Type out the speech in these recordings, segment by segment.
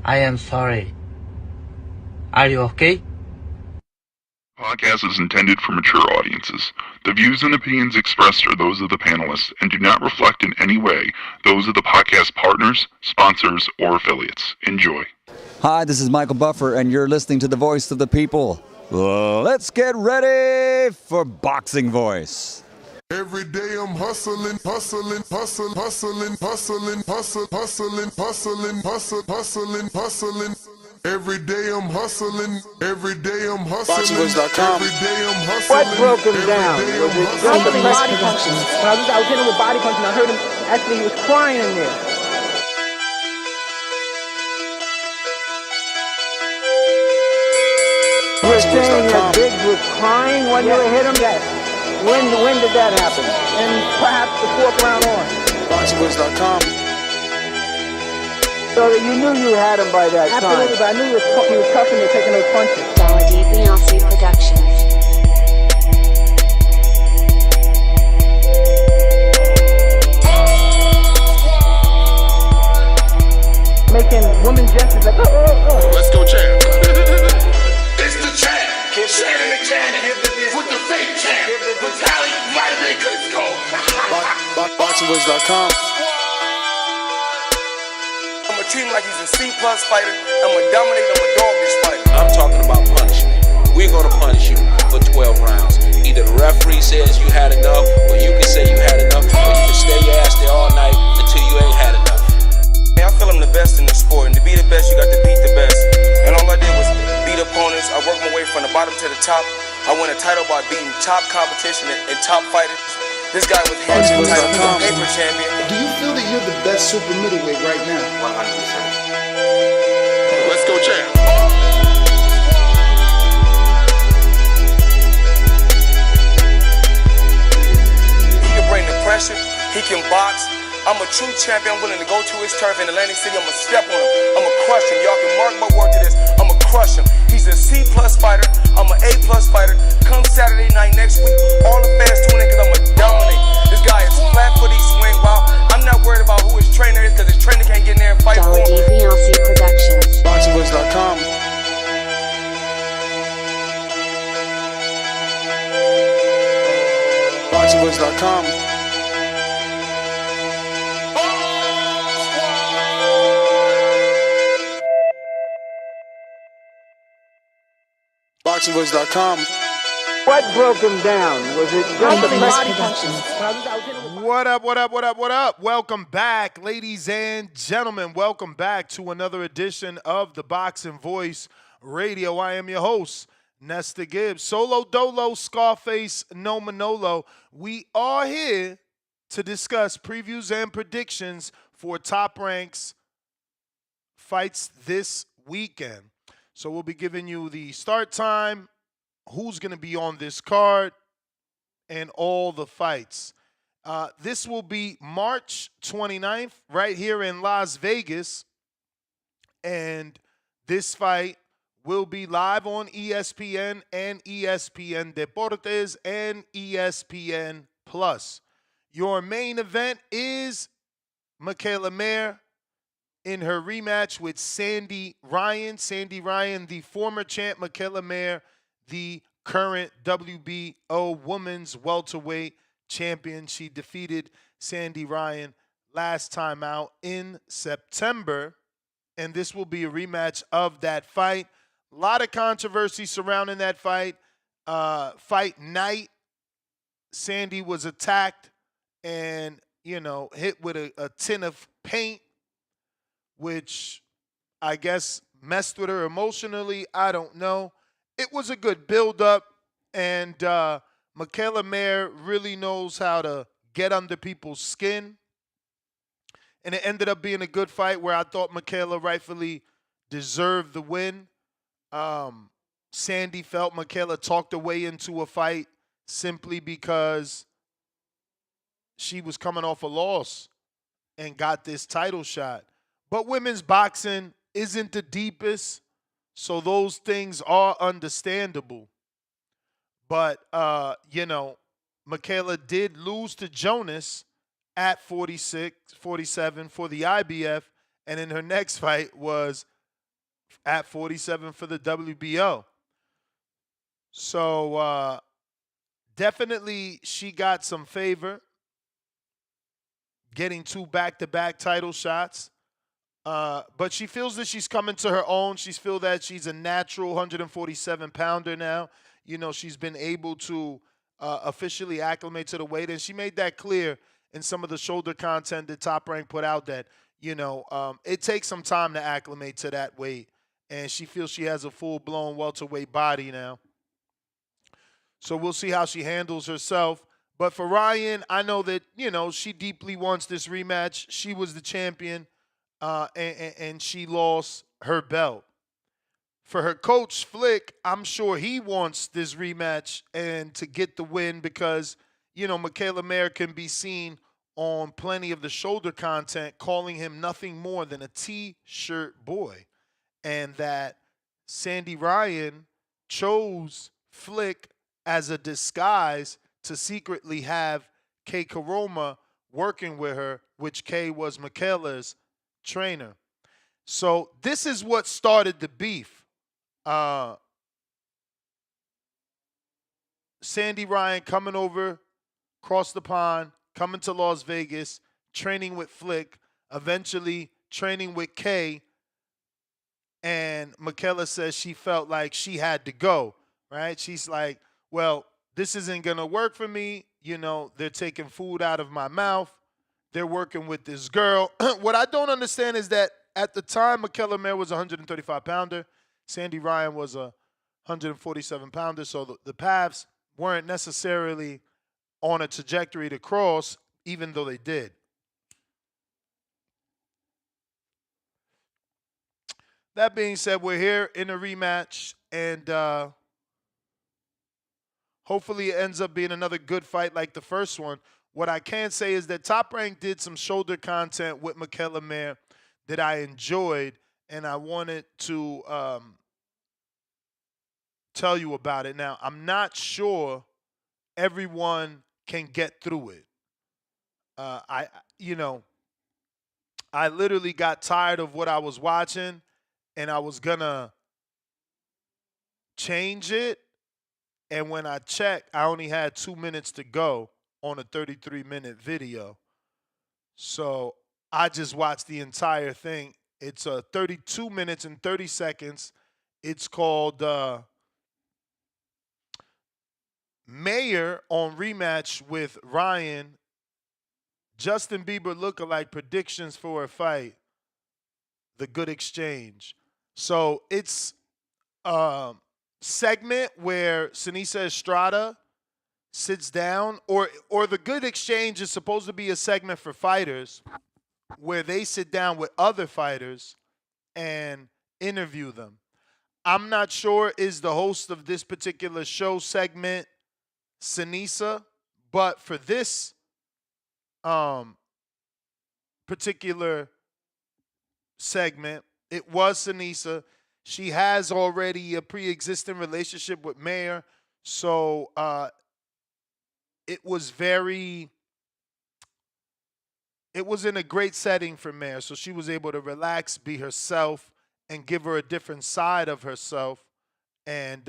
I am sorry. Are you okay? Podcast is intended for mature audiences. The views and opinions expressed are those of the panelists and do not reflect in any way those of the podcast partners, sponsors, or affiliates. Enjoy. Hi, this is Michael Buffer, and you're listening to The Voice of the People. Let's get ready for Boxing Voice. Every day I'm hustling, hustling, hustling, hustling, hustling, hustling, hustling, hustling, hustling, hustling. Every day I'm hustling, every day I'm hustling. BoxingVoice.com. Every day I'm hustling. What broke him down? Was it just the body punching? When I was hitting him with body punching, I heard him, actually he was crying in there. You were saying that Biggs was crying when you hit him? Yes. When did that happen? And perhaps the fourth round on. BoxingVoice.com. So that you knew you had him by that time. Absolutely, but I knew he was tough and they're taking those punches. DiBiase Productions. Making women gestures like, oh. Let's go, champ. It's the champ. Shannon the champ. With the fake champ. Vitaly Vitamin Klitschko. BoxingVoice.com. I'm gonna treat him like he's a C+ fighter. I'm gonna dominate, I'm gonna dog this fight. I'm talking about punishment. We're gonna punish you for 12 rounds. Either the referee says you had enough, or you can say you had enough, or you can stay your ass there all night until you ain't had enough. I feel I'm the best in the sport, and to be the best, you got to beat the best. And all I did was beat opponents. I worked my way from the bottom to the top. I won a title by beating top competition and top fighters. This guy was hands title. He's a paper champion. Do you feel that you're the best super middleweight right now? 100%. Let's go, champ. He can bring the pressure. He can box. I'm a true champion. I'm willing to go to his turf in Atlantic City. I'm going to step on him. I'm going to crush him. Y'all can mark my word to this. I'm going to crush him. He's a C+ fighter. I'm an A+ fighter. Come Saturday night next week, all the fans tune in because I'm going to dominate. This guy is flat-footed, swing wild. I'm not worried about who his trainer is because his trainer can't get in there and fight for him. DiBiase Productions. BoxingVoice.com. BoxingVoice.com. BoxingVoice.com. What broke him down? Was it just the body punching? What up? Welcome back, ladies and gentlemen. Welcome back to another edition of the Boxing Voice Radio. I am your host, Nesta Gibbs. Solo Dolo, Scarface, No Manolo. We are here to discuss previews and predictions for Top Rank's fights this weekend. So we'll be giving you the start time, who's going to be on this card, and all the fights. This will be March 29th right here in Las Vegas. And this fight will be live on ESPN and ESPN Deportes and ESPN Plus. Your main event is Mikaela in her rematch with Sandy Ryan. Sandy Ryan, the former champ, Mikaela, the current WBO women's welterweight champion. She defeated Sandy Ryan last time out in September, and this will be a rematch of that fight. A lot of controversy surrounding that fight. Fight night, Sandy was attacked and, hit with a tin of paint, which I guess messed with her emotionally. I don't know. It was a good build-up, and Mikaela really knows how to get under people's skin. And it ended up being a good fight where I thought Mikaela rightfully deserved the win. Sandy felt Mikaela talked her way into a fight simply because she was coming off a loss and got this title shot. But women's boxing isn't the deepest, so those things are understandable. But, Mikaela did lose to Jonas at 47 for the IBF, and in her next fight was at 47 for the WBO. So definitely she got some favor getting 2 back-to-back title shots. But she feels that she's coming to her own. She feels that she's a natural 147-pounder now. You know, she's been able to officially acclimate to the weight, and she made that clear in some of the shoulder content that Top Rank put out that, it takes some time to acclimate to that weight, and she feels she has a full-blown welterweight body now. So we'll see how she handles herself. But for Ryan, I know that, she deeply wants this rematch. She was the champion. And she lost her belt. For her coach, Flick, I'm sure he wants this rematch and to get the win because, Mikaela Mayer can be seen on plenty of the shoulder content calling him nothing more than a T-shirt boy. And that Sandy Ryan chose Flick as a disguise to secretly have Kay Karoma working with her, which Kay was Mikaela's trainer. So this is what started the beef. Sandy Ryan coming over, across the pond, coming to Las Vegas, training with Flick, eventually training with Kay, and Mikaela says she felt like she had to go, right? She's like, well, this isn't going to work for me. They're taking food out of my mouth. They're working with this girl. What I don't understand is that at the time, Mikaela Mayer was a 135-pounder. Sandy Ryan was a 147-pounder. So the paths weren't necessarily on a trajectory to cross, even though they did. That being said, we're here in a rematch, and hopefully it ends up being another good fight like the first one. What I can say is that Top Rank did some shoulder content with Mikaela Mayer that I enjoyed, and I wanted to tell you about it. Now, I'm not sure everyone can get through it. I literally got tired of what I was watching, and I was gonna change it. And when I checked, I only had 2 minutes to go on a 33-minute video. So I just watched the entire thing. It's 32 minutes and 30 seconds. It's called Mayer on Rematch with Ryan. Justin Bieber lookalike predictions for a fight. The Good Exchange. So it's a segment where Sinisa Estrada sits down, or the Good Exchange is supposed to be a segment for fighters where they sit down with other fighters and interview them. I'm not sure is the host of this particular show segment Sinisa, but for this particular segment, it was Sinisa. She has already a pre-existing relationship with Mayer, so it was in a great setting for Mayer. So she was able to relax, be herself, and give her a different side of herself. And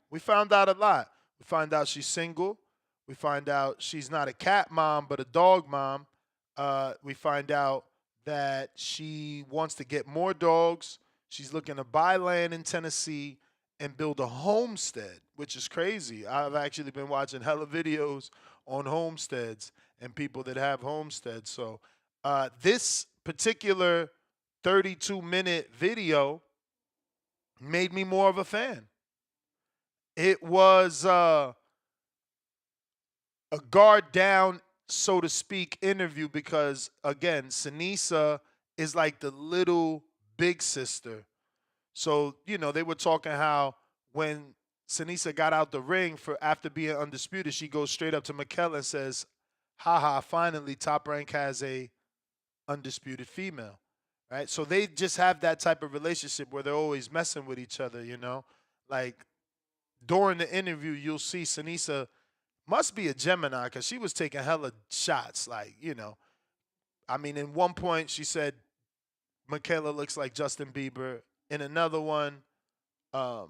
we found out a lot. We find out she's single. We find out she's not a cat mom, but a dog mom. We find out that she wants to get more dogs. She's looking to buy land in Tennessee and build a homestead, which is crazy. I've actually been watching hella videos on homesteads and people that have homesteads. So this particular 32-minute video made me more of a fan. It was a guard down, so to speak, interview because, again, Sinisa is like the little big sister. So, they were talking how when Sinisa got out the ring after being undisputed, she goes straight up to Mikaela and says, haha, finally Top Rank has a undisputed female, right? So they just have that type of relationship where they're always messing with each other, Like during the interview, you'll see Sinisa must be a Gemini because she was taking hella shots. Like, I mean, in one point she said Mikaela looks like Justin Bieber. in another one. I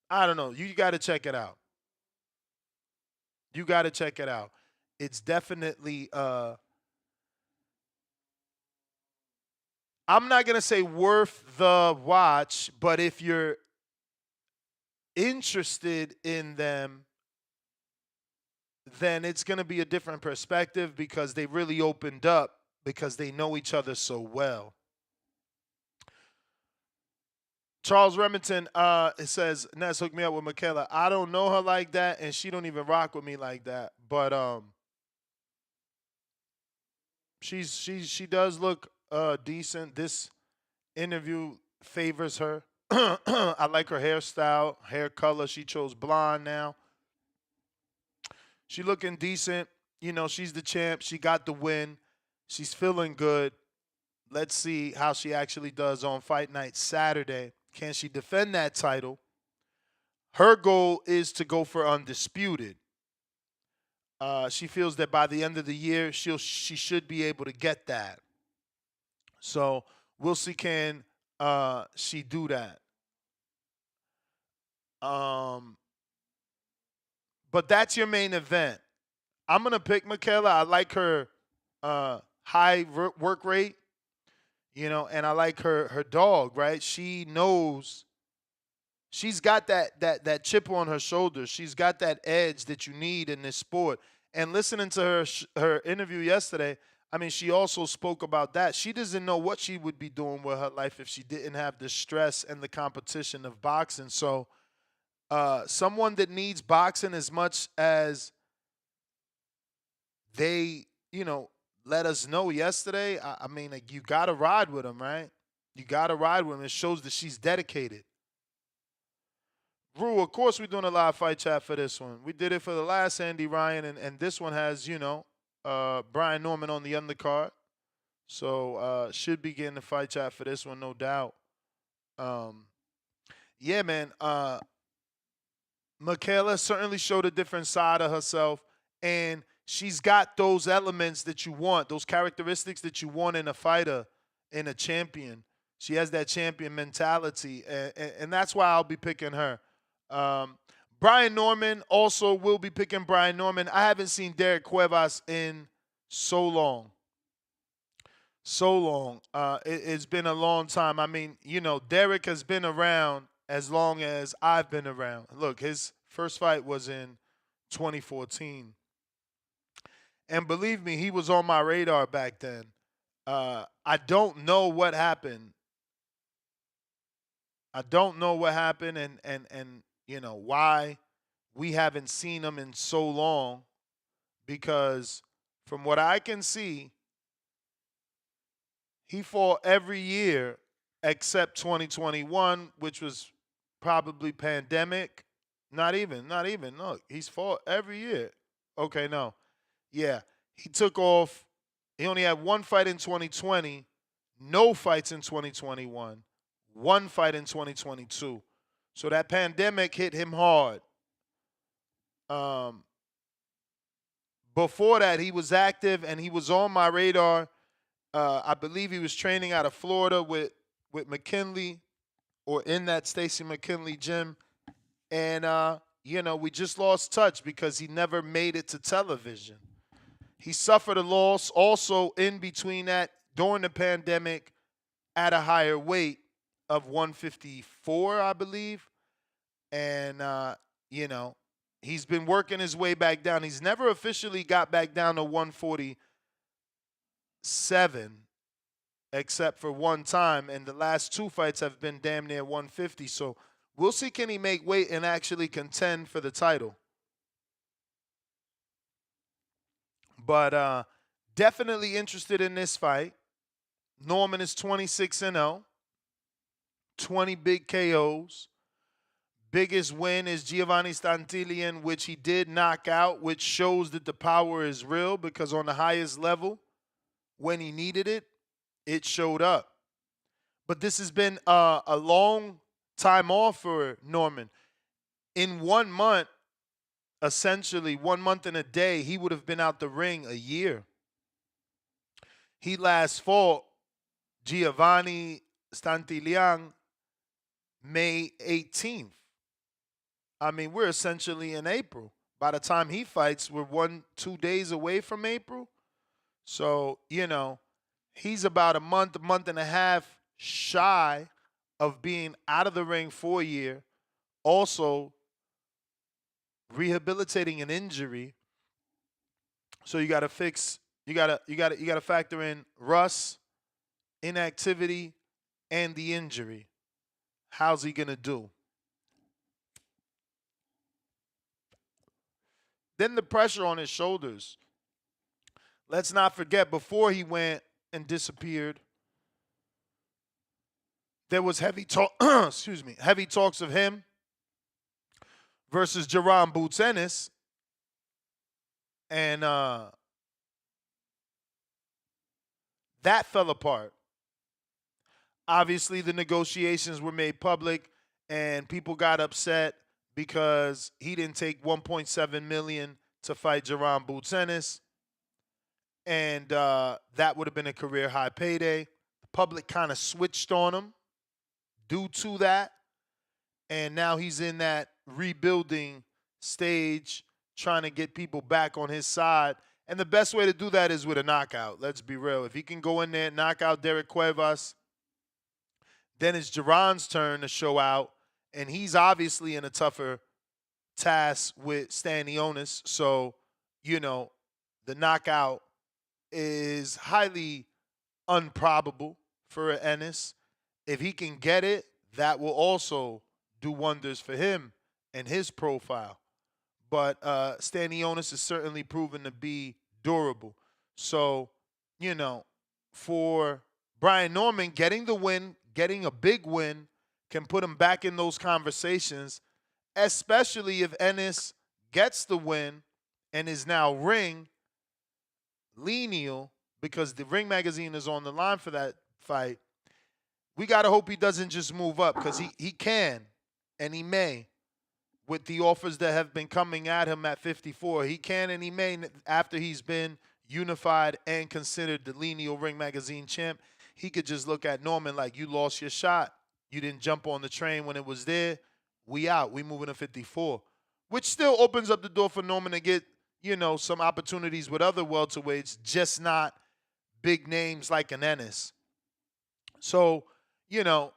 don't know. You got to check it out. You got to check it out. It's definitely I'm not going to say worth the watch, but if you're interested in them, then it's going to be a different perspective because they really opened up because they know each other so well. Charles Remington, it says, Ness hooked me up with Mikaela. I don't know her like that, and she don't even rock with me like that. But she does look decent. This interview favors her. I like her hairstyle, hair color. She chose blonde now. She looking decent. You know, she's the champ. She got the win. She's feeling good. Let's see how she actually does on Fight Night Saturday. Can she defend that title? Her goal is to go for undisputed. She feels that by the end of the year, she should be able to get that. So we'll see can she do that. But that's your main event. I'm gonna pick Mikaela. I like her high work rate, you know, and I like her dog. Right? She knows. She's got that chip on her shoulder. She's got that edge that you need in this sport. And listening to her interview yesterday, I mean, she also spoke about that. She doesn't know what she would be doing with her life if she didn't have the stress and the competition of boxing. So, someone that needs boxing as much as they, you know, let us know yesterday. I mean, like, you got to ride with them, right? You got to ride with them. It shows that she's dedicated. Rue, of course we're doing a live fight chat for this one. We did it for the last Andy Ryan, and this one has, you know, Brian Norman on the undercard. So should be getting the fight chat for this one, no doubt. Yeah, man. Mikaela certainly showed a different side of herself, and she's got those elements that you want, those characteristics that you want in a fighter, in a champion. She has that champion mentality, and that's why I'll be picking her. Brian Norman also will be picking Brian Norman. I haven't seen Derrieck Cuevas in so long. So long. It's been a long time. I mean, you know, Derrieck has been around as long as I've been around. Look, his first fight was in 2014. And believe me, he was on my radar back then. I don't know what happened. I don't know what happened and you know, why we haven't seen him in so long, because from what I can see, he fought every year except 2021, which was probably pandemic. Not even. Look, he's fought every year. Okay, no. Yeah, he took off. He only had one fight in 2020, no fights in 2021, one fight in 2022. So that pandemic hit him hard. Before that, he was active and he was on my radar. I believe he was training out of Florida with McKinley, or in that Stacy McKinley gym. And, you know, we just lost touch because he never made it to television. He suffered a loss also in between that during the pandemic at a higher weight of 154, I believe. And, you know, he's been working his way back down. He's never officially got back down to 147 except for one time. And the last two fights have been damn near 150. So we'll see, can he make weight and actually contend for the title. But definitely interested in this fight. Norman is 26-0, 20 big KOs. Biggest win is Giovanni Stantillian, which he did knock out, which shows that the power is real, because on the highest level, when he needed it, it showed up. But this has been a long time off for Norman. In 1 month, essentially 1 month and a day, he would have been out the ring a year. He last fought Giovanni Stantilian May 18th. I mean, we're essentially in April. By the time he fights, we're 2 days away from April. So, he's about a month and a half shy of being out of the ring for a year. Also, rehabilitating an injury. So you got to factor in rust, inactivity, and the injury. How's he going to do? Then the pressure on his shoulders. Let's not forget, before he went and disappeared, there was heavy talk. Excuse me, heavy talks of him versus Jerron Boots Ennis, and that fell apart. Obviously, the negotiations were made public, and people got upset because he didn't take $1.7 million to fight Jerron Boots Ennis, and that would have been a career high payday. The public kind of switched on him due to that, and now he's in that rebuilding stage, trying to get people back on his side. And the best way to do that is with a knockout. Let's be real. If he can go in there and knock out Derrieck Cuevas, then it's Jerron's turn to show out, and he's obviously in a tougher task with Stanionis. So, the knockout is highly improbable for Ennis. If he can get it, that will also do wonders for him and his profile. But Stanionis is certainly proven to be durable. So, for Brian Norman, getting the win, getting a big win, can put him back in those conversations, especially if Ennis gets the win and is now ring lineal, because the Ring magazine is on the line for that fight. We got to hope he doesn't just move up, because he can and he may, with the offers that have been coming at him at 54. He can and he may, after he's been unified and considered the lineal Ring magazine champ. He could just look at Norman like, you lost your shot. You didn't jump on the train when it was there. We out. We moving to 54, which still opens up the door for Norman to get, some opportunities with other welterweights, just not big names like an Ennis. So, a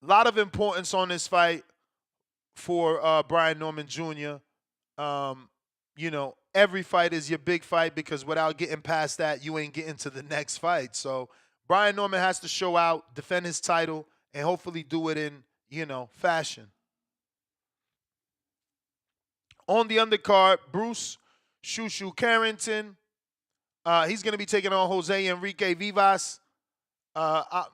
lot of importance on this fight for Brian Norman Jr. Every fight is your big fight, because without getting past that, you ain't getting to the next fight. So Brian Norman has to show out, defend his title, and hopefully do it in, fashion. On the undercard, Bruce Shushu Carrington. He's going to be taking on Jose Enrique Vivas. I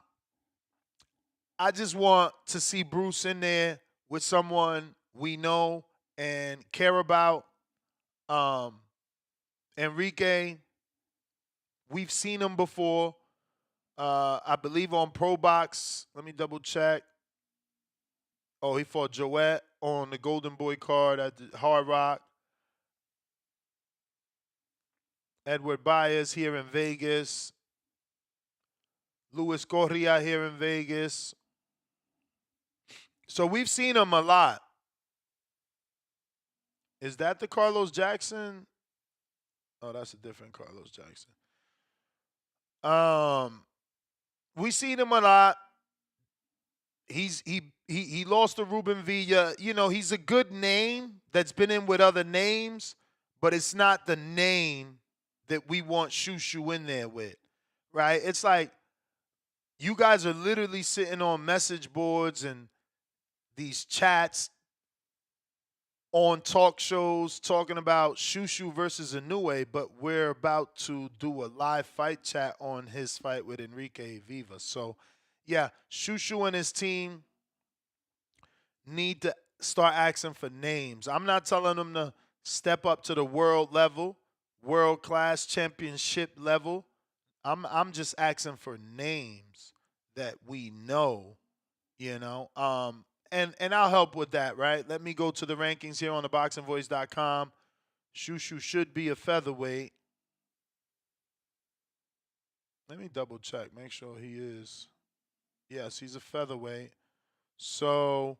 just want to see Bruce in there with someone we know and care about. Enrique, we've seen him before. I believe on Pro Box. Let me double check. Oh, he fought Joette on the Golden Boy card at the Hard Rock. Edward Baez here in Vegas. Luis Correa here in Vegas. So we've seen him a lot. Is that the Carlos Jackson? Oh, that's a different Carlos Jackson. We've seen him a lot. He lost to Ruben Villa. He's a good name that's been in with other names, but it's not the name that we want Shushu in there with, right? It's like you guys are literally sitting on message boards and these chats on talk shows talking about Shushu versus Inoue, but we're about to do a live fight chat on his fight with Enrique Vivas. So, yeah, Shushu and his team need to start asking for names. I'm not telling them to step up to the world level, world-class championship level. I'm just asking for names that we know, And I'll help with that, right? Let me go to the rankings here on theboxingvoice.com. Shushu should be a featherweight. Let me double check. Make sure he is. Yes, he's a featherweight. So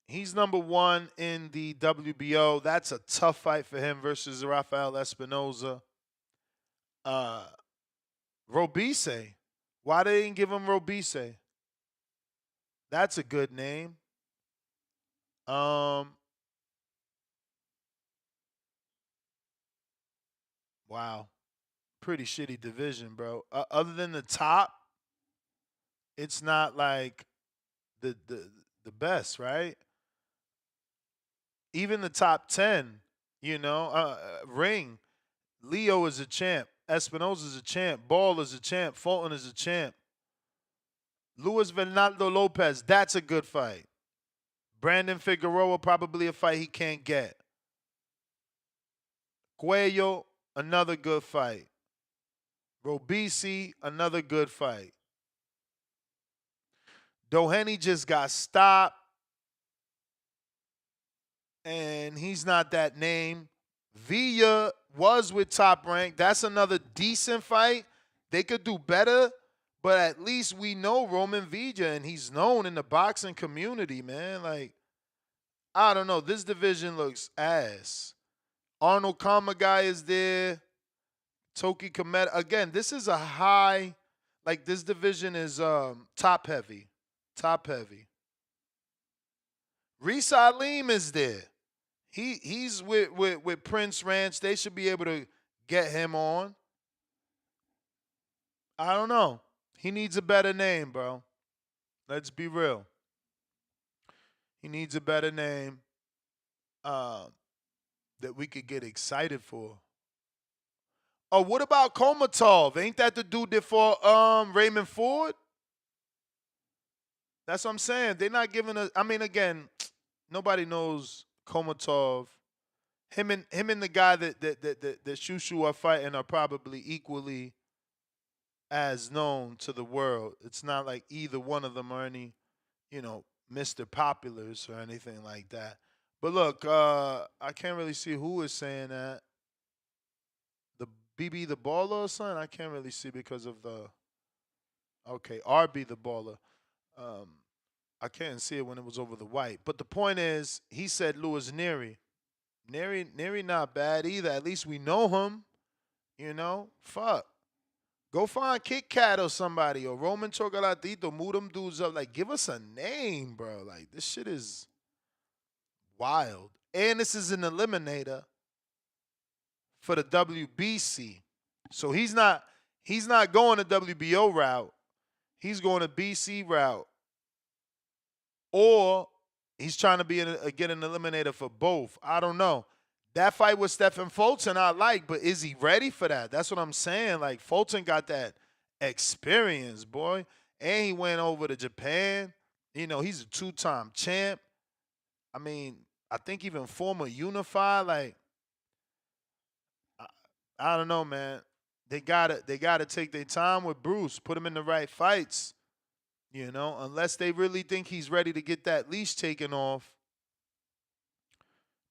he's number 1 in the WBO. That's a tough fight for him versus Rafael Espinoza. Robeisy. Why they didn't give him Robeisy? That's a good name. Wow. Pretty shitty division, bro. Other than the top, it's not like the best, right? Even the top 10, ring. Leo is a champ. Espinoza is a champ. Ball is a champ. Fulton is a champ. Luis Fernando Lopez, that's a good fight. Brandon Figueroa, probably a fight he can't get. Cuello, another good fight. Robeisy, another good fight. Doheny just got stopped, and he's not that name. Villa was with Top Rank. That's another decent fight. They could do better, but at least we know Roman Villa, and he's known in the boxing community, man. Like, I don't know. This division looks ass. Arnold Kamagai is there. Toki Kometa. Again, this is a high, like this division is top heavy. Top heavy. Reese Alim is there. He's with Prince Ranch. They should be able to get him on. I don't know. He needs a better name, bro. Let's be real. He needs a better name that we could get excited for. Oh, what about Komatov? Ain't that the dude that fought Raymond Ford? That's what I'm saying. They're not giving us. I mean, again, nobody knows Komatov. Him and the guy that Shushu are fighting are probably equally as known to the world. It's not like either one of them are any, Mr. Populars or anything like that. But look, I can't really see who is saying that. The BB the Baller or something? I can't really see because of the. Okay, RB the Baller. I can't see it when it was over the white. But the point is, he said Louis Neary. Neary not bad either. At least we know him. Fuck. Go find Kit Kat or somebody or Roman Chocolatito. Move them dudes up. Like, give us a name, bro. Like, this shit is wild. And this is an eliminator for the WBC. So he's not going the WBO route. He's going to BC route. Or he's trying to get an eliminator for both. I don't know. That fight with Stephen Fulton I like, but is he ready for that? That's what I'm saying. Like, Fulton got that experience, boy. And he went over to Japan. He's a 2-time champ. I mean, I think even former Unify. Like, I don't know, man. They gotta take their time with Bruce. Put him in the right fights. Unless they really think he's ready to get that leash taken off.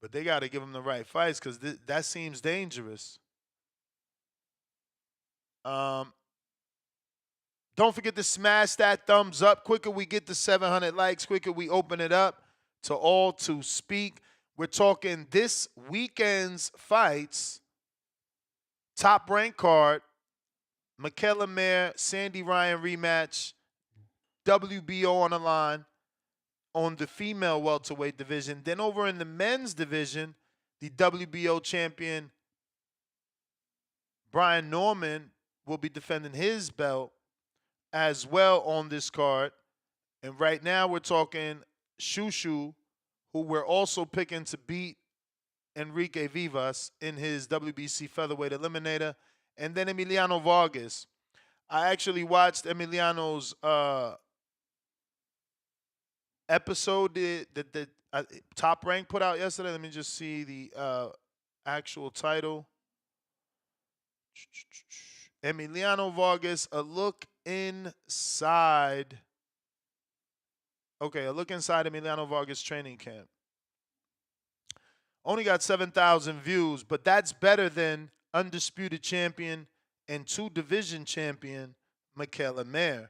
But they got to give him the right fights because that seems dangerous. Don't forget to smash that thumbs up. Quicker we get to 700 likes, quicker we open it up to all to speak. We're talking this weekend's fights. Top rank card. Mikaela Mayer, Sandy Ryan rematch. WBO on the line on the female welterweight division. Then over in the men's division, the WBO champion Brian Norman will be defending his belt as well on this card. And right now we're talking Shushu, who we're also picking to beat Enrique Vivas in his WBC featherweight eliminator. And then Emiliano Vargas. I actually watched Emiliano's episode that Top Rank put out yesterday. Let me just see the actual title. Emiliano Vargas, a look inside. Okay, a look inside Emiliano Vargas training camp. Only got 7,000 views, but that's better than undisputed champion and 2 division champion Mikaela Mayer,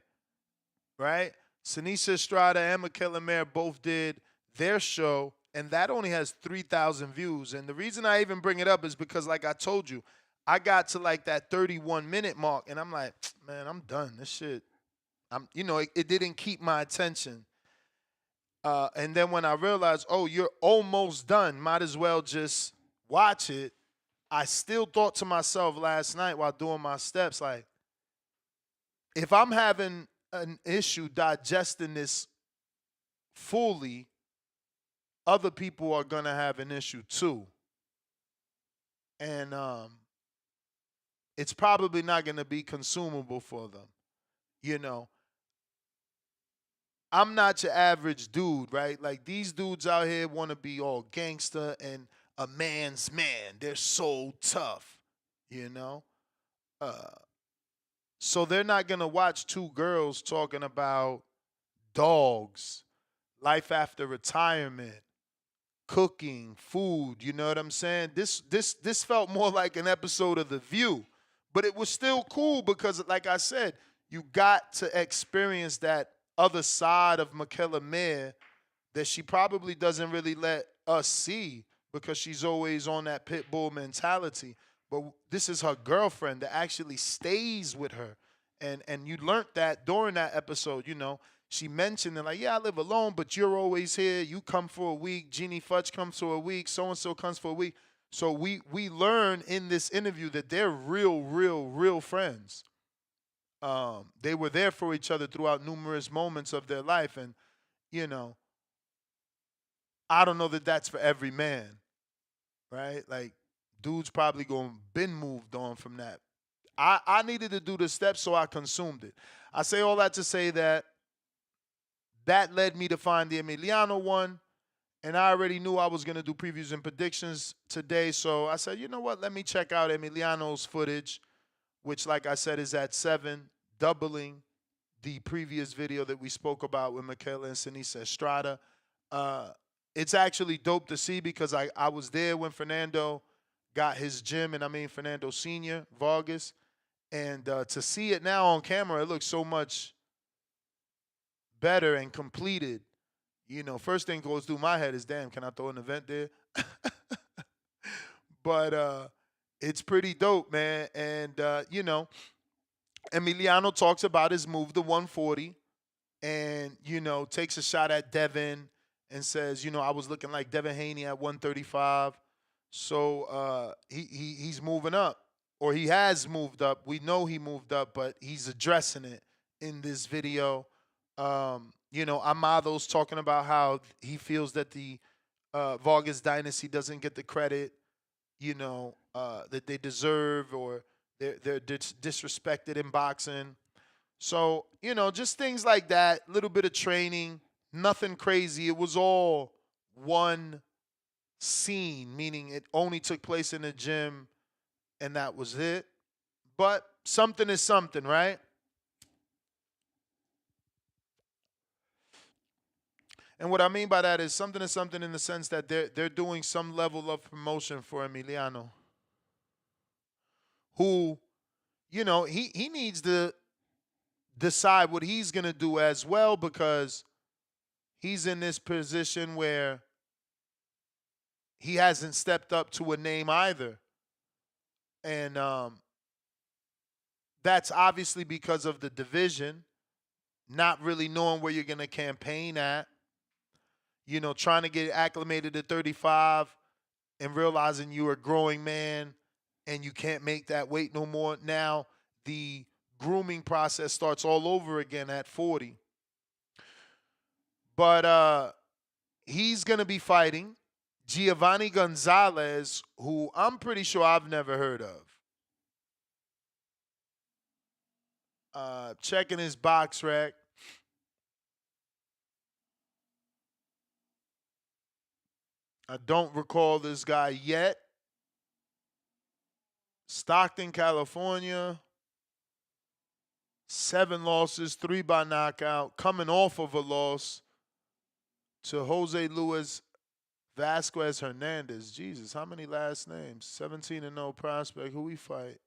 right? Sinisa Estrada and Mikaela Mayer both did their show, and that only has 3,000 views. And the reason I even bring it up is because, like I told you, I got to like that 31-minute mark, and I'm like, man, I'm done. This shit, it didn't keep my attention. And then when I realized, oh, you're almost done, might as well just watch it. I still thought to myself last night while doing my steps, like, if I'm having an issue digesting this fully, other people are going to have an issue too. And it's probably not going to be consumable for them. You know, I'm not your average dude, right? Like, these dudes out here want to be all gangster and a man's man. They're so tough, you know? So they're not going to watch 2 girls talking about dogs, life after retirement, cooking, food, you know what I'm saying? This felt more like an episode of The View, but it was still cool because, like I said, you got to experience that other side of Mikaela Mayer that she probably doesn't really let us see because she's always on that pit bull mentality. But this is her girlfriend that actually stays with her. And you learned that during that episode, you know. She mentioned it like, yeah, I live alone, but you're always here. You come for a week. Jeannie Fudge comes for a week. So-and-so comes for a week. So we learn in this interview that they're real friends. They were there for each other throughout numerous moments of their life. And, you know, I don't know that that's for every man, right? Like, dudes probably going to been moved on from that. I needed to do the steps, so I consumed it. I say all that to say that led me to find the Emiliano one, and I already knew I was going to do previews and predictions today, so I said, you know what, let me check out Emiliano's footage, which, like I said, is at 7, doubling the previous video that we spoke about with Mikaela and Sinisa Estrada. It's actually dope to see because I was there when Fernando got his gym, and I mean Fernando Sr., Vargas, and to see it now on camera, it looks so much better and completed. You know, first thing goes through my head is, damn, can I throw an event there? But it's pretty dope, man. And, you know, Emiliano talks about his move to 140 and, you know, takes a shot at Devin and says, you know, I was looking like Devin Haney at 135. So he's moving up, or he has moved up. We know he moved up, but he's addressing it in this video. You know, Amado's talking about how he feels that the Vargas dynasty doesn't get the credit, you know, that they deserve, or they're disrespected in boxing. So, you know, just things like that, a little bit of training, nothing crazy. It was all one scene, meaning it only took place in the gym and that was it. But something is something, right? And what I mean by that is something is something in the sense that they're doing some level of promotion for Emiliano, who, you know, he needs to decide what he's going to do as well, because he's in this position where he hasn't stepped up to a name either. And that's obviously because of the division, not really knowing where you're going to campaign at, you know, trying to get acclimated to 35 and realizing you're a growing man and you can't make that weight no more. Now the grooming process starts all over again at 40. But he's going to be fighting Giovanni Gonzalez, who I'm pretty sure I've never heard of. Checking his box rec. I don't recall this guy yet. Stockton, California. 7 losses, 3 by knockout. Coming off of a loss to Jose Luis Vasquez Hernandez. Jesus, how many last names? 17-0 prospect. Who we fight?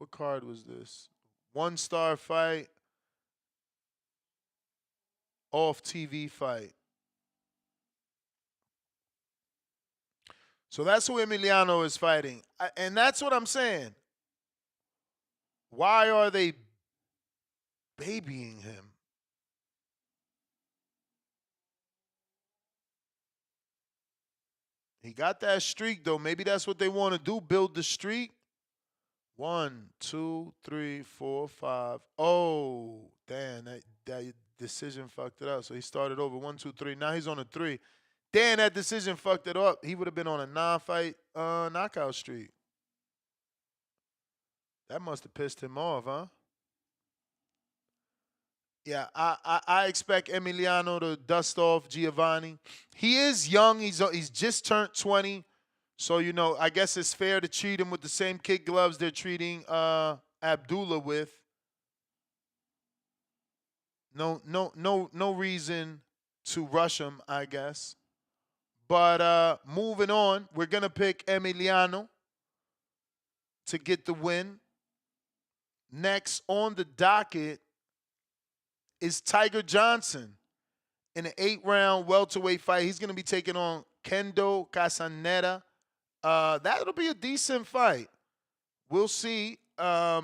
What card was this? 1-star fight. Off TV fight. So that's who Emiliano is fighting. And that's what I'm saying. Why are they babying him? He got that streak, though. Maybe that's what they want to do, build the streak. 1, 2, 3, 4, 5. Oh, damn, that decision fucked it up. So he started over 1, 2, 3. Now he's on a 3. Damn, that decision fucked it up. He would have been on a 9-fight knockout streak. That must have pissed him off, huh? Yeah, I expect Emiliano to dust off Giovanni. He is young. He's just turned 20. So, I guess it's fair to treat him with the same kid gloves they're treating Abdullah with. No reason to rush him, I guess. But moving on, we're going to pick Emiliano to get the win. Next on the docket is Tiger Johnson in an 8-round welterweight fight. He's going to be taking on Kendo Casaneta. That'll be a decent fight. We'll see how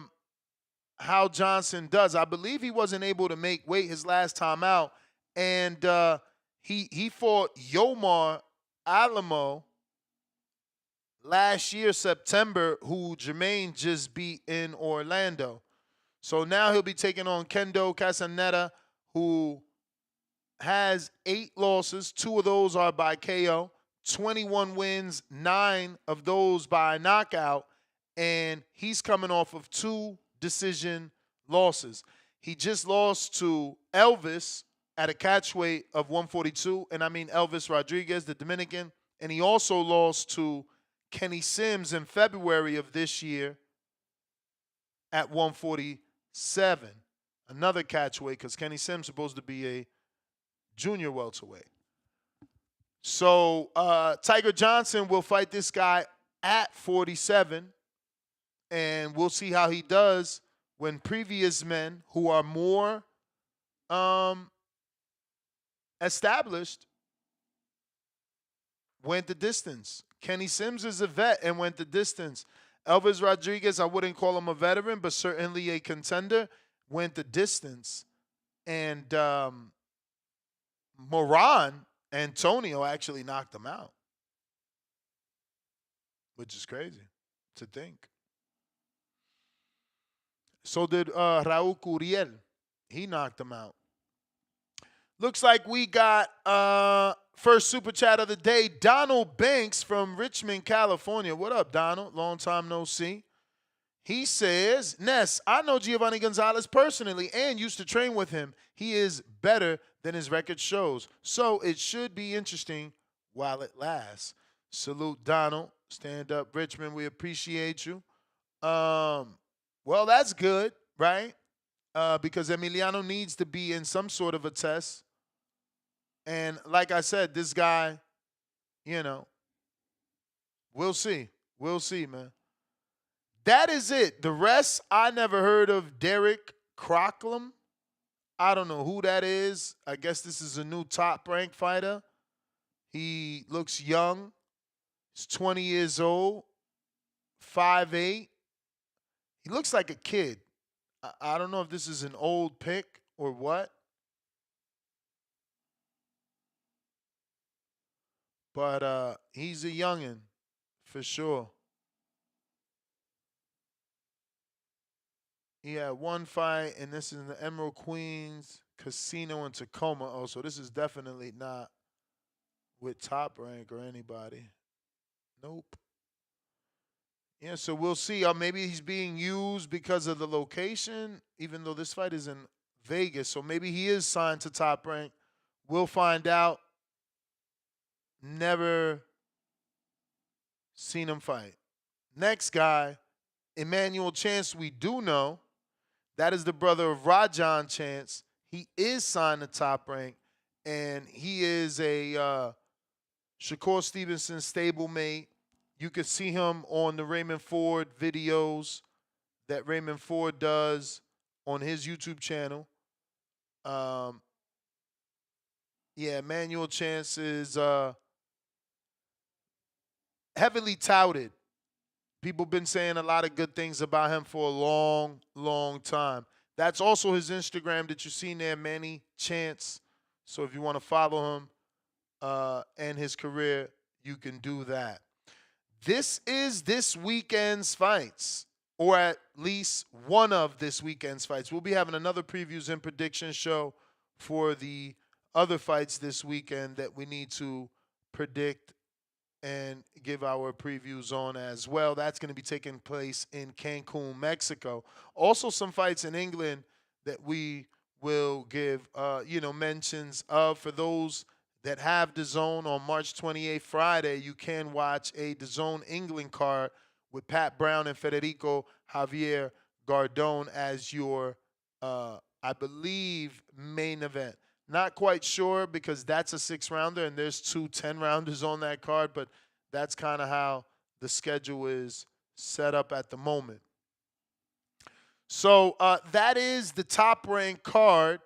Johnson does. I believe he wasn't able to make weight his last time out, and he fought Yomar Alamo last year, September, who Jermaine just beat in Orlando. So now he'll be taking on Kendo Casaneta, who has 8 losses. 2 of those are by KO. 21 wins, 9 of those by knockout. And he's coming off of 2 decision losses. He just lost to Elvis at a catchweight of 142. And I mean Elvis Rodriguez, the Dominican. And he also lost to Kenny Sims in February of this year at 147. Another catchweight, because Kenny Sims is supposed to be a junior welterweight. So Tiger Johnson will fight this guy at 47, and we'll see how he does when previous men who are more established went the distance. Kenny Sims is a vet and went the distance. Elvis Rodriguez, I wouldn't call him a veteran, but certainly a contender, went the distance. And Moran, Antonio, actually knocked him out, which is crazy to think. So did Raul Curiel. He knocked him out. Looks like we got first super chat of the day, Donald Banks from Richmond, California. What up, Donald? Long time no see. He says, Ness, I know Giovanni Gonzalez personally and used to train with him. He is better than his record shows. So it should be interesting while it lasts. Salute, Donald. Stand up, Richmond. We appreciate you. Well, that's good, right? Because Emiliano needs to be in some sort of a test. And like I said, this guy, we'll see. We'll see, man. That is it. The rest, I never heard of Derrieck Cuevas. I don't know who that is. I guess this is a new top-ranked fighter. He looks young. He's 20 years old, 5'8". He looks like a kid. I don't know if this is an old pick or what. But he's a youngin' for sure. He had one fight, and this is in the Emerald Queens Casino in Tacoma. Oh, so this is definitely not with Top Rank or anybody. Nope. Yeah, so we'll see. Maybe he's being used because of the location, even though this fight is in Vegas. So maybe he is signed to Top Rank. We'll find out. Never seen him fight. Next guy, Emmanuel Chance, we do know. That is the brother of Rajon Chance. He is signed to Top Rank, and he is a Shakur Stevenson stablemate. You could see him on the Raymond Ford videos that Raymond Ford does on his YouTube channel. Yeah, Emmanuel Chance is heavily touted. People been saying a lot of good things about him for a long, long time. That's also his Instagram that you see there, Manny Chance. So if you want to follow him and his career, you can do that. This is this weekend's fights, or at least one of this weekend's fights. We'll be having another previews and predictions show for the other fights this weekend that we need to predict and give our previews on as well. That's going to be taking place in Cancun, Mexico. Also, some fights in England that we will give, mentions of. For those that have DAZN on March 28th, Friday, you can watch a DAZN England card with Pat Brown and Federico Javier Gardone as your, I believe, main event. Not quite sure because that's a 6-rounder and there's 2 10-rounders on that card, but that's kind of how the schedule is set up at the moment. So that is the top-ranked card.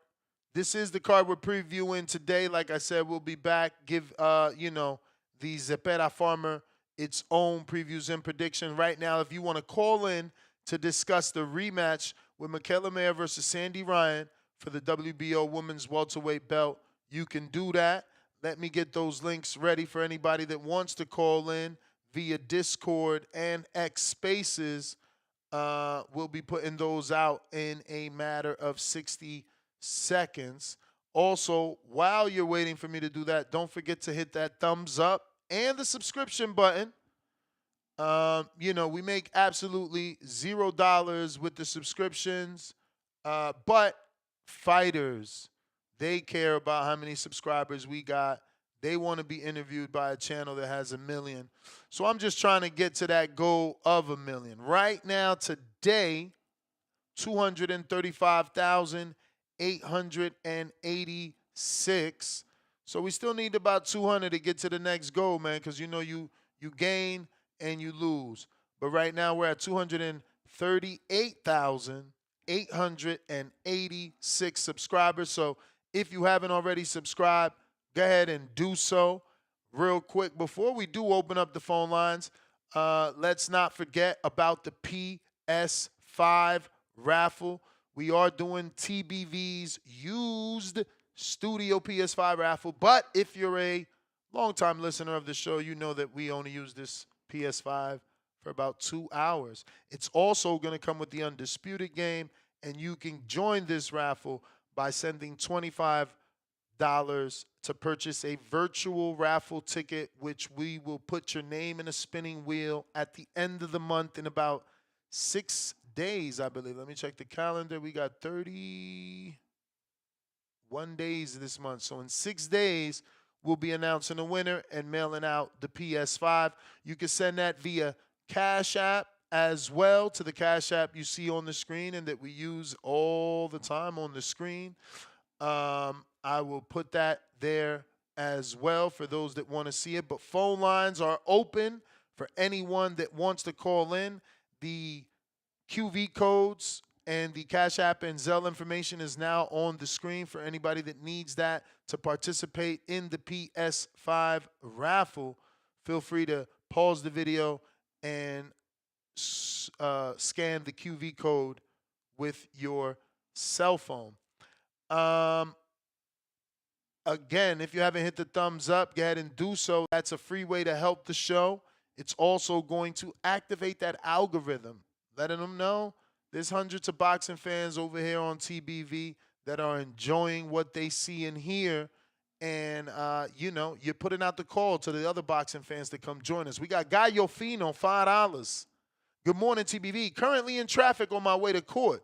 This is the card we're previewing today. Like I said, we'll be back, give, the Zepeda Farmer its own previews and prediction. Right now, if you want to call in to discuss the rematch with Mikaela Mayer versus Sandy Ryan for the WBO Women's Welterweight belt, you can do that. Let me get those links ready for anybody that wants to call in via Discord and X Spaces. We'll be putting those out in a matter of 60 seconds. Also, while you're waiting for me to do that, don't forget to hit that thumbs up and the subscription button. We make absolutely $0 with the subscriptions, but fighters, they care about how many subscribers we got. They want to be interviewed by a channel that has 1 million. So I'm just trying to get to that goal of 1 million. Right now, today, 235,886. So we still need about 200 to get to the next goal, man, because you gain and you lose. But right now we're at 238,886 subscribers. So if you haven't already subscribed, go ahead and do so. Real quick, before we do open up the phone lines, let's not forget about the PS5 raffle. We are doing TBV's used studio PS5 raffle. But if you're a longtime listener of the show, you know that we only use this PS5 for about 2 hours. It's also going to come with the Undisputed game, and you can join this raffle by sending $25 to purchase a virtual raffle ticket, which we will put your name in a spinning wheel at the end of the month in about 6 days, I believe. Let me check the calendar. We got 31 days this month. So in 6 days, we'll be announcing a winner and mailing out the PS5. You can send that via Cash App as well, to the Cash App you see on the screen and that we use all the time on the screen. I will put that there as well for those that want to see it. But phone lines are open for anyone that wants to call in. The QV codes and the Cash App and Zelle information is now on the screen for anybody that needs that to participate in the PS5 raffle. Feel free to pause the video and scan the QV code with your cell phone. Again, if you haven't hit the thumbs up, go ahead and do so. That's a free way to help the show. It's also going to activate that algorithm, letting them know there's hundreds of boxing fans over here on TBV that are enjoying what they see and hear. And, you're putting out the call to the other boxing fans to come join us. We got Gallo Fino, $5. Good morning, TBV. Currently in traffic on my way to court.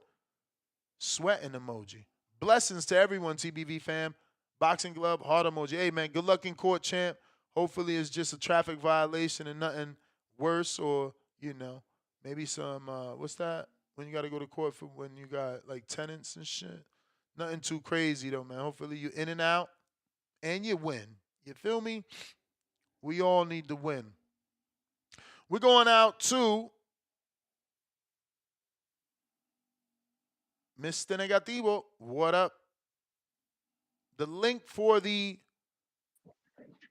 Sweating emoji. Blessings to everyone, TBV fam. Boxing glove, heart emoji. Hey, man, good luck in court, champ. Hopefully it's just a traffic violation and nothing worse, or, maybe some, what's that? When you got to go to court for when you got, like, tenants and shit. Nothing too crazy, though, man. Hopefully you in and out and you win. You feel me? We all need to win. We're going out to Mr. Negativo, what up? The link for the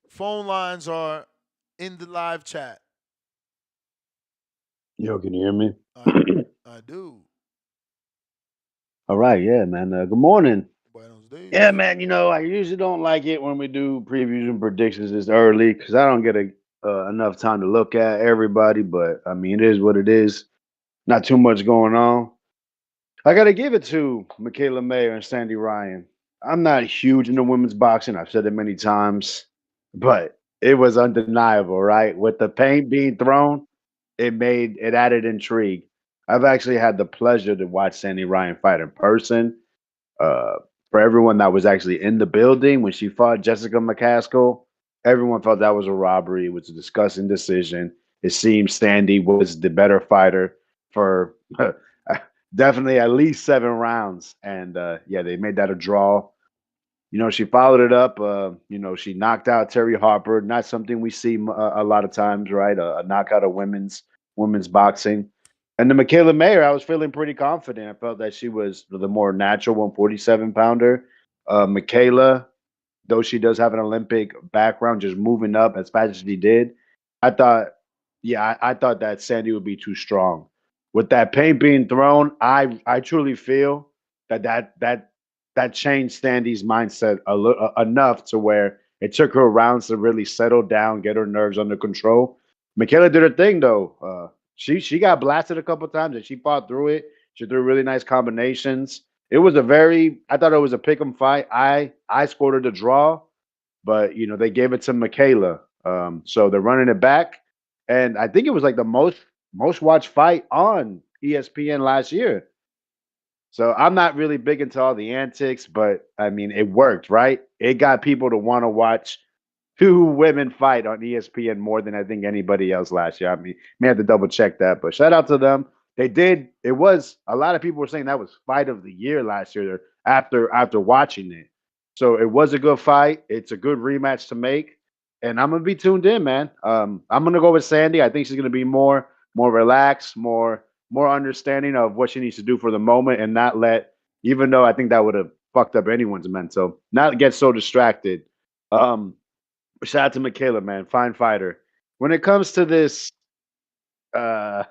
phone lines are in the live chat. Yo, can you hear me? I, I do. All right, yeah, man. Good morning. Buenos dias. Yeah, man. I usually don't like it when we do previews and predictions this early because I don't get enough time to look at everybody. But I mean, it is what it is. Not too much going on. I got to give it to Mikaela Mayer and Sandy Ryan. I'm not huge into women's boxing. I've said it many times, but it was undeniable, right? With the paint being thrown, it added intrigue. I've actually had the pleasure to watch Sandy Ryan fight in person. Uh, for everyone that was actually in the building when she fought Jessica McCaskill, everyone felt that was a robbery. It was a disgusting decision. It seemed Sandy was the better fighter for definitely at least 7 rounds. And yeah, they made that a draw. She followed it up. She knocked out Terry Harper. Not something we see a lot of times, right? A knockout of women's boxing. And the Mikaela Mayer, I was feeling pretty confident. I felt that she was the more natural 147 pounder. Mikaela, though she does have an Olympic background, just moving up as fast as she did, I thought, yeah, I thought that Sandy would be too strong. With that paint being thrown, I truly feel that changed Sandy's mindset enough to where it took her rounds to really settle down, get her nerves under control. Mikaela did her thing though. She got blasted a couple times and she fought through it. She threw really nice combinations. It was I thought it was a pick 'em fight. I scored her the draw, but they gave it to Mikaela. So they're running it back, and I think it was like the most watched fight on ESPN last year. So I'm not really big into all the antics, but I mean it worked, right? It got people to want to watch two women fight on ESPN more than I think anybody else last year. I mean, may have to double check that, but shout out to them. They did. It was a lot of people were saying that was fight of the year last year after watching it. So it was a good fight. It's a good rematch to make, and I'm gonna be tuned in, man. I'm gonna go with Sandy. I think she's gonna be more relaxed, more understanding of what she needs to do for the moment, and not let. Even though I think that would have fucked up anyone's mental, not get so distracted. Um, Shout out to Mikaela, man. Fine fighter. When it comes to this uh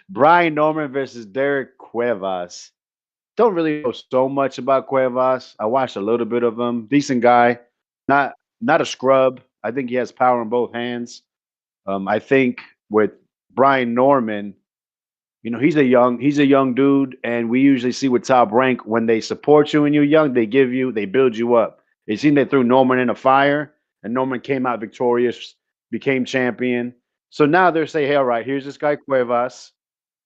Brian Norman versus Derrieck Cuevas, don't really know so much about Cuevas. I watched a little bit of him. Decent guy. Not not a scrub. I think he has power in both hands. I think with Brian Norman, he's a young dude, and we usually see with Top Rank when they support you when you're young, they build you up. It seemed they threw Norman in a fire, and Norman came out victorious, became champion. So now they're saying, hey, all right, here's this guy Cuevas,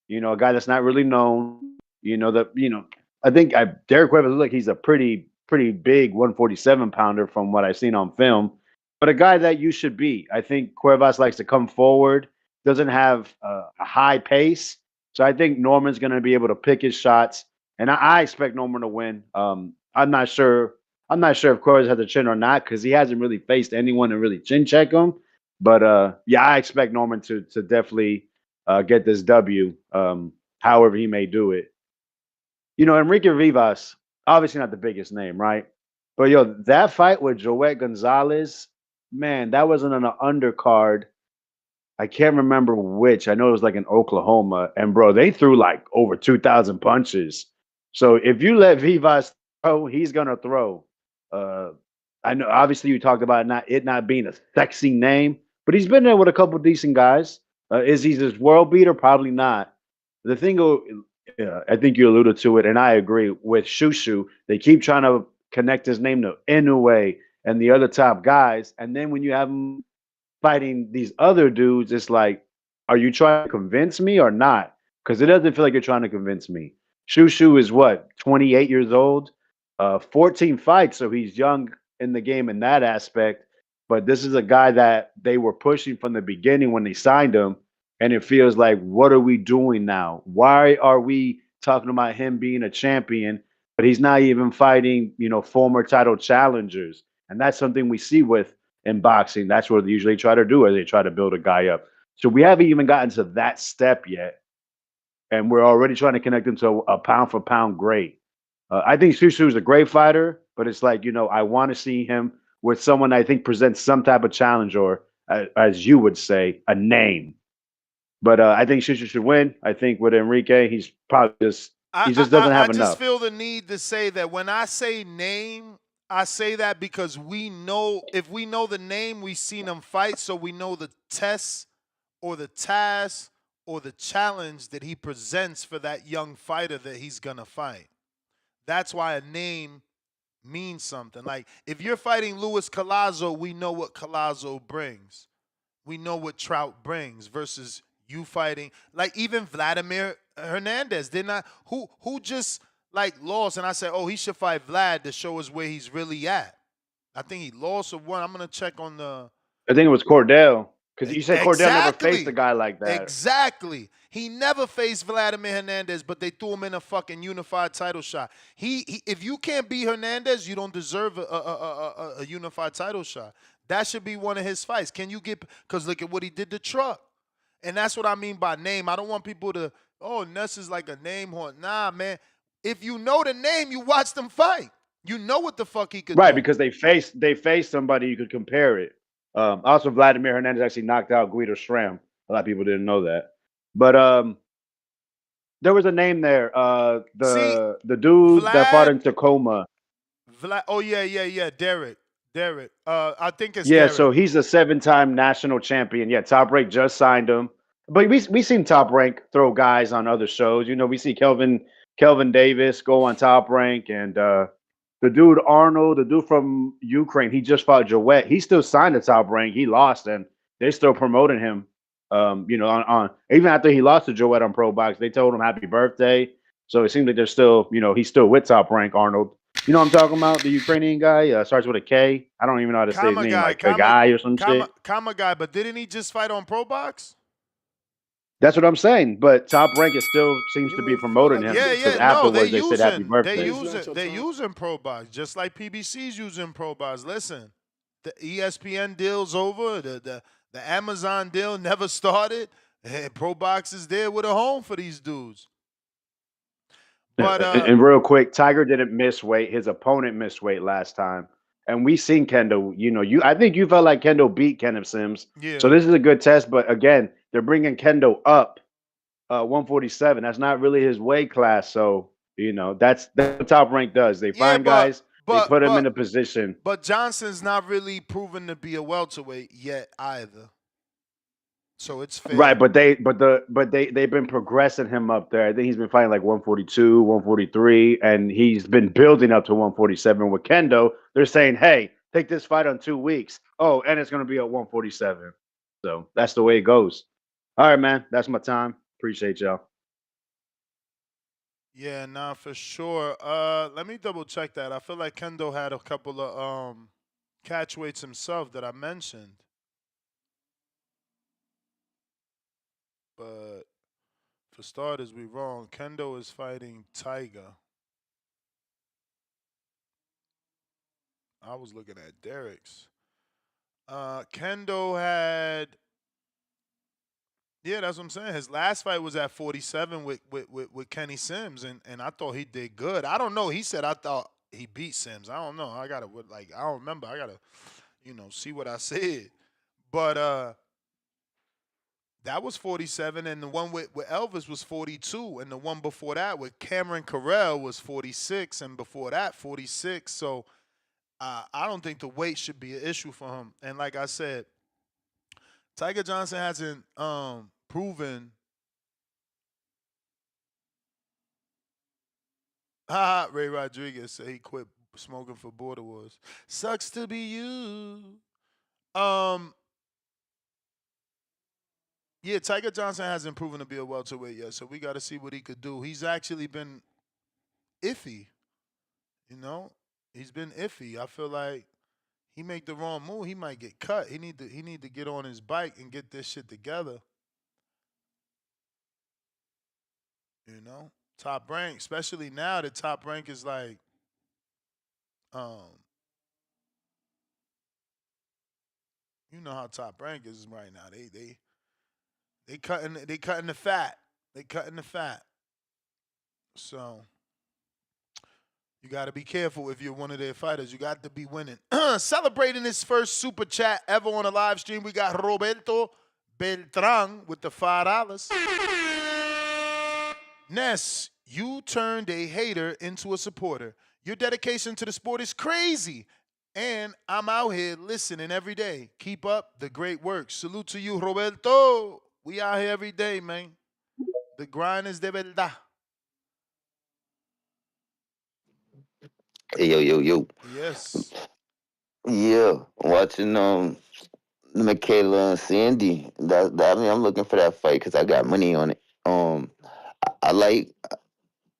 a guy that's not really known. I think Derek Cuevas looks like he's a pretty big 147 pounder from what I've seen on film, but a guy that you should beat. I think Cuevas likes to come forward, doesn't have a high pace, so I think Norman's going to be able to pick his shots, and I expect Norman to win. I'm not sure. I'm not sure if Cuevas has a chin or not because he hasn't really faced anyone to really chin check him. But yeah, I expect Norman to definitely get this W, however he may do it. Enrique Rivas, obviously not the biggest name, right? But that fight with Joet Gonzalez, man, that wasn't an undercard. I can't remember which. I know it was like in Oklahoma. And bro, they threw like over 2,000 punches. So if you let Vivas throw, he's gonna throw. Uh, I know obviously you talked about not being a sexy name, but he's been there with a couple decent guys. Is he this world beater? Probably not. The thing, I think you alluded to it, and I agree with Shushu. They keep trying to connect his name to Inoue and the other top guys, and then when you have him fighting these other dudes, it's like, are you trying to convince me or not? Because it doesn't feel like you're trying to convince me. Shushu is what, 28 years old, 14 fights, so he's young in the game in that aspect. But this is a guy that they were pushing from the beginning when they signed him, and it feels like, what are we doing now? Why are we talking about him being a champion, but he's not even fighting, former title challengers? And that's something we see with in boxing. That's what they usually try to do, as they try to build a guy up. So we haven't even gotten to that step yet, and we're already trying to connect him to a pound for pound great. I think Shushu is a great fighter, but it's like, I want to see him with someone I think presents some type of challenge or, as you would say, a name. But I think Shushu should win. I think with Enrique, he's probably he just doesn't I have just enough. feel the need to say that when I say name, I say that because we know if we know the name, we've seen him fight, so we know the test or the task or the challenge that he presents for that young fighter that he's gonna fight. That's why a name means something. Like if you're fighting Luis Collazo, we know what Collazo brings. We know what Trout brings versus you fighting like even Vladimir Hernandez did not who just like lost and I said, oh, he should fight Vlad to show us where he's really at. I think he lost or won. I'm gonna check on the I think it was Cordell because you said Cordell never faced a exactly. guy like that. Exactly. He never faced Vladimir Hernandez, but they threw him in a fucking unified title shot. If you can't beat Hernandez, you don't deserve a unified title shot. That should be one of his fights. Can you get? Because look at what he did to Truck, and that's what I mean by name. I don't want people to, oh, Ness is like a name horn. Nah, man. If you know the name, you watch them fight. You know what the fuck he could Right, do. because they faced somebody you could compare it. Also, Vladimir Hernandez actually knocked out Guido Schramm. A lot of people didn't know that, but there was a name there. See, The dude that fought Vlad, in Tacoma. Oh yeah. Derrieck. I think it's Yeah, Derrieck. so he's a seven-time national champion. Yeah, Top Rank just signed him. But we seen Top Rank throw guys on other shows. We see Kelvin Davis go on Top Rank, and the dude Arnold, the dude from Ukraine, he just fought Joet. He still signed to Top Rank. He lost, and they're still promoting him. On even after he lost to Joet on Pro Box, they told him happy birthday. So it seems like they're still, he's still with Top Rank, Arnold. You know what I'm talking about? The Ukrainian guy starts with a K. I don't even know how to say his Kama name, guy, like a guy or some shit. Kama guy. But didn't he just fight on Pro Box? That's what I'm saying. But Top Rank is still seems to be promoting him because No, they afterwards they said happy using, birthday. they using Pro Box just like PBC's using Pro Box. Listen, the ESPN deal's over. The Amazon deal never started. Pro Box is there with a home for these dudes. But And real quick, Tiger didn't miss weight. His opponent missed weight last time. And we seen Kendall, I think you felt like Kendall beat Kenneth Sims. So yeah, this is a good test. But again, they're bringing Kendall up 147. That's not really his weight class. So, that's what Top Rank does. They yeah, find guys, they but put them in but a position. but Johnson's not really proven to be a welterweight yet either. So it's Right, fair. but they've been progressing him up there. I think he's been fighting like 142, 143, and he's been building up to 147 with Kendo. They're saying, "Hey, take this fight on 2 weeks." Oh, and it's going to be at 147. So that's the way it goes. All right, man. That's my time. Appreciate y'all. Yeah, nah, for sure. Let me double check that. I feel like Kendo had a couple of catch weights himself that I mentioned. But for starters, we wrong. Kendo is fighting Tiger. I was looking at Derrick's. Kendo had, yeah, that's what I'm saying. His last fight was at 47 with Kenny Sims, and I thought he did good. I don't know. He said I thought he beat Sims. I don't know. I don't remember. I gotta, see what I said. But that was 47, and the one with Elvis was 42, and the one before that with Cameron Carell was 46, and before that 46. So I don't think the weight should be an issue for him. And like I said, Tiger Johnson hasn't proven. Ray Rodriguez said he quit smoking for Border Wars. Sucks to be you. Um, yeah, Tiger Johnson hasn't proven to be a welterweight yet, so we got to see what he could do. He's actually been iffy. He's been iffy. I feel like he make the wrong move, he might get cut. He need to get on his bike and get this shit together. Top Rank, especially now that Top Rank is like, um, you know how Top Rank is right now. They cutting the fat. They cutting the fat. So You got to be careful if you're one of their fighters. You got to be winning. Celebrating his first super chat ever on a live stream, we got Roberto Beltran with the $5. Ness, you turned a hater into a supporter. Your dedication to the sport is crazy. And I'm out here listening every day. Keep up the great work. Salute to you, Roberto. We out here every day, man. The grind is de verdad. Hey, yo. Yes. Yeah, watching Mikaela and Sandy. I mean, I'm looking for that fight because I got money on it. I like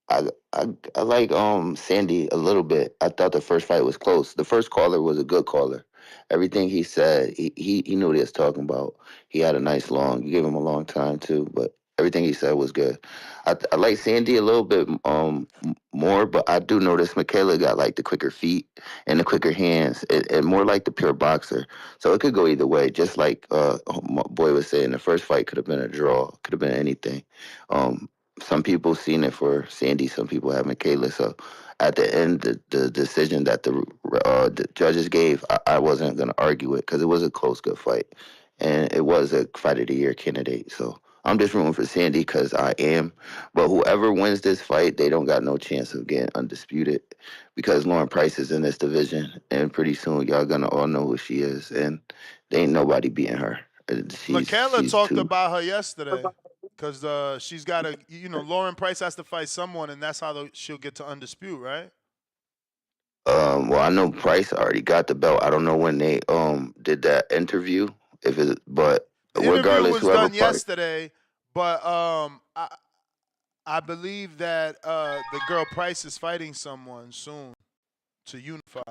I like Sandy a little bit. I thought the first fight was close. The first caller was a good caller. Everything he said, he knew what he was talking about. He had a nice long. You gave him a long time too, but everything he said was good. I like Sandy a little bit more, but I do notice Mikaela got like the quicker feet and the quicker hands, and more like the pure boxer. So it could go either way. Just like my boy was saying, the first fight could have been a draw, could have been anything. Um, some people seen it for Sandy, some people have Mikaela. So at the end, the decision that the judges gave, I wasn't going to argue it because it was a close, good fight. And it was a fight of the year candidate. So I'm just rooting for Sandy because I am. But whoever wins this fight, they don't got no chance of getting undisputed because Lauren Price is in this division. And pretty soon, y'all going to all know who she is. And there ain't nobody beating her. Mikaela She's talked too. about her yesterday because she's got to, Lauren Price has to fight someone, and that's how she'll get to undisputed, right? Well, I know Price already got the belt. I don't know when they did that interview. But The interview regardless, was whoever done fight, yesterday, but I believe that the girl Price is fighting someone soon to unify.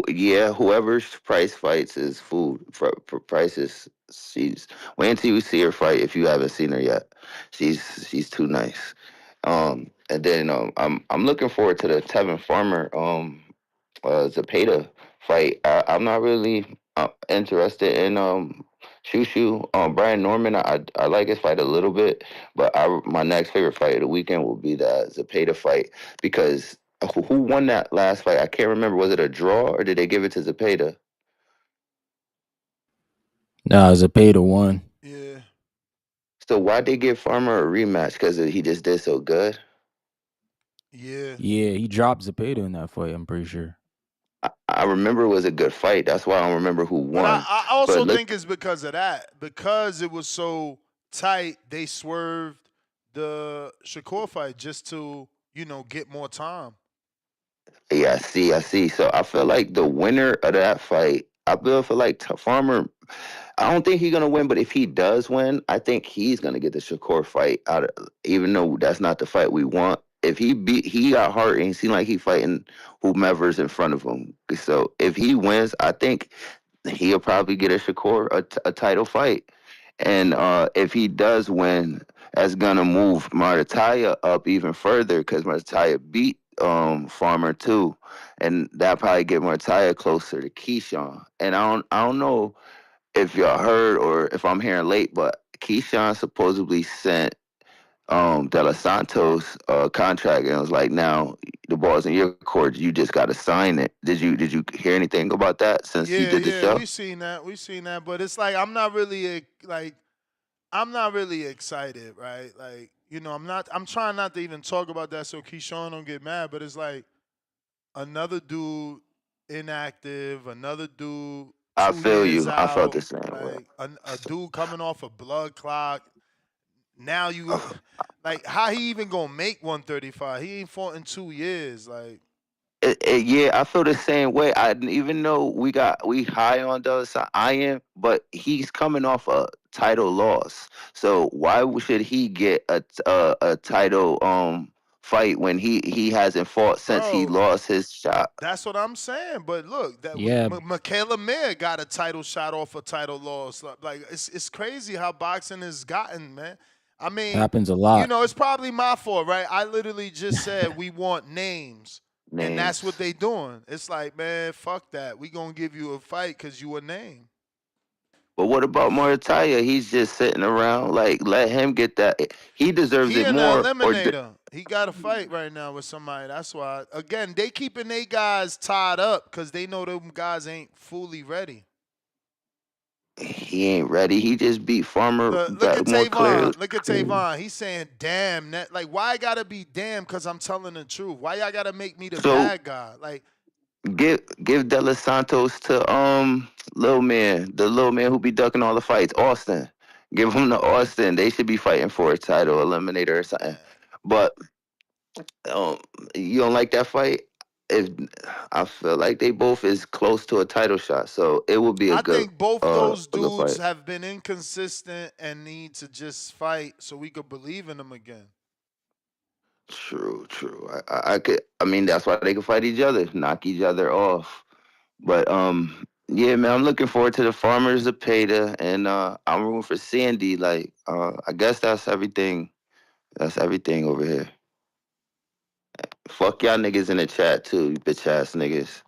yeah, whoever's Price fights is food. For Price is she's wait until you see her fight if you haven't seen her yet. She's too nice. And then I'm looking forward to the Tevin Farmer Zapata fight. I'm not really interested in Shushu. Brian Norman, I like his fight a little bit, but my next favorite fight of the weekend will be the Zapata fight because who won that last fight? I can't remember. Was it a draw or did they give it to Zapata? Nah, Zapata won. Yeah. So why'd they give Farmer a rematch? Because he just did so good? Yeah. Yeah, he dropped Zapata in that fight, I'm pretty sure. I remember it was a good fight. That's why I don't remember who But I, won. I also But look, think it's because of that. Because it was so tight, they swerved the Shakur fight just to, get more time. yeah, I see. So I feel like the winner of that fight, I feel like Farmer. I don't think he's gonna win, but if he does win, I think he's gonna get the Shakur fight out of. Even though that's not the fight we want, if he got hurt and he seemed like he fighting whomever's in front of him. So if he wins, I think he'll probably get a Shakur a title fight. And if he does win, that's gonna move Martaya up even further because Martaya beat Farmer too, and that probably get Martaya closer to Keyshawn. And I don't know if y'all heard or if I'm hearing late, but Keyshawn supposedly sent De Los Santos contract and it was like, now the ball's in your court. You just got to sign it. Did you hear anything about that since you did the Yeah, show? we seen that. We seen that, but it's like I'm not really excited, right? Like, I'm trying not to even talk about that so Keyshawn don't get mad, but it's like another dude inactive, another dude I 2 years feel you. I felt out, the same way. like a dude coming off a blood clock. Now you like how he even gonna make 135? He ain't fought in 2 years. Like, Yeah, I feel the same way. Even though we high on the other side, I am, but he's coming off a title loss. So why should he get a title fight when he hasn't fought since he bro, lost his shot? that's what I'm saying. But look, that Yeah, Mikaela Mayer got a title shot off a title loss. Like it's crazy how boxing has gotten, man. I mean, happens a lot. it's probably my fault, right? I literally just said we want names, and that's what Names. they doing. It's like, man, fuck that. We gonna give you a fight because you a name. But what about Moritaya? He's just sitting around. Like, let him get that. He deserves He it an more. eliminator. He got to fight right now with somebody. That's why. Again, they keeping they guys tied up because they know them guys ain't fully ready. He ain't ready. He just beat Farmer Look at that more clearly. Tavon. Look at Tavon. He's saying, "Damn, that like why I gotta be damn because I'm telling the truth. Why y'all gotta make me the So bad guy? Like give De Los Santos to the little man who be ducking all the fights, Austin. Give him to Austin. They should be fighting for a title eliminator or something. But um, you don't like that fight? If I feel like they both is close to a title shot, so it would be a I think both those good dudes fight. have been inconsistent and need to just fight so we could believe in them again. True. I could. I mean, that's why they can fight each other, knock each other off. But yeah, man, I'm looking forward to the Farmers of Peta, and I'm rooting for Sandy. Like, I guess that's everything. That's everything over here. Fuck y'all niggas in the chat too, you bitch ass niggas.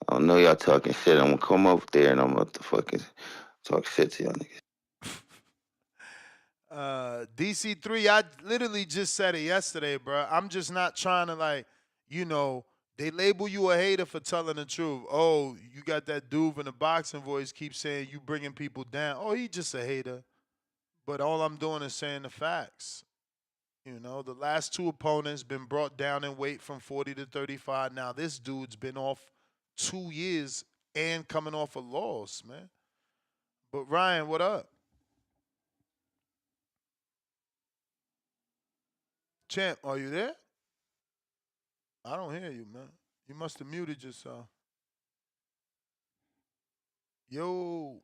I don't know y'all talking shit. I'm gonna come up there and I'm gonna fucking talk shit to y'all niggas. DC3, I literally just said it yesterday, bro. I'm just not trying to they label you a hater for telling the truth. Oh, you got that dude in the boxing voice keep saying you bringing people down. Oh, he just a hater. But all I'm doing is saying the facts. The last two opponents been brought down in weight from 40 to 35. Now this dude's been off 2 years and coming off a loss, man. But Ryan, what up? Champ, are you there? I don't hear you, man. You must have muted yourself. Yo,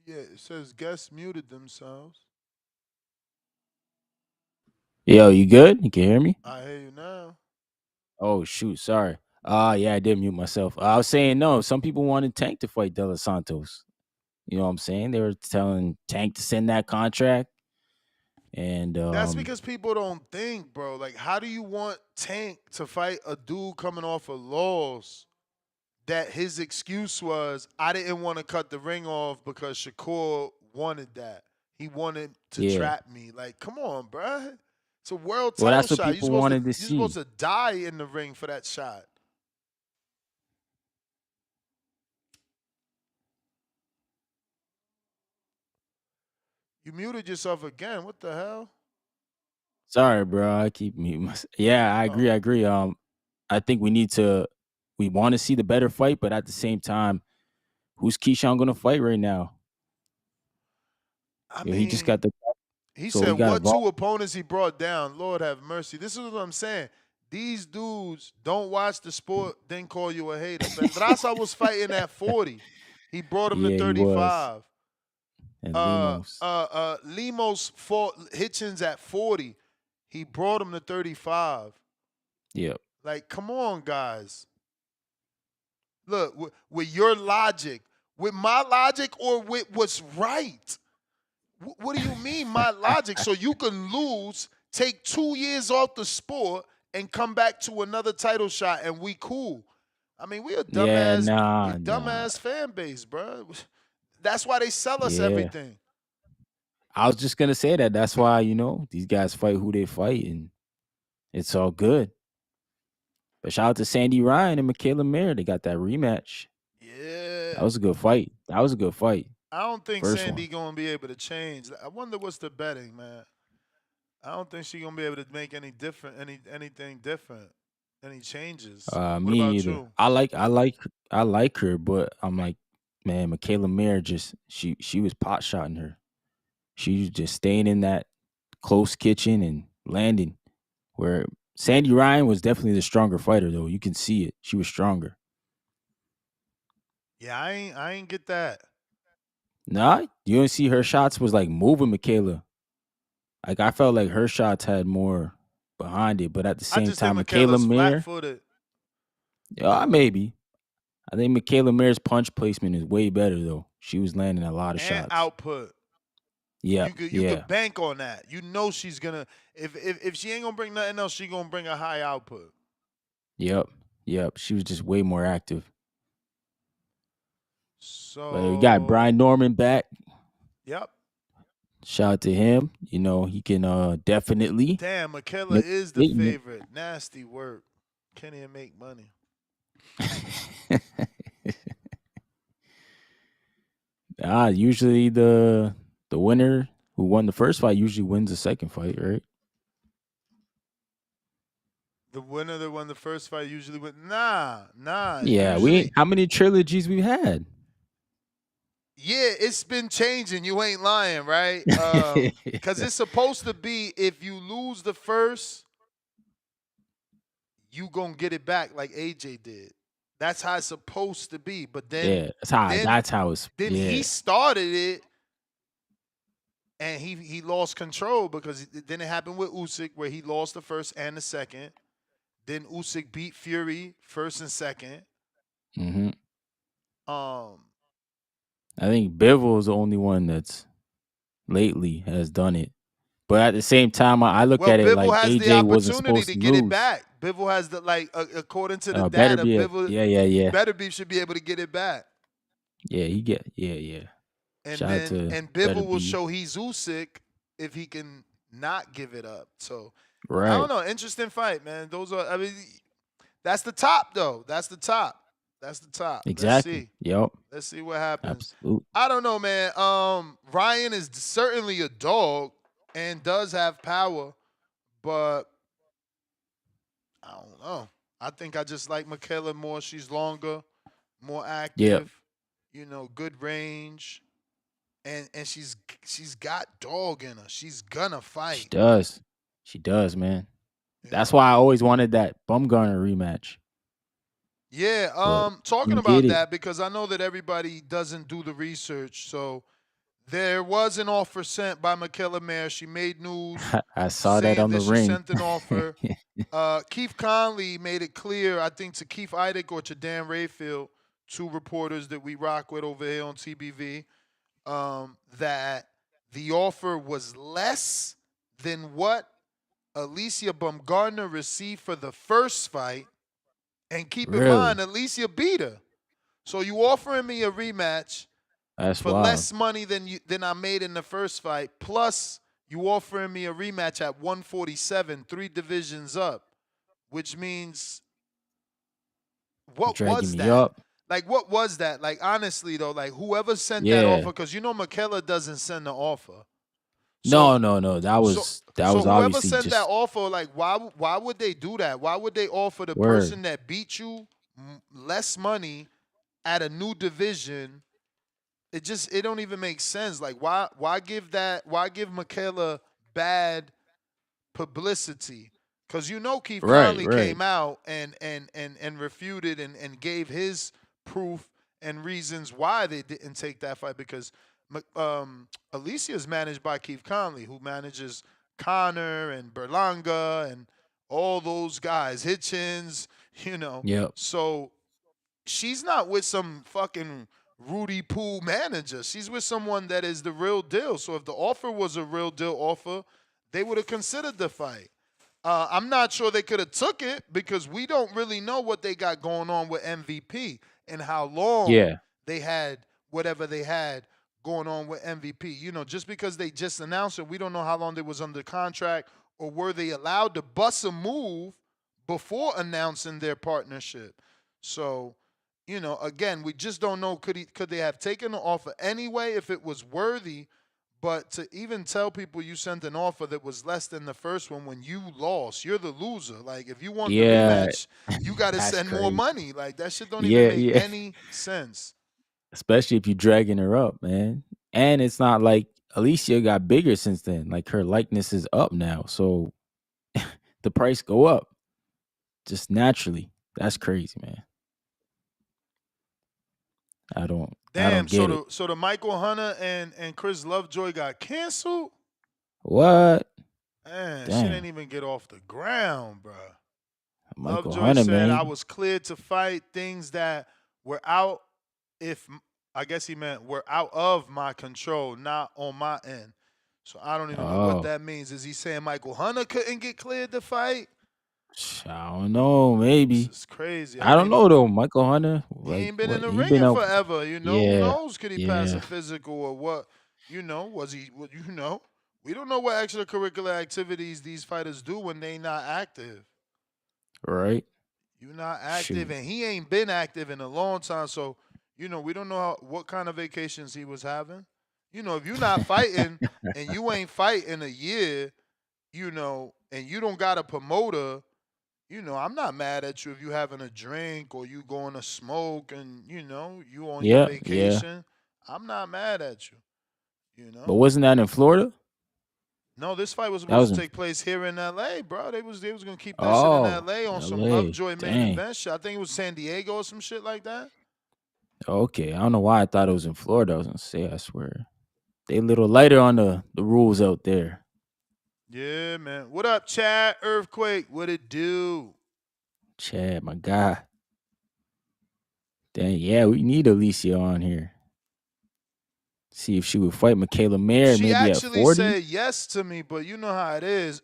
yeah, it says guests muted themselves. Yo, you good? You can hear me? I hear you now. Oh shoot, sorry. Yeah, I did mute myself. I was saying no. Some people wanted Tank to fight De Los Santos. You know what I'm saying? They were telling Tank to send that contract, and That's because people don't think, bro. Like, how do you want Tank to fight a dude coming off a loss that his excuse was, I didn't want to cut the ring off because Shakur wanted that. He wanted to yeah. trap me. Like, come on, bro. It's a world Well, title that's what shot. people wanted to You're supposed see. to die in the ring for that shot. You muted yourself again. What the hell? Sorry, bro. I keep muting myself. Yeah, I agree. Oh. I agree. I think we want to see the better fight, but at the same time, who's Keyshawn going to fight right now? I He just mean, got the he so said he got what involved. two opponents he brought down. Lord have mercy. This is what I'm saying. These dudes don't watch the sport, then call you a hater. Pedraza was fighting at 40. He brought him to Yeah, he was. 35. And Limos. Limos fought Hitchens at 40. He brought him to 35. Yep. Like, come on, guys. Look, with your logic, with my logic, or with what's right. What do you mean, my logic? So you can lose, take 2 years off the sport, and come back to another title shot, and we cool. I mean, we a Yeah, dumbass fan base, bro. That's why they sell us Yeah. everything. I was just gonna say that. That's why, these guys fight who they fight, and it's all good. But shout out to Sandy Ryan and Mikaela Mayer. They got that rematch. Yeah. That was a good fight. That was a good fight. I don't think First Sandy one. gonna be able to change. I wonder what's the betting, man. I don't think she gonna be able to make anything different, any changes. What Me about neither. you? I like her, but I'm like, man, Mikaela Mayer just she was pot shotting her. She was just staying in that close kitchen and landing. Where Sandy Ryan was definitely the stronger fighter, though. You can see it. She was stronger. Yeah, I ain't get that. Nah, you don't see her shots was like moving Mikaela. Like I felt like her shots had more behind it, but at the I same just think time, Mikaela Michaela's flat Mayer, footed. yeah, maybe. I think Mikaela Mayer's punch placement is way better though. She was landing a lot of And shots. output. Yeah, You could yeah, bank on that. You know she's gonna if she ain't gonna bring nothing else, she gonna bring a high output. yep, yep. She was just way more active. So But we got So, Brian Norman back. yep. Shout out to him. You know, he can definitely Damn, Mikaela make is a the statement. favorite. Nasty work. Can't even make money. Usually the winner who won the first fight usually wins the second fight, right? The winner that won the first fight usually win. Nah. Yeah, we Usually, ain't, how many trilogies we had? yeah, it's been changing. You ain't lying, right? Cause it's supposed to be if you lose the first, you gonna get it back like AJ did. That's how it's supposed to be. But then, Yeah, then, that's how it's then he yeah. started it, and he lost control because then it happened with Usyk where he lost the first and the second. Then Usyk beat Fury first and second. Hmm. Um, I think Bivol is the only one that's lately has done it. But at the same time, I look well, at it Bivol like has the AJ wasn't opportunity supposed to to get it lose. back. Bivol has the according to the Better data, be a Bivol yeah. Better Beef should be able to get it back. Yeah, he get yeah. And Shout out then to and Better Bivol will Be. show he's Usyk if he can not give it up. So I don't Right. know. Interesting fight, man. Those are. I mean, that's the top though. That's the top. That's the top. Let's Exactly. see. Yep. Let's see what happens. Absolutely. I don't know, man. Ryan is certainly a dog and does have power, but I don't know. I think I just like Mikaela more. She's longer, more Yep. active, good range, and she's got dog in her. She's gonna She fight. does. She does, man. You That's know. why I always wanted that Bumgarner rematch. Yeah. But Talking didn't get about it. that because I know that everybody doesn't do the research. So there was an offer sent by Mikaela Mayer. She made news I saw that saying on the that she ring. sent an offer. Keith Conley made it clear, I think, to Keith Idek or to Dan Rayfield, two reporters that we rock with over here on TBV, that the offer was less than what Alicia Baumgardner received for the first fight. And keep in mind, Really? Alicia beat her. So you offering me a rematch That's for wild. less money than I made in the first fight, plus you offering me a rematch at 147, 3 divisions up, which means what Dragging was me that? up. Like, what was that? Like, honestly, though, like, whoever sent that Yeah. offer, because Mikaela doesn't send the offer. No, So, no, no. That so, was so whoever obviously sent that just offer, like, why would they do that? Why would they offer the word. person that beat you less money at a new division? It don't even make sense. Like, why give Mikaela bad publicity? Because Keith Right, Conley right. came out and refuted and gave his proof and reasons why they didn't take that fight, because Alicia is managed by Keith Conley, who manages Connor and Berlanga and all those guys, Hitchens. Yep. So she's not with some fucking Rudy Pool manager. She's with someone that is the real deal. So if the offer was a real deal offer, they would have considered the fight. I'm not sure they could have took it because we don't really know what they got going on with MVP and how long Yeah. they had whatever they had going on with MVP. Just because they just announced it, we don't know how long they was under contract or were they allowed to bust a move before announcing their partnership. So, again, we just don't know could they have taken the offer anyway if it was worthy. But to even tell people you sent an offer that was less than the first one when you lost, you're the loser. Like, if you want the Yeah. rematch, you got to That's send more crazy. money. Like, that shit don't even Yeah, make yeah. any sense. Especially if you dragging her up, man. And it's not like Alicia got bigger since then. Like her likeness is up now. So the price go up just naturally. That's crazy, man. I Damn. don't So get it. the Michael Hunter and Chris Lovejoy got canceled. What? Man, shit Damn. ain't even get off the ground, bro. Michael Lovejoy Hunter, said I man. was cleared to fight things that were out. If I guess he meant were out of my control, not on my end. So I don't even know what Oh. that means. Is he saying Michael Hunter couldn't get cleared to fight? I don't know. Maybe. This is crazy. I I don't mean, know though. Michael Hunter, he like ain't been in what? the He ring been in out. forever. You know, who Yeah. knows? Could he pass a Yeah. physical or what? You know, was he? You know, we don't know what extracurricular activities these fighters do when they not active. Right. You're not active, Shoot. and he ain't been active in a long time. So, you know, we don't know what kind of vacations he was having. You know, if you're not fighting and you ain't fight in a year, you know, and you don't got a promoter, you know, I'm not mad at you if you having a drink or you going to smoke and, you know, you on your Yeah. Yeah. vacation. I'm not mad at you, you But know. wasn't that in Florida? No, this fight was That supposed was to in. take place here in LA, bro. They was gonna keep that shit in Oh, LA on some L.A. Lovejoy main Dang. event shit. I think it was San Diego or some shit like that. Okay. I don't know why I thought it was in Florida. I was gonna say. I swear they a little lighter on the rules out there. Yeah, man. What up, Chad? Earthquake. What it do? Chad, my guy. Dang. Yeah, we need Alicia on here. See if she would fight Mikaela Mayer She maybe at actually 40. said yes to me, but you know how it is.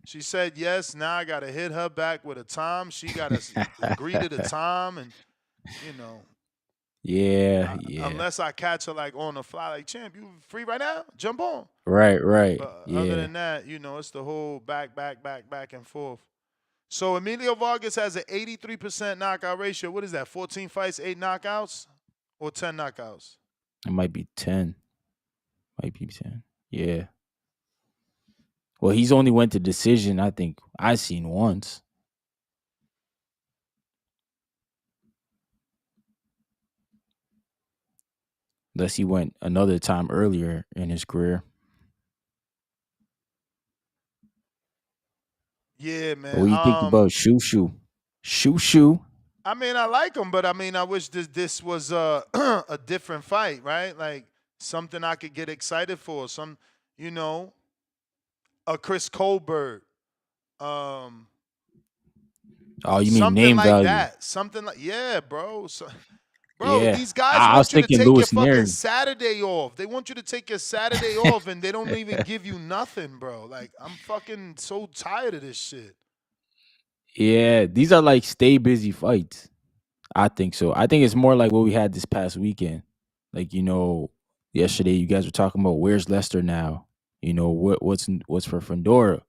She said yes. Now I gotta hit her back with a time. She gotta agree to the time, and you know, Yeah. Yeah. unless I catch her like on the fly, like champ, you free right now? Jump on. Right. Right. But other Yeah. than that, you know, it's the whole back and forth. So Emilio Vargas has an 83% knockout ratio. What is that? 14 fights, 8 knockouts, or 10 knockouts? It might be 10. Might be 10. Yeah. Well, he's only went to decision. I think I seen once. Unless he went another time earlier in his career. Yeah, What man. do you think about Shoo Shoo? Shoo Shoo. I mean, I like him, but I mean, I wish this was a different fight, right? Like something I could get excited for. Some, you know, a Chris Colbert, um, Oh, you mean something name like value? that. Something like yeah, bro. So, bro, Yeah. these guys I was want you to thinking take your Lewis fucking Neri. Saturday off. They want you to take your Saturday off, and they don't even give you nothing, bro. Like I'm fucking so tired of this shit. Yeah, these are like stay busy fights. I think so. I think it's more like what we had this past weekend. Like, yesterday you guys were talking about where's Lester now? What's for Fandora?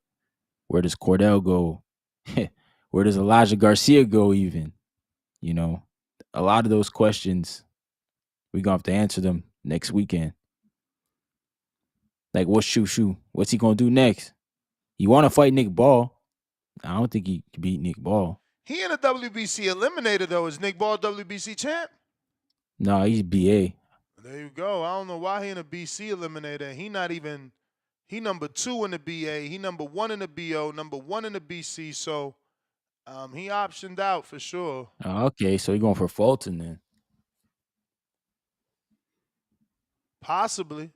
Where does Cordell go? Where does Elijah Garcia go even? You know, a lot of those questions we're gonna have to answer them next weekend. Like what's Shoo Shoo? What's he gonna do next? You wanna fight Nick Ball? I don't think he can beat Nick Ball. He in the WBC eliminator though. Is Nick Ball WBC champ? No, he's BA. There you go. I don't know why he in a BC eliminator. He not even. He number 2 in the BA. He number 1 in the BO. Number 1 in the BC. So he optioned out for sure. Okay, so you're going for Fulton then. Possibly.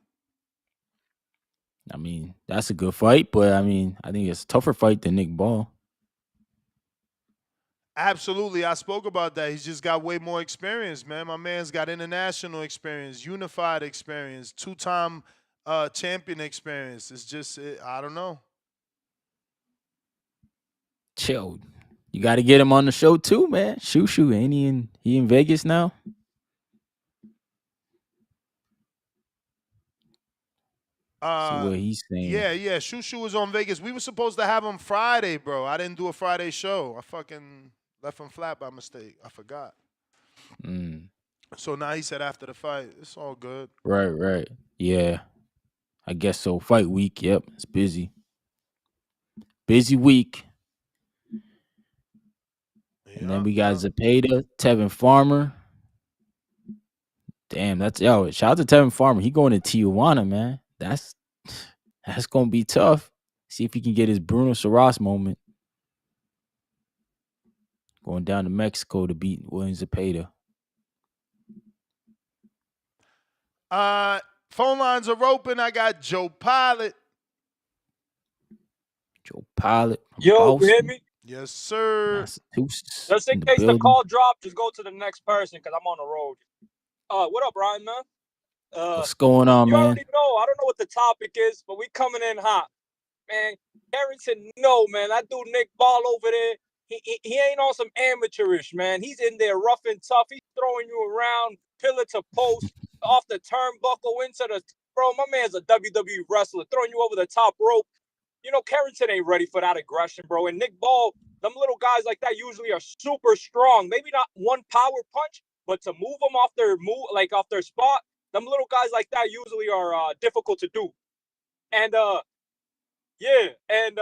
I mean, that's a good fight, but I mean, I think it's a tougher fight than Nick Ball. Absolutely. I spoke about that. He's just got way more experience, man. My man's got international experience, unified experience, 2-time champion experience. It's just, I don't know. Chill. You got to get him on the show too, man. Shoo Shoo, ain't he in Vegas now? See what he's saying. Yeah. Shushu was on Vegas. We were supposed to have him Friday, bro. I didn't do a Friday show. I fucking left him flat by mistake. I forgot. So now he said after the fight. It's all good. Right. Yeah. I guess so. Fight week. Yep. It's busy. Busy week. And then we got Zepeda, Tevin Farmer. Damn, shout out to Tevin Farmer. He going to Tijuana, man. That's gonna be tough. See if he can get his Bruno Saras moment. Going down to Mexico to beat William Zepeda. Phone lines are open. I got Joe Pilot. Joe Pilot. Yo, you hear me? Yes, sir. Massachusetts. Just in case the call dropped, just go to the next person because I'm on the road. What up, Brian, man? What's going on, you man? already know. I don't know what the topic is, but we coming in hot. man. Carrington, no, man. That dude Nick Ball over there, he ain't on some amateurish, man. He's in there rough and tough. He's throwing you around, pillar to post, off the turnbuckle into the bro. My man's a WWE wrestler, throwing you over the top rope. You know, Carrington ain't ready for that aggression, bro. And Nick Ball, them little guys like that usually are super strong. Maybe not one power punch, but to move them off their off their spot, them little guys like that usually are difficult to do. And yeah, and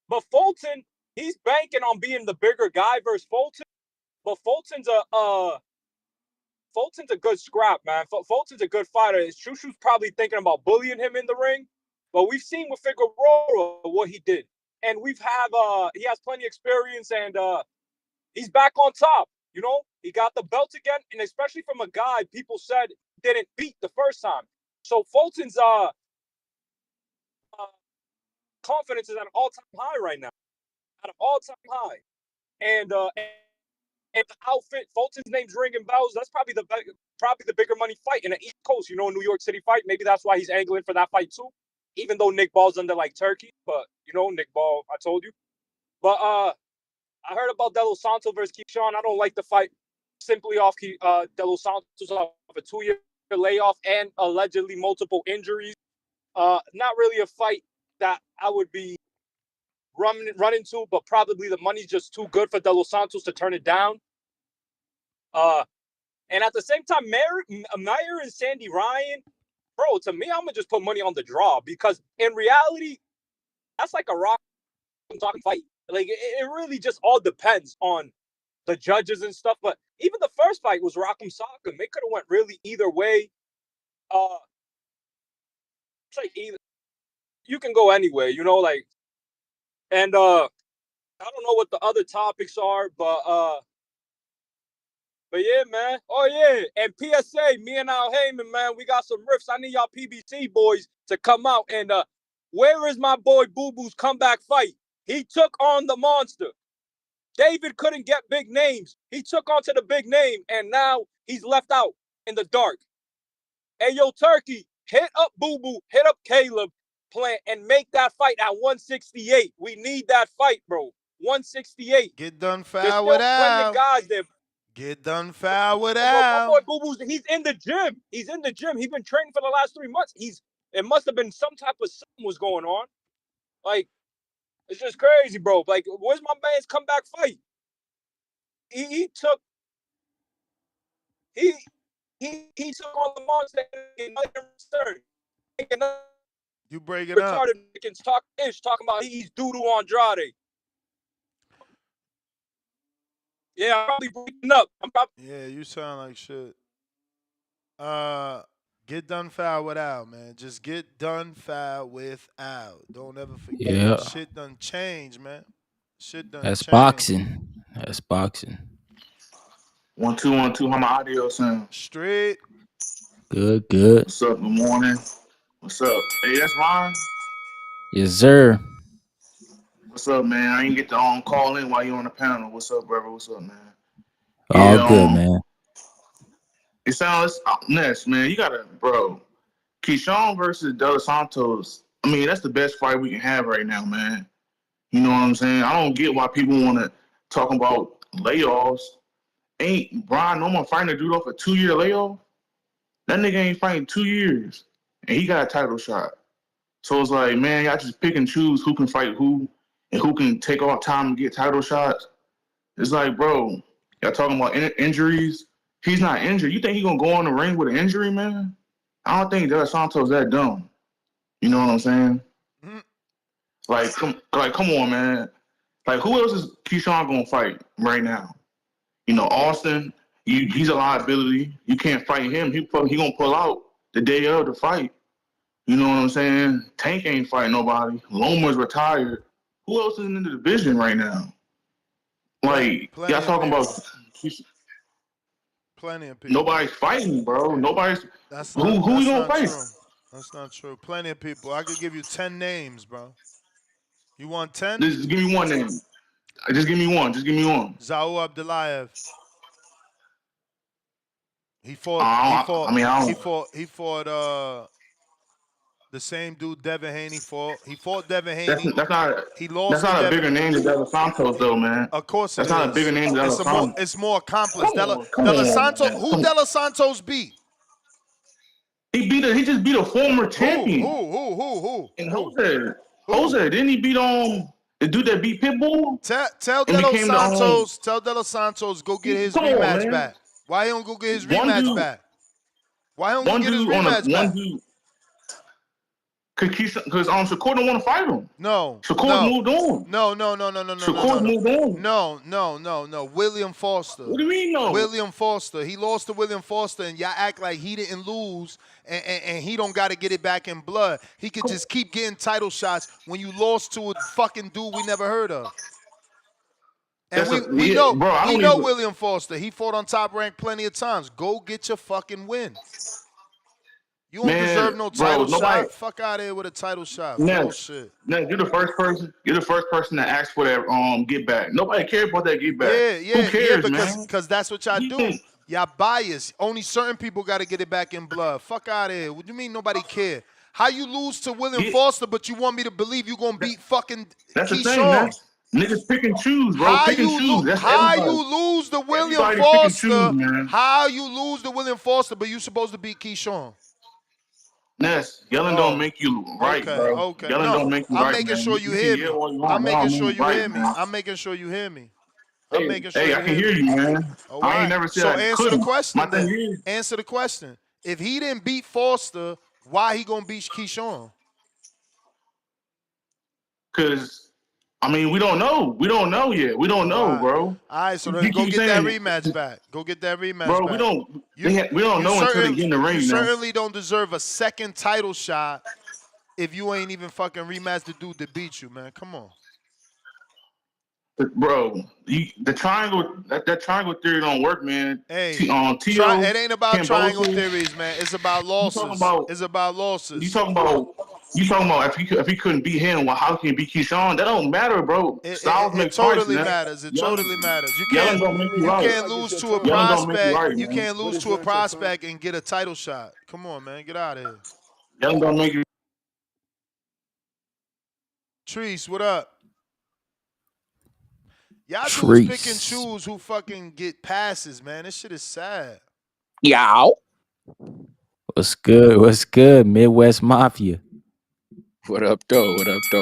but Fulton, he's banking on being the bigger guy versus Fulton. But Fulton's a good scrap, man. Fulton's a good fighter. Chushu's probably thinking about bullying him in the ring, but we've seen with Figueroa what he did, and he has plenty of experience, and he's back on top. You know, he got the belt again, and especially from a guy people said didn't beat the first time. So Fulton's confidence is at an all-time high right now, at an all-time high, and the outfit, Fulton's name's ringing bells. That's probably the bigger money fight in the East Coast. You know, New York City fight. Maybe that's why he's angling for that fight too. Even though Nick Ball's under like Turkey, but you know, Nick Ball, I told you. But I heard about De Los Santos versus Keyshawn. I don't like the fight simply off De Los Santos off a 2-year layoff and allegedly multiple injuries. Not really a fight that I would be running to, but probably the money's just too good for De Los Santos to turn it down. And at the same time, Meyer and Sandy Ryan, bro, to me, I'm gonna just put money on the draw because in reality, that's like a rock talking fight. Like it really just all depends on the judges and stuff. But even the first fight was Rock'em Sock'em. It could have went really either way. It's like either you can go anyway, you know, like and I don't know what the other topics are, but yeah, man. Oh yeah, and PSA, me and Al Heyman, man, we got some riffs. I need y'all PBC boys to come out and where is my boy Boo Boo's comeback fight? He took on the monster. David couldn't get big names. He took on to the big name, and now he's left out in the dark. Hey, yo, Turkey, hit up Boo Boo, hit up Caleb, Plant, and make that fight at 168. We need that fight, bro. 168. Get done There's foul with still plenty of Al. guys there. Get done foul with Bro, my boy Al. Boo Boo's, he's in the gym. He's in the gym. He's been training for the last 3 months. It must have been some type of something was going on. Like, it's just crazy, bro. Like, where's my man's comeback fight? He took on the monster and returned. You break it up. Retarded talking about he's doo-doo Andrade. Yeah, I'm probably breaking up. Yeah, you sound like shit. Get done foul with Al, man. Just get done foul with Al. Don't ever forget. Yeah, Shit done change, man. Shit done that's change. boxing. That's boxing. 1 2 1 2. How my audio sound? Straight. Good, good. What's up? Good morning. What's up? Hey, that's Ron. Yes, sir. What's up, man? I ain't get to call in while you on the panel. What's up, brother? What's up, man? All Yeah, good, man. it sounds next, man. You gotta, bro. Keyshawn versus De Los Santos. I mean, that's the best fight we can have right now, man. You know what I'm saying? I don't get why people want to talk about layoffs. Ain't Brian Norman fighting a dude off a 2-year layoff? That nigga ain't fighting 2 years, and he got a title shot. So it's like, man, y'all just pick and choose who can fight who and who can take all time to get title shots. It's like, bro, y'all talking about injuries. He's not injured. You think he gonna go on the ring with an injury, man? I don't think De Santos that dumb. You know what I'm saying? Mm-hmm. Like, come on, man. Like, who else is Keyshawn gonna fight right now? You know, Austin. He's a liability. You can't fight him. He gonna pull out the day of the fight. You know what I'm saying? Tank ain't fighting nobody. Loma's retired. Who else is in the division right now? Like, y'all Plenty of talking people. about Plenty of people. nobody's fighting, bro. Nobody's That's who not we that's gonna not fight? true. That's not true. Plenty of people. I could give you 10 names, bro. You want 10? Just give me one name. Just give me one. Just give me one. Zaul Abdulayev. He fought. He I fought. mean, I He don't. fought. He fought. The same dude Devin Haney fought. He fought Devin Haney. That's not He that's lost to not a Devin. bigger name than De Los Santos though, man. Of course it That's not a bigger is. name than De Los Santos. It's more accomplished. Come De La on, Santos. man. Who De La Santos beat? He just beat a former champion. Who? And Jose, didn't he beat the dude that beat Pitbull? Tell And De Los became Santos. Tell De Los Santos go get his come on, rematch man. back. Why he don't go get his One rematch dude, back? Why he don't go one get his dude on a rematch one back? dude. Because Shakur don't want to fight him. No. Shakur moved on. No. Shakur moved on. No. William Foster. What do you mean no? William Foster. He lost to William Foster, and y'all act like he didn't lose, and he don't got to get it back in blood. He could just keep getting title shots when you lost to a fucking dude we never heard of. And we know William Foster. He fought on Top Rank plenty of times. Go get your fucking win. You don't deserve no title shot. Fuck out of here with a title shot. Bullshit. You're the first person. You're the first person to ask for that get back. Nobody cares about that get back. Who cares, man? Because that's what y'all do. Y'all biased. Only certain people got to get it back in blood. Fuck out of here. What do you mean nobody care? How you lose to William Foster, but you want me to believe you gonna beat fucking That's Keyshawn? the thing, man. Niggas pick and choose, bro. Pick and choose. That's how everybody. You lose to William Everybody Foster? Pick and choose, man. How you lose to William Foster, but you supposed to beat Keyshawn? Ness, yelling don't make you right, bro. Okay. Yelling don't make you right, I'm making sure you hear me. I'm making sure you hear me. I'm making sure you hear me. I'm making sure Hey, I can hear you, man. I ain't never said I couldn't. Answer the question My thing then. is, Answer the question. If he didn't beat Foster, why he gonna beat Keyshawn? Because, I mean, we don't know. We don't know yet. We don't know, bro. All right, so then go get that rematch back. Go get that rematch back. Bro, we don't know until they get in the ring, You man. certainly don't deserve a second title shot if you ain't even fucking rematch the dude that beat you, man. Come on. Bro, the triangle that triangle theory don't work, man. Hey, it ain't about triangle theories, man. It's about losses. It's about losses. You talking about if he couldn't beat him, well, how can he beat Keyshawn? That don't matter, bro. Styles make totally fights, matters. It totally matters. You can't lose to a prospect. You can't lose to a prospect and get a title shot. Come on, man. Get out of here. Yelling don't make you. Treese, what up? Y'all dudes pick and choose who fucking get passes, man. This shit is sad. Yow. What's good? Midwest Mafia. What up, though?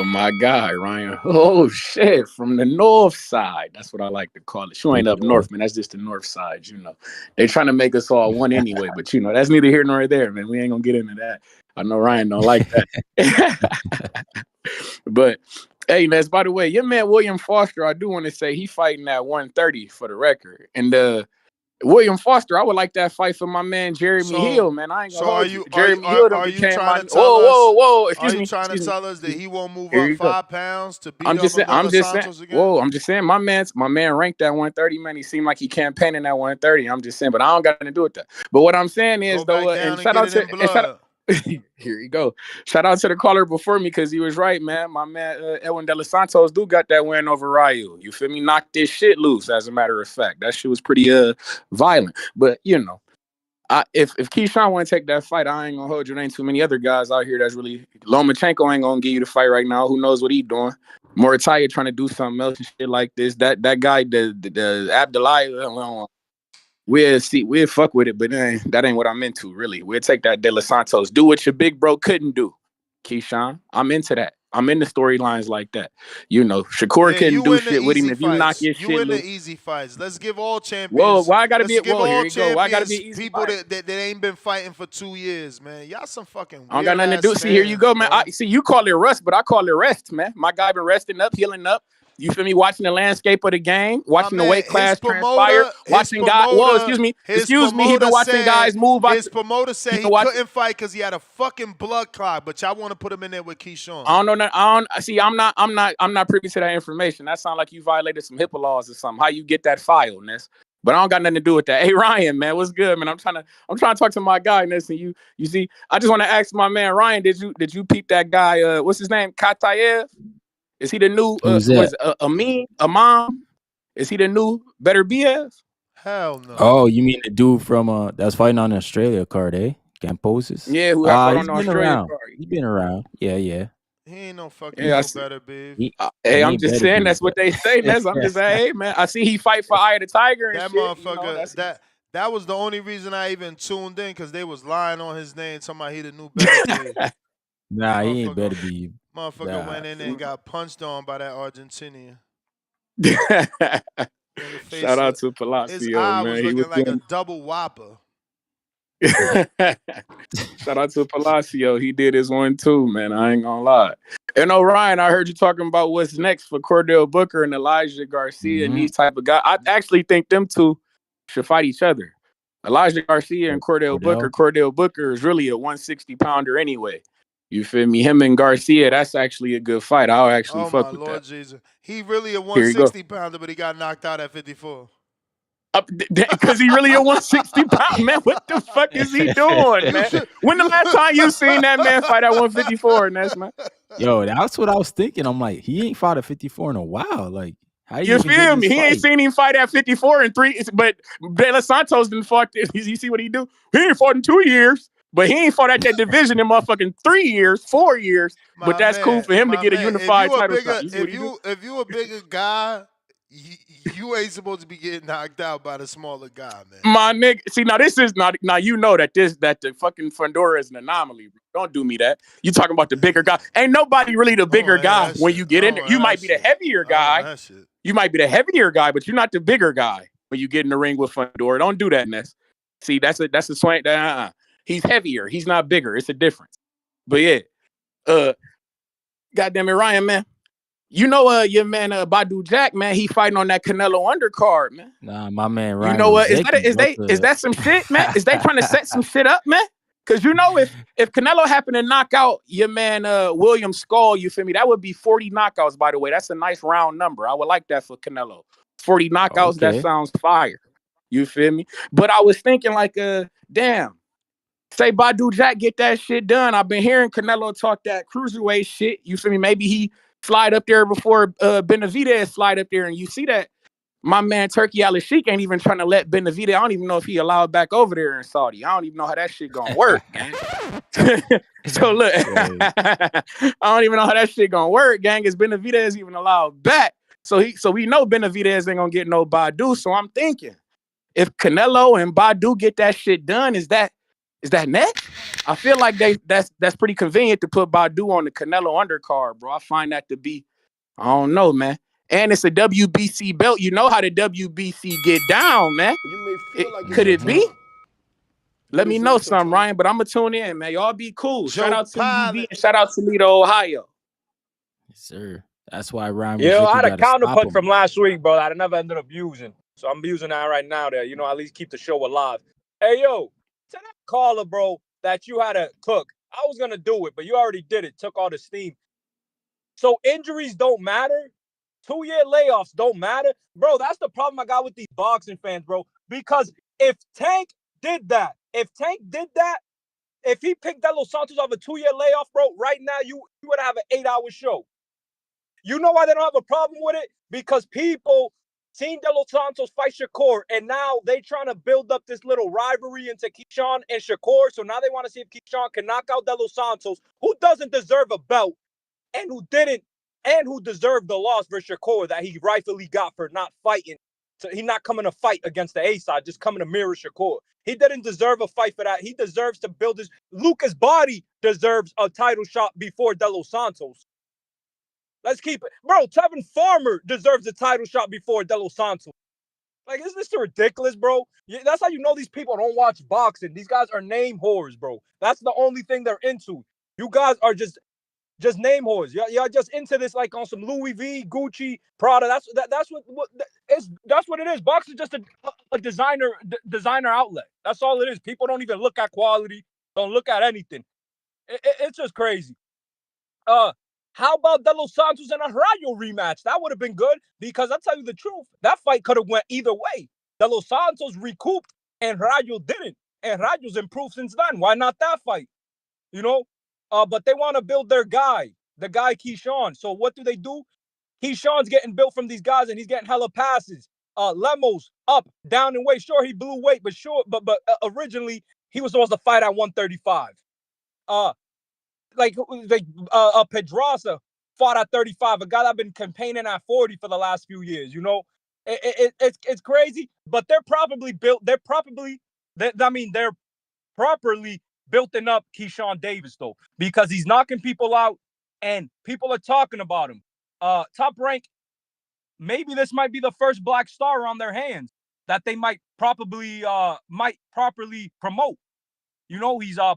My guy, Ryan. Oh, shit. From the north side. That's what I like to call it. You ain't up north, man. That's just the north side, you know. They trying to make us all one anyway, but, you know, that's neither here nor there, man. We ain't going to get into that. I know Ryan don't like that. But, hey, Ness, by the way, your man William Foster, I do want to say he fighting at 130 for the record. And William Foster, I would like that fight for my man Jeremy Hill, man. I ain't gonna hold you. Jeremy Hill became my. Whoa! Excuse me. Are you trying to tell us that he won't move Here up you go. 5 pounds to beat I'm just saying. again? Whoa! I'm just saying. My man ranked at 130. Man, he seemed like he campaigning at 130. I'm just saying, but I don't got nothing to do with that. But what I'm saying is, though, and shout out to here you go. Shout out to the caller before me because he was right, man. My man Edwin De Los Santos do got that win over Ryu. You feel me? Knocked this shit loose. As a matter of fact, that shit was pretty violent. But you know, if Keyshawn want to take that fight, I ain't gonna hold you. There ain't too many other guys out here that's really. Lomachenko ain't gonna give you the fight right now. Who knows what he doing? Moritaya trying to do something else and shit like this. That guy, the Abdullah. We'll fuck with it, but that ain't what I'm into, really. We'll take that De Los Santos. Do what your big bro couldn't do, Keyshawn. I'm into that. I'm into storylines like that. You know, Shakur couldn't do shit with him. If you knock your shit loose. You win the easy fights. Let's give all champions. Whoa, why I gotta be? Whoa, here you go. Why I gotta be easy people that ain't been fighting for 2 years, man. Y'all some fucking weird. I don't got nothing to do. See, here you go, man. See, you call it rust, but I call it rest, man. My guy been resting up, healing up. You feel me? Watching the landscape of the game, watching the weight class transpire, watching guys. Whoa, excuse me. He been watching guys move. His promoter said he couldn't fight because he had a fucking blood clot. But y'all want to put him in there with Keyshawn. I don't know. I'm not privy to that information. That sounds like you violated some HIPAA laws or something. How you get that file, Ness? But I don't got nothing to do with that. Hey Ryan, man, what's good, man? I'm trying to talk to my guy, Ness, and you see. I just want to ask my man Ryan, did you peep that guy? What's his name? Katayev? Is he the new Imam? Is he the new Better BF? Hell no. Oh, you mean the dude from that's fighting on the Australia card, eh? Camposis. Yeah, who had fought on He's the been Australian around. card. He's been around. Yeah. He ain't no fucking Yeah, I no see. better, babe. Hey, He I'm ain't just better saying be, that's what but they say. Ness. I'm just saying, hey man, I see he fight for Eye of the Tiger and That shit. You know, motherfucker, that's that was the only reason I even tuned in, because they was lying on his name, talking about he the new Better. nah, he ain't better be. Motherfucker Nah. went in there and got punched on by that Argentinian. Nigga face Shout out to his Palacio, eye man. was He was looking like a doing. double whopper. Shout out to Palacio. He did his one too, man. I ain't gonna lie. And Orion, I heard you talking about what's next for Cordell Booker and Elijah Garcia and these type of guys. I actually think them two should fight each other. Elijah Garcia and Cordell Booker. Cordell Booker is really a 160 pounder anyway. You feel me? Him and Garcia, that's actually a good fight. I'll actually Oh my fuck with Lord that. Jesus. He really a Here you go. 160 pounder, but he got knocked out at 54. Because he really a 160 pound man. What the fuck is he doing, man? When the last time you seen that man fight at 154, Ness, man? Yo, that's what I was thinking. I'm like, he ain't fought at 54 in a while. Like, how you You even get feel in me? this He ain't fight? seen him fight at 54 in 3, but De Los Santos didn't fought. You see what he do? He ain't fought in 2 years, but he ain't fought at that division in motherfucking 3 years, 4 years. But that's cool for him to get a unified title shot. You see what he do? If you a bigger guy, you ain't supposed to be getting knocked out by the smaller guy, man. My nigga, see now this is not now you know that the fucking Fundora is an anomaly, bro. Don't do me that. You talking about the bigger guy? Ain't nobody really the bigger guy when you get in there. You might be the heavier guy. You might be the heavier guy, but you're not the bigger guy when you get in the ring with Fundora. Don't do that, Ness. See, that's a swank. He's heavier. He's not bigger. It's a difference. But yeah, goddamn it, Ryan, man. You know, your man Badu Jack, man, he fighting on that Canelo undercard, man. Nah, my man You Ryan know what? Rozicki. Is that some shit, man? Is they trying to set some shit up, man? Because you know, if Canelo happened to knock out your man William Skull, you feel me? That would be 40 knockouts, by the way. That's a nice round number. I would like that for Canelo. 40 knockouts, that sounds fire. You feel me? But I was thinking like, damn, say Badu Jack get that shit done. I've been hearing Canelo talk that cruiserweight shit. You feel me? Maybe he slide up there before Benavidez slide up there, and you see that my man Turkey Al-Sheikh ain't even trying to let Benavidez. I don't even know if he allowed back over there in Saudi. I don't even know how that shit gonna work, gang. So look, I don't even know how that shit gonna work, gang. Is Benavidez even allowed back? So we know Benavidez ain't gonna get no Badu. So I'm thinking, if Canelo and Badu get that shit done, is that next? I feel like that's pretty convenient to put Badu on the Canelo undercard, bro. I find that to be, I don't know, man. And it's a WBC belt. You know how the WBC get down, man. Could it be? Let me know something, Ryan, but I'm going to tune in, man. Y'all be cool. Shout out to UV and shout out to Toledo, Ohio. Yes, sir. That's why Ryan Yo, I Rozicki had a got to stop counterpunch him. from last week, bro, that I never ended up using. So I'm using that right now there. You know, at least keep the show alive. Hey, yo, tell that caller, bro, that you had to cook. I was going to do it, but you already did it. Took all the steam. So injuries don't matter? 2-year layoffs don't matter? Bro, that's the problem I got with these boxing fans, bro. Because if Tank did that, if he picked De Los Santos off a 2-year layoff, bro, right now you would have an 8-hour show. You know why they don't have a problem with it? Because people seen De Los Santos fight Shakur, and now they trying to build up this little rivalry into Keyshawn and Shakur. So now they want to see if Keyshawn can knock out De Los Santos, who doesn't deserve a belt and who didn't, and who deserved the loss for Shakur that he rightfully got for not fighting. So he's not coming to fight against the A side, just coming to mirror Shakur. He didn't deserve a fight for that. He deserves to build his. Lucas Body deserves a title shot before De Los Santos. Let's keep it. Bro, Tevin Farmer deserves a title shot before De Los Santos. Like, isn't this ridiculous, bro? That's how you know these people don't watch boxing. These guys are name whores, bro. That's the only thing they're into. You guys are just name whores. Y'all just into this like on some Louis V, Gucci, Prada. That's what it is. Boxing is just a designer outlet. That's all it is. People don't even look at quality. Don't look at anything. It's just crazy. How about De Los Santos and a Rayo rematch? That would have been good because I'll tell you the truth. That fight could have went either way. De Los Santos recouped and Rayo didn't. And Rayo's improved since then. Why not that fight? You know? But they want to build their guy, the guy Keyshawn. So what do? Keyshawn's getting built from these guys and he's getting hella passes. Lemos up, down in weight. Sure, he blew weight, but originally he was supposed to fight at 135. Uh, Pedraza fought at 35, a guy that been campaigning at 40 for the last few years. You know, it's crazy, but they're probably built. They're properly building up Keyshawn Davis though, because he's knocking people out and people are talking about him. Top Rank, maybe this might be the first black star on their hands that they might properly promote. You know, he's a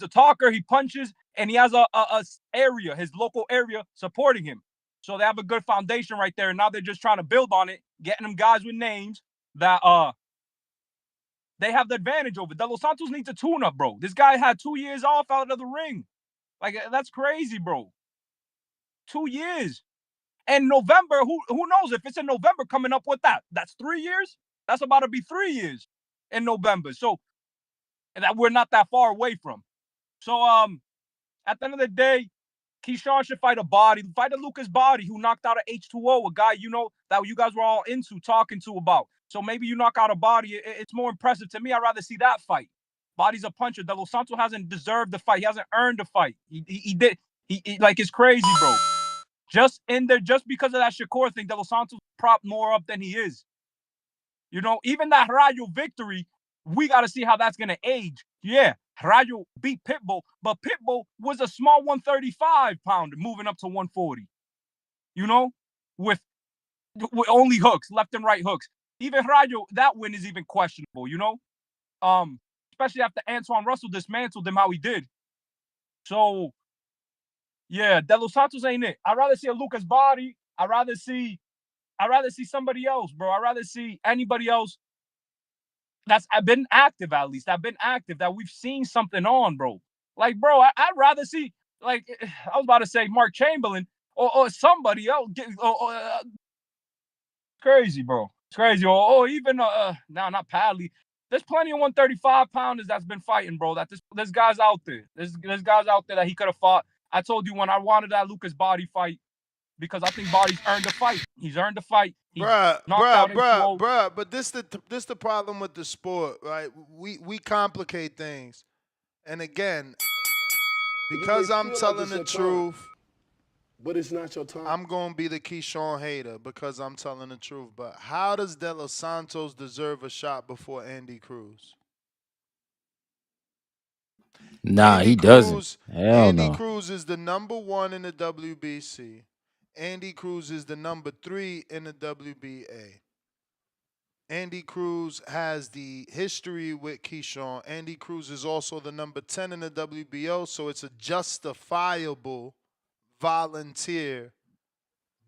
talker, he punches, and he has a area, his local area supporting him. So they have a good foundation right there. And now they're just trying to build on it, getting them guys with names that they have the advantage over. De Los Santos needs a tune-up, bro. This guy had 2 years off out of the ring. Like, that's crazy, bro. 2 years. And November, who knows if it's in November coming up with that? That's 3 years. That's about to be 3 years in November. So that we're not that far away from. So at the end of the day, Keyshawn should fight a Lucas Body, who knocked out a H2O, a guy, you know, that you guys were all talking to about. So maybe you knock out a Body. It's more impressive to me. I'd rather see that fight. Body's a puncher. De Los Santos hasn't deserved the fight. He hasn't earned the fight. He did. He like, it's crazy, bro. Just in there, just because of that Shakur thing, De Los Santos propped more up than he is. You know, even that Rayo victory, we got to see how that's going to age. Yeah, Rayo beat Pitbull, but Pitbull was a small 135-pounder moving up to 140. You know, with only hooks, left and right hooks. Even Rayo, that win is even questionable, you know? Especially after Antoine Russell dismantled him how he did. So, yeah, De Los Santos ain't it. I'd rather see a Lucas Body. I'd rather see somebody else, bro. I'd rather see anybody else that's been active, at least. I've been active, that we've seen something on, bro. Like, bro, I'd rather see, like, I was about to say Mark Chamberlain or somebody else. Crazy, bro. It's crazy. Or even, not Padley. There's plenty of 135-pounders that's been fighting, bro. That this guy's out there. There's guys out there that he could have fought. I told you when I wanted that Lucas Body fight, because I think Body's earned the fight. He's earned the fight. He knocked out H2O. But this the problem with the sport, right? We complicate things, and again, because I'm telling the truth, but it's not your time. I'm gonna be the Keyshawn hater because I'm telling the truth. But how does De Los Santos deserve a shot before Andy Cruz? Nah, he doesn't. Hell Andy no. Cruz is the number 1 in the WBC. Andy Cruz is the number 3 in the WBA. Andy Cruz has the history with Keyshawn. Andy Cruz is also the number 10 in the WBO, so it's a justifiable volunteer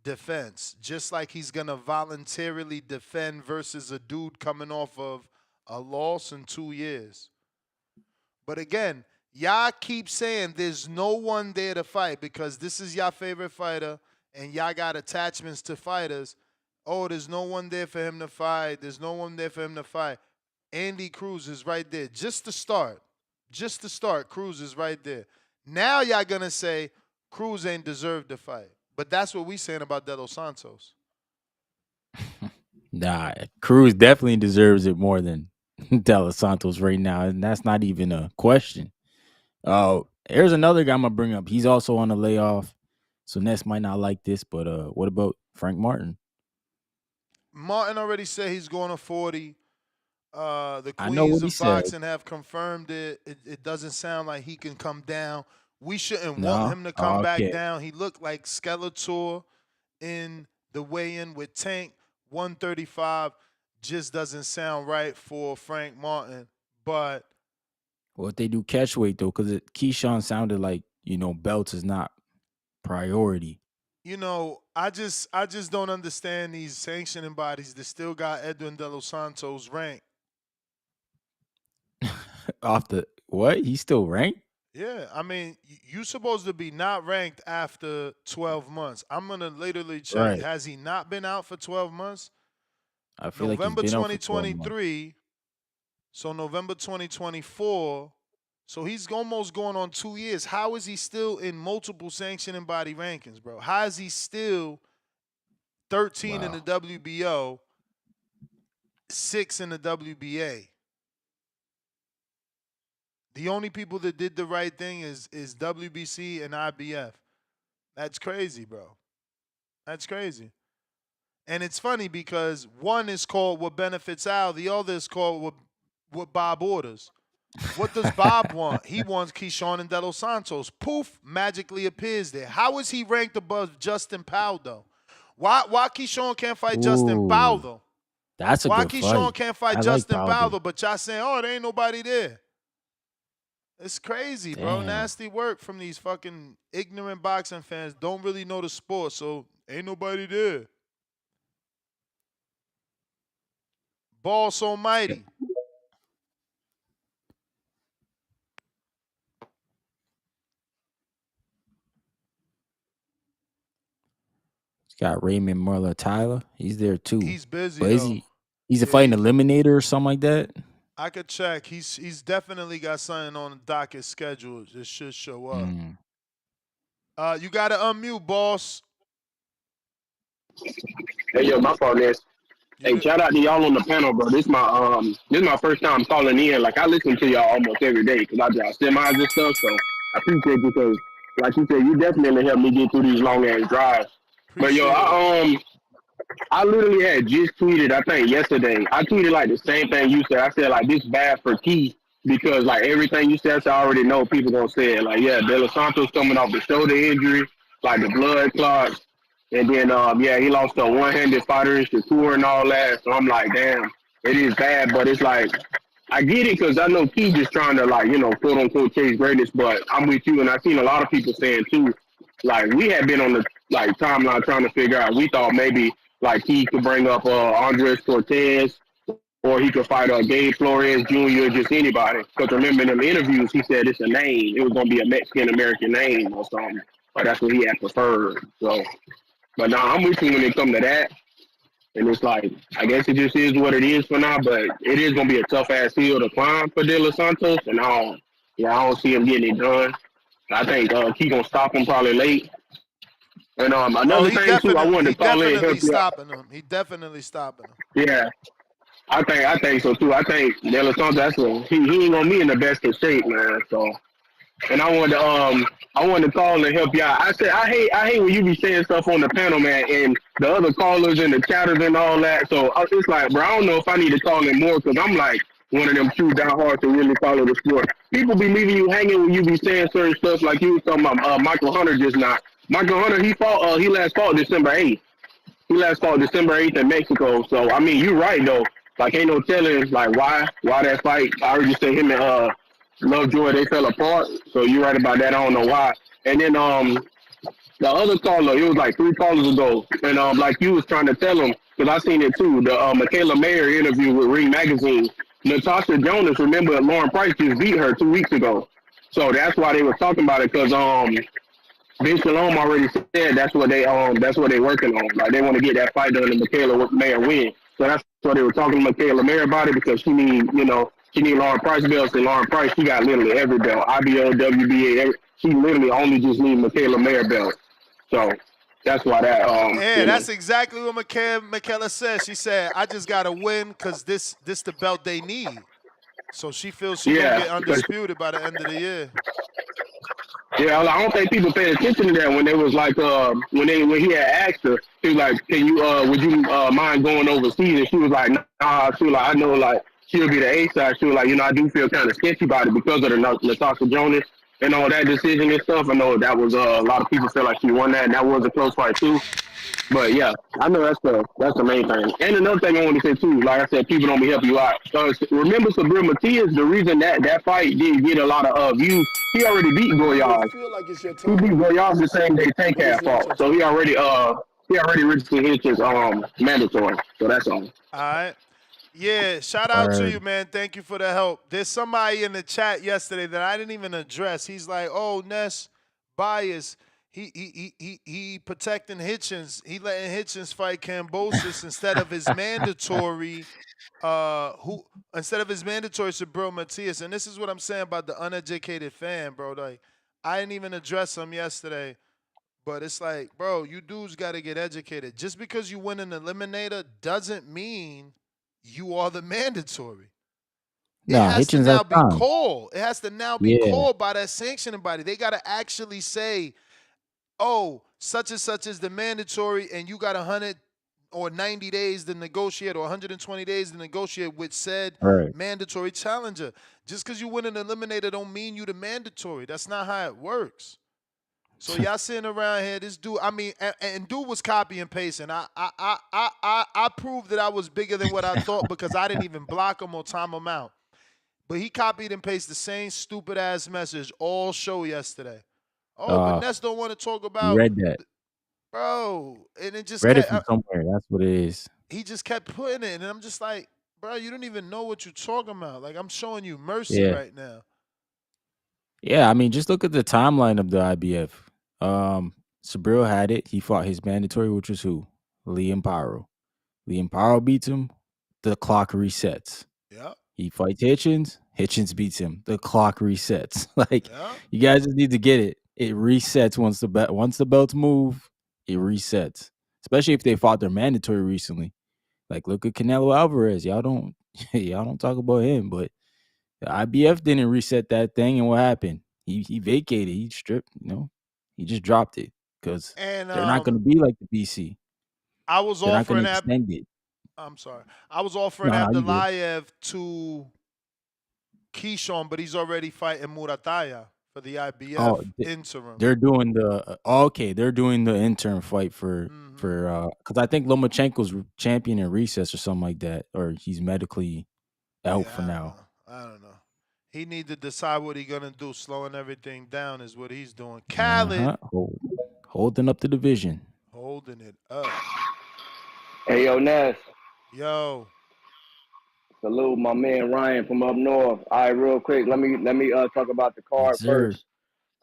defense. Just like he's going to voluntarily defend versus a dude coming off of a loss in 2 years. But again, y'all keep saying there's no one there to fight because this is your favorite fighter and y'all got attachments to fighters. Oh, there's no one there for him to fight. There's no one there for him to fight. Andy Cruz is right there. Just to start, Cruz is right there. Now y'all going to say Cruz ain't deserved to fight. But that's what we saying about De Los Santos. Nah, Cruz definitely deserves it more than De Los Santos right now, and that's not even a question. Oh, here's another guy I'm gonna bring up. He's also on a layoff, so Ness might not like this, but what about Frank Martin? Martin already said he's going to 40. The I know queens what he of said. boxing have confirmed it. It doesn't sound like he can come down. We shouldn't want No, him to come back okay. down. He looked like Skeletor in the weigh-in with Tank. 135 just doesn't sound right for Frank Martin. But Well, if they do catch weight though, because Keyshawn sounded like belts is not priority. you know, I just don't understand these sanctioning bodies that still got Edwin De Los Santos ranked. Off the what? He's still ranked? Yeah, I mean, you supposed to be not ranked after 12 months. I'm going to literally check. Right. Has he not been out for 12 months? I feel like he's November been out for 12 months. 2023, so November 2024. So he's almost going on 2 years. How is he still in multiple sanctioning body rankings, bro? How is he still 13 in the WBO, 6 in the WBA? The only people that did the right thing is WBC and IBF. That's crazy, bro. That's crazy. And it's funny because one is called What Benefits Al, the other is called What Bob Orders. What does Bob want? He wants Keyshawn and De Los Santos. Poof, magically appears there. How is he ranked above Justin Powell, though? Why Keyshawn can't fight Justin Powell, Ooh, though? that's a Why good Keyshawn fight. can't fight I like Justin Powell, Powder. though, but y'all saying, oh, there ain't nobody there. It's crazy, bro. Damn. Nasty work from these fucking ignorant boxing fans. Don't really know the sport, so ain't nobody there. Ball so mighty. Got Raymond Muller Tyler. He's there too. He's busy, But is though. he's a Yeah, fighting eliminator or something like that? I could check. He's definitely got something on the docket schedule. It should show up. Mm. You gotta unmute, boss. Hey yo, my fault is. You Hey, good? shout out to y'all on the panel, bro. This my first time calling in. Like I listen to y'all almost every day because I drive semis and stuff. So I appreciate you because, like you said, you definitely helped me get through these long ass drives. But yo, Appreciate it. I literally had just tweeted, I think yesterday. I tweeted like the same thing you said. I said like this bad for Key because like everything you said, I already know people gonna say it. Like yeah, De Los Santos coming off the shoulder injury, like the blood clots, and then yeah, he lost a one-handed fighter in Shakur and all that. So I'm like, damn, it is bad, but it's like I get it because I know Key just trying to like quote unquote chase greatness. But I'm with you, and I've seen a lot of people saying too. Like we had been on the like timeline trying to figure out. We thought maybe like he could bring up Andres Cortez, or he could fight Gabe Flores Jr. Just anybody. Because remember in them interviews, he said it's a name. It was gonna be a Mexican American name or something. But that's what he had preferred. So, but now I'm with you when it comes to that. And it's like, I guess it just is what it is for now. But it is gonna be a tough ass hill to climb for De Los Santos, and I don't see him getting it done. I think he gonna stop him probably late. And Oh, another thing too, I wanted he to call in and help definitely you out. stopping him. He definitely stopping him. Yeah, I think so too. I think De La Sosa, he ain't gonna be in the best of shape, man. So, and I wanted to call and help you out. I said I hate when you be saying stuff on the panel, man, and the other callers and the chatters and all that. So it's like, bro, I don't know if I need to call in more because I'm like one of them true down hard to really follow the sport. People be leaving you hanging when you be saying certain stuff like you was talking about Michael Hunter just not. Michael Hunter, he last fought December 8th. He last fought December 8th in Mexico. So I mean, you're right though. Like ain't no telling like why that fight. I already say him and Lovejoy they fell apart. So you're right about that. I don't know why. And then the other caller, it was like three callers ago, and like you was trying to tell him because I seen it too. The Mikaela Mayer interview with Ring Magazine. Natasha Jonas, remember Lauren Price just beat her 2 weeks ago. So that's why they were talking about it because Vince Shalom already said that's what they working on. Like they want to get that fight done and Mikaela Mayer win. So that's why they were talking to Mikaela Mayer about it because she need Lauren Price belts and Lauren Price she got literally every belt. IBO, WBA, she literally only just need Mikaela Mayer belt. So that's why that Yeah, that's exactly what Mikaela said. She said, "I just gotta win because this the belt they need." So she feels she gonna yeah. get undisputed by the end of the year. Yeah, I don't think people paid attention to that when they was like when he had asked her, he was like, "Can you would you mind going overseas?" And she was like, "Nah." She was like, "I know like she'll be the A side." She was like, "I do feel kind of sketchy about it because of the Natasha Jonas and all that decision and stuff." I know that was a lot of people felt like she won that, and that was a close fight too. But yeah, I know that's the main thing. And another thing I want to say too, like I said, people don't be helping you out. Remember Sabrina Matias? The reason that fight didn't get a lot of views, he already beat You may Goyard. feel like it's your He beat time, Goyard the same day Tank but it's had not your fought. So he time. already registered his mandatory. So that's all. All right. Yeah, shout out to you, Word. man. Thank you for the help. There's somebody in the chat yesterday that I didn't even address. He's like, "Oh, Ness bias. He protecting Hitchens. He letting Hitchens fight Cambosis instead of his mandatory who instead of his mandatory Sabril Matias." And this is what I'm saying about the uneducated fan, bro. Like, I didn't even address him yesterday. But it's like, bro, you dudes got to get educated. Just because you win an eliminator doesn't mean you are the mandatory. it has to Hitchens has now be time. called. It has to now be Yeah, called by that sanctioning body. They got to actually say, oh, such and such is the mandatory, and you got 100 or 90 days to negotiate, or 120 days to negotiate with said right. mandatory challenger. Just because you win an eliminator don't mean you the mandatory. That's not how it works. So y'all sitting around here, this dude. I mean, and dude was copy and pasting. I proved that I was bigger than what I thought because I didn't even block him or time him out. But he copied and pasted the same stupid ass message all show yesterday. Oh, but Ness don't want to talk You about, read that. bro, and it just Read it kept. from somewhere. That's what it is. He just kept putting it, and I'm just like, bro, you don't even know what you're talking about. Like I'm showing you mercy Yeah. right now. Yeah, I mean, just look at the timeline of the IBF. Sabril had it. He fought his mandatory, which was who? Liam Pyro. Liam Pyro beats him. The clock resets. Yeah. He fights Hitchens. Hitchens beats him. The clock resets. Like Yeah. you guys just need to get it. It resets once the belts move. It resets. Especially if they fought their mandatory recently. Like look at Canelo Alvarez. Y'all don't talk about him, but the IBF didn't reset that thing, and what happened? He vacated. He stripped. He just dropped it because And they're not going to be like the BC. I was They're not going to offering extend it. I'm sorry. I was offering No, you good. Abdulayev to Keyshawn, but he's already fighting Murataya for the IBF Oh, interim. they're doing the okay. They're doing the interim fight for because I think Lomachenko's champion in recess or something like that, or he's medically out for now. I don't know. He need to decide what he gonna do. Slowing everything down is what he's doing. Uh Khaled huh. Holding up the division. holding it up. Hey, yo, Ness. Yo. Salute my man Ryan from up north. All right, real quick. Let me talk about the Yes, card sir.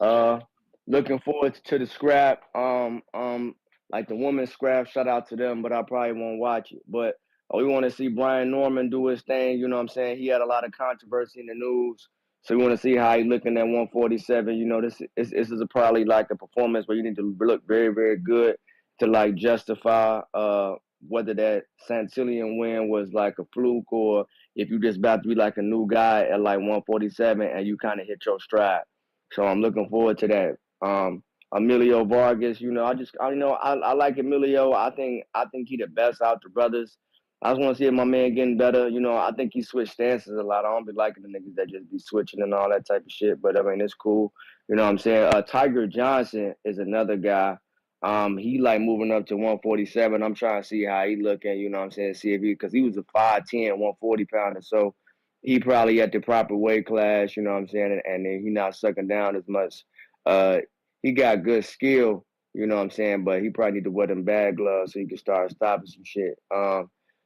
first. Looking forward to the scrap. Like the women's scrap. Shout out to them, but I probably won't watch it. But we want to see Brian Norman do his thing. You know what I'm saying? He had a lot of controversy in the news, so we want to see how he looking at 147. You know, this is probably like a performance where you need to look very, very good to like justify whether that Santillion win was like a fluke or if you just about to be like a new guy at like 147 and you kind of hit your stride. So I'm looking forward to that. Emilio Vargas, I like Emilio. I think he the best out the brothers. I just want to see my man getting better. You know, I think he switched stances a lot. I don't be liking the niggas that just be switching and all that type of shit. But I mean, it's cool. You know what I'm saying? Tiger Johnson is another guy. He like moving up to 147. I'm trying to see how he looking. You know what I'm saying? See if because he was a 5'10", 140 pounder. So he probably at the proper weight class. You know what I'm saying? And then he not sucking down as much. He got good skill, you know what I'm saying, but he probably need to wear them bad gloves so he can start stopping some shit.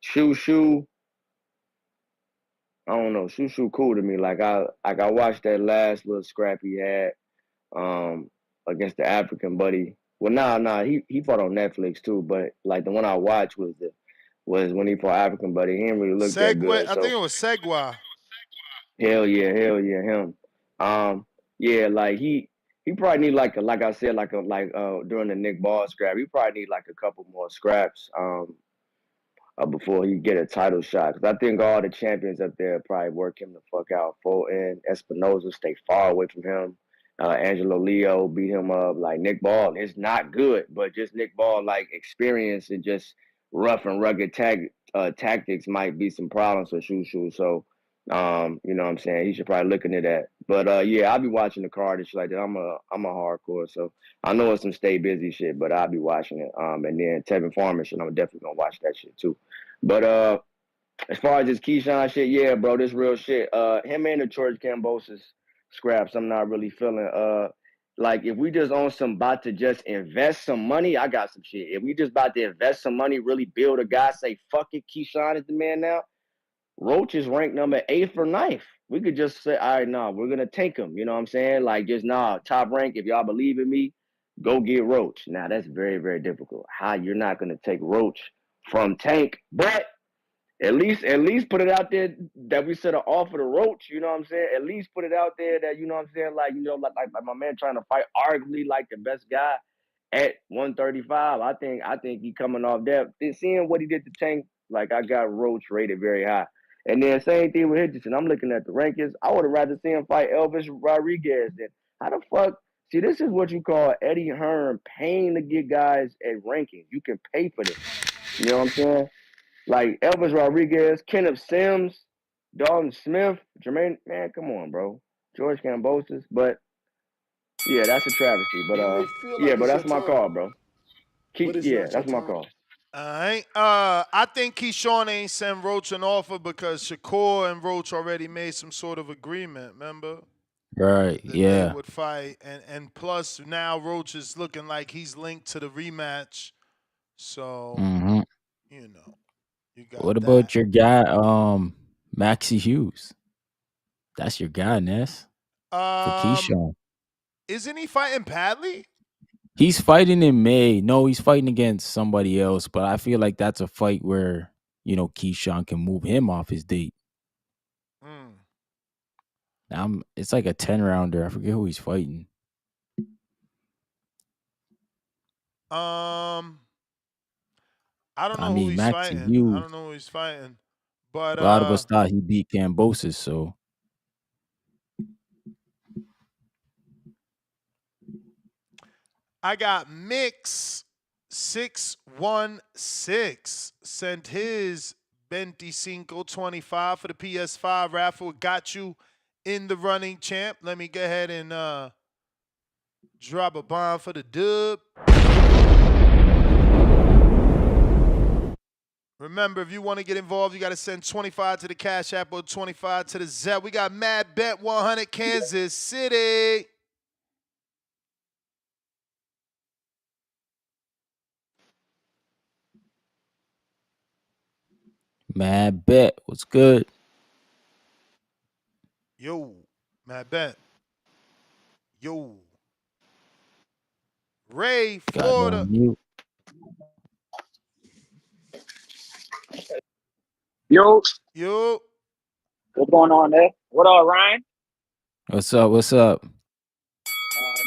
Shoo, I don't know. Shoo cool to me. Like I watched that last little scrap he had against the African buddy. Well, he fought on Netflix too, but like the one I watched was when he fought African buddy. He didn't really look that Segway. good. I think So it was Segwa. hell yeah, him. Yeah, like he probably need like I said, during the Nick Ball scrap, he probably need like a couple more scraps before he get a title shot. Because I think all the champions up there probably work him the fuck out. Fulton, Espinoza stay far away from him. Angelo Leo beat him up. Like Nick Ball is not good, but just Nick Ball like experience and just rough and rugged tactics might be some problems for Shushu. So you know what I'm saying? He should probably look into that. But yeah, I'll be watching the card and shit like that. I'm a hardcore, so I know it's some stay busy shit, but I'll be watching it. And then Tevin Farmer shit, I'm definitely gonna watch that shit too. But as far as this Keyshawn shit, yeah, bro, this real shit. Him and the George Cambosis scraps, I'm not really feeling. Like if we just on some about to just invest some money, I got some shit. If we just about to invest some money, really build a guy, say fuck it, Keyshawn is the man now. Roach is ranked number 8th or 9th. We could just say, all right, nah, we're gonna take him. You know what I'm saying? Like just top rank. If y'all believe in me, go get Roach. Now that's very, very difficult. How you're not gonna take Roach from Tank, but at least put it out there that we said an offer to Roach. You know what I'm saying? At least put it out there that you know what I'm saying. Like like my man trying to fight arguably like the best guy at 135. I think he coming off that. Seeing what he did to Tank, like I got Roach rated very high. And then same thing with Henderson. I'm looking at the rankings. I would have rather seen him fight Elvis Rodriguez than how the fuck. See, this is what you call Eddie Hearn paying to get guys at rankings. You can pay for this. You know what I'm saying? Like Elvis Rodriguez, Kenneth Sims, Dalton Smith, Jermaine. Man, come on, bro. George Kambosos. But yeah, that's a travesty. But You may feel yeah, like but it's your that's my call, time, bro. but it's Yeah, not your that's my time. call. I think Keyshawn ain't sent Roach an offer because Shakur and Roach already made some sort of agreement, remember? Right. That they Yeah. would fight. And plus now Roach is looking like he's linked to the rematch. So, Hmm. you know, you got What that. about your guy, Maxie Hughes? That's your guy, Ness, for Um, Keyshawn. isn't he fighting Padley? He's fighting in May. No, he's fighting against somebody else, but I feel like that's a fight where, Keyshawn can move him off his date. It's like a 10 rounder. I forget who he's fighting. I don't I know who mean, he's Maxie fighting. I Hughes. don't know who he's fighting. But A lot of us thought he beat Kambosos, so I got Mix 616 sent his 25 for the PS5 raffle. Got you in the running, champ. Let me go ahead and drop a bomb for the dub. Remember, if you want to get involved, you got to send 25 to the Cash App or 25 to the Zelle. We got Mad Bet 100 Kansas City. Mad Bet. What's good? Yo, Mad Bet. Yo. Ray, Got you Florida. on mute. Yo, Yo. what's going on there? What up, Ryan? What's up? What's up?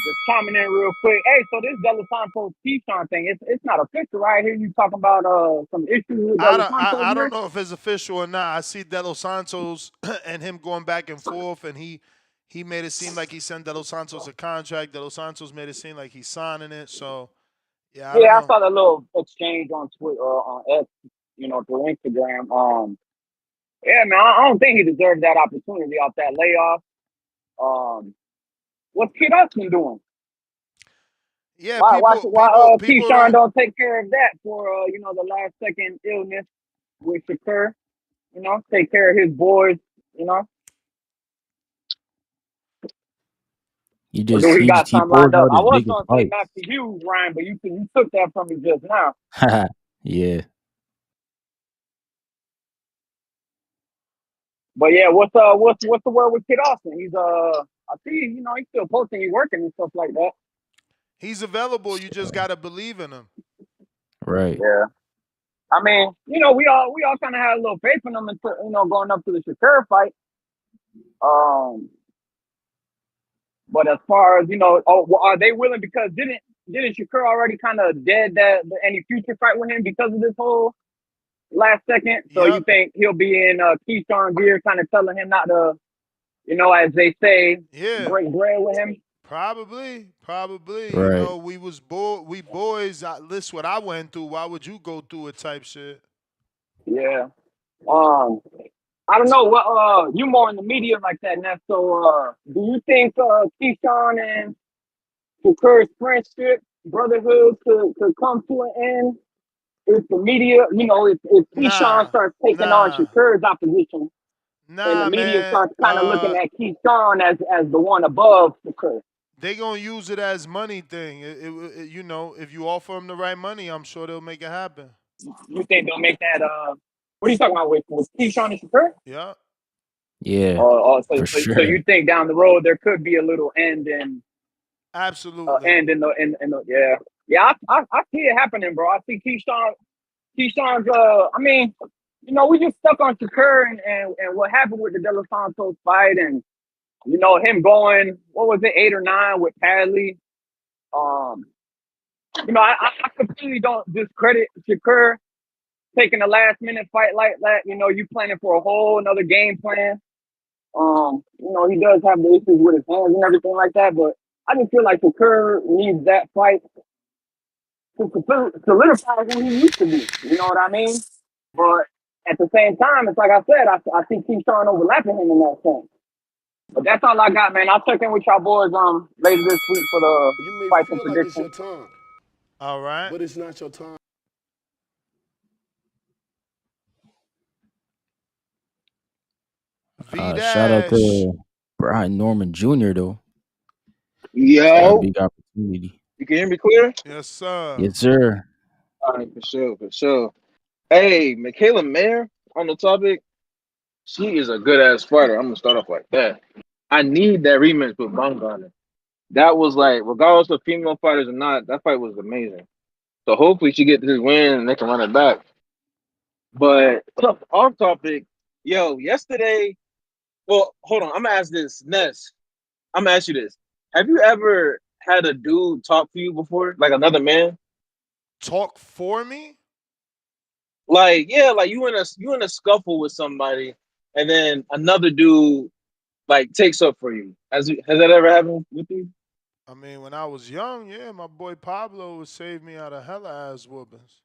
Just chiming in real quick. Hey, so this Delos Santos Keyshawn thing, it's not official, right? Here you talking about some issues with Delos Santos I here? don't know if it's official or not. I see De Los Santos and him going back and forth, and he made it seem like he sent De Los Santos a contract. De Los Santos made it seem like he's signing it. So yeah, I don't Yeah, I know. saw that little exchange on Twitter, on X, through Instagram. Yeah, man, I don't think he deserved that opportunity off that layoff. What's Kid Usman doing? Yeah, Why people Keyshawn don't. don't take care of that for the last second illness with Shakur? Take care of his boys. You know, or do he He got he something lined pulls up? out I his was biggest gonna say fights. Max Hughes, Ryan, but you took that from me just now. Yeah. But yeah, what's the word with Kid Austin? He's I see he's still posting, he's working and stuff like that. He's available. You just gotta believe in him. Right. Yeah. I mean, we all kind of had a little faith in him until going up to the Shakur fight. But as far as are they willing? Because didn't Shakur already kind of dead any future fight with him because of this whole last second? So you Yep. think he'll be in Keyshawn gear, kind of telling him not to, as they say, Yeah. break bread with him? Probably. You Right. know, we boys. List what I went through. Why would you go through it? Type shit. Yeah. I don't know what you more in the media like that, Ness. So do you think Keyshawn and Shakur's friendship, brotherhood could come to an end if the media, if Keyshawn Nah. starts taking on Nah. Shakur's opposition and the Nah, media man. starts kind of looking at Keyshawn as the one above Shakur? They gonna use it as money thing. You know, if you offer them the right money, I'm sure they'll make it happen. You think they'll make that? What are you talking about with Keyshawn and Shakur? Yeah. Yeah. So, For so sure. you think down the road there could be a little Absolutely. in the yeah I see it happening, bro. I see Keyshawn's I mean, we just stuck on Shakur and what happened with the De Los Santos fight and him going, what was it, 8 or 9 with Padley. I completely don't discredit Shakur. taking a last minute fight like that, you planning for a whole another game plan. He does have the issues with his hands and everything like that, but I just feel like Shakur needs that fight to solidify who he used to be. You know what I mean? But at the same time, it's like I said, I see Keyshawn overlapping him in that sense. But that's all I got, man. I'll check in with y'all boys later this week for the You may fights and feel like it's your predictions. time, All right. but it's not your time. Shout out V-Dash. to Brian Norman Jr. though. Got a Yo, big opportunity. you can hear me clear? Yes, sir. Yes, sir. All right, for sure, for sure. Hey, Mikaela Mayer on the topic. She is a good ass fighter. I'm gonna start off like that. I need that rematch with Baumgartner. That was like, regardless of female fighters or not, that fight was amazing. So hopefully she gets this win and they can run it back. But off topic, yo, yesterday. Well, hold on. I'm gonna ask this, Ness. I'm gonna ask you this. Have you ever had a dude talk to you before, like another man? Talk for me? Like, yeah, like you in a scuffle with somebody, and then another dude like takes up for you. Has that ever happened with you? I mean, when I was young, yeah, my boy Pablo would save me out of hella ass whoopings.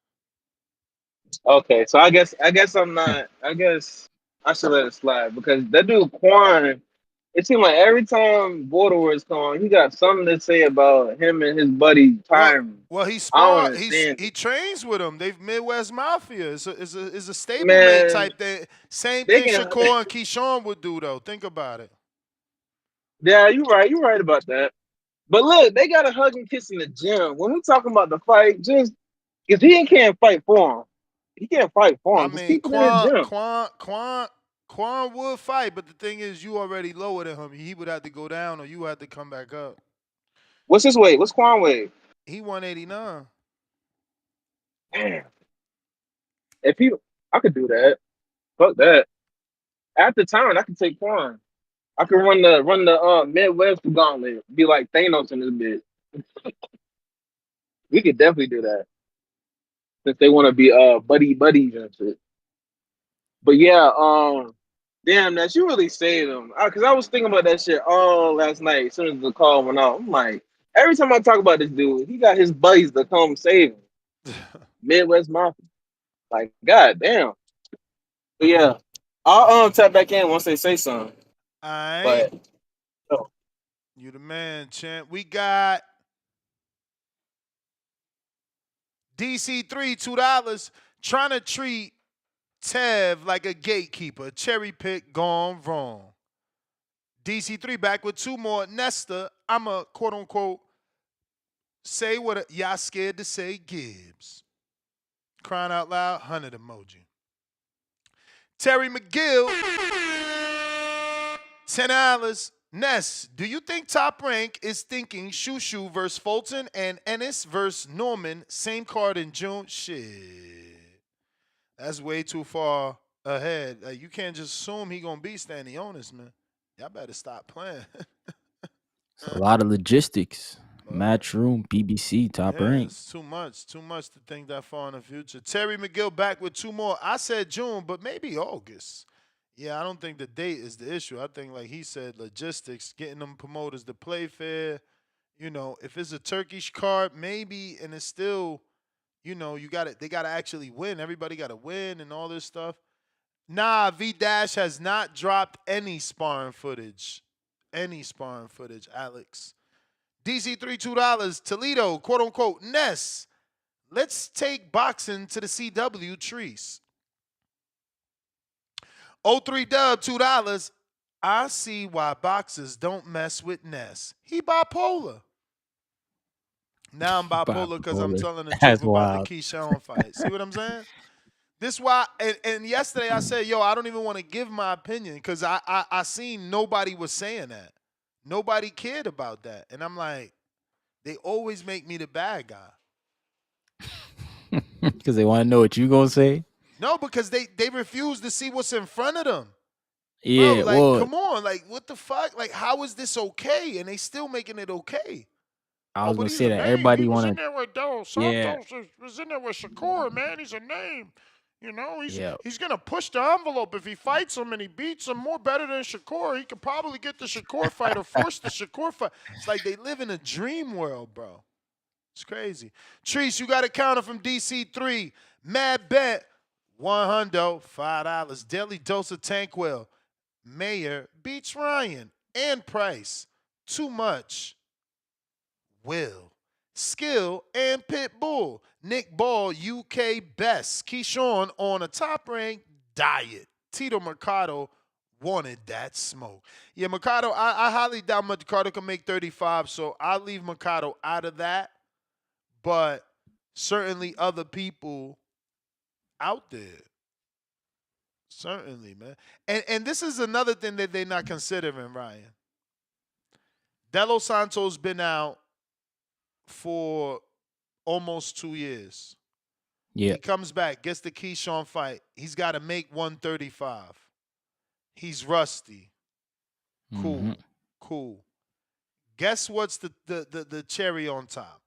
Okay, so I guess I'm not. I guess I should let it slide because that dude Quan. It seemed like every time Border Wars come on, he got something to say about him and his buddy Well, Tyron. well, he I don't spar. understand He it, trains with him. They've Midwest Mafia. It's a stablemate man. type thing. Same They thing can. Shakur and Keyshawn would do though. Think about it. Yeah, you're right. You're right about that. But look, they got a hug and kiss in the gym. When we talking about the fight, just if he can't fight for him, he can't fight for I him. Just mean, keep him in the gym. Quan would fight, but the thing is, you already lower than him. He would have to go down, or you would have to come back up. What's his weight? What's Quan weight? He 189. Damn. If he, I could do that. Fuck that. At the time, I could take Quan. I could run the Midwest gauntlet. Be like Thanos in this bit. We could definitely do that since they want to be buddies and shit. But yeah, damn, that you really saved him. Cause I was thinking about that shit all last night. As soon as the call went out, I'm like, every time I talk about this dude, he got his buddies to come save him. Midwest Mafia. Like, god damn. But yeah, I'll tap back in once they say something. All right, But oh, you the man, champ. We got DC3 $2 trying to treat Tev like a gatekeeper. Cherry pick gone wrong. DC3 back with two more. Nesta, I'm a quote unquote say what y'all scared to say Gibbs. Crying out loud, 100 emoji. Terry McGill, $10. Ness, do you think Top Rank is thinking Shushu versus Fulton and Ennis versus Norman, same card in June? Shit. That's way too far ahead. Like, you can't just assume he gonna beat Stanionis, man. Y'all better stop playing. It's a lot of logistics. Matchroom, BBC, Top Yeah, Rank. it's too much. Too much to think that far in the future. Terry McGill back with two more. I said June, but maybe August. Yeah, I don't think the date is the issue. I think, like he said, logistics, getting them promoters to play fair. If it's a Turkish card, maybe, and it's still, you got it. They got to actually win. Everybody got to win and all this stuff. Nah, V Dash has not dropped any sparring footage. Alex. DC3 $2. Toledo, quote unquote, Ness. Let's take boxing to the CW trees. 03 Dub, $2. I see why boxers don't mess with Ness. He bipolar. Now I'm bipolar because I'm telling the That's truth about the wild. Keyshawn fight. See what I'm saying? This why, and yesterday I said, yo, I don't even want to give my opinion because I seen nobody was saying that. Nobody cared about that. And I'm like, they always make me the bad guy. Because they want to know what you gonna say. No, because they refuse to see what's in front of them. Yeah, Bro, like, well, come on. Like, what the fuck? Like, how is this okay? And they still making it okay. I Oh, was but gonna he's say a that name. He everybody was wanna. in there with Daryl Yeah, Santos. He was in there with Shakur, man. He's a name. He's gonna push the envelope. If he fights him and he beats him more better than Shakur, he could probably get the Shakur fight or force the Shakur fight. It's like they live in a dream world, bro. It's crazy. Treese, you got a counter from DC3. Mad Bet, $100, $5. Daily dose of Tankwell. Mayor beats Ryan and Price. Too much. Will. Skill and Pitbull. Nick Ball, UK best. Keyshawn on a top rank diet. Tito Mercado wanted that smoke. Yeah, Mercado, I highly doubt Mercado can make 35, so I'll leave Mercado out of that. But certainly other people out there. Certainly, man. And this is another thing that they're not considering, Ryan. Delo Santos been out for almost 2 years. Yeah. He comes back, gets the Keyshawn fight. He's got to make 135. He's rusty. Cool. Cool. Guess what's the cherry on top?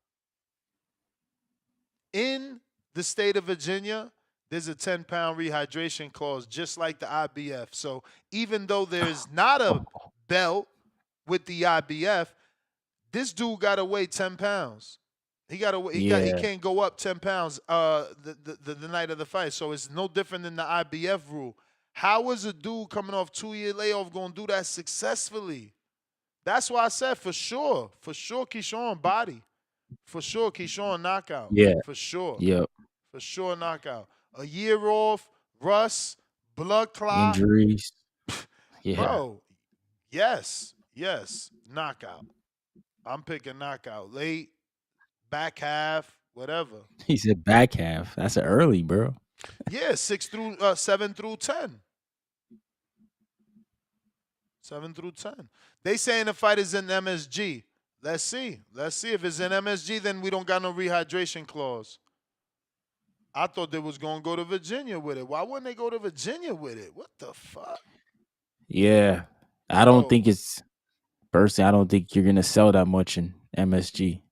In the state of Virginia, there's a 10-pound rehydration clause, just like the IBF. So even though there's not a belt with the IBF, this dude got to weigh 10 pounds. He can't go up 10 pounds the night of the fight. So it's no different than the IBF rule. How is a dude coming off 2-year layoff going to do that successfully? That's why I said for sure Keyshawn body. For sure Keyshawn knockout. Yeah. For sure. Yep. For sure knockout. A year off, rust, blood clot. Injuries. Yeah. Bro, yes, knockout. I'm picking knockout. Late, back half, whatever. He said back half. That's early, bro. Yeah, 7 through 10. 7 through 10. They saying the fight is in MSG. Let's see. If it's in MSG, then we don't got no rehydration clause. I thought they was gonna go to Virginia with it. Why wouldn't they go to Virginia with it? What the fuck? Yeah. I don't think it's personally, I don't think you're gonna sell that much in MSG.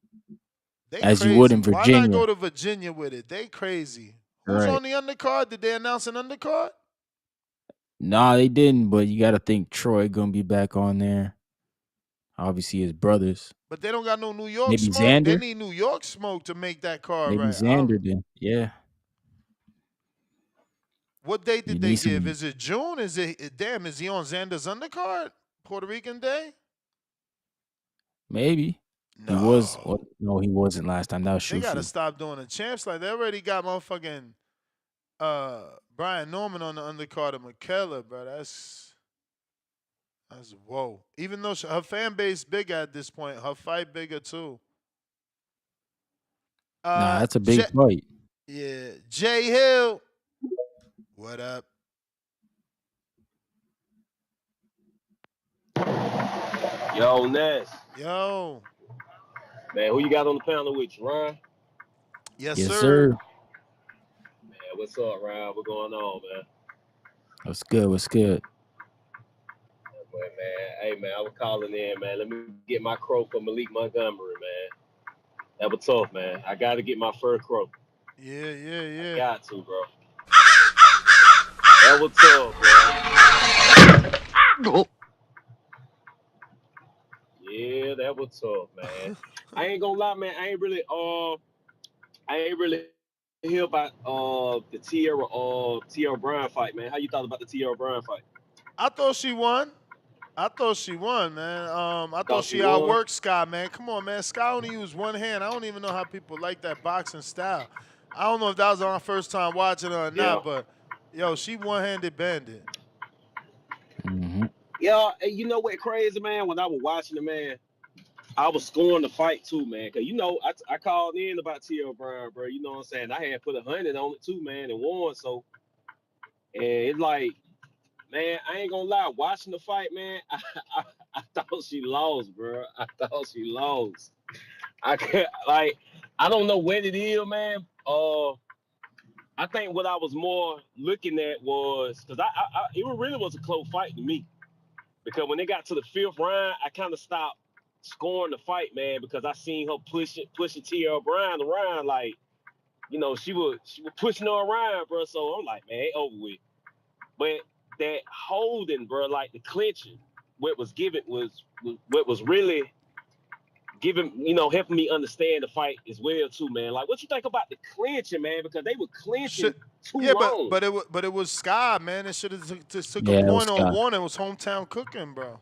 They as crazy. You would in Why Virginia. not go to Virginia with it? They crazy. Who's Right. on the undercard? Did they announce an undercard? Nah, they didn't, but you gotta think Troy gonna be back on there. Obviously his brothers. But they don't got no New York Maybe smoke. They Xander? need New York smoke to make that card Maybe right. Xander then. Yeah. What date did You they need give? some- Is it June? Is he on Xander's undercard? Puerto Rican Day? Maybe. He was no, he wasn't last time. That was They gotta Shufu. stop doing the champs like they already got motherfucking Brian Norman on the undercard of Mikaela, bro. That's whoa. Even though her fan base big at this point, her fight bigger too. Nah, that's a big fight. Yeah, Jay Hill. What up? Yo, Ness. Yo. Man, who you got on the panel with you, Ryan? Yes, Yes, sir. sir. Man, what's up, Ryan? What's going on, man? What's good? What's good? Boy, man. Hey, man, I was calling in, man. Let me get my crow for Malik Montgomery, man. That was tough, man. I got to get my first crow. Yeah. Got to, bro. That was tough, bro. Yeah, that was tough, man. I ain't gonna lie, man. I ain't really hear about the Tierra Bryan fight, man. How you thought about the Tierra Bryan fight? I thought she won, man. I thought she won? outworked Sky, man. Come on, man. Sky only used one hand. I don't even know how people like that boxing style. I don't know if that was our first time watching her or not, but yo, she one-handed bandit. Mm-hmm. Yeah, you know what crazy, man? When I was watching the man, I was scoring the fight too, man. Cause I called in about Tierra Bryan, bro. You know what I'm saying? I had put 100 on it too, man, and won. So, and it's like, man, I ain't gonna lie. Watching the fight, man, I thought she lost, bro. I thought she lost. I don't know what it is, man. I think what I was more looking at was because it really was a close fight to me. Because when they got to the 5th round, I kind of stopped scoring the fight, man, because I seen her pushing Tierra Bryan around like she was pushing her around, bro. So I'm like, man, it over with. But that holding, bro, like the clinching, what was given was what was really giving, helping me understand the fight as well too, man. Like, what you think about the clinching, man? Because they were clinching Shit. too Yeah, but long. but it was Sky, man. It should have just took a Yeah, it was point on Scott. one. It was hometown cooking, bro.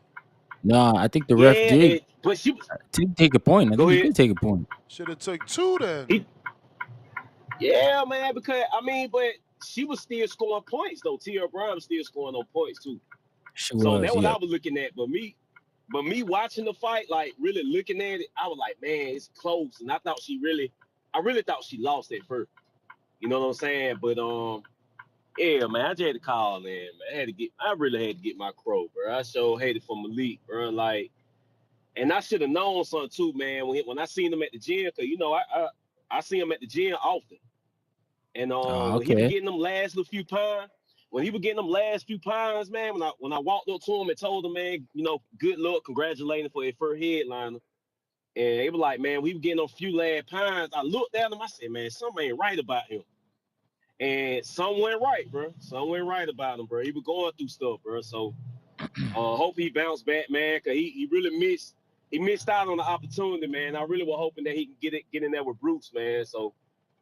No, I think the ref Yeah, did but she was. take a point. I Go think he ahead. did take a point. Should have took two then. He, yeah, man. Because but she was still scoring points though. T.R. Brown was still scoring on points too. She So was, that's what yeah. I was looking at. But me watching the fight, like really looking at it, I was like, man, it's close. And I really thought she lost at first. You know what I'm saying? But yeah, man, I just had to call in, man. I really had to get my crow, bro. I sure hated for Malik, bro. Like, and I should have known something too, man. When I seen him at the gym, cause I see him at the gym often. And Oh, when he was okay. getting them last little few pounds, man, when I walked up to him and told him, man, good luck, congratulating for his first headliner. And they were like, man, we were getting those few last pounds. I looked at him, I said, man, something ain't right about him. And some went right, bro. Some went right about him, bro. He was going through stuff, bro. So hope he bounced back, man, cause he really missed out on the opportunity, man. I really was hoping that he can get in there with Bruce, man. So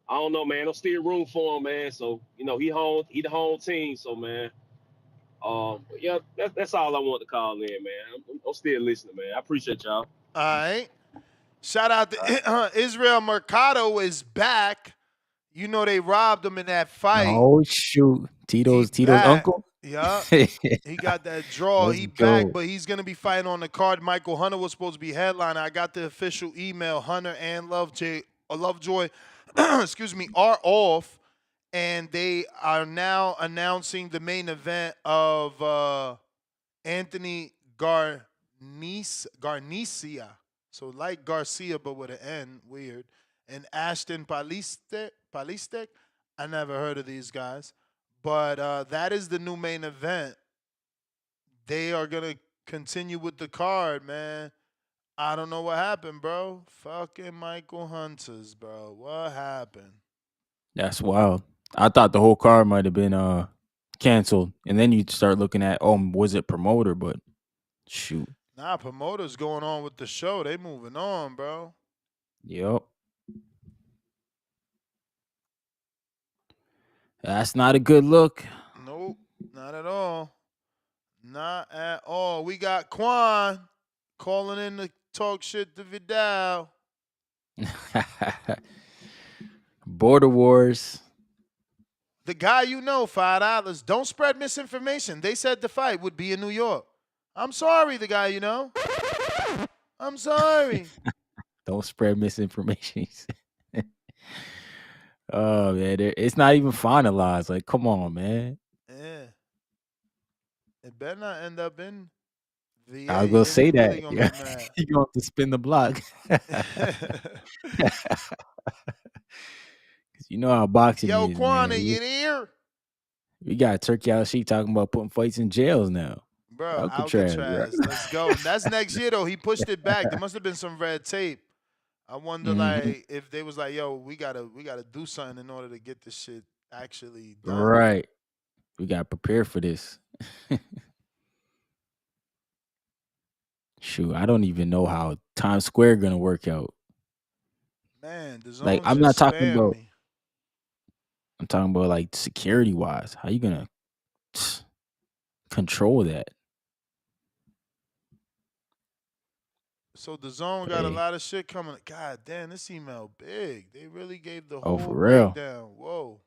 I don't know, man. I'm still room for him, man. So he the home team, so man. But yeah, that's all I want to call in, man. I'm still listening, man. I appreciate y'all. All right. Shout out to Israel Mercado is back. You know they robbed him in that fight. Oh shoot. He Tito's back. uncle? Yup. He got that draw. Let's He back, go. but he's gonna be fighting on the card. Michael Hunter was supposed to be headliner. I got the official email. Hunter and Lovejoy, excuse me, are off, and they are now announcing the main event of Anthony Garcia. So like Garcia, but with an N. Weird. And Ashton Palistek. I never heard of these guys. But that is the new main event. They are going to continue with the card, man. I don't know what happened, bro. Fucking Michael Hunters, bro. What happened? That's wild. I thought the whole card might have been canceled. And then you start looking at, was it promoter? But shoot. Nah, promoters going on with the show. They moving on, bro. Yep. That's not a good look. Nope, not at all. Not at all. We got Quan calling in to talk shit to Vidal. Border Wars. The guy you know, $5. Don't spread misinformation. They said the fight would be in New York. I'm sorry, the guy you know. I'm sorry. Don't spread misinformation. Oh man, it's not even finalized. Like, come on, man. Yeah. It better not end up in I was VA. gonna Then he say really that. gonna Yeah, be mad. you gonna have to spin the block. You know how boxing Yo, is, Quan, man. are you there? We got Turkey out sheet talking about putting fights in jails now. Bro, Alcatraz, bro. Alcatraz. Let's go. That's next year though. He pushed it back. There must have been some red tape. I wonder, Mhm. like, if they was like, "Yo, we gotta do something in order to get this shit actually done." Right. We got to prepare for this. Shoot, I don't even know how Times Square gonna work out. Man, the Like, zones I'm not just talking spam about. me. I'm talking about like security wise. How you gonna control that? So the zone got a Hey, lot of shit coming. God damn, this email big. They really gave the oh, for whole real? breakdown. Whoa.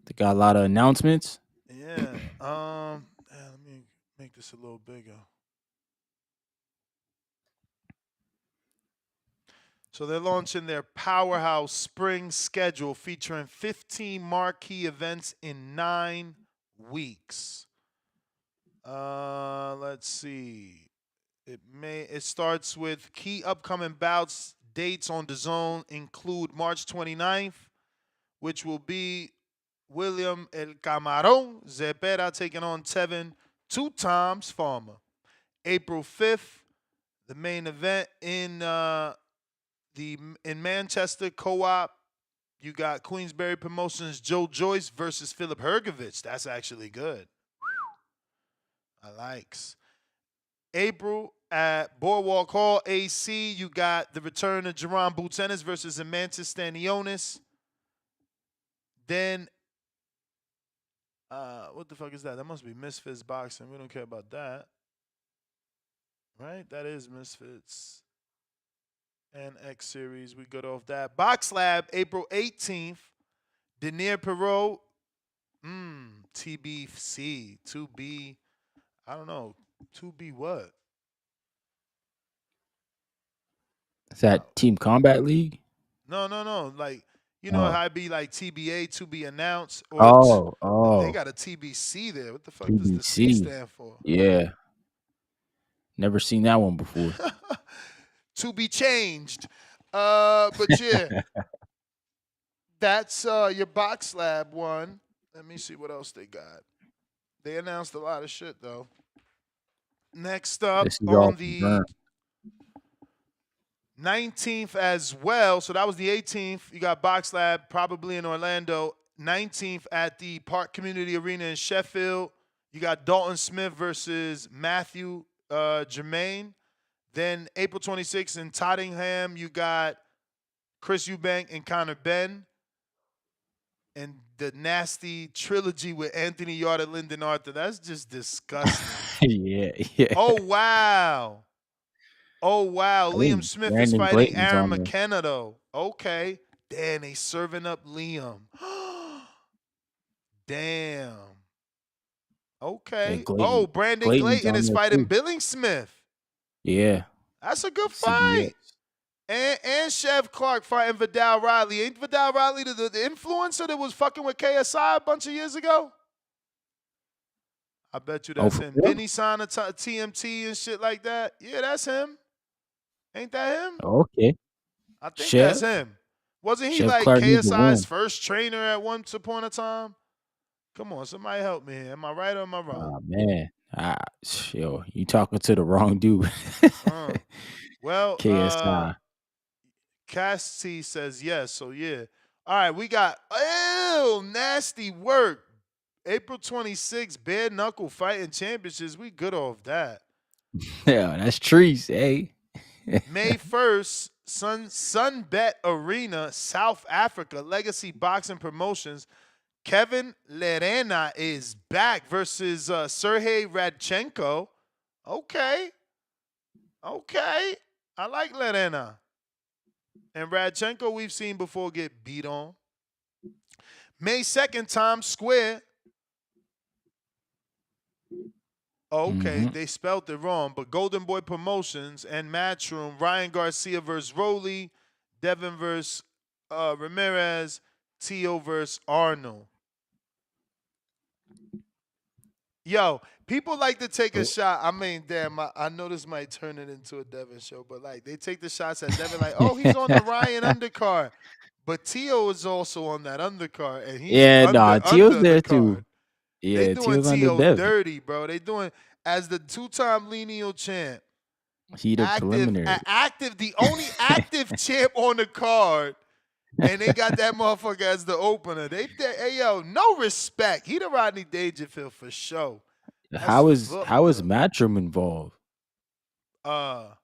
They got a lot of announcements. Yeah. Let me make this a little bigger. So they're launching their Powerhouse Spring schedule featuring 15 marquee events in 9 weeks. Let's see. It starts with key upcoming bouts. Dates on the zone include March 29th, which will be William El Camarón Zepeda taking on Tevin 2 times Farmer. April 5th, the main event in Manchester Co-op you got Queensberry Promotions Joe Joyce versus Philip Hergovich. That's actually good. I likes. April at Boardwalk Hall, AC, you got the return of Jerron Boots Ennis versus Amantis Stanionis. Then, what the fuck is that? That must be Misfits Boxing. We don't care about that. Right? That is Misfits and X Series. We good off that. Box Lab, April 18th. Denier Perot, TBC, 2B, I don't know, 2B what? Is that Team Combat League? No. Like, you know Oh. how it be like TBA, to be announced, or they Oh. got a TBC there. What the fuck does the C TBC. stand for? Yeah. Never seen that one before. To be changed. But yeah, that's your Box Lab one. Let me see what else they got. They announced a lot of shit though. Next up This is all on the confirmed. 19th as well. So that was the 18th. You got Box Lab probably in Orlando. 19th at the Park Community Arena in Sheffield. You got Dalton Smith versus Matthew Germain. Then April 26th in Tottenham, you got Chris Eubank and Connor Ben. And the nasty trilogy with Anthony Yarde and Lyndon Arthur. That's just disgusting. Yeah. Oh, wow. I Liam think Smith is Brandon fighting Clayton's Aaron on there. McKenna, though. Okay. Damn, they serving up Liam. Damn. Hey, Okay. Clayton. Oh, Brandon Clayton's Clayton on is there fighting too. Billing Smith. Yeah. That's a good CBS. fight. And Chev Clark fighting Vidal Riley. Ain't Vidal Riley the influencer that was fucking with KSI a bunch of years ago? I bet you Oh, that's for him. real? Didn't he sign a TMT and shit like that? Yeah, that's him. Ain't that him? Okay. I think that's Chef? him. Wasn't he Chef like Clark needs a KSI's win. first trainer at once upon a time? Come on, somebody help me here. Am I right or am I wrong? Oh, man. Yo, you talking to the wrong dude. Well, KSI. Cassie says yes, so yeah. All right, we got nasty work. April 26th, bare knuckle fighting championships. We good off that. Yeah, that's trees, hey. May 1st, Sunbet Arena, South Africa, Legacy Boxing Promotions. Kevin Lerena is back versus Sergey Radchenko. Okay. I like Lerena. And Radchenko, we've seen before get beat on. May 2nd, Times Square. Okay, they spelled it wrong, but Golden Boy Promotions and Matchroom, Ryan Garcia versus Rowley, Devin versus Ramirez, Tio versus Arnold. Yo, people like to take a shot. I mean, damn, I know this might turn it into a Devin show, but like they take the shots at Devin like, oh, he's on the Ryan undercard. But Tio is also on that undercard, and he's Yeah, nah, Tio's under the there card. too. They Yeah, doing Tio's under Tio Devin. dirty, bro. They doing as the two-time lineal champ. He the preliminary. The only active champ on the card, and they got that motherfucker as the opener. Hey yo, no respect. He the Rodney Dangerfield for sure. How is Matchroom involved? Are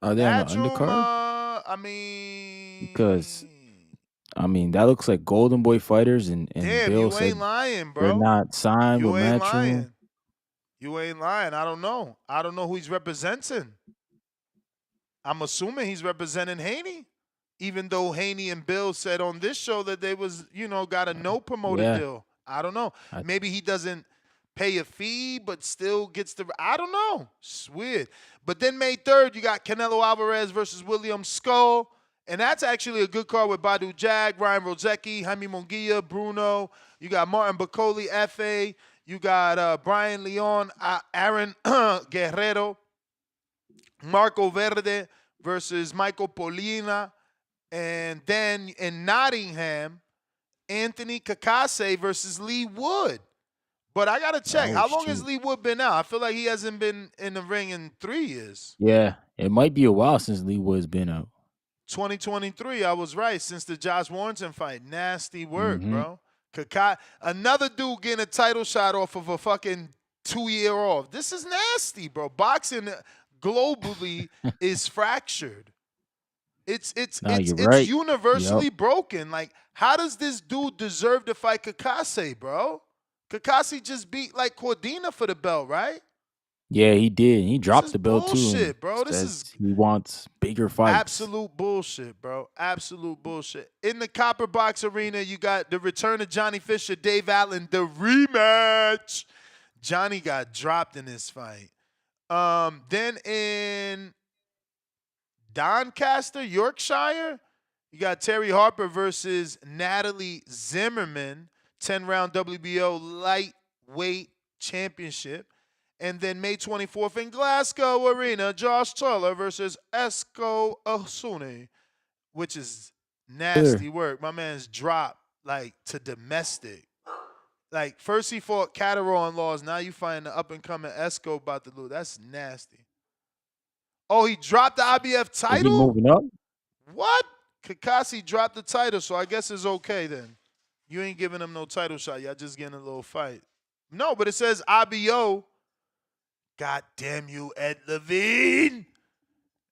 they on the Matchroom, undercard? I mean, Because that looks like Golden Boy fighters, and damn, Bill you said ain't lying, they're bro. not signed with You ain't Matchroom. lying. You ain't lying. I don't know. I don't know who he's representing. I'm assuming he's representing Haney, even though Haney and Bill said on this show that they was, got a no promoter Yeah. deal. I don't know. Maybe he doesn't pay a fee, but still gets the. I don't know. It's weird. But then May 3rd, you got Canelo Alvarez versus William Skull. And that's actually a good card with Badu Jag, Ryan Rozecki, Jaime Munguia, Bruno. You got Martin Bacoli, F.A. You got Brian Leon, Aaron Guerrero, Marco Verde versus Michael Polina. And then in Nottingham, Anthony Kakase versus Lee Wood. But I got to check. How long has Lee Wood been out? I feel like he hasn't been in the ring in 3 years. Yeah, it might be a while since Lee Wood's been out. 2023, I was right. Since the Josh Warrington fight, nasty work, Mm-hmm. bro. Another dude getting a title shot off of a fucking 2-year off. This is nasty, bro. Boxing globally is fractured. It's No, you're right. Yep. universally broken. Like, how does this dude deserve to fight Kakase, bro? Kakase just beat like Cordina for the belt, right? Yeah, he did. He This dropped is the belt too, and bullshit, bro. This is says he wants bigger fights. absolute bullshit, bro. Absolute bullshit. In the Copper Box Arena, you got the return of Johnny Fisher, Dave Allen, the rematch. Johnny got dropped in this fight. Then in Doncaster, Yorkshire, you got Terry Harper versus Natalie Zimmerman, 10-round WBO lightweight championship. And then May 24th in Glasgow Arena, Josh Taylor versus Esko Osune, which is nasty work. My man's dropped like to domestic. Like first he fought Catterall on Laws. Now you find the up and coming Esco about to lose. That's nasty. Oh, he dropped the IBF Is he title? moving up? What? Kakasi dropped the title, so I guess it's okay then. You ain't giving him no title shot. Y'all just getting a little fight. No, but it says IBO. God damn you, Ed Levine.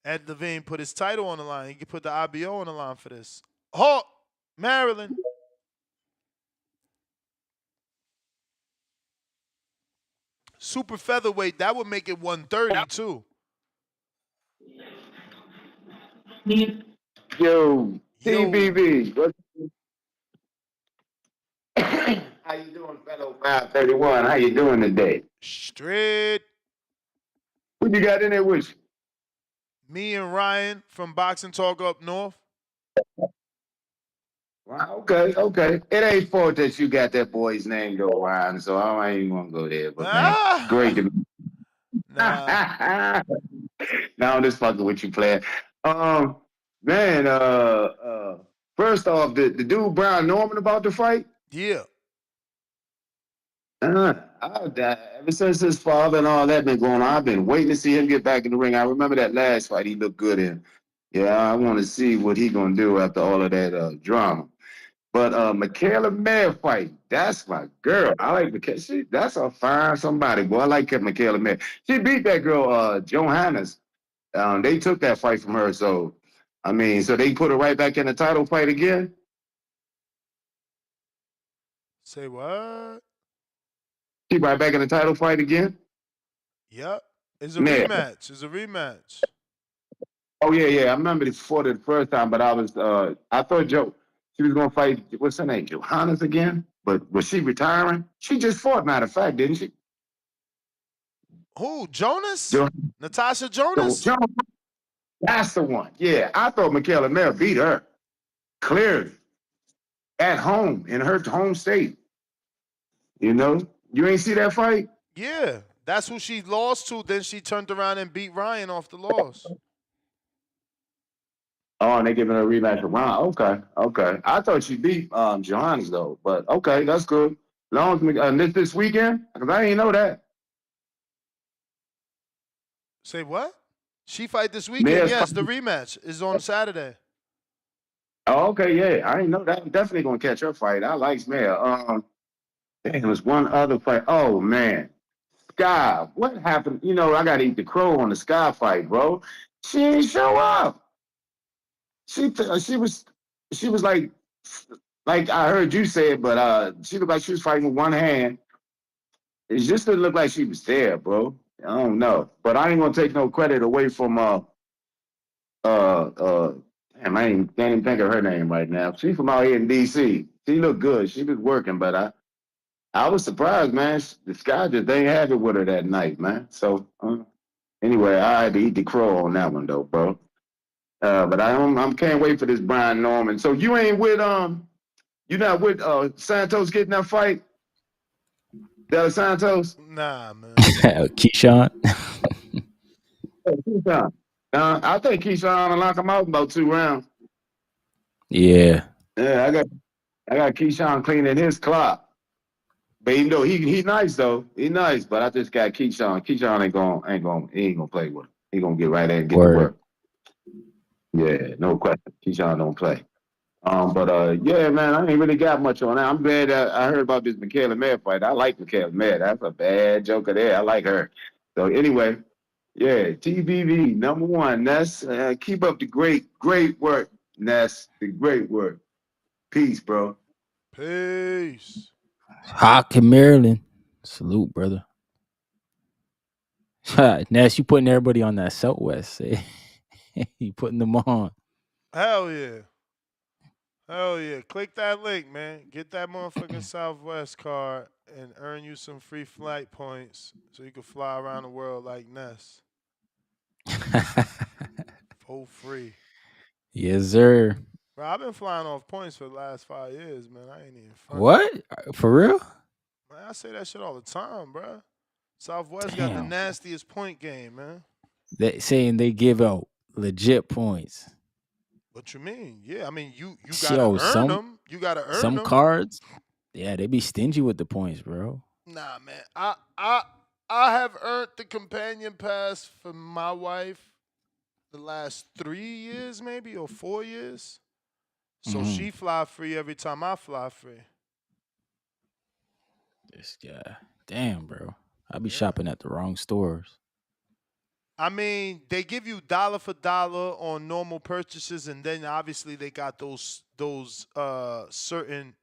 Ed Levine put his title on the line. He could put the IBO on the line for this. Oh, Maryland. Super featherweight, that would make it 130 too. Yo, Yo, TBB. How you doing, fellow 531? How you doing today? straight. Who you got in there with you? Me and Ryan from Boxing Talk Up North. Wow, okay. It ain't fault that you got that boy's name though, Ryan, so I ain't gonna go there. But man, great to meet Nah. Now I'm just fucking with you, player. Man, first off, the dude Brian Norman about to fight? Yeah. Ever since his father and all that been going on, I've been waiting to see him get back in the ring. I remember that last fight he looked good in. Yeah, I want to see what he gonna do after all of that drama. But Mikaela Mayer fight, that's my girl. I like Mikaela. That's a fine somebody, boy. I like Mikaela Mayer. She beat that girl, Johannes. They took that fight from her, so I mean, so they put her right back in the title fight again. Say what? She right back in the title fight again. Yep. It's a Yeah. rematch. It's a rematch. Oh yeah. I remember they fought it the first time, but I thought she was gonna fight what's her name, Johannes again. But was she retiring? She just fought, matter of fact, didn't she? Who? Jonas? Natasha Jonas? That's the one. Yeah, I thought Mikaela Mayer beat her clearly at home in her home state. You know, you ain't see that fight? Yeah. That's who she lost to. Then she turned around and beat Ryan off the loss. Oh, and they giving her a rematch with Ron. Okay. I thought she beat Johannes though, but okay, that's good. Long as this weekend, because I ain't know that. Say what? She fight this weekend. Mayer's Yes, the rematch is on Saturday. Oh, okay, yeah. I ain't know that. I'm definitely gonna catch her fight. I like Mayer. There was one other fight. Oh man, Sky. What happened? You know, I gotta eat the crow on the Sky fight, bro. She ain't show up. She was like I heard you say it, but she looked like she was fighting with one hand. It just didn't look like she was there, bro. I don't know, but I ain't gonna take no credit away from uh uh. Damn, can't even think of her name right now. She's from out here in D.C. She looked good. She was working, but I was surprised, man. The Sky just ain't have it with her that night, man. So anyway, I had to eat the crow on that one though, bro. But I can't wait for this Brian Norman. So you ain't with you not with Santos getting that fight? Del Santos? Nah, man. Keyshawn. Keyshawn. I think Keyshawn will knock him out in about 2 rounds. Yeah. Yeah, I got Keyshawn cleaning his clock. But even though he nice though, he nice. But I just got Keyshawn. Keyshawn he ain't gonna play with him. He gonna get right there and get to Word. work. Yeah, no question. Keyshawn don't play. But yeah, man, I ain't really got much on that. I'm glad that I heard about this Mikaela Mayer fight. I like Mikaela Mayer. That's a bad joker there. I like her. So anyway, yeah, TBV number one. Ness, keep up the great work, Ness. The great work. Peace, bro. Peace. Hawk in Maryland. Salute, brother. Ness, you putting everybody on that Southwest. Eh? You putting them on. Hell yeah. Hell yeah. Click that link, man. Get that motherfucking Southwest card and earn you some free flight points so you can fly around the world like Ness. For free. Yes, sir. Bro, I've been flying off points for the last 5 years, man. I ain't even fronting. What? For real? Man, I say that shit all the time, bro. Southwest got the Damn. nastiest point game, man. They saying they give out legit points. What you mean? Yeah, I mean you gotta Yo, earn them. You gotta earn some them. cards, yeah, they be stingy with the points, bro. Nah, man. I have earned the companion pass for my wife the last 3 years, maybe or 4 years. So Mm-hmm. she fly free every time I fly free. This guy, damn, bro. I be Yeah. shopping at the wrong stores. I mean, they give you dollar for dollar on normal purchases, and then obviously they got those certain.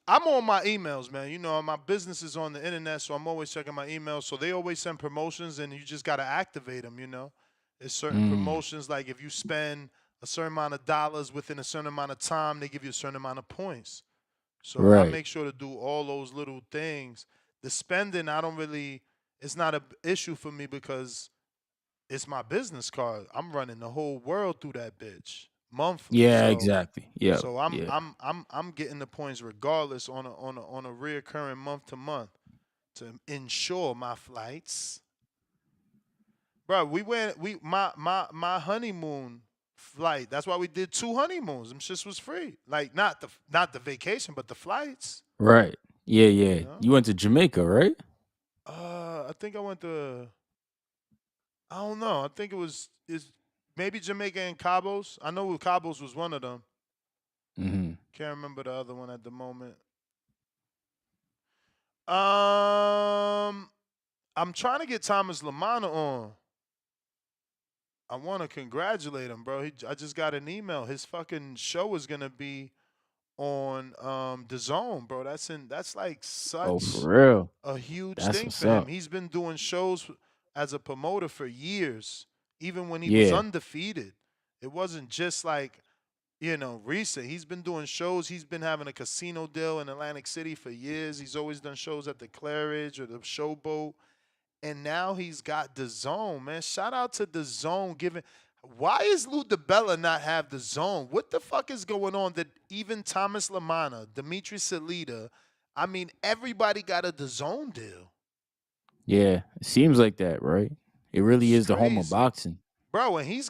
I'm on my emails, man. You know, my business is on the internet, so I'm always checking my emails. So they always send promotions, and you just gotta activate them. You know, there's certain Mm, promotions like if you spend a certain amount of dollars within a certain amount of time, they give you a certain amount of points. So I right. make sure to do all those little things. The spending, I don't really. It's not a issue for me because it's my business card. I'm running the whole world through that bitch monthly. Yeah, So exactly. Yep. so I'm Yeah. I'm I'm I'm getting the points regardless on a reoccurring month to month to ensure my flights. Bro, we went my honeymoon flight. That's why we did 2 honeymoons. Them shits was free. Like not the vacation, but the flights. Right. Yeah, You yeah. know. You went to Jamaica, right? I think I went to. I don't know. I think it was is maybe Jamaica and Cabos. I know Cabos was one of them. Mm-hmm. Can't remember the other one at the moment. Um, I'm trying to get Thomas Lamana on. I want to congratulate him, bro. I just got an email. His fucking show is gonna be on the Zone, bro. That's like Oh, such for real. a huge That's thing what's for him. up. He's been doing shows as a promoter for years, even when he was Yeah. undefeated. It wasn't just like recent. He's been doing shows. He's been having a casino deal in Atlantic City for years. He's always done shows at the Claridge or the Showboat. And now he's got the Zone, man. Shout out to the Zone giving. Why is Lou DeBella not have the Zone? What the fuck is going on that even Thomas Lamana, Dimitri Salita, I mean, everybody got a the Zone deal. Yeah. It seems like that, right? It really It's is the home of crazy. boxing. Bro, and he's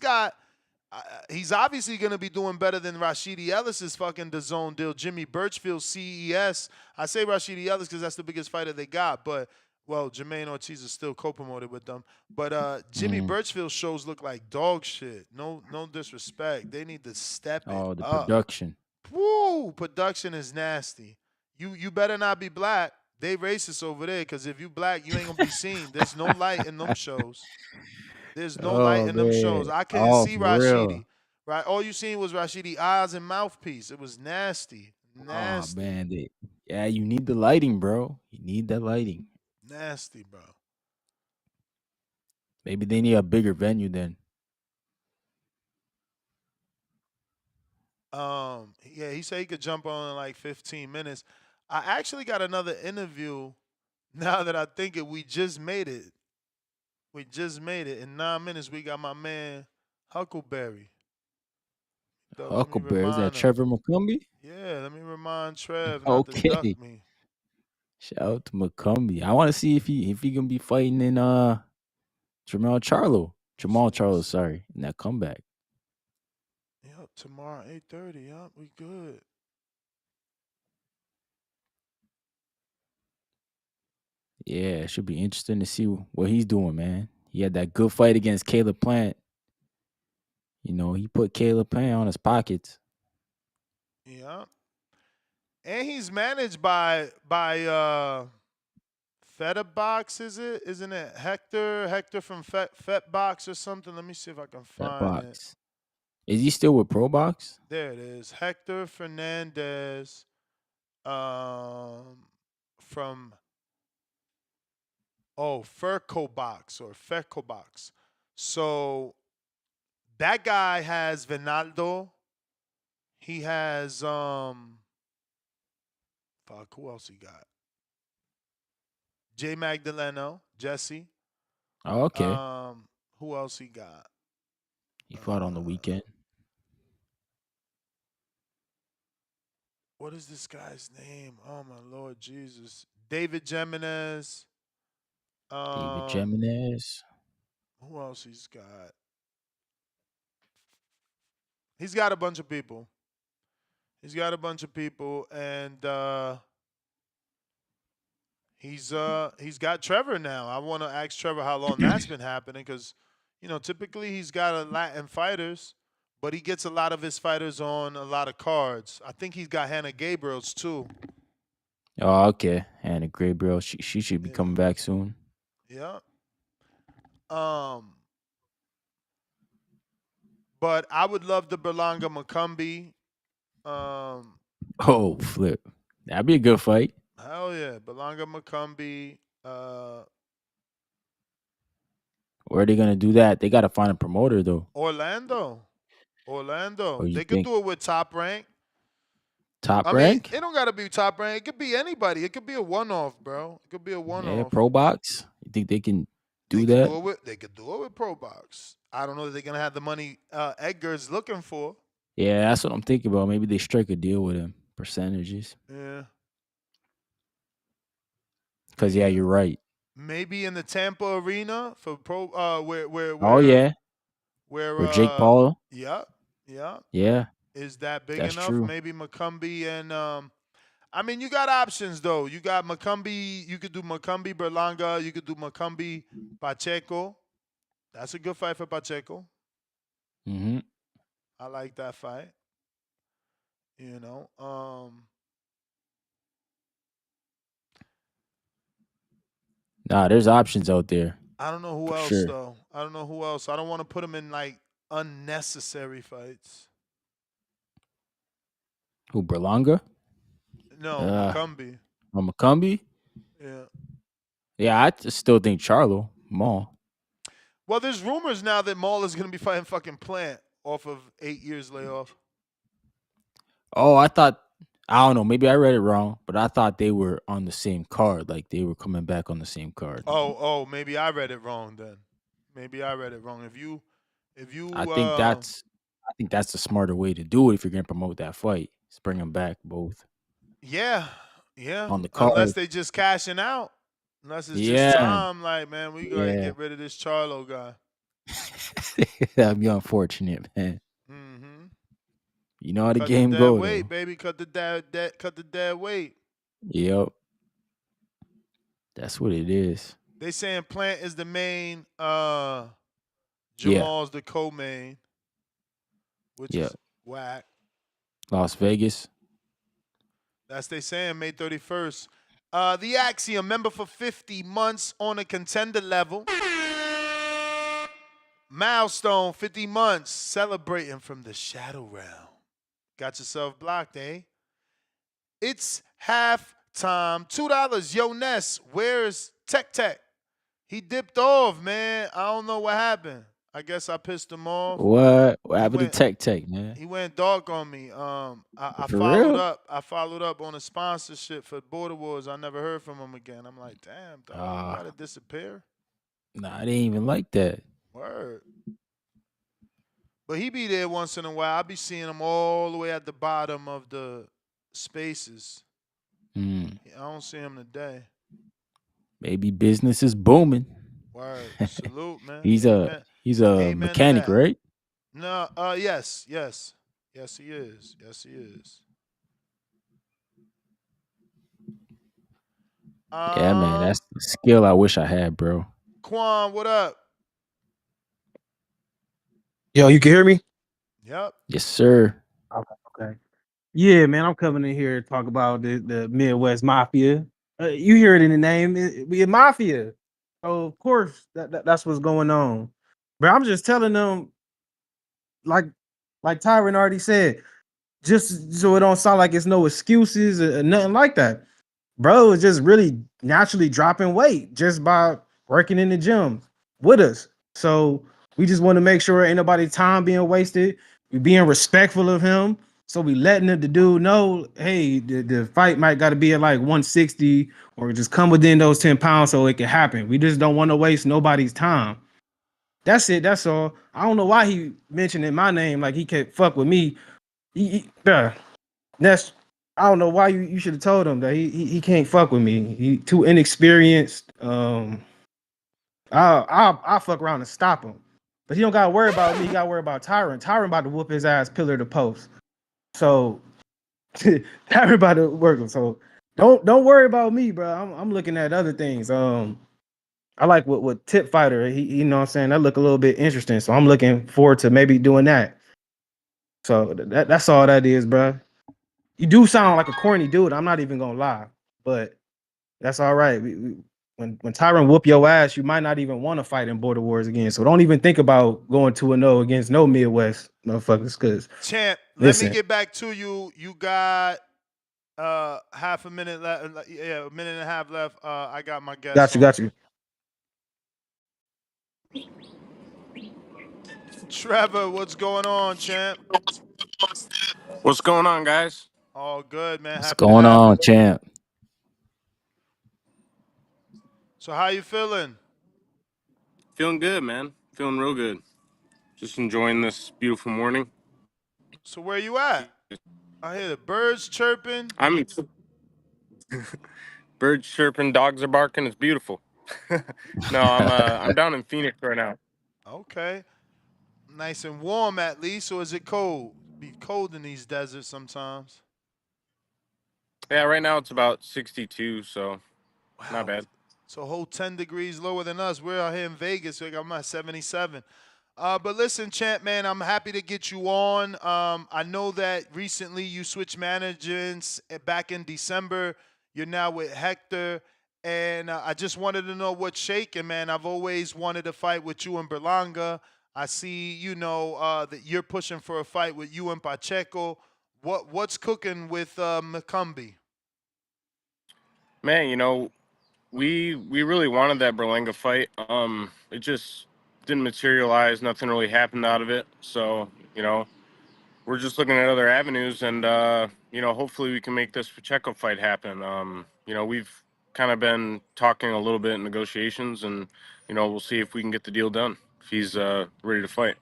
obviously going to be doing better than Rashidi Ellis's fucking DAZN deal. Jimmy Birchfield, CES. I say Rashidi Ellis because that's the biggest fighter they got, but well, Jermaine Ortiz is still co-promoted with them. But Jimmy Mm. Birchfield shows look like dog shit. No disrespect. They need to step it Oh, the up. production. Woo! Production is nasty. You better not be black. They racist over there because if you black, you ain't gonna be seen. There's no light in them shows. There's no light Oh in them shows. man. I couldn't Oh, see for real. Rashidi. Right? All you seen was Rashidi eyes and mouthpiece. It was nasty. Oh Nasty. man. Yeah, you need the lighting, bro. You need that lighting. Nasty, bro. Maybe they need a bigger venue then. Yeah, he said he could jump on in like 15 minutes. I actually got another interview now that I think it. We just made it. We just made it. In 9 minutes, we got my man Huckleberry. Let me Huckleberry. Is that remind him. Trevor McCumbee? Yeah, let me remind Trev not to duck Okay. me. Shout out to McCumbee. I want to see if he gonna be fighting in Jamal Charlo. Jamal Charlo, sorry, in that comeback. Yep, tomorrow 8:30. Yep, we good. Yeah, it should be interesting to see what he's doing, man. He had that good fight against Caleb Plant. You know, he put Caleb Payne on his pockets. Yeah. And he's managed by Fetabox, is it? Isn't it Hector from Fetbox or something? Let me see if I can That find it. box. Is he still with Pro Box? There it is. Hector Fernandez from Furcobox or Fecobox. So that guy has Vinaldo. He has fuck, who else he got? Jay Magdaleno, Jesse. Oh, okay. Who else he got? He fought on the weekend. What is this guy's name? Oh my Lord Jesus. David Jimenez. David Jimenez. Who else he's got? He's got a bunch of people. He's got a bunch of people, and he's got Trevor now. I want to ask Trevor how long that's been happening, because typically he's got a Latin fighters, but he gets a lot of his fighters on a lot of cards. I think he's got Hannah Gabriel's too. Oh, okay. And a Gabriel, she should be coming back soon. Yeah. But I would love the Berlanga Macumbi. Oh, flip. That'd be a good fight. Hell yeah, Berlanga Macumbi. Where are they gonna do that? They gotta find a promoter though. Orlando. Or you They could think do it with Top Rank. Top I mean, Rank? it don't gotta be Top Rank. It could be anybody. It could be a one-off, bro. It could be a Yeah, one-off. Pro Box. You think they can They do could that? do it with Pro Box. I don't know if they're gonna have the money Edgar's looking for. Yeah, that's what I'm thinking about. Maybe they strike a deal with him. Percentages. Yeah. Cause yeah, you're right. Maybe in the Tampa arena for pro Oh yeah. where Or Jake Paul. yeah. Yeah. Is that big That's enough? true. Maybe Macumbi and I mean, you got options though. You got Macumbi. You could do Macumbi Berlanga. You could do Macumbi Pacheco. That's a good fight for Pacheco. Mm-hmm. I like that fight. You know. Nah, there's options out there. I don't know who For else sure. though. I don't know who else. I don't want to put him in like unnecessary fights. Who, Berlanga? No, Macumbi. Or Macumbi? Yeah. Yeah, I still think Charlo Maul. Well, there's rumors now that Maul is going to be fighting fucking Plant off of 8 years layoff. Oh, I don't know. Maybe I read it wrong, but I thought they were on the same card. Like they were coming back on the same card. Oh, maybe I read it wrong then. Maybe I read it wrong. If you I think that's the smarter way to do it if you're gonna promote that fight. Just bring them back both yeah. on the Unless card. they just cashing out. Unless it's just Yeah, time, like, man, we gotta yeah. get rid of this Charlo guy. That'd be unfortunate, man. Mm-hmm. You know how the Cut the game dead go, weight, though. baby. Cut the dead weight. Yep, that's what it is. They saying Plant is the main, Yeah, Jamal's the co-main, which yeah. is whack. Las Vegas. That's they saying May 31st. The Axiom, member for 50 months on a contender level. Milestone, 50 months, celebrating from the shadow realm. Got yourself blocked, eh? It's halftime. $2. Yo, Ness, where's Tech? He dipped off, man. I don't know what happened. I guess I pissed him off. What He happened went to Tech, man? he went dark on me. I For followed real? up. I followed up on a sponsorship for Border Wars. I never heard from him again. I'm like, damn, dog, you gotta disappear. Nah, I didn't even like that. Word. But he be there once in a while. I be seeing him all the way at the bottom of the spaces. Mm, I don't see him today. maybe business is booming. Word. Salute, man. he's a Amen. he's a Amen to mechanic, that. right? No, yes. Yes, he is. Yes, he is. Yeah, man, that's the skill I wish I had, bro. Quan, what up? Yo, you can hear me? Yep. Yes, sir. Okay, okay. Yeah, man, I'm coming in here to talk about the Midwest Mafia. You hear it in the name, we a mafia. So of course that's what's going on. But I'm just telling them, like Tyron already said, just so it don't sound like it's no excuses or nothing like that. Bro is just really naturally dropping weight just by working in the gym with us. So we just want to make sure ain't nobody time being wasted. We being respectful of him. So we letting the dude know, hey, the fight might got to be at like 160 or just come within those 10 pounds so it can happen. We just don't want to waste nobody's time. That's it. That's all. I don't know why he mentioning my name like he can't fuck with me. Bruh, that's I don't know why you should have told him that he can't fuck with me. He too inexperienced. I'll fuck around and stop him. But he don't gotta worry about me. He gotta worry about Tyron. Tyron about to whoop his ass pillar to post. So Tyron about to work him. So don't worry about me, bro. I'm looking at other things. I like what Tip Fighter. He you know what I'm saying that look a little bit interesting. So I'm looking forward to maybe doing that. So that's all that is, bro. You do sound like a corny dude. I'm not even gonna lie, but that's all right. When Tyron whoop your ass, you might not even want to fight in Border Wars again. So don't even think about going 2-0 against no Midwest motherfuckers. Cause Champ, let me listen, get back to you. You got half a minute left. Yeah, a minute and a half left. I got my guest on. got you. Trevor, what's going on, champ? What's going on, guys? All good, man. What's Happy to going have on, you. champ? So how you feeling? Feeling good, man. Feeling real good. Just enjoying this beautiful morning. So where you at? I hear the birds chirping. I'm birds chirping, dogs are barking. It's beautiful. No, I'm down in Phoenix right now. Okay. Nice and warm at least, or is it cold? Be cold in these deserts sometimes. Yeah, right now it's about 62, so not Wow. bad. So a whole 10 degrees lower than us. We're out here in Vegas. I'm at 77. But listen, champ, man, I'm happy to get you on. I know that recently you switched managements back in December. You're now with Hector. And I just wanted to know what's shaking, man. I've always wanted to fight with you and Berlanga. I see, that you're pushing for a fight with you and Pacheco. What's cooking with McCumbee? Man, we really wanted that Berlanga fight. It just didn't materialize. Nothing really happened out of it. So, we're just looking at other avenues, and hopefully we can make this Pacheco fight happen. We've kind of been talking a little bit in negotiations, and we'll see if we can get the deal done if he's ready to fight.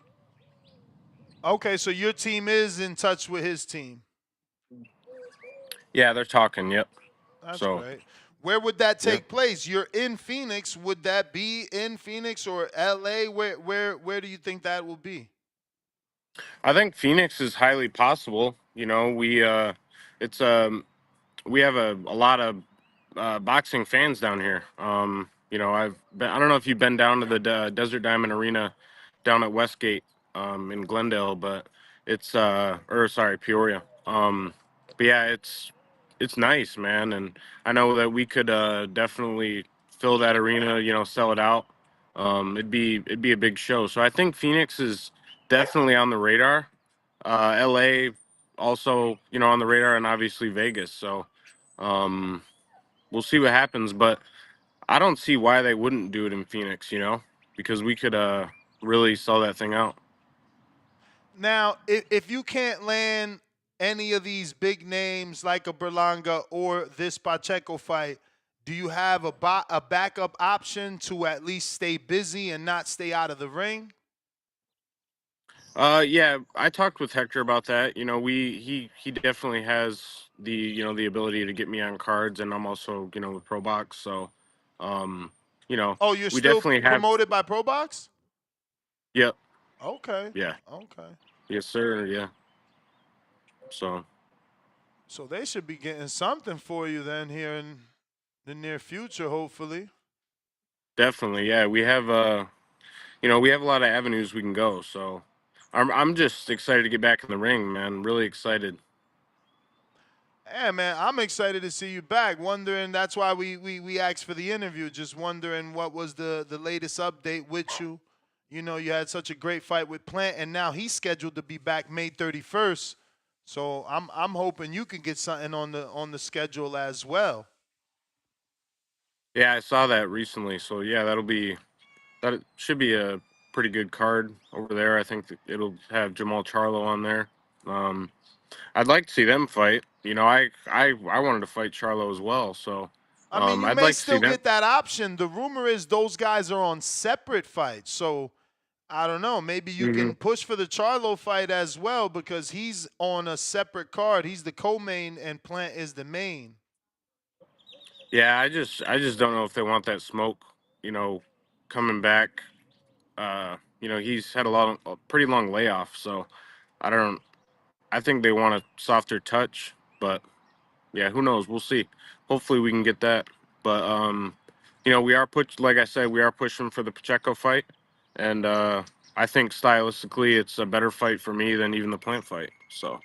Okay, so your team is in touch with his team. Yeah, they're talking. Yep. That's So great. Where would that yeah, take place? You're in Phoenix. Would that be in Phoenix or LA? Where do you think that will be? I think Phoenix is highly possible. It's we have a lot of boxing fans down here. I don't know if you've been down to the Desert Diamond Arena down at Westgate in Glendale, but or sorry, Peoria. But yeah, it's nice, man, and I know that we could definitely fill that arena. Sell it out. It'd be a big show. So I think Phoenix is definitely on the radar. LA also, on the radar, and obviously Vegas. So um, we'll see what happens, but I don't see why they wouldn't do it in Phoenix, because we could really sell that thing out. Now, if you can't land any of these big names like a Berlanga or this Pacheco fight, do you have a backup option to at least stay busy and not stay out of the ring? Yeah, I talked with Hector about that. He definitely has the ability to get me on cards, and I'm also with Pro Box, so um, Oh, you're we still definitely have. promoted by ProBox? Yep. Okay. Yeah. Okay. Yes, sir. Yeah. So So they should be getting something for you then here in the near future, hopefully. definitely, yeah, we have we have a lot of avenues we can go. So I'm just excited to get back in the ring, man. Really excited. Yeah, man, I'm excited to see you back. Wondering, that's why we asked for the interview. Just wondering what was the latest update with you. You know, you had such a great fight with Plant, and now he's scheduled to be back May 31st. So I'm hoping you can get something on the schedule as well. Yeah, I saw that recently. So yeah, that should be a pretty good card over there. I think that it'll have Jamal Charlo on there. Um, I'd like to see them fight. You know, I wanted to fight Charlo as well. So I mean, you I'd may like to see still them. get that option. The rumor is those guys are on separate fights. So I don't know. Maybe you Hmm. can push for the Charlo fight as well because he's on a separate card. He's the co-main and Plant is the main. Yeah, I just don't know if they want that smoke. You know, coming back. You know, he's had a pretty long layoff. So I don't. I think they want a softer touch, but yeah, who knows? We'll see. Hopefully, we can get that. But you know, like I said, we are pushing for the Pacheco fight, and I think stylistically, it's a better fight for me than even the Plant fight. So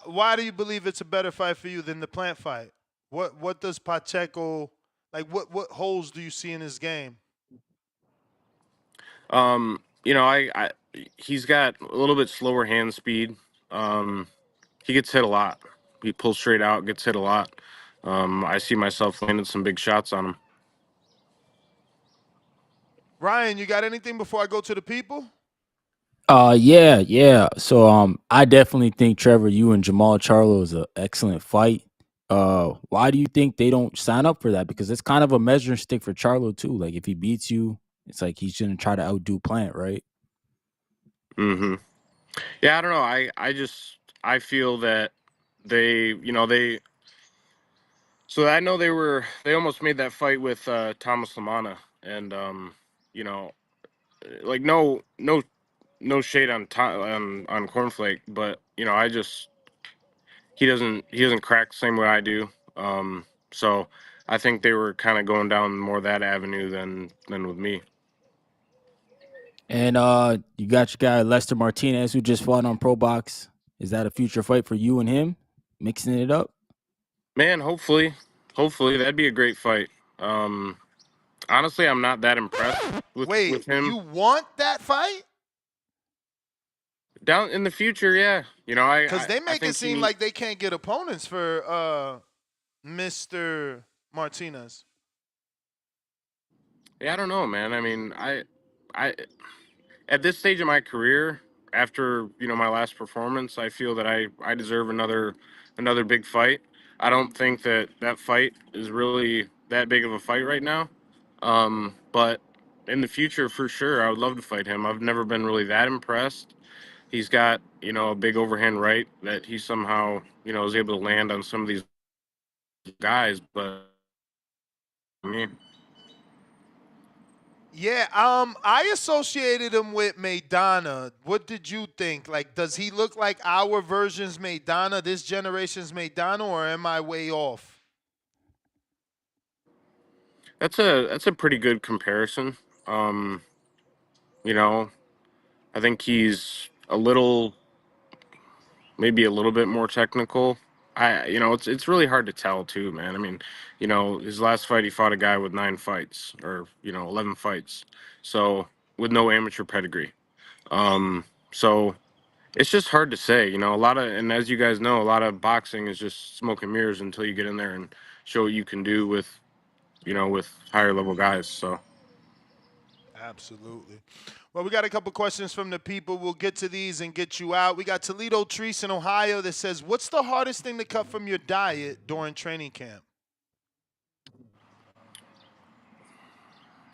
Why do you believe it's a better fight for you than the Plant fight? What does Pacheco like? What holes do you see in his game? you know, he's got a little bit slower hand speed. Um, he gets hit a lot. He pulls straight out, gets hit a lot. I see myself landing some big shots on him. Ryan, you got anything before I go to the people? Yeah, yeah. So I definitely think Trevor, you and Jamal Charlo is an excellent fight. Why do you think they don't sign up for that? Because it's kind of a measuring stick for Charlo too. Like if he beats you, it's like he's gonna try to outdo Plant, right? Hmm. Yeah, I don't know. I feel that they. So I know they almost made that fight with Thomas Lamana, and you know, like no shade on Cornflake, but you know, he doesn't crack the same way I do. So I think they were kind of going down more that avenue than with me. And you got your guy Lester Martinez who just fought on Pro Box. Is that a future fight for you and him? Mixing it up? Man, hopefully that'd be a great fight. Um, Honestly, I'm not that impressed with Wait, him. you want that fight? Down in the future, yeah. You know, Because they I make it think seem like they can't get opponents for Mr. Martinez. yeah, I don't know, man. I mean, I at this stage of my career, after my last performance, I feel that I deserve another big fight. I don't think that fight is really that big of a fight right now. But in the future, for sure, I would love to fight him. I've never been really that impressed. He's got a big overhand right that he somehow is able to land on some of these guys, but I mean. Yeah, I associated him with Maidana. What did you think? Like, does he look like our version's Maidana, this generation's Maidana, or am I way off? That's a pretty good comparison. Um, you know, I think he's maybe a little bit more technical. It's really hard to tell too, man. I mean, his last fight he fought a guy with 9 fights or 11 fights, so with no amateur pedigree. So it's just hard to say. And as you guys know, a lot of boxing is just smoke and mirrors until you get in there and show what you can do with higher level guys. So. Absolutely. Well, we got a couple questions from the people. We'll get to these and get you out. We got Toledo Treese in Ohio that says, "What's the hardest thing to cut from your diet during training camp?"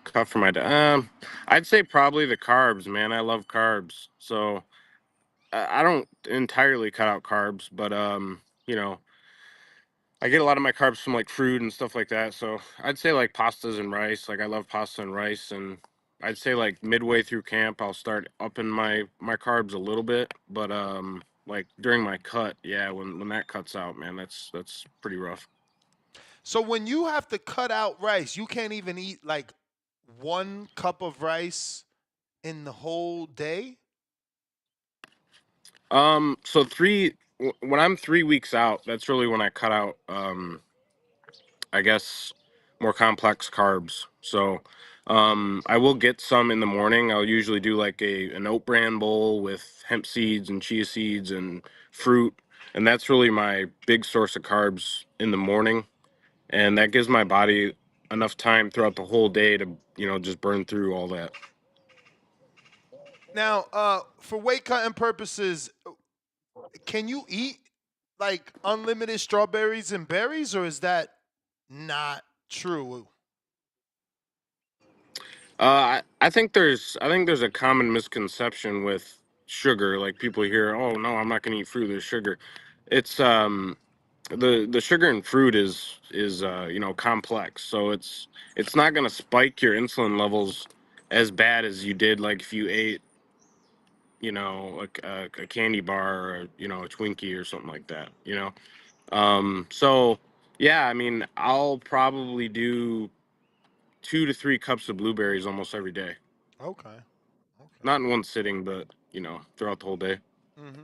Cut for my I'd say probably the carbs, man. I love carbs, so I don't entirely cut out carbs, but I get a lot of my carbs from like fruit and stuff like that. So I'd say like pastas and rice. Like I love pasta and rice, and I'd say like midway through camp, I'll start upping my carbs a little bit. But like during my cut, yeah, when that cuts out, man, that's pretty rough. So when you have to cut out rice, you can't even eat like 1 cup of rice in the whole day? So when I'm 3 weeks out, that's really when I cut out, I guess, more complex carbs. So, I will get some in the morning. I'll usually do like an oat bran bowl with hemp seeds and chia seeds and fruit, and that's really my big source of carbs in the morning, and that gives my body enough time throughout the whole day to, just burn through all that. Now, for weight cutting purposes, can you eat like unlimited strawberries and berries, or is that not true? I think there's a common misconception with sugar. Like people hear, "Oh no, I'm not going to eat fruit. There's sugar." It's the sugar in fruit is complex, so it's not going to spike your insulin levels as bad as you did like if you ate a candy bar or a Twinkie or something like that. So yeah, I mean I'll probably do 2 to 3 cups of blueberries almost every day. Okay. Not in one sitting, but throughout the whole day. Hmm.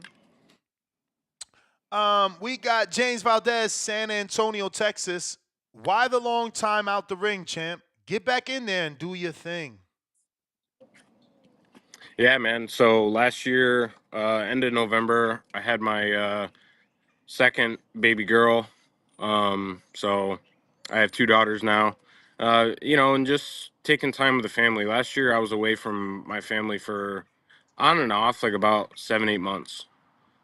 We got James Valdez, San Antonio, Texas. Why the long time out the ring, champ? Get back in there and do your thing. Yeah, man. So last year, end of November, I had my second baby girl. So I have 2 daughters now. And just taking time with the family. Last year, I was away from my family for on and off like about 7, 8 months.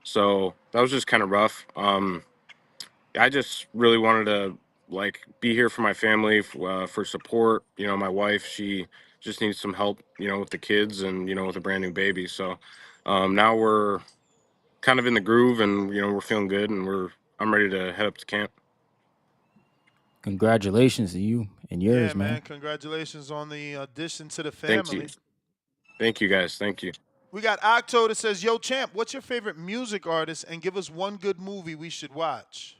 So that was just kind of rough. I just really wanted to like be here for my family for support. My wife, she just needs some help, with the kids and with a brand new baby. So now we're kind of in the groove, and we're feeling good, and I'm ready to head up to camp. Congratulations to you and Yeah, yours, man. man. Congratulations on the addition to the Thank you, family. guys. Thank you. We got Octo that says, "Yo, champ, what's your favorite music artist? And give us one good movie we should watch."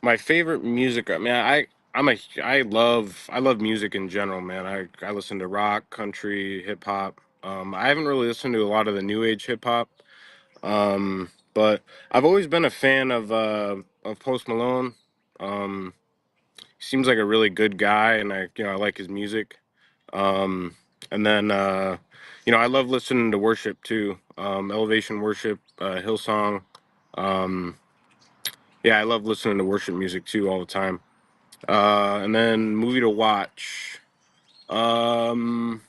My favorite music, man. I love music in general, man. I listen to rock, country, hip hop. I haven't really listened to a lot of the new age hip hop. But I've always been a fan of Post Malone. Um, he seems like a really good guy, and I like his music. Um, and then I love listening to worship too. Elevation worship, Hillsong. Um, yeah, I love listening to worship music too all the time. And then movie to watch. Um,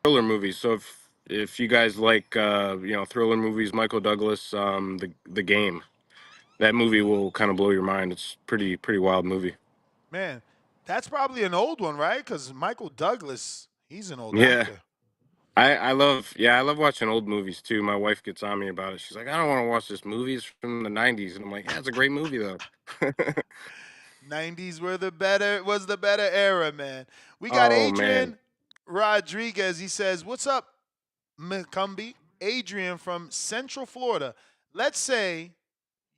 Thriller movies. So if you guys like thriller movies, Michael Douglas, the Game. That movie will kind of blow your mind. It's pretty wild movie. Man, that's probably an old one, right? Because Michael Douglas, he's an old Yeah. actor. I love watching old movies too. My wife gets on me about it. She's like, I don't want to watch this movie. It's from the '90s, and I'm like, yeah, it's a great movie though. 90s was the better era, man. We got Oh man. Adrian Rodriguez. He says, "What's up, McCumby?" Adrian from Central Florida. Let's say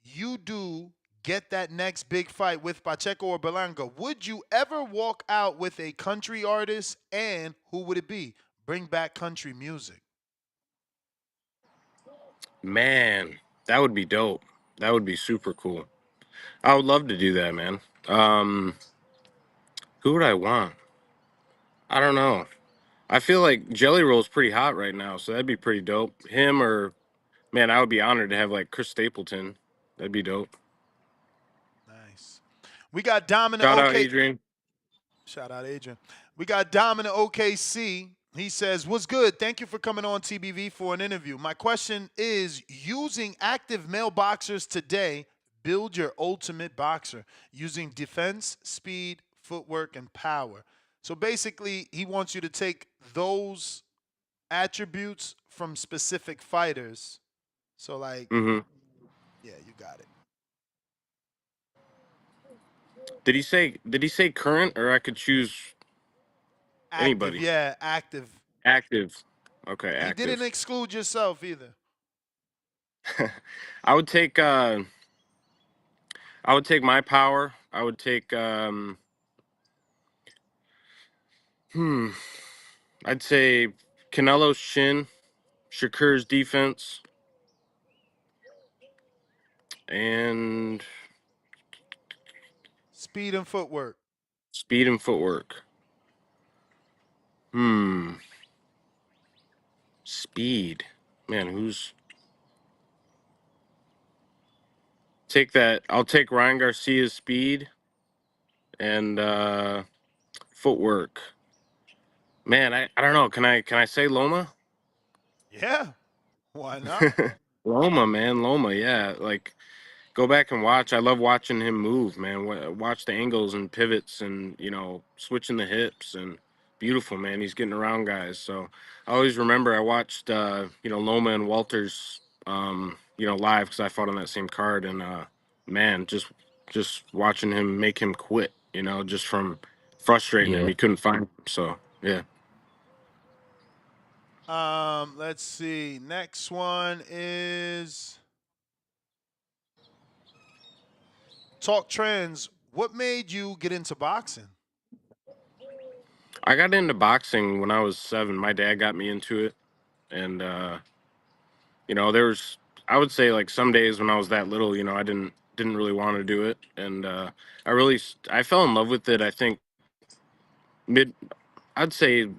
you do get that next big fight with Pacheco or Berlanga. Would you ever walk out with a country artist, and who would it be? Bring back country music. Man, that would be dope. That would be super cool. I would love to do that, man. Um, who would I want? I don't know. I feel like Jelly Roll's pretty hot right now, so that'd be pretty dope. Him or man, I would be honored to have like Chris Stapleton. That'd be dope. Nice. We got Dominant Shout out OK. Adrian. Shout out Adrian. We got Dominant OKC. He says, "What's good? Thank you for coming on TBV for an interview. My question is, using active male boxers today, build your ultimate boxer using defense, speed, footwork, and power." So basically, he wants you to take those attributes from specific fighters. So like, Mm-hmm. yeah, you got it. Did he say current, or I could choose Active, anybody? yeah, active. Active. Okay, He didn't active. exclude yourself either. I would take my power. I would take Hmm. I'd say Canelo's chin, Shakur's defense, and Speed and footwork. speed and footwork. Hmm. Speed. Man, who's take that? I'll take Ryan Garcia's speed and footwork. Man, I don't know. Can I say Loma? Yeah. Why not? Loma, man, Loma. Yeah, like go back and watch. I love watching him move, man. Watch the angles and pivots, and switching the hips and beautiful, man. He's getting around guys. So I always remember I watched Loma and Walters live because I fought on that same card, and man, just watching him make him quit, just from frustrating him. Yeah. He couldn't find him. So yeah. Let's see. Next one is Talk Trends. What made you get into boxing? I got into boxing when I was 7. My dad got me into it, and there was, I would say, like some days when I was that little, I didn't really want to do it, and I fell in love with it. I think mid, I'd say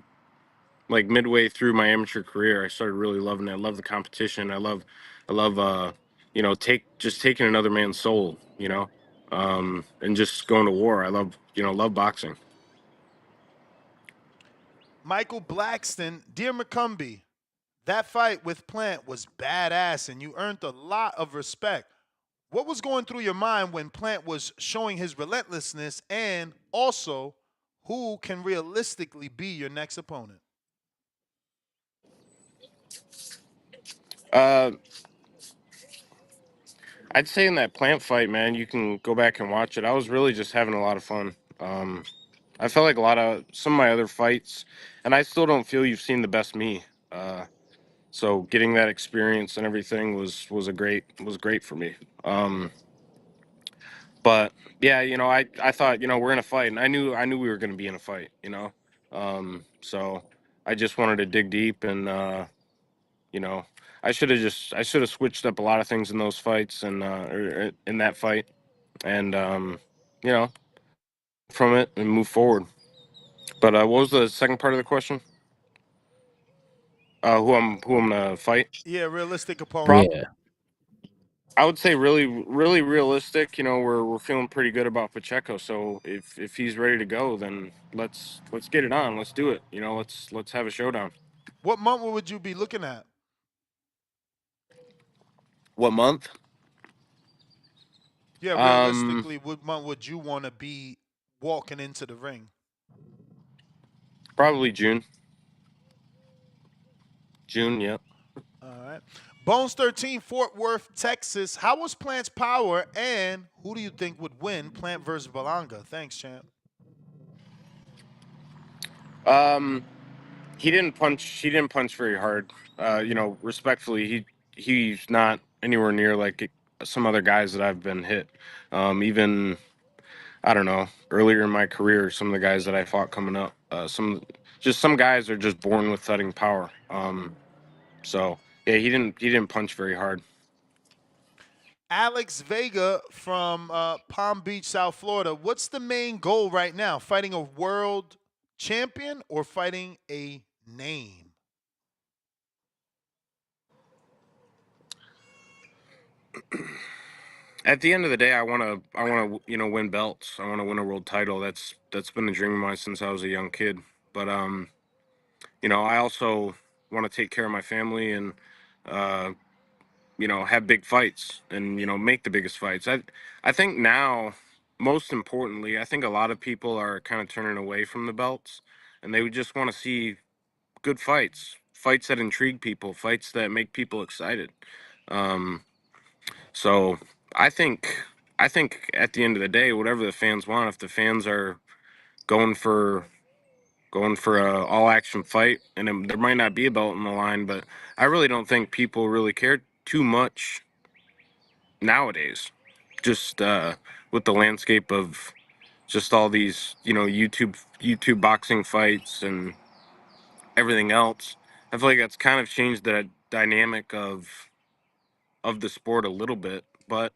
like midway through my amateur career, I started really loving it. I love the competition. I love take taking another man's soul, and just going to war. I love boxing. Michael Blackston. Dear McCumbee, that fight with Plant was badass and you earned a lot of respect. What was going through your mind when Plant was showing his relentlessness, and also who can realistically be your next opponent? Uh, I'd say in that Plant fight, man, you can go back and watch it. I was really just having a lot of fun. I felt like a lot of some of my other fights, and I still don't feel you've seen the best me. Uh, so getting that experience and everything was great for me. But yeah, I thought we're in a fight, and I knew we were going to be in a fight. So I just wanted to dig deep, and you know I should have switched up a lot of things in those fights and in that fight, and you know from it and move forward. But what was the second part of the question? Who I'm gonna fight? Yeah, realistic opponent. Prob Yeah. I would say really really realistic. We're feeling pretty good about Pacheco. So if he's ready to go, then let's get it on. Let's do it. Let's have a showdown. What month would you be looking at? What month? Yeah, Um, realistically, what month would you want to be walking into the ring? Probably June. June. Yeah. All right. Bones 13, Fort Worth, Texas. How was Plant's power, and who do you think would win, Plant versus Balanga? Thanks, champ. Um, he didn't punch. He didn't punch very hard. Respectfully, he's not anywhere near like some other guys that I've been hit. Even I don't know, earlier in my career, some of the guys that I fought coming up, some guys are just born with thudding power. So yeah, he didn't punch very hard. Alex Vega from Palm Beach, South Florida. What's the main goal right now? Fighting a world champion or fighting a name? At the end of the day, I want to win belts. I want to win a world title. That's been a dream of mine since I was a young kid. But I also want to take care of my family and uh, have big fights and make the biggest fights. I think now, most importantly, I think a lot of people are kind of turning away from the belts, and they would just want to see good fights, fights that intrigue people, fights that make people excited. Um, so I think I think at the end of the day, whatever the fans want, if the fans are going for a all action fight, and there might not be a belt in the line, but I really don't think people really care too much nowadays. Just with the landscape of just all these, YouTube boxing fights and everything else. I feel like that's kind of changed the dynamic of the sport a little bit, but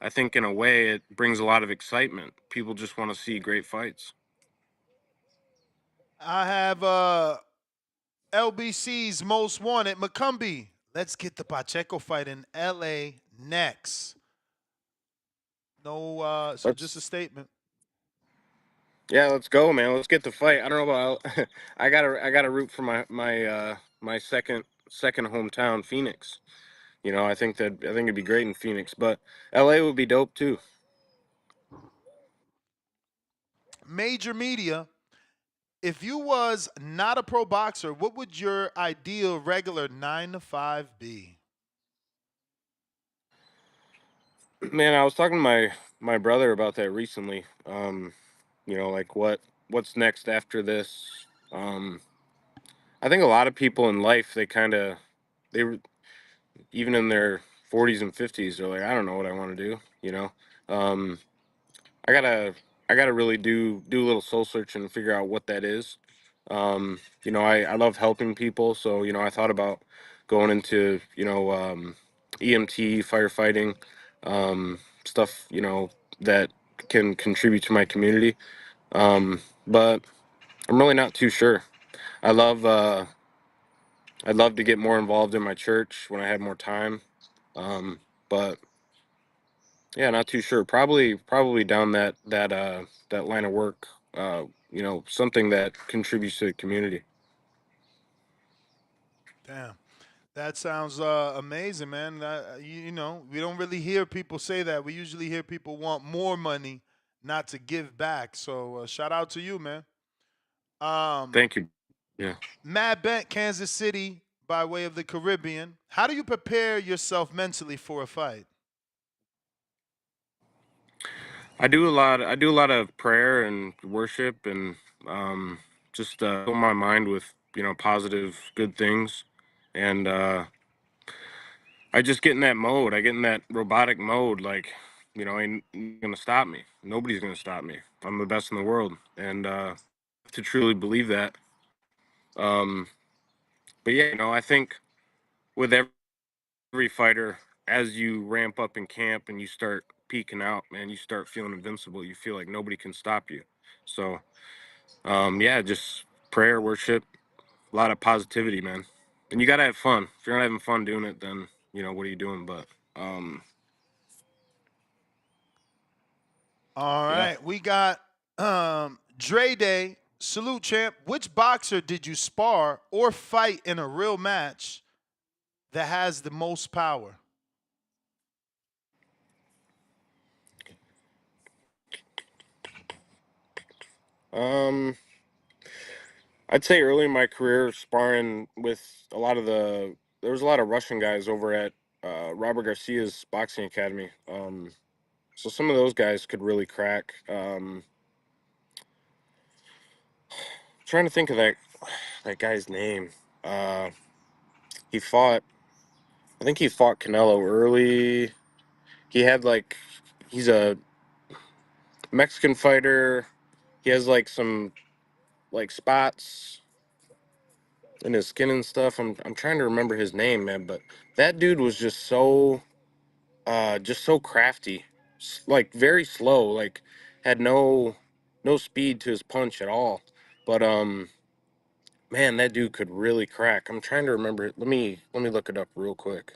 I think in a way it brings a lot of excitement. People just want to see great fights. I have LBC's most wanted, Macumbi. Let's get the Pacheco fight in LA next. No, so just a statement. Yeah, let's go, man. Let's get the fight. I don't know about I gotta root for my second hometown, Phoenix. I think it'd be great in Phoenix, but LA would be dope too. Major media. If you was not a pro boxer, what would your ideal regular 9 to 5 be? Man, I was talking to my brother about that recently. Like what's next after this? Um, I think a lot of people in life they even in their 40s and 50s they're like, I don't know what I want to do. Um, I gotta I gotta really do a little soul searching and figure out what that is. I love helping people, so I thought about going into EMT firefighting, stuff that can contribute to my community. But I'm really not too sure. I love I'd love to get more involved in my church when I have more time. But yeah, not too sure. Probably down that line of work. Something that contributes to the community. Damn. That sounds amazing, man. We don't really hear people say that. We usually hear people want more money, not to give back. So shout out to you, man. Thank you. Yeah. Mad Bent, Kansas City, by way of the Caribbean. How do you prepare yourself mentally for a fight? I do a lot of prayer and worship and just fill my mind with positive good things, and I just get in that mode. I get in that robotic mode, like ain't gonna stop me. Nobody's gonna stop me. I'm the best in the world, and to truly believe that. Um, but yeah, I think with every fighter, as you ramp up in camp and you start peaking out, man, you start feeling invincible. You feel like nobody can stop you. So, yeah, just prayer, worship, a lot of positivity, man. And you gotta have fun. If you're not having fun doing it, then what are you doing? But All yeah. right, we got Dre Day. Salute, champ. Which boxer did you spar or fight in a real match that has the most power? Um, I'd say early in my career, sparring with there was a lot of Russian guys over at Robert Garcia's boxing academy. So some of those guys could really crack. Trying to think of that guy's name. Uh, he fought. I think he fought Canelo early. He had he's a Mexican fighter. He has some spots in his skin and stuff. I'm trying to remember his name, man. But that dude was just so crafty, very slow. Had no speed to his punch at all. But man, that dude could really crack. I'm trying to remember it. Let me look it up real quick.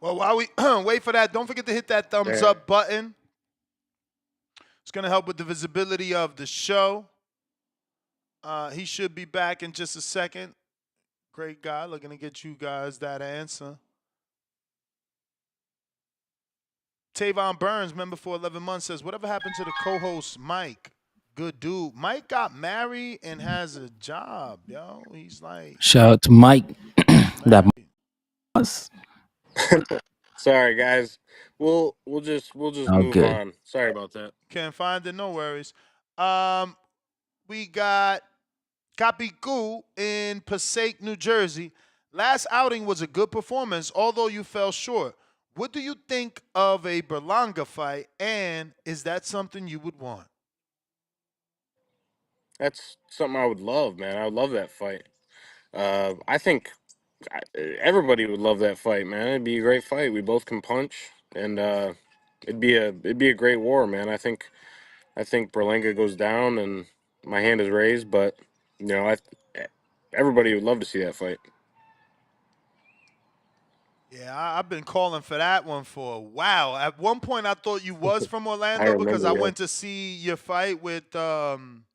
Well, while we wait for that, don't forget to hit that thumbs Yeah. up button. It's going to help with the visibility of the show. He should be back in just a second. Great guy. Looking to get you guys that answer. Tavon Burns, member for 11 months, says, whatever happened to the co-host Mike? Good dude. Mike got married and has a job, yo. He's like Shout out to Mike. That married. was Sorry, guys. We'll just all move good. on. Sorry about that. Can't find it, no worries. Um, We got Capicu in Passaic, New Jersey. Last outing was a good performance, although you fell short. What do you think of a Berlanga fight, and is that something you would want? That's something I would love, man. I would love that fight. I think everybody would love that fight, man. It'd be a great fight. We both can punch, and it'd be a great war, man. I think Berlanga goes down, and my hand is raised, but everybody would love to see that fight. Yeah, I've been calling for that one for a while. At one point, I thought you was from I Orlando because remember, I yeah. went to see your fight with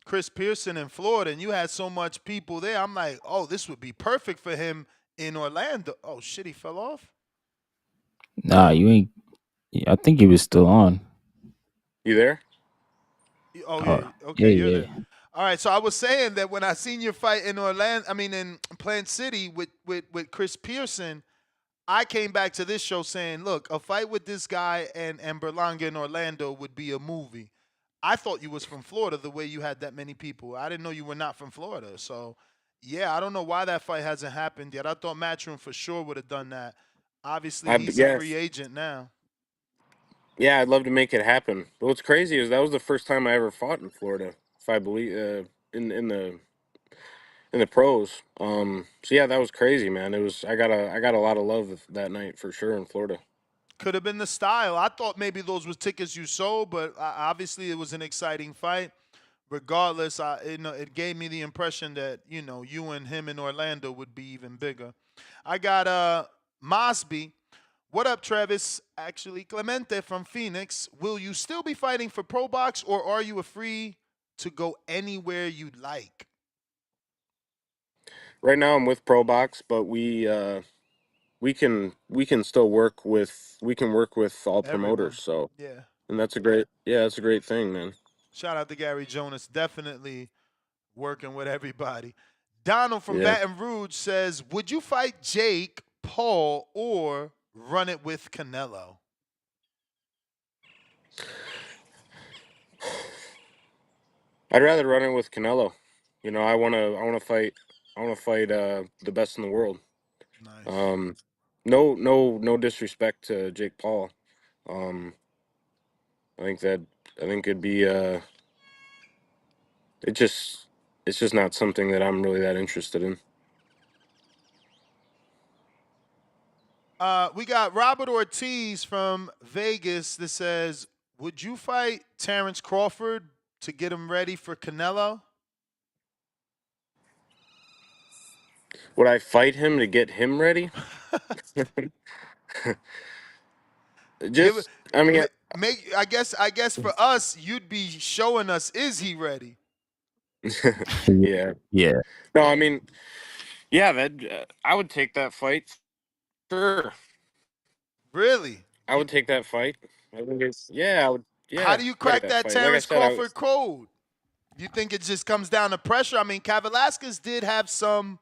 Chris Pearson in Florida, and you had so much people there. I'm like, oh, this would be perfect for him in Orlando. Oh shit, he fell off. Nah, you ain't. I think he was still on. You there? Oh Oh, yeah, yeah, okay, you're there. yeah. All right, so I was saying that when I seen your fight in Orlando, I mean in Plant City with Chris Pearson, I came back to this show saying, look, a fight with this guy and Berlanga in Orlando would be a movie. I thought you was from Florida the way you had that many people. I didn't know you were not from Florida. So, yeah, I don't know why that fight hasn't happened yet. I thought Matchroom for sure would have done that. Obviously, he's a Yeah, free agent now. yeah. I'd love to make it happen. But what's crazy is that was the first time I ever fought in Florida. If I believe in the pros. So yeah, that was crazy, man. It was I got a lot of love that night for sure in Florida. Could have been the style. I thought maybe those was tickets you sold, but obviously it was an exciting fight. Regardless, it gave me the impression that you and him in Orlando would be even bigger. I got Mosby. What up, Travis? Actually, Clemente from Phoenix. Will you still be fighting for Pro Box, or are you free to go anywhere you'd like? Right now I'm with Pro Box, but we can still work with all Everyone. promoters. So Yeah. and that's a great thing, man. Shout out to Gary Jonas. Definitely working with everybody. Donald from Yeah. Baton Rouge says, would you fight Jake Paul or run it with Canelo? I'd rather run it with Canelo. I wanna fight the best in the world. Nice. Um no disrespect to Jake Paul. Um I think that I think it'd be it just it's just not something that I'm really that interested in. We got Robert Ortiz from Vegas that says, would you fight Terrence Crawford to get him ready for Canelo? Would I fight him to get him ready? Give Just I mean make I guess for us, you'd be showing us, is he ready? yeah. Yeah. No, I mean yeah, that I would take that fight. Sure. Really? I would take that fight. I think it's yeah, I would How yeah, do you I take crack that that fight. Like I Terrence said, Crawford code? You think it just comes down to pressure? I mean, Kavalaskas did have some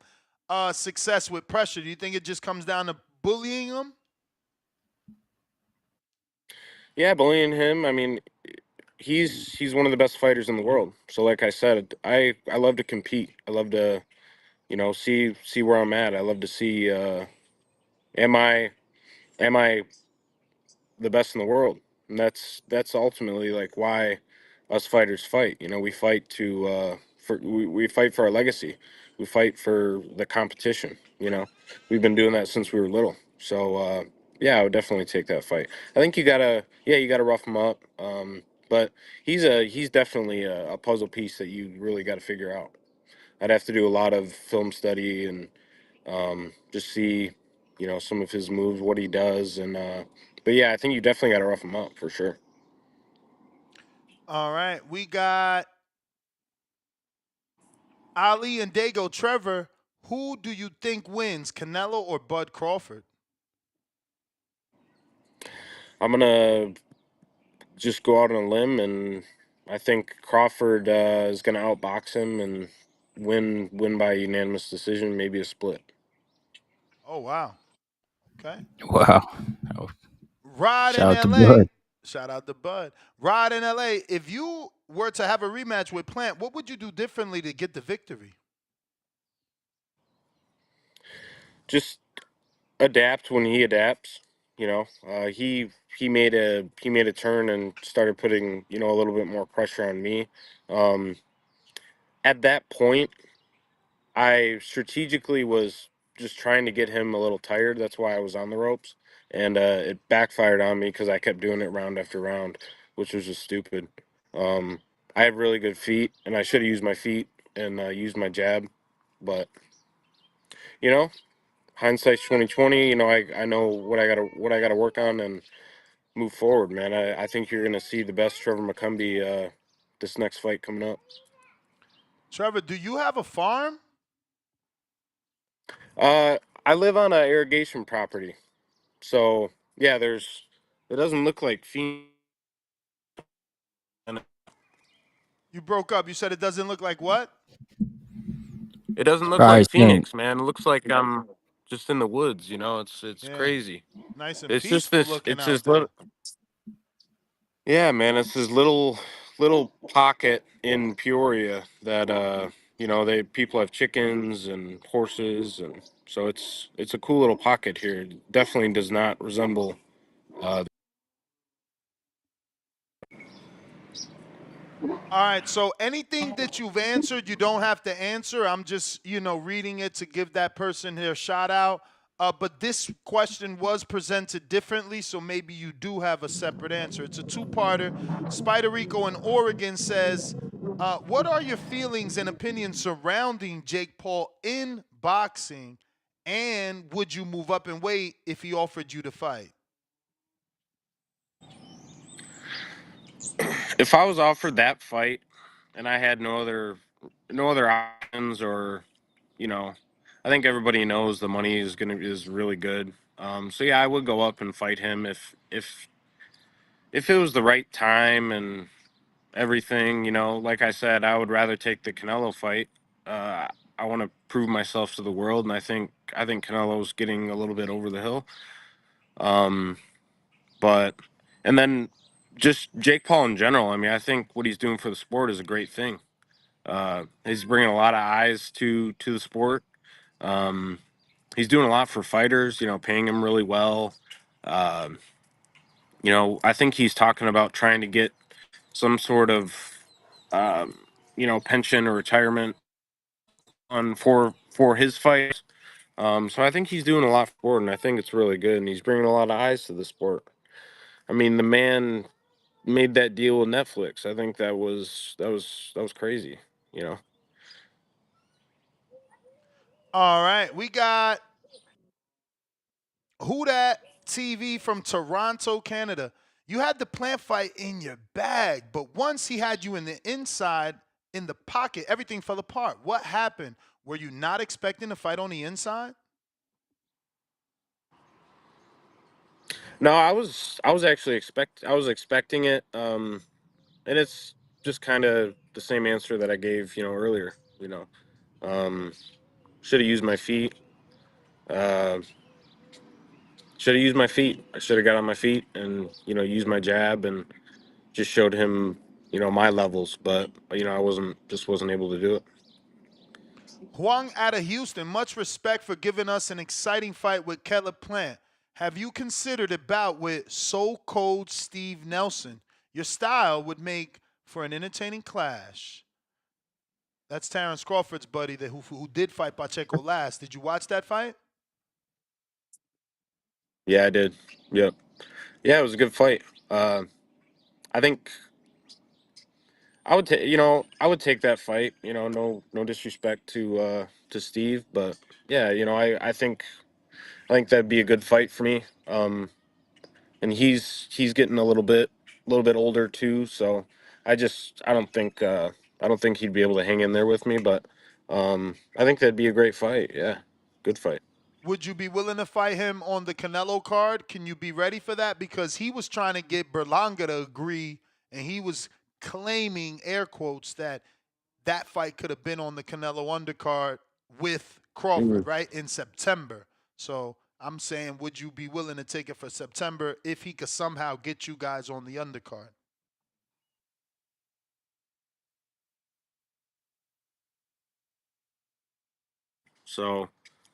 success with pressure. Do you think it just comes down to bullying him? yeah, bullying him. I mean, he's one of the best fighters in the world. So like I said, I love to compete. I love to, see where I'm at. I love to see am I the best in the world? And that's ultimately like why us fighters fight. We fight we fight for our legacy. We fight for the competition. We've been doing that since we were little. So yeah, I would definitely take that fight. I think you gotta rough him up. But he's definitely a puzzle piece that you really got to figure out. I'd have to do a lot of film study and just see, some of his moves, what he does, and but yeah, I think you definitely got to rough him up for sure. All right. We got Ali and Dago Trevor. Who do you think wins, Canelo or Bud Crawford? I'm gonna just go out on a limb, and I think Crawford is gonna outbox him and win by unanimous decision, maybe a split. Oh, wow. Okay. Wow. Oh, Rod in shout out to LA. Bud. Shout out to Bud. Rod in LA, if you were to have a rematch with Plant, what would you do differently to get the victory? Just adapt when he adapts. You know, he made a turn and started putting a little bit more pressure on me. Um, at that point, I strategically was just trying to get him a little tired. That's why I was on the ropes, and it backfired on me because I kept doing it round after round, which was just stupid. Um, I have really good feet, and I should have used my feet and used my jab, but you know, hindsight's 2020. I know what I gotta work on and move forward, man. I think you're gonna see the best Trevor McCumbee this next fight coming up. Trevor, do you have a farm? I live on an irrigation property. So yeah, it doesn't look like Phoenix. You broke up. You said it doesn't look like what? It doesn't All look like right, saying Phoenix, man. It looks like I'm just in the woods. It's Yeah. crazy. Nice and It's just peaceful this. looking It's out this there. little. Yeah, man. It's this little pocket in Peoria that they people have chickens and horses, and so it's a cool little pocket here. It definitely does not resemble. Uh, All right. So anything that you've answered, you don't have to answer. I'm just, reading it to give that person their shout out. But this question was presented differently, so maybe you do have a separate answer. It's a two-parter. Spider Rico in Oregon says, "What are your feelings and opinions surrounding Jake Paul in boxing, and would you move up in weight if he offered you to fight?" if I was offered that fight and I had no other options, or you know, I think everybody knows the money is really good. So yeah, I would go up and fight him if it was the right time and everything. Like I said, I would rather take the Canelo fight. Uh, I want to prove myself to the world, and I think Canelo's getting a little bit over the hill. Um, but and then just Jake Paul in general. I mean, I think what he's doing for the sport is a great thing. He's bringing a lot of eyes to the sport. Um, he's doing a lot for fighters. Paying them really well. Um, I think he's talking about trying to get some sort of pension or retirement on for his fight. So I think he's doing a lot for it, and I think it's really good. And he's bringing a lot of eyes to the sport. I mean, the man made that deal with Netflix. I think that was crazy. You know. All right. We got Who Dat TV from Toronto, Canada. You had the plant fight in your bag, but once he had you in the inside, in the pocket, everything fell apart. What happened? Were you not expecting to fight on the inside? No, I was actually expecting it. And it's just kind of the same answer that I gave, earlier. Um, should have used my feet. Uh, should have used my feet. I should have got on my feet and used my jab and just showed him my levels. But I wasn't able to do it. Huang out of Houston, much respect for giving us an exciting fight with Caleb Plant. Have you considered a bout with So Cold Steve Nelson? Your style would make for an entertaining clash. That's Terrence Crawford's buddy who did fight Pacheco last. Did you watch that fight? Yeah, I did. Yep. Yeah, it was a good fight. I think I would take that fight. No disrespect to Steve, but yeah, I think that'd be a good fight for me. And he's getting a little bit older too, so I don't think he'd be able to hang in there with me, but I think that'd be a great fight. Yeah, good fight. Would you be willing to fight him on the Canelo card? Can you be ready for that? Because he was trying to get Berlanga to agree, and he was claiming, air quotes, that that fight could have been on the Canelo undercard with Crawford, Mhm. right, in September. So I'm saying, would you be willing to take it for September if he could somehow get you guys on the undercard? So,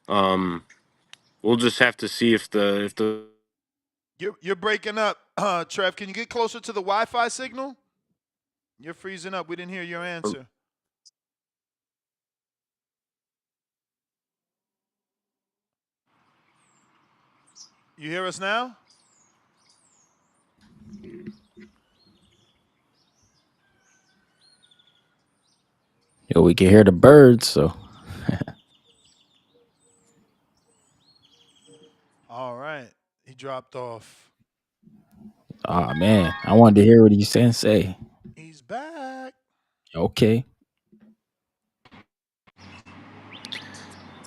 um, we'll just have to see if the You're breaking up, Trev. Can you get closer to the Wi-Fi signal? You're freezing up. We didn't hear your answer. You hear us now? Yo, we can hear the birds, so All right. He dropped off. ah man, I wanted to hear what he saying say. He's back. Okay.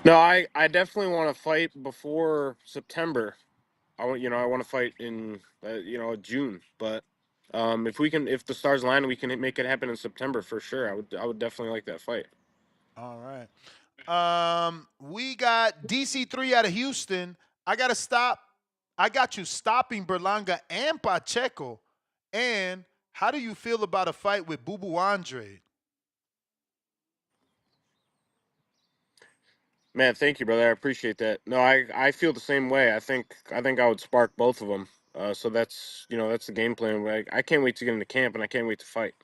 No, I definitely want to fight before September. I want to fight in June, but if the stars align, we can make it happen in September for sure. I would definitely like that fight. All right. We got DC3 out of Houston. I gotta stop. I got you stopping Berlanga and Pacheco. And how do you feel about a fight with Boo Boo Andre? Man, thank you, brother. I appreciate that. No, I feel the same way. I think I would spark both of them. So that's the game plan. I can't wait to get into camp, and I can't wait to fight.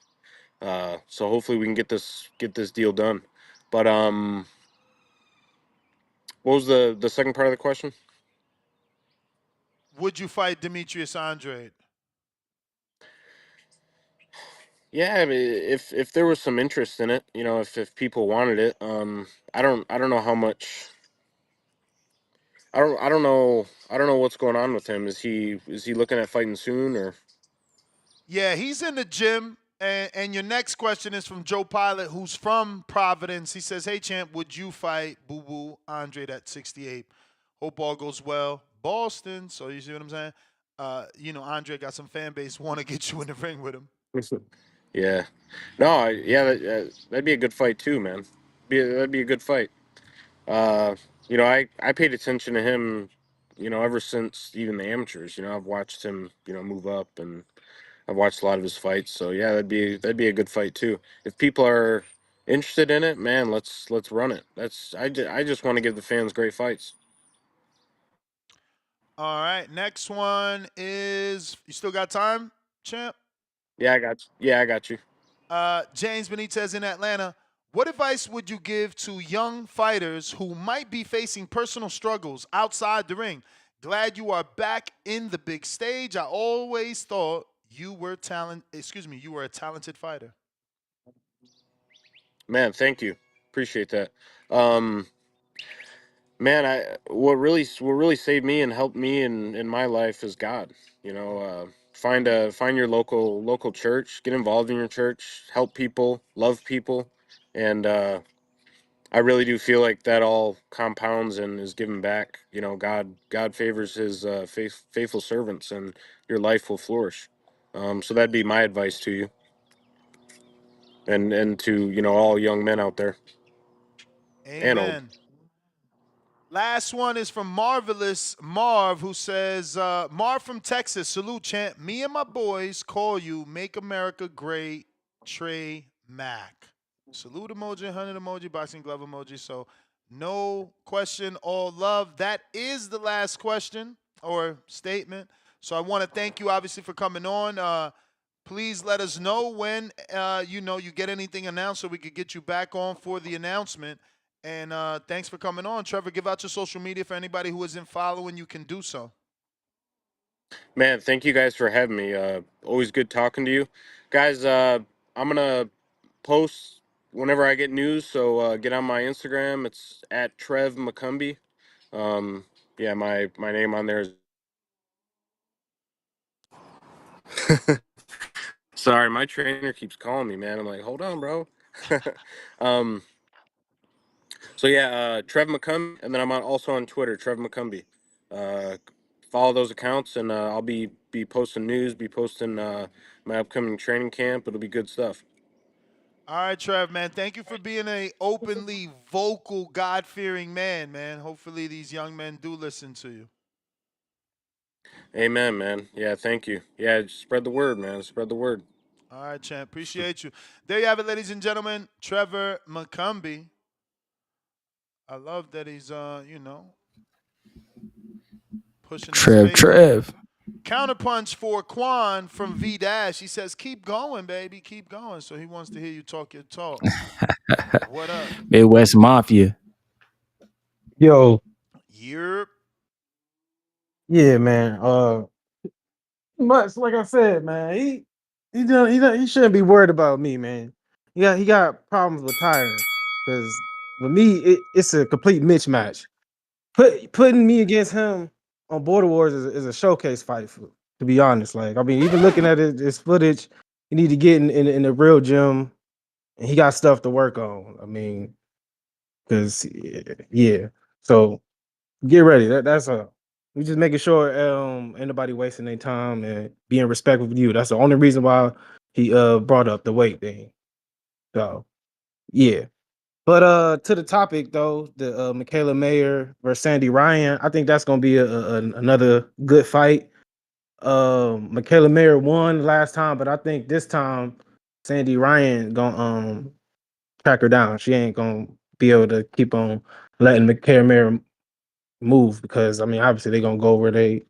So hopefully we can get this deal done. But what was the second part of the question? Would you fight Demetrius Andrade? Yeah, I mean, if there was some interest in it, if people wanted it, I don't know how much. I don't know what's going on with him. Is he looking at fighting soon or? Yeah, he's in the gym. And your next question is from Joe Pilot, who's from Providence. He says, "Hey, champ, would you fight Boo Boo Andre at 68? Hope all goes well. Boston." So you see what I'm saying? Andre got some fan base want to get you in the ring with him. Yeah, no, yeah, that'd be a good fight too, man. That'd be a good fight. Uh, I paid attention to him, ever since even the amateurs. I've watched him, move up, and I've watched a lot of his fights. So yeah, that'd be a good fight too. If people are interested in it, man, let's run it. I just want to give the fans great fights. All right, next one is you still got time, champ? Yeah, I got you. Yeah, I got you. James Benitez in Atlanta. What advice would you give to young fighters who might be facing personal struggles outside the ring? Glad you are back in the big stage. I always thought you were you were a talented fighter. Man, thank you. Appreciate that. Um, Man, what really saved me and helped me in my life is God. Find your local church, get involved in your church, help people, love people, and I really do feel like that all compounds and is given back. God favors His faithful servants, and your life will flourish. So that'd be my advice to you, and to all young men out there and old. Amen. Last one is from Marvelous Marv, who says, Marv from Texas, salute, champ. Me and my boys call you Make America Great, Trey Mack. Salute emoji, 100 emoji, boxing glove emoji. So, no question, all love. That is the last question or statement. So, I want to thank you, obviously, for coming on. Please let us know when you get anything announced so we could get you back on for the announcement. And thanks for coming on, Trevor. Give out your social media for anybody who isn't following. You can do so. Man, thank you guys for having me. Always good talking to you, guys. I'm gonna post whenever I get news, so get on my Instagram. It's at Trev McCumbee. Yeah, my name on there is. Sorry, my trainer keeps calling me, man. I'm like, hold on, bro. um, so yeah, Trev McCumbee, and then also on Twitter, Trev McCumbee. Uh, Follow those accounts, and I'll be posting news, be posting my upcoming training camp. It'll be good stuff. All right, Trev, man. Thank you for being a openly vocal, God-fearing man. Hopefully these young men do listen to you. Amen, man. Yeah, thank you. Yeah, spread the word, man. Spread the word. All right, champ. Appreciate you. There you have it, ladies and gentlemen. Trevor McCumbee. I love that he's pushing his faith. Trev. Counterpunch for Quan from V Dash. He says, "Keep going, baby. Keep going." So he wants to hear you talk your talk. What up? Midwest Mafia. Yo, Yerp. yeah, man. Much like I said, man, he shouldn't be worried about me, man. He got problems with tiring because with me it's a complete mismatch. Putting me against him on Border Wars is a showcase fight for, to be honest. Like I mean, even looking at his footage, you need to get in the real gym, and he got stuff to work on. I mean, because yeah, so get ready. That's a we just making sure ain't nobody wasting their time and being respectful of you. That's the only reason why he brought up the weight thing. So yeah. But to the topic though, the Mikaela Mayer versus Sandy Ryan, I think that's gonna be another good fight. Mikaela Mayer won last time, but I think this time Sandy Ryan gonna track her down. She ain't gonna be able to keep on letting Mikaela Mayer move because I mean obviously they're gonna go over the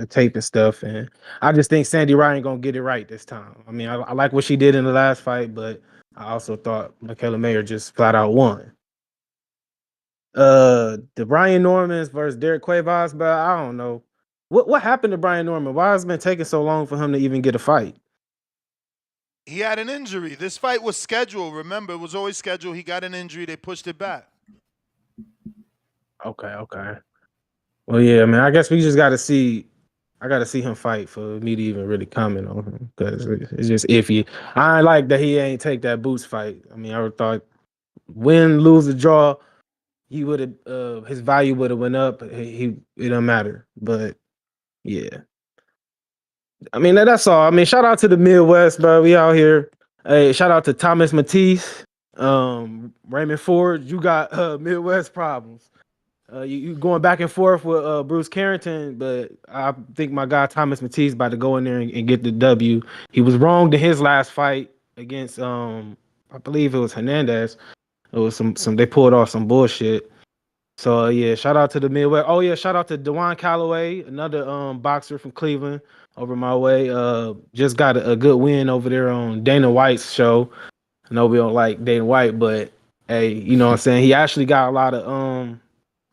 tape and stuff, and I just think Sandy Ryan gonna get it right this time. I mean I like what she did in the last fight, but I also thought Mikaela Mayer just flat out won. The Brian Normans versus Derrieck Cuevas, but I don't know what happened to Brian Norman. Why has it been taking so long for him to even get a fight? He had an injury. This fight was scheduled. Remember, it was always scheduled. He got an injury. They pushed it back. Okay. Well, yeah, man. I guess we just got to see. I got to see him fight for me to even really comment on him because it's just iffy. I ain't like that he ain't take that Boots fight. I mean, I would thought win, lose, or draw, he would have his value would have went up. He it don't matter, but yeah. I mean, that's all. I mean, shout out to the Midwest, bro. We out here. Hey, shout out to Thomas Matisse, Raymond Ford. You got Midwest problems. You going back and forth with Bruce Carrington, but I think my guy Thomas Matisse about to go in there and get the W. He was wrong in his last fight against I believe it was Hernandez. It was some they pulled off some bullshit. So yeah, shout out to the Midwest. Oh yeah, shout out to Dewan Calloway, another boxer from Cleveland over my way. Just got a good win over there on Dana White's show. I know we don't like Dana White, but hey, you know what I'm saying? He actually got a lot of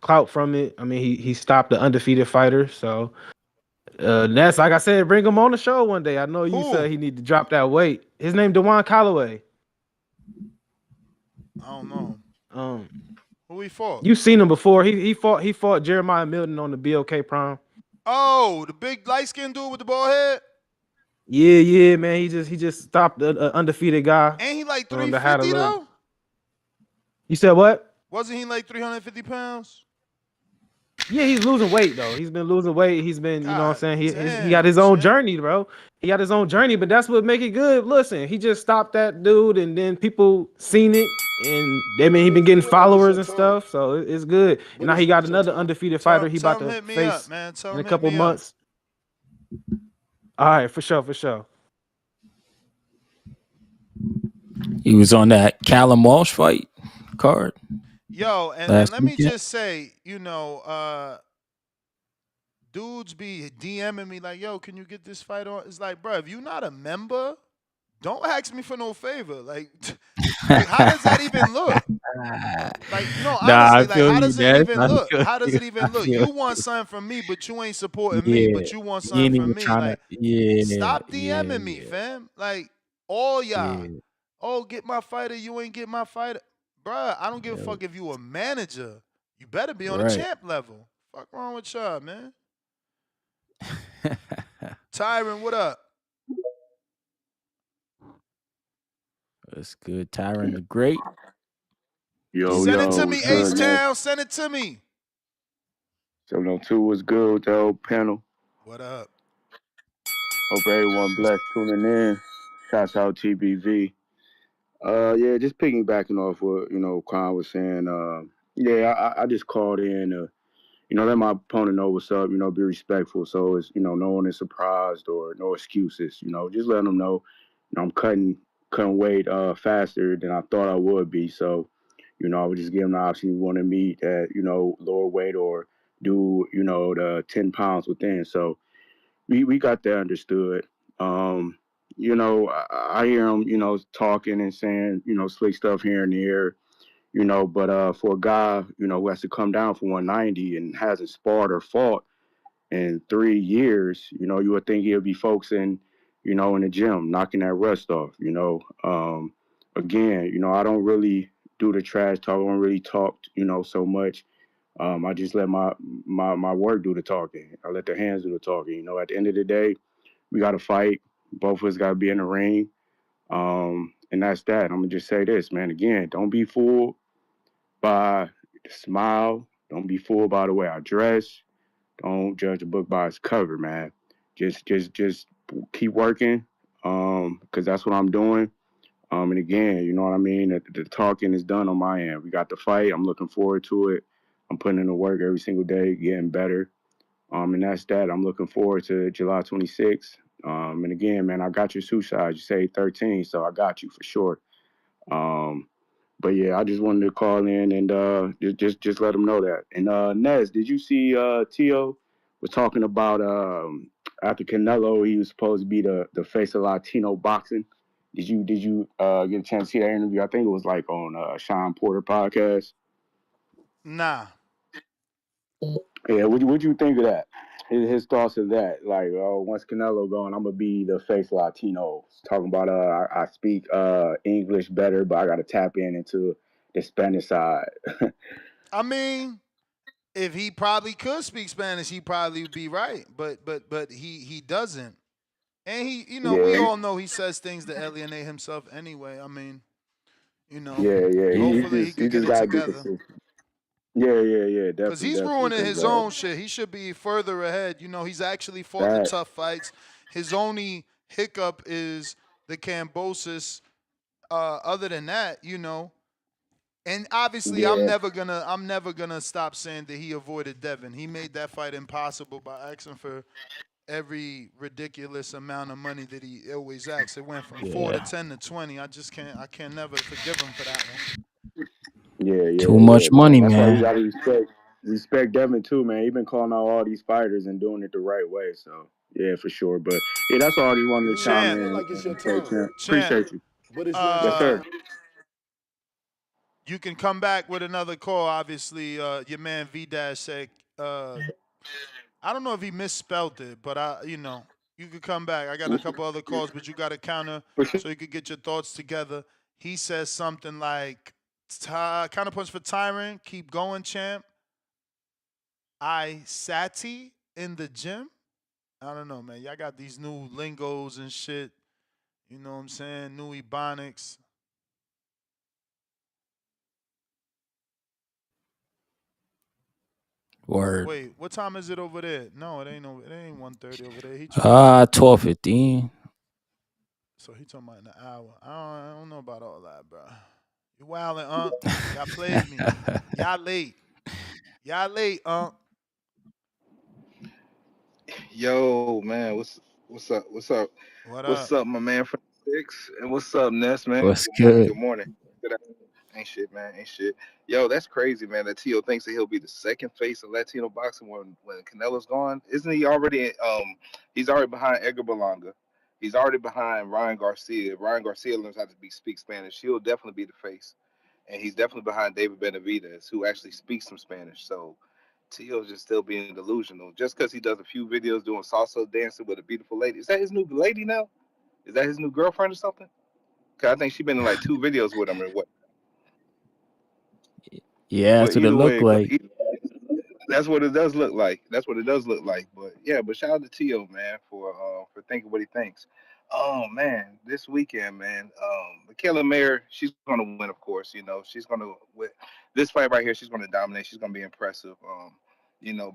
clout from it. I mean, he stopped the undefeated fighter. So that's like I said, bring him on the show one day. I know you Who? said he need to drop that weight. His name Dewan Calloway. I don't know. Um, Who he fought? you seen him before. He fought Jeremiah Milton on the BOK Prime. Oh, the big light skinned dude with the bald head? Yeah, man. He just stopped an undefeated guy. Ain't he like That had a 350 little. though? You said what? Wasn't he like 350 pounds? Yeah, he's losing weight though. He's been losing weight. He's been, you know what I'm God saying? He got damn, his own champ. journey, bro. He got his own journey, but that's what make it good. Listen, he just stopped that dude, and then people seen it, and they mean he been getting What up? This followers your and time. stuff. So it's good. And But now he got it's your another time. undefeated Tell, fighter he tell about him to hit me up, face man. Tell in a him hit couple me up. months. All right, for sure. He was on that Callum Walsh fight card Yo, and last let me weekend. just say, dudes be DMing me like, yo, can you get this fight on? It's like, bro, if you're not a member, don't ask me for no favor. Like how does that even look? Like, no, Nah, I honestly, like, feel how you, does it Ness. even I look? feel How does you. it I even look? feel You want you. something from me, but you ain't supporting me, Yeah. but you want He something ain't from even me. trying to. Like, Yeah. stop DMing me, fam. Like, all y'all. Yeah. Oh, get my fighter, you ain't get my fighter. Bruh, I don't give a Yeah. fuck if you a manager. You better be on a Right. champ level. Fuck wrong with y'all, man. Tyron, what up? That's good. Tyron the Great. Yo, Send it MVP to yo, me, what's candidate. good, man? H-Town. Send it to me. 702 was good with the whole panel. What up? Hope everyone blessed tuning in. Shouts out TBV. Yeah, just piggybacking off what Khan was saying. Yeah, I just called in. Let my opponent know what's up. Be respectful. So it's no one is surprised or no excuses. Just let them know. I'm cutting weight faster than I thought I would be. So I would just give them the option. You want to meet at lower weight or do the 10 pounds within. So we got that understood. Um, I hear him, talking and saying, slick stuff here and there, but for a guy, who has to come down from 190 and hasn't sparred or fought in 3 years, you would think he'll be focusing, in the gym, knocking that rust off, Again, I don't really do the trash talk. I don't really talk, so much. I just let my work do the talking. I let the hands do the talking. At the end of the day, we got to fight. Both of us got to be in the ring. And that's that. I'm gonna just say this, man. Again, don't be fooled by the smile. Don't be fooled by the way I dress. Don't judge a book by its cover, man. Just keep working. Because that's what I'm doing. And again, you know what I mean. The talking is done on my end. We got the fight. I'm looking forward to it. I'm putting in the work every single day, getting better. And that's that. I'm looking forward to July 26th. And again, man, I got your suit size. You say 13, so I got you for sure. Um, but yeah, I just wanted to call in and just let them know that. And Nez, did you see Tio was talking about after Canelo, he was supposed to be the face of Latino boxing. Did you get a chance to see that interview? I think it was like on Sean Porter podcast. Nah. Yeah, what you think of that? His thoughts of that, like, oh, once Canelo gone, I'm gonna be the face of Latinos. Talking about, I speak English better, but I got to tap into the Spanish side. I mean, if he probably could speak Spanish, he probably would be right. But he doesn't. And we Yeah, all know he says things to alienate himself anyway. I mean, yeah. He Yeah. hopefully he just he could get just it gotta be together. consistent. Yeah. Cause Definitely, he's definitely. ruining Because his own shit. He should be further ahead. He's actually fought the that, tough fights. His only hiccup is the Cambosis. Other than that, and obviously yeah, I'm never gonna stop saying that he avoided Devin. He made that fight impossible by asking for every ridiculous amount of money that he always asks. It went from 4 to 10 to 20. I can't never forgive him for that one. Too yeah, much man. money, That's why you man. gotta respect Devin too, man. He been calling out all these fighters and doing it the right way. So yeah, for sure. But yeah, that's all I just wanted to You chime Champ, feel in like it's your and say, time, champ. champ. Appreciate you. but it's not your Yes, Uh, sir. time. you can come back with another call. Obviously, your man V Dash said, I don't know if he misspelled it, but you could come back. I got a couple other calls, but you got a counter For sure. so you could get your thoughts together. He says something like, counter punch for Tyron, keep going, champ. I Sati in the gym. I don't know, man. Y'all got these new lingos and shit. You know what I'm saying? New ebonics. Word. Wait, what time is it over there? No, it ain't over. It ain't 1:30 over there. He trying to. 12:15. So he talking about in an hour. I don't know about all that, bro. You wildin', Y'all played me. Y'all late. Y'all late, Yo, man, what's up? What's up? What What's up? up, my man from six? And what's up, Ness, man? What's Good morning. good? Good morning. Good afternoon. Ain't shit, man. Ain't shit. Yo, that's crazy, man. That Tio thinks that he'll be the second face of Latino boxing when Canelo's gone. Isn't he already? He's already behind Edgar Berlanga. He's already behind Ryan Garcia. If Ryan Garcia learns how to speak Spanish, he'll definitely be the face. And he's definitely behind David Benavidez, who actually speaks some Spanish. So Tio's just still being delusional. Just because he does a few videos doing salsa dancing with a beautiful lady. Is that his new lady now? Is that his new girlfriend or something? Cause I think she's been in like 2 videos with him or what. Yeah, But that's what it either way looked it go, like. that's what it does look like. That's what it does look like. But yeah, but shout out to Tio, man, for thinking what he thinks. Oh man, this weekend, man. Mikaela Mayer, she's gonna win, of course. She's gonna with this fight right here. She's gonna dominate. She's gonna be impressive.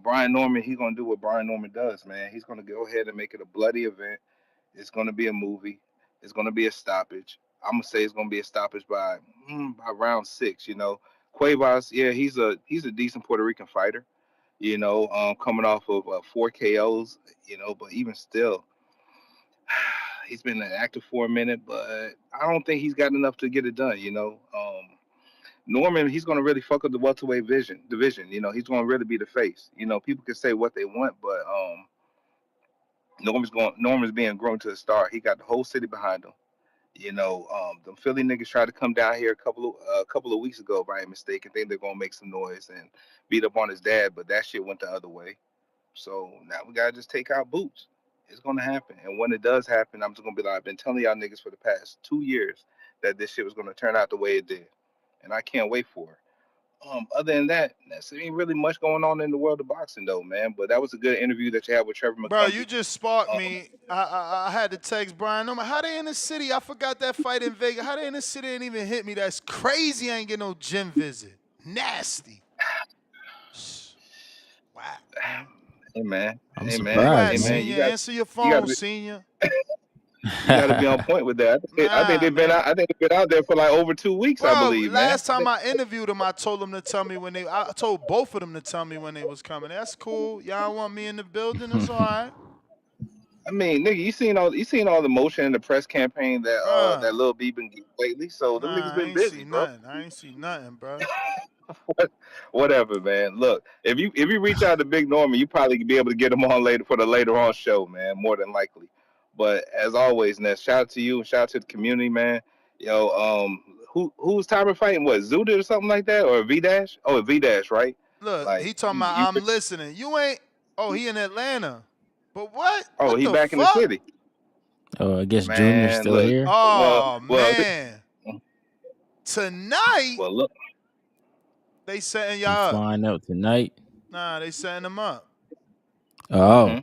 Brian Norman, he's gonna do what Brian Norman does, man. He's gonna go ahead and make it a bloody event. It's gonna be a movie. It's gonna be a stoppage. I'm gonna say it's gonna be a stoppage by round 6. Cuevas, yeah, he's a decent Puerto Rican fighter. Coming off of 4 KOs. But even still, he's been inactive for a minute. But I don't think he's got enough to get it done. Norman, he's gonna really fuck up the welterweight division. He's gonna really be the face. People can say what they want, but Norman's being grown to a star. He got the whole city behind him. The Philly niggas tried to come down here a couple of weeks ago, by mistake, and think they're gonna make some noise and beat up on his dad, but that shit went the other way. So now we gotta just take our boots. It's gonna happen, and when it does happen, I'm just gonna be like, I've been telling y'all niggas for the past 2 years that this shit was gonna turn out the way it did, and I can't wait for it. Other than that, that's ain't really much going on in the world of boxing, though, man. But that was a good interview that you had with Trevor Bro, you McCumbee. just sparked Um, me. I had to text Brian. I'm like, how they in the city? I forgot that fight in Vegas. How they in the city ain't even hit me? That's crazy. I ain't get no gym visit. Nasty. Whack, man. hey man, I'm hey man, Whack, surprised, hey man. man, senior. Answer your you got phone, to senior. be on point with that. I think Nah, they've been man. out. I think they've been out there for like over 2 weeks, I Bro, believe, man. last time I interviewed them, I told them to tell me when they. I told both of them to tell me when they was coming. That's cool. Y'all want me in the building? That's all right, I mean, nigga, you seen all the motion in the press campaign that bro. Lil B been getting lately. So them niggas Nah, I been ain't see busy, bro. nothing. I ain't see nothing, bro. Whatever, man. Look, if you reach out to Big Norman, you probably be able to get him on later for the later on show, man. More than likely. But as always, Ness, shout out to you and shout out to the community, man. Yo, who was Tyron fighting? What, Zuda or something like that, or V Dash? Oh, V Dash, right? Look, Like he talking about you. I'm listening. You ain't. Oh, he in Atlanta. But what? Oh, What he the back in the fuck? city, I guess Junior's man. still Look, here. well, Oh well, man. Tonight well. Look. they setting He y'all up. flying out tonight. Nah, they setting them up. Hmm. Oh,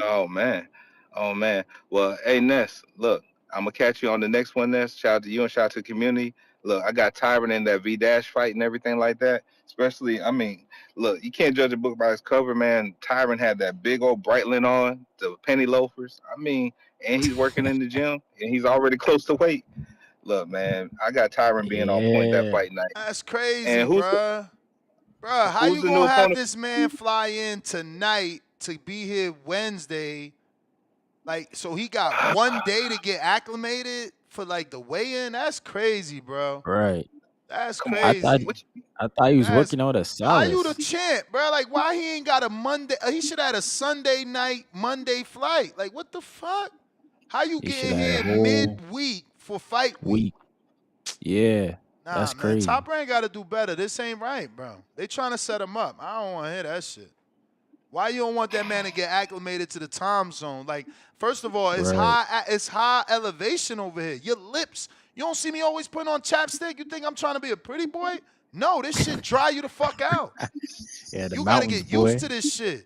Oh man. Oh man. Well, hey Ness, look, I'm gonna catch you on the next one, Ness. Shout out to you and shout out to the community. Look, I got Tyron in that V Dash fight and everything like that. Especially, I mean, look, you can't judge a book by its cover, man. Tyron had that big old Breitling on, the penny loafers. I mean, and he's working in the gym and he's already close to weight. Look, man, I got Tyron being on point that yeah. fight night. That's crazy, And who's the bruh. Bruh, how who's you the new gonna have opponent? this man fly in tonight to be here Wednesday? Like, so he got 1 day to get acclimated for like the weigh-in? That's crazy, bro. Right. That's Come on. I thought crazy. I thought he was That's working out at how you the Salas. champ, bro. Like, why he ain't got a Monday? He should have had a Sunday night, Monday flight. Like, what the fuck? How you He should getting have had a here whole midweek for fight week? week. Yeah, Nah, that's man. crazy. Top Rank got to do better. This ain't right, bro. They trying to set him up. I don't want to hear that shit. Why you don't want that man to get acclimated to the time zone? Like, first of all, Right. it's high elevation over here. Your lips. You don't see me always putting on chapstick. You think I'm trying to be a pretty boy? No, this shit dry you the fuck out. Yeah, the You gotta mountains, get used boy. to this shit.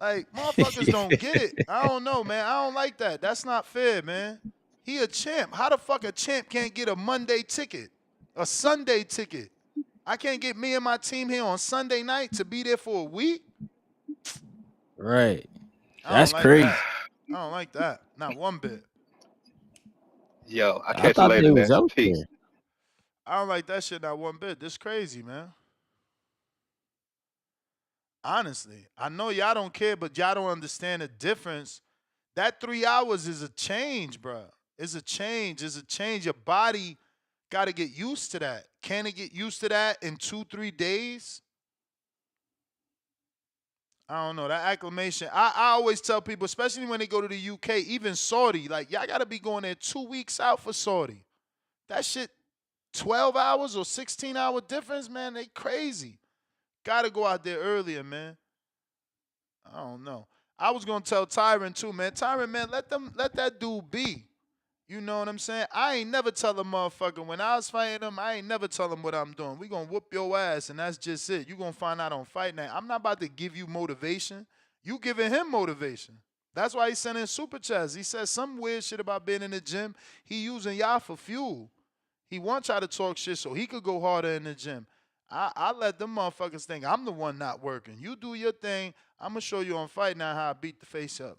Like, motherfuckers don't get it. I don't know, man. I don't like that. That's not fair, man. He a champ. How the fuck a champ can't get a Monday ticket? A Sunday ticket? I can't get me and my team here on Sunday night to be there for a week? Right. I don't That's like crazy. that. I don't like that. Not one bit. Yo, I'll I catch you thought they later, was Ness. out Peace. there. I don't like that shit not one bit. This crazy, man. Honestly. I know y'all don't care, but y'all don't understand the difference. That 3 hours is a change, bro. It's a change. It's a change. Your body got to get used to that. Can it get used to that in 2, 3 days? I don't know. That acclimation. I always tell people, especially when they go to the UK, even Saudi, like, y'all got to be going there 2 weeks out for Saudi. That shit, 12 hours or 16-hour difference, man, they crazy. Got to go out there earlier, man. I don't know. I was going to tell Tyron, too, man. Tyron, man, let that dude be. You know what I'm saying? I ain't never tell a motherfucker when I was fighting him, I ain't never tell him what I'm doing. We gonna whoop your ass, and that's just it. You gonna find out on fight night. I'm not about to give you motivation. You giving him motivation. That's why he's sending super chats. He says some weird shit about being in the gym. He using y'all for fuel. He wants y'all to talk shit so he could go harder in the gym. I let them motherfuckers think I'm the one not working. You do your thing. I'm gonna show you on fight night how I beat the face up.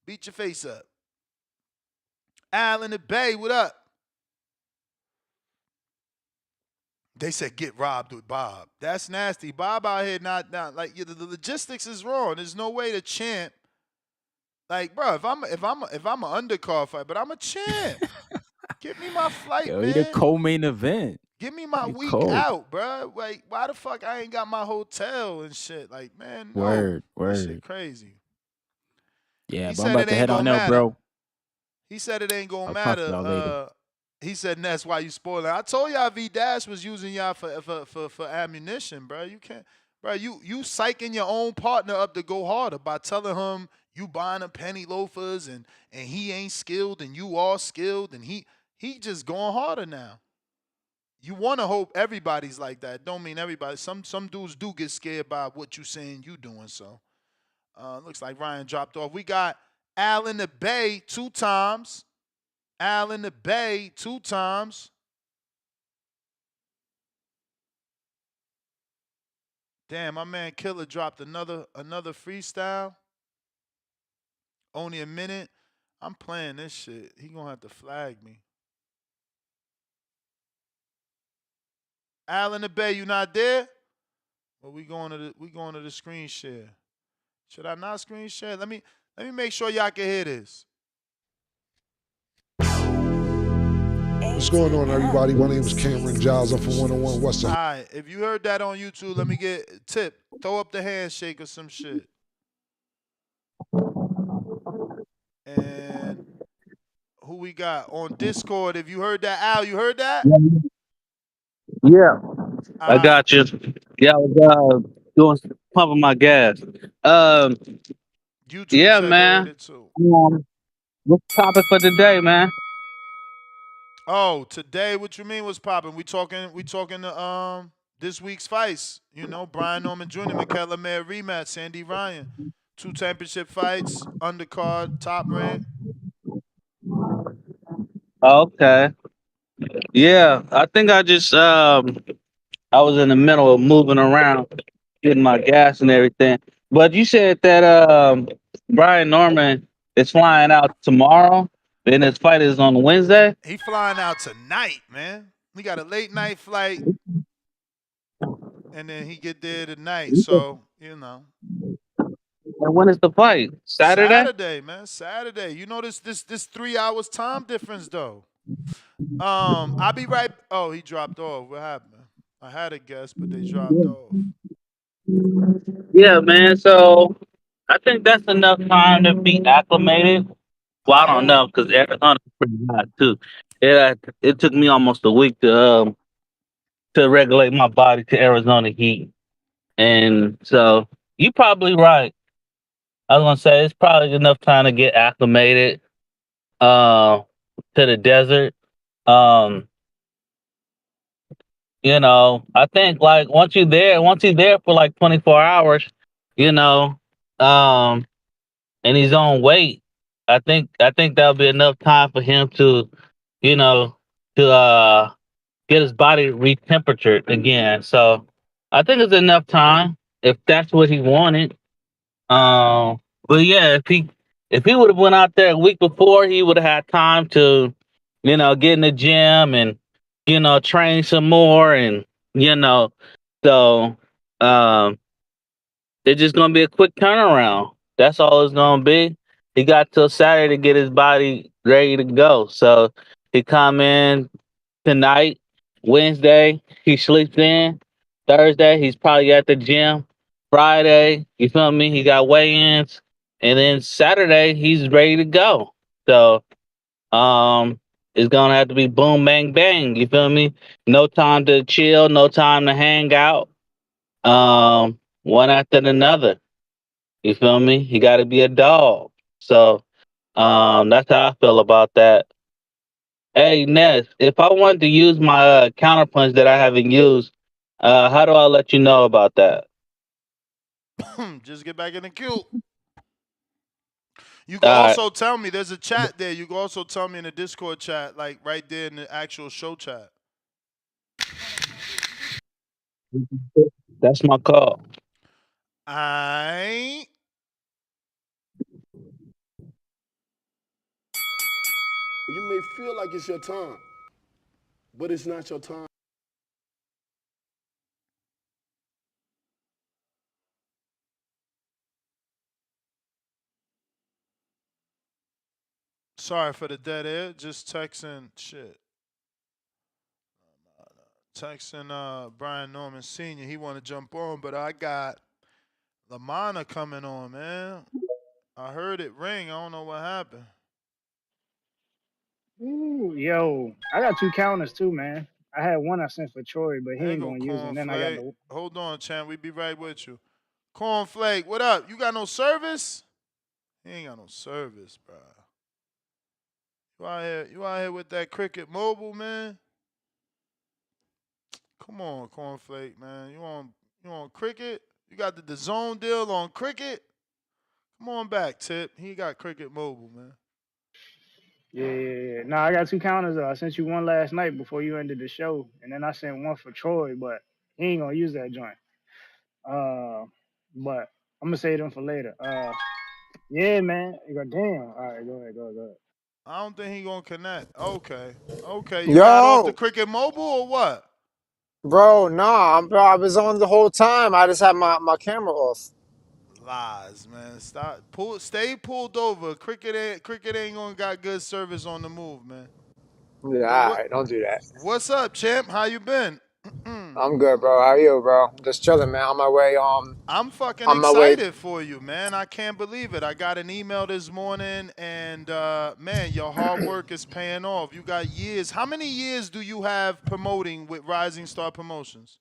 Beat your face up. Al in the Bay, what up? They said get robbed with Bob. That's nasty. Bob out here not like the logistics is wrong. There's no way to champ. Like, bro, if I'm an undercard fight, but I'm a champ. Give me my flight, Yo, he the man. co-main event. Give me my He week cold. out, bro. Like, why the fuck I ain't got my hotel and shit? Like, man, no. Word, This shit word. crazy. Yeah, He but I'm said about it to ain't head gonna on out, matter. bro. He said it ain't gonna I'll talk to matter. y'all later. He said and that's why you spoiling. I told y'all V Dash was using y'all for ammunition, bro. You can't, bro. You psyching your own partner up to go harder by telling him you buying a penny loafers and he ain't skilled and you are skilled and he just going harder now. You want to hope everybody's like that. Don't mean everybody. Some dudes do get scared by what you saying you doing. So looks like Ryan dropped off. We got Al in the Bay 2 times. Al in the Bay 2 times. Damn, my man Killer dropped another freestyle. Only a minute. I'm playing this shit. He gonna have to flag me. Al in the Bay, you not there? Well, we going to the screen share. Should I not screen share? Let me make sure y'all can hear this. What's going on, everybody? My name is Cameron Giles. I'm from 101 West All Side. right, if you heard that on YouTube, let me get a tip. Throw up the handshake or some shit. And who we got on Discord? If you heard that, Al, you heard that? Yeah, All I right. got you. Yeah, I was doing pumping my gas. Um, YouTube yeah, said they heard man. it too. What's the topic for today, man? Oh, today, what you mean was popping? We talking to this week's fights. You know, Brian Norman Jr., Mikaela Mayer rematch, Sandy Ryan, 2 championship fights, undercard, top rank. Okay. Yeah, I think I was in the middle of moving around, getting my gas and everything. But you said that Brian Norman is flying out tomorrow, and his fight is on Wednesday. He flying out tonight, man. He got a late night flight, and then he get there tonight. So And when is the fight? Saturday? Saturday, man, Saturday. You know this 3 hours time difference though. I'll be right. Oh, he dropped off. What happened? I had a guess, but they dropped off. Yeah, man. So I think that's enough time to be acclimated. Well, I don't know because Arizona's pretty hot too. It took me almost a week to regulate my body to Arizona heat, and so you're probably right. I was gonna say it's probably enough time to get acclimated uh, to the desert. Um, I think like once you're there for like 24 hours, you know, um, and he's on weight, I think that'll be enough time for him to, you know, to get his body retemperatured again. So I think it's enough time if that's what he wanted. But yeah, if he would have went out there a week before, he would have had time to, get in the gym and train some more and you know, so um, it's just gonna be a quick turnaround. That's all it's gonna be. He got till Saturday to get his body ready to go. So he come in tonight. Wednesday, he sleeps in. Thursday, he's probably at the gym. Friday, you feel me? He got weigh-ins, and then Saturday, he's ready to go. So, it's gonna have to be boom, bang, bang. You feel me? No time to chill, no time to hang out. One after another. You feel me? He got to be a dog. So, that's how I feel about that. Hey, Ness, if I wanted to use my counterpunch that I haven't used, how do I let you know about that? Just get back in the queue. You can All right. also tell me there's a chat there. You can also tell me in the Discord chat, like right there in the actual show chat. That's my call. may feel like it's your time, but it's not your time. Sorry for the dead air. Just texting shit. Texting Brian Norman Sr. He want to jump on, but I got Lamana coming on, man. I heard it ring. I don't know what happened. Ooh, yo, I got two counters too, man. I had one I sent for Troy, but he There ain't go gonna use it. And then I got Cornflake. the Hold on, champ. We be right with you. Cornflake, what up? You got no service? He ain't got no service, bro. You out here with that Cricket Mobile, man? Come on, Cornflake, man. You on Cricket? You got the zone deal on Cricket? Come on back, Tip. He got Cricket Mobile, man. yeah. No, I got two counters though. I sent you one last night before you ended the show, and then I sent one for Troy, but he ain't gonna use that joint. But I'm gonna save them for later. Yeah, man. You go, damn. All right, go ahead. I don't think he gonna connect. Okay. Okay, you got off the Yo, Cricket Mobile or what? bro, nah, bro, I was on the whole time. I just had my camera off. Lies, man. Stay pulled over. Cricket ain't gonna got good service on the move, man. Yeah, But all right, don't do that. what's up, champ? How you been? I'm good, bro. How are you, bro? Just chilling, man. On my way. I'm fucking On my way. excited for you, man. I can't believe it. I got an email this morning, and man, your hard work is paying off. You got years. How many years do you have promoting with Rising Star Promotions?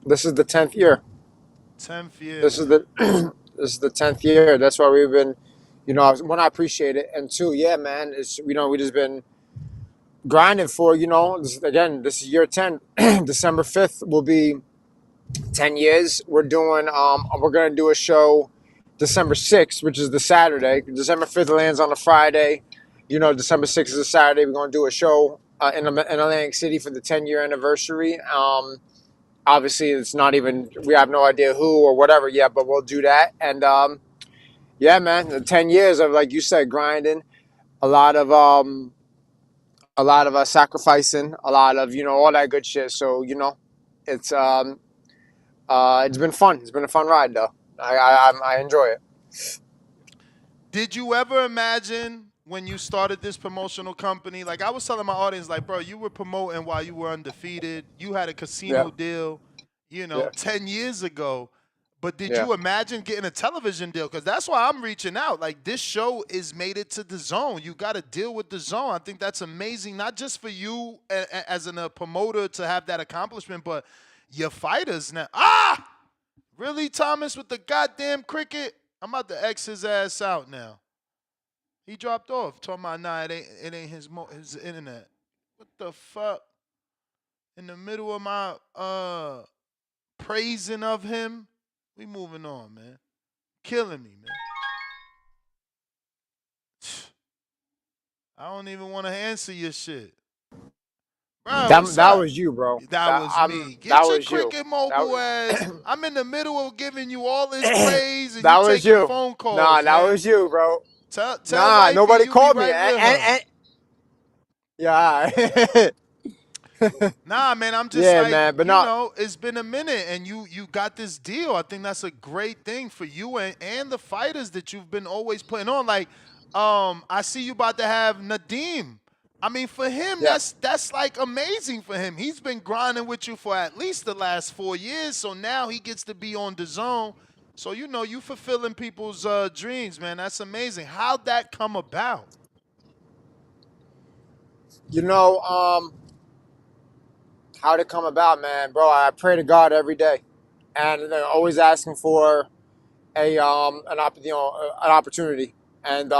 This is the 10th year. 10th year, This is man. the this is the 10th year. That's why we've been, one, I appreciate it, and two, yeah, man. It's we just been grinding for this is year 10. December 5th will be 10 years. We're gonna do a show December 6th, which is the Saturday. December 5th lands on a Friday. December 6th is a Saturday. We're gonna do a show in Atlantic City for the 10-year anniversary. Obviously, it's not even, we have no idea who or whatever yet, but we'll do that. And yeah, man, the 10 years of, like you said, grinding, a lot of sacrificing, a lot of all that good shit. So it's it's been fun. It's been a fun ride, though. I enjoy it. Did you ever imagine when you started this promotional company? Like I was telling my audience, like, bro, you were promoting while you were undefeated. You had a Yeah, casino deal, yeah, 10 years ago. But did yeah. you imagine getting a television deal? Because that's why I'm reaching out. Like this show is made it to the zone. You got to deal with the zone. I think that's amazing, not just for you as a promoter to have that accomplishment, but your fighters now. Really, Thomas, with the goddamn cricket? I'm about to X his ass out now. He dropped off. Talking about it ain't his internet. What the fuck? In the middle of my praising of him, we moving on, man. Killing me, man. I don't even want to answer your shit. Bro, what's That up? was you, bro. That was me. That Get your was you. cricket That mobile was, ass. I'm in the middle of giving you all this praise and you that was taking you. phone Nah, calls, that man. was you, bro. Tell Nah, wifey nobody you be called me. right with her. Yeah, Nah, man, I'm just yeah, like, man. But not. it's been a minute and you got this deal. I think that's a great thing for you and the fighters that you've been always putting on. Like, I see you about to have Nadeem. I mean, for him, Yeah. that's like amazing for him. He's been grinding with you for at least the last 4 years, so now he gets to be on the zone. So you fulfilling people's dreams, man. That's amazing. How'd that come about? You know, how'd it come about, man, bro? I pray to God every day, and always asking for an opportunity, and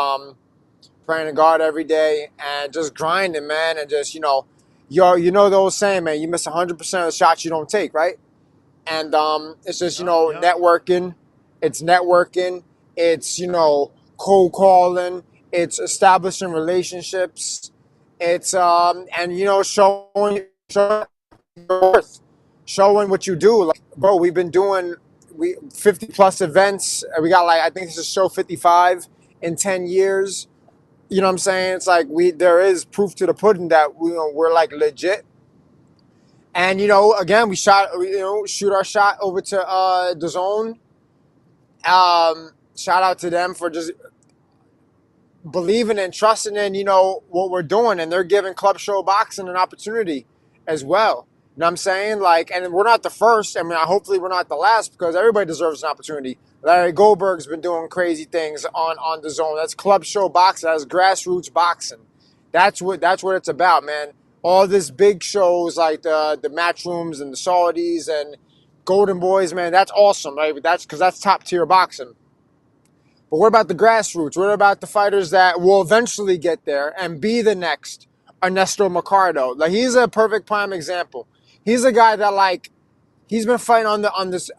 praying to God every day, and just grinding, man, and just the old saying, man, you miss 100% of the shots you don't take, right? And it's just Yup. networking. It's networking. It's cold calling. It's establishing relationships. It's and showing your worth, showing what you do. Like, bro, we've been doing 50 plus events. We got, like, I think this is show 55 in 10 years. You know what I'm saying? It's like there is proof to the pudding that we're like legit. And again, we shoot our shot over to the zone. Shout out to them for just believing and trusting in what we're doing, and they're giving Club Show Boxing an opportunity as well. You know what I'm saying? Like, and we're not the first. I mean, hopefully we're not the last, because everybody deserves an opportunity. Larry Goldberg's been doing crazy things on the zone. That's Club Show Boxing. That's grassroots boxing. That's what it's about, man. All this big shows like the match rooms and the Saudis and Golden Boys, man. That's awesome, right? That's because that's top tier boxing. But what about the grassroots? What about the fighters that will eventually get there and be the next Ernesto Mercado? Like, he's a perfect prime example. He's a guy that, like, he's been fighting on this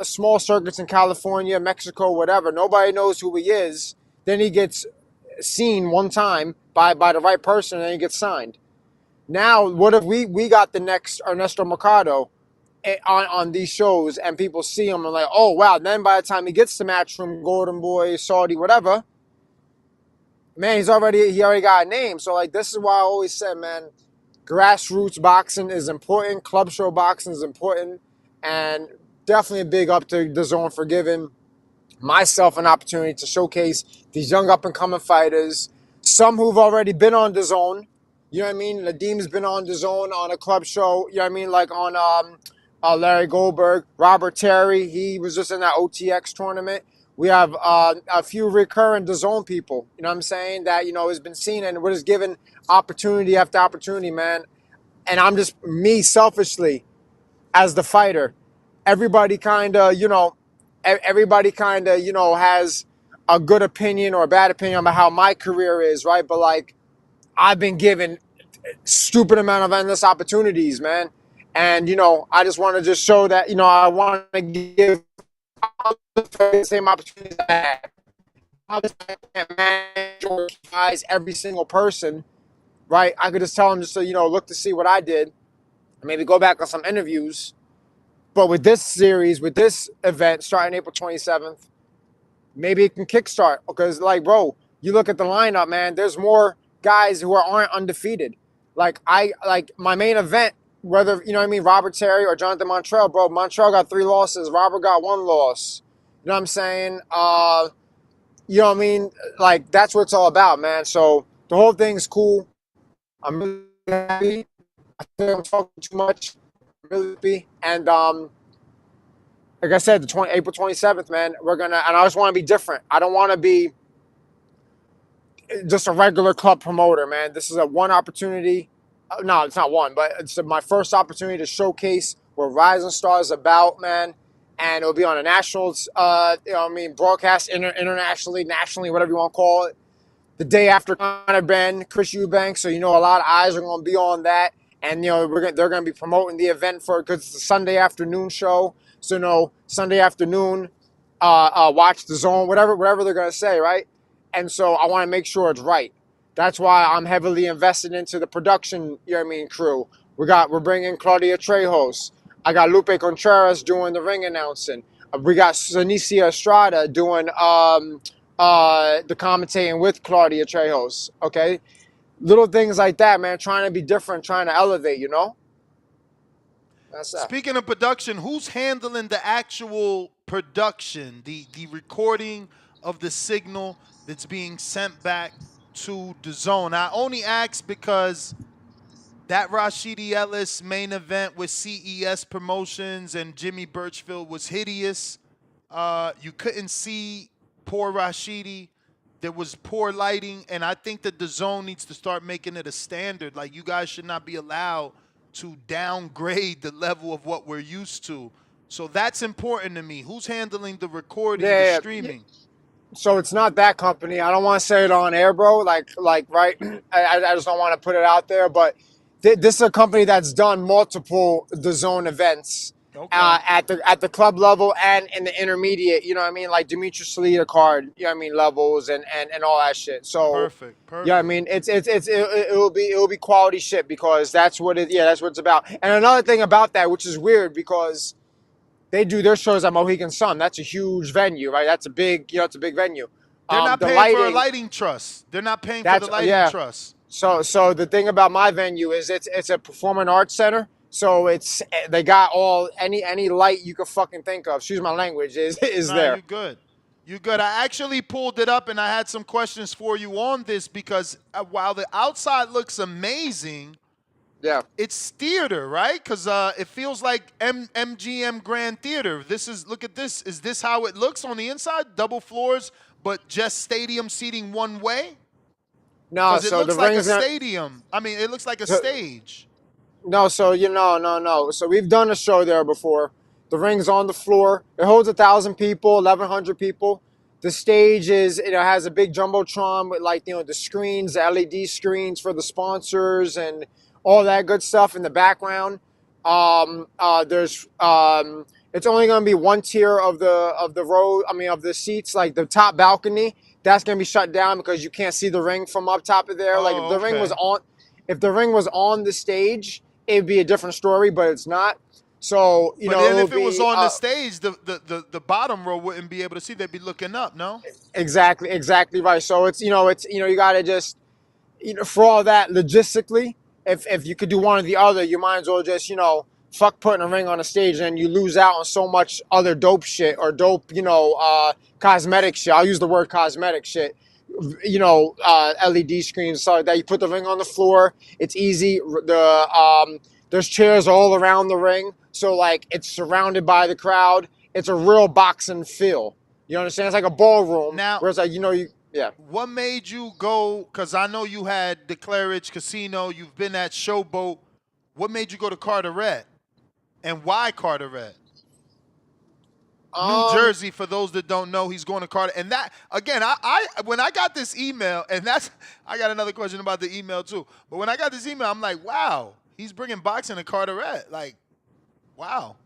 small circuits in California, Mexico, whatever. Nobody knows who he is. Then he gets seen one time by the right person, and he gets signed. Now, what if we got the next Ernesto Mercado on these shows, and people see him and like, oh wow. Then by the time he gets to Matchroom, Golden Boy, Saudi, whatever, man, he already got a name. So like, this is why I always said, man, grassroots boxing is important. Club show boxing is important, and definitely a big up to the zone for giving myself an opportunity to showcase these young up and coming fighters. Some who've already been on the zone. You know what I mean? Nadeem's been on the zone on a club show. You know what I mean? Like on Larry Goldberg, Robert Terry. He was just in that OTX tournament. We have a few recurrent DAZN people, you know what I'm saying, that, has been seen, and we're just given opportunity after opportunity, man. And I'm just, me selfishly, as the fighter, everybody kind of, has a good opinion or a bad opinion about how my career is, right? But like, I've been given stupid amount of endless opportunities, man. And, I just want to just show that, I want to give the same opportunities I had. Obviously, I can't manage or advise every single person, right? I could just tell them just to, look to see what I did, and maybe go back on some interviews. But with this series, with this event starting April 27th, maybe it can kickstart. Because, like, bro, you look at the lineup, man, there's more guys who aren't undefeated. Like my main event, whether, you know what I mean, Robert Terry or Jonathan Montrell, bro, Montrell got 3 losses, Robert got 1 loss. You know what I'm saying? You know what I mean? Like, that's what it's all about, man. So the whole thing's cool. I'm really happy. I think I'm talking too much. I'm really happy. And like I said, April 27th, man, and I just want to be different. I don't want to be just a regular club promoter, man. This is a one opportunity. No, it's not one, but it's my first opportunity to showcase what Rising Star is about, man. And it'll be on a national, broadcast internationally, nationally, whatever you want to call it. The day after Conor Ben, Chris Eubanks, so a lot of eyes are going to be on that, and they're going to be promoting the event because it's a Sunday afternoon show. So Sunday afternoon, watch the zone, whatever they're going to say, right? And so I want to make sure it's right. That's why I'm heavily invested into the production, crew. We're bringing Claudia Trejos. I got Lupe Contreras doing the ring announcing. We got Sanicia Estrada doing the commentating with Claudia Trejos. Okay, little things like that, man. Trying to be different, trying to elevate. That's that. Speaking of production, who's handling the actual production, the recording of the signal that's being sent back to the zone? I only ask because that Rashidi Ellis main event with CES Promotions and Jimmy Birchfield was hideous. You couldn't see poor Rashidi. There was poor lighting, and I think that the zone needs to start making it a standard. Like, you guys should not be allowed to downgrade the level of what we're used to. So that's important to me. Who's handling the recording, the Yeah. streaming? So it's not that company. I don't want to say it on air, bro. Like, right? I just don't want to put it out there. But this is a company that's done multiple the zone events Okay. at the club level and in the intermediate. You know what I mean? Like Dimitri Salita card. You know what I mean? Levels and all that shit. So Perfect. yeah, I Perfect. mean it'll be quality shit, because that's what it. Yeah, that's what it's about. And another thing about that, which is weird, because they do their shows at Mohegan Sun. That's a huge venue, right? That's a big, it's a big venue. They're not The paying for a lighting, lighting truss. They're not paying for the that's lighting yeah. truss. So the thing about my venue is it's a performing arts center. So it's they got all any light you could fucking think of. Excuse my language is Nah, there. you good. You good. I actually pulled it up and I had some questions for you on this because while the outside looks amazing, Yeah. it's theater, right? Because it feels like MGM Grand Theater. This is, look at this. Is this how it looks on the inside? Double floors, but just stadium seating one way? No, Because it so the looks like a ring's gonna. stadium. I mean, it looks like a So, stage. no, so no. So we've done a show there before. The ring's on the floor. It holds 1,000 people, 1,100 people. The stage is has a big jumbotron with like the screens, the LED screens for the sponsors and all that good stuff in the background. There's it's only going to be one tier of the row. I mean of the seats, like the top balcony. That's going to be shut down because you can't see the ring from up top of there. Like Oh, okay. if the ring was on the stage, it'd be a different story, but it's not. So But then it'll if it was be on the stage, the bottom row wouldn't be able to see. They'd be looking up, no? exactly right. So it's you got to just for all that logistically, if you could do one or the other, you might as well just fuck putting a ring on a stage and you lose out on so much other dope shit or dope cosmetic shit. I'll use the word cosmetic shit. LED screens so that you put the ring on the floor. It's easy. There's chairs all around the ring, so like it's surrounded by the crowd. It's a real boxing feel. You understand? It's like a ballroom, Now, whereas like yeah. what made you go? Because I know you had the Claridge Casino. You've been at Showboat. What made you go to Carteret? And why Carteret? New Um, Jersey, for those that don't know, he's going to Carter. And that again, I when I got this email, and that's I got another question about the email too. But when I got this email, I'm like, wow, he's bringing boxing to Carteret. Like, wow,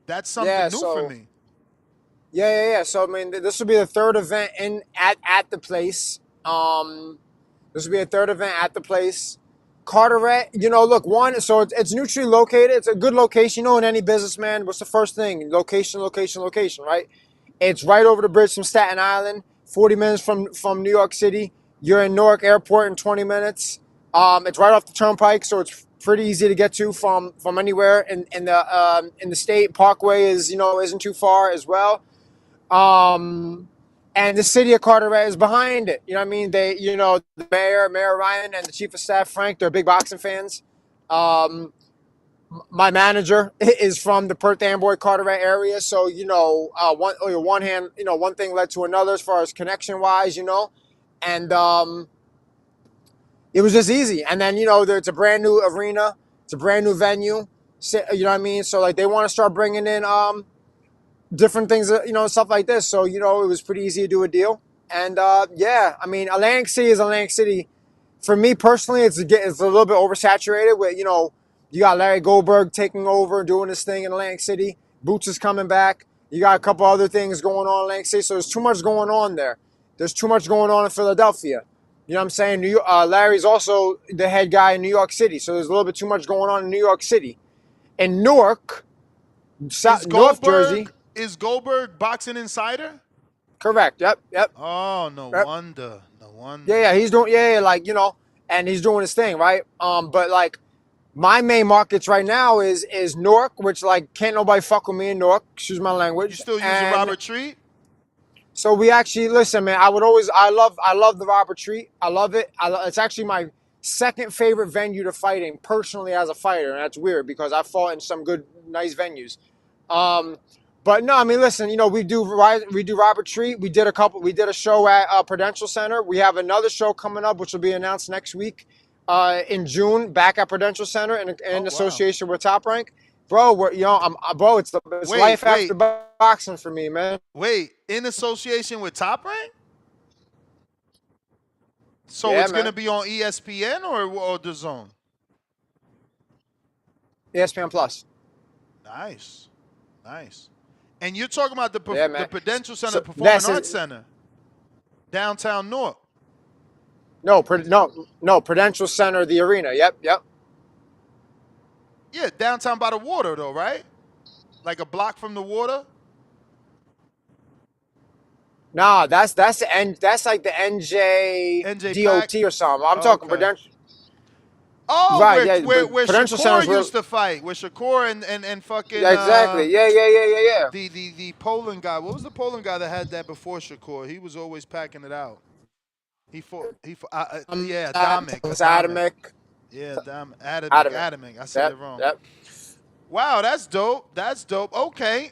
that's yeah. something new for So me. yeah. So I mean, this will be the third event in at the place. This will be a third event at the place. Carteret, look, one, so it's neutrally located. It's a good location. In any businessman, what's the first thing? Location, location, location, right? It's right over the bridge from Staten Island, 40 minutes from New York City. You're in Newark Airport in 20 minutes. It's right off the turnpike, so it's pretty easy to get to from anywhere in the state. Parkway isn't too far as well. Um, and the city of Carteret is behind it. You know what I mean? The Mayor Ryan, and the chief of staff Frank, they're big boxing fans. Um, my manager is from the Perth Amboy Carteret area, so one hand, one thing led to another as far as connection wise, and it was just easy. And then it's a brand new arena, it's a brand new venue, you know what I mean? So like they want to start bringing in different things, stuff like this. So, it was pretty easy to do a deal. And yeah, I mean, Atlantic City is Atlantic City. For me personally, it's a little bit oversaturated with, you got Larry Goldberg taking over, doing this thing in Atlantic City. Boots is coming back. You got a couple other things going on in Atlantic City. So there's too much going on there. There's too much going on in Philadelphia. You know what I'm saying? Larry's also the head guy in New York City. So there's a little bit too much going on in New York City. In Newark, Is North Jersey. Goldberg boxing insider? Correct. Yep. Oh, no Yep. wonder. No Yeah. wonder. He's doing. Yeah. Like and he's doing his thing, right? But like my main markets right now is Newark, which like can't nobody fuck with me in Newark. Excuse my You language. still using And Robert Treat? so we actually listen, man. I love the Robert Treat. I love it. It's actually my second favorite venue to fight in personally as a fighter, and that's weird because I fought in some good, nice venues. Um, but no, I mean, listen, we do Robert Treat. We did a show at Prudential Center. We have another show coming up, which will be announced next week, in June, back at Prudential Center Oh, in wow. association with Top Rank. Bro, bro, it's Wait, life after wait, boxing for me, man. wait. In association with Top Rank? So Yeah, it's going to man. be on ESPN or the Zone? ESPN Plus. Nice. Nice. And you're talking about Yeah, the man. Prudential Center, So Performing that's Arts it. Center, downtown Newark. No, Prudential Center, the arena. Yep. Yeah, downtown by the water, though, right? Like a block from the water. Nah, that's like the NJ NJ Pack. DOT or something. I'm Oh, talking okay. Prudential. Oh, Right, where yeah, where but where Prudential Shakur Center's where. used to fight, where Shakur and fucking Yeah, exactly. Yeah. the Poland guy. What was the Poland guy that had that before Shakur? He was always packing it out. He fought, yeah, Thomas Adamek. Adamek. Yeah, Adamek, Adamek. Adamek. I said Yep. it wrong. Yep. Wow, that's dope. That's dope. Okay.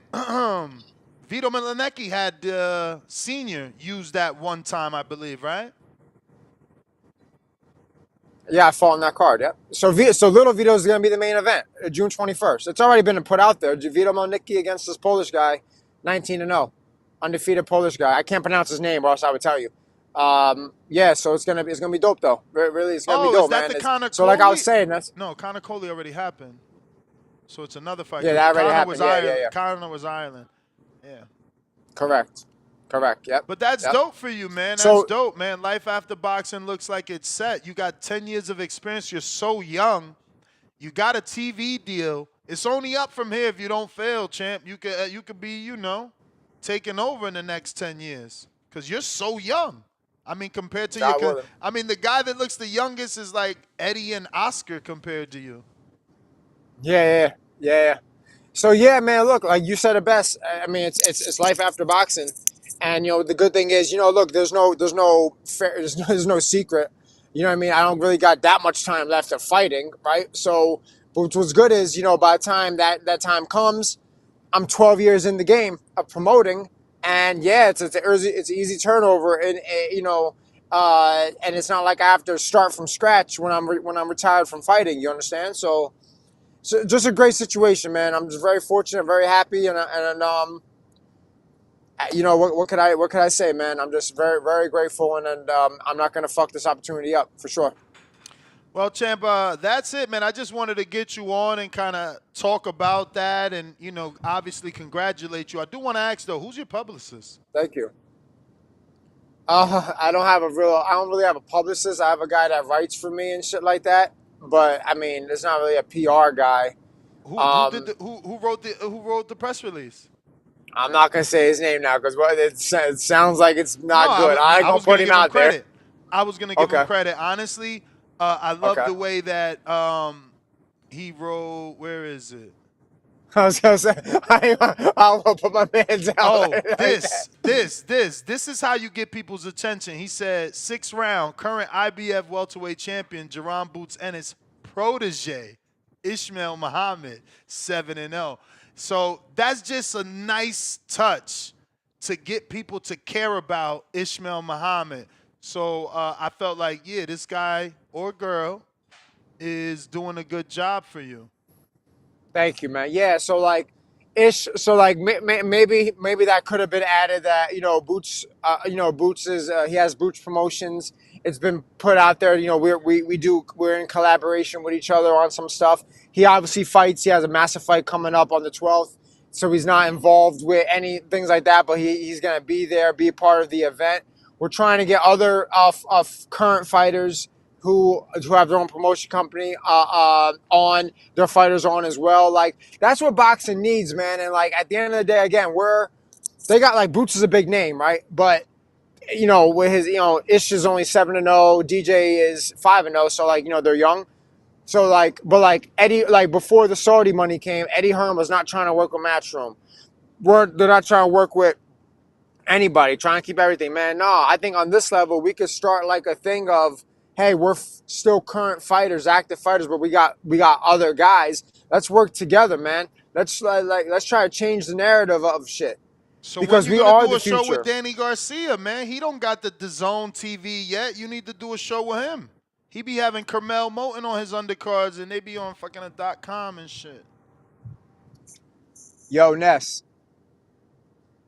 Vito Milanecki had senior use that one time, I believe, right? Yeah, I fought in that card. Yep. So Little Vito is going to be the main event, June 21st. It's already been put out there. Vito Milanecki against this Polish guy, 19-0, undefeated Polish guy. I can't pronounce his name, or else I would tell you. Yeah, so it's gonna be dope though. Really, it's gonna be Oh, is dope, that man. the Conor So like I was Coley? saying, that's No, Conor Coley already happened. So it's another fight yeah, because that already Conor was happened. Yeah, yeah, Ireland. yeah. Conor was Ireland. Yeah. Correct. Yep. But that's Yep. dope for you, man. That's So dope, man. Life after boxing looks like it's set. You got 10 years of experience. You're so young. You got a TV deal. It's only up from here if you don't fail, champ. You could be, taking over in the next 10 years because you're so young. I mean, compared to God willing. I mean, the guy that looks the youngest is like Eddie and Oscar compared to you. Yeah. So yeah, man. Look, like you said it best. I mean, it's life after boxing, and the good thing is, look, there's no secret. You know what I mean? I don't really got that much time left of fighting, right? So, but what's good is, by the time that time comes, I'm 12 years in the game of promoting, and yeah, it's an easy turnover, and and it's not like I have to start from scratch when I'm retired from fighting. You understand? So just a great situation, man. I'm just very fortunate, very happy, and what could I say, man? I'm just very very grateful, and I'm not gonna fuck this opportunity up for sure. Well, champ, that's it, man. I just wanted to get you on and kind of talk about that, and obviously congratulate you. I do want to ask though, who's your publicist? Thank you. I don't really have a publicist. I have a guy that writes for me and shit like that. But I mean, it's not really a PR guy. Who did Um, who wrote the press release? I'm not gonna say his name now because it sounds like it's No, not good. I ain't I gonna was put gonna him give him out there. credit. I was gonna give him Okay. credit. Honestly, I love Okay. the way that he wrote. Where is it? I was gonna say I won't put my man's out Oh, like that. this is how you get people's attention. He said, 6th round, current IBF welterweight champion Jerron Boots Ennis protege Ishmael Muhammad 7-0. So that's just a nice touch to get people to care about Ishmael Muhammad. So I felt like, yeah, this guy or girl is doing a good job for you. Thank you, man. Yeah, so like, maybe that could have been added. That Boots, Boots is he has Boots Promotions. It's been put out there. We're in collaboration with each other on some stuff. He obviously fights. He has a massive fight coming up on the 12th, so he's not involved with any things like that. But he's gonna be there, be a part of the event. We're trying to get other of current fighters who have their own promotion company on their fighters on as well. Like that's what boxing needs, man. And like at the end of the day, again, they got like Boots is a big name, right? But with his Ish is only 7-0, DJ is 5-0, so like they're young. So like, but like Eddie, like before the Saudi money came, Eddie Hearn was not trying to work with Matchroom. They're not trying to work with anybody, trying to keep everything, man. No, I think on this level we could start like a thing of, hey, we're still current fighters, active fighters, but we got other guys. Let's work together, man. Let's try to change the narrative of shit So when because you we gonna are do the a show with future. Danny Garcia, man? He don't got the DAZN TV yet. You need to do a show with him. He be having Carmel Moten on his undercards, and they be on fucking a .com and shit. Yo, Ness,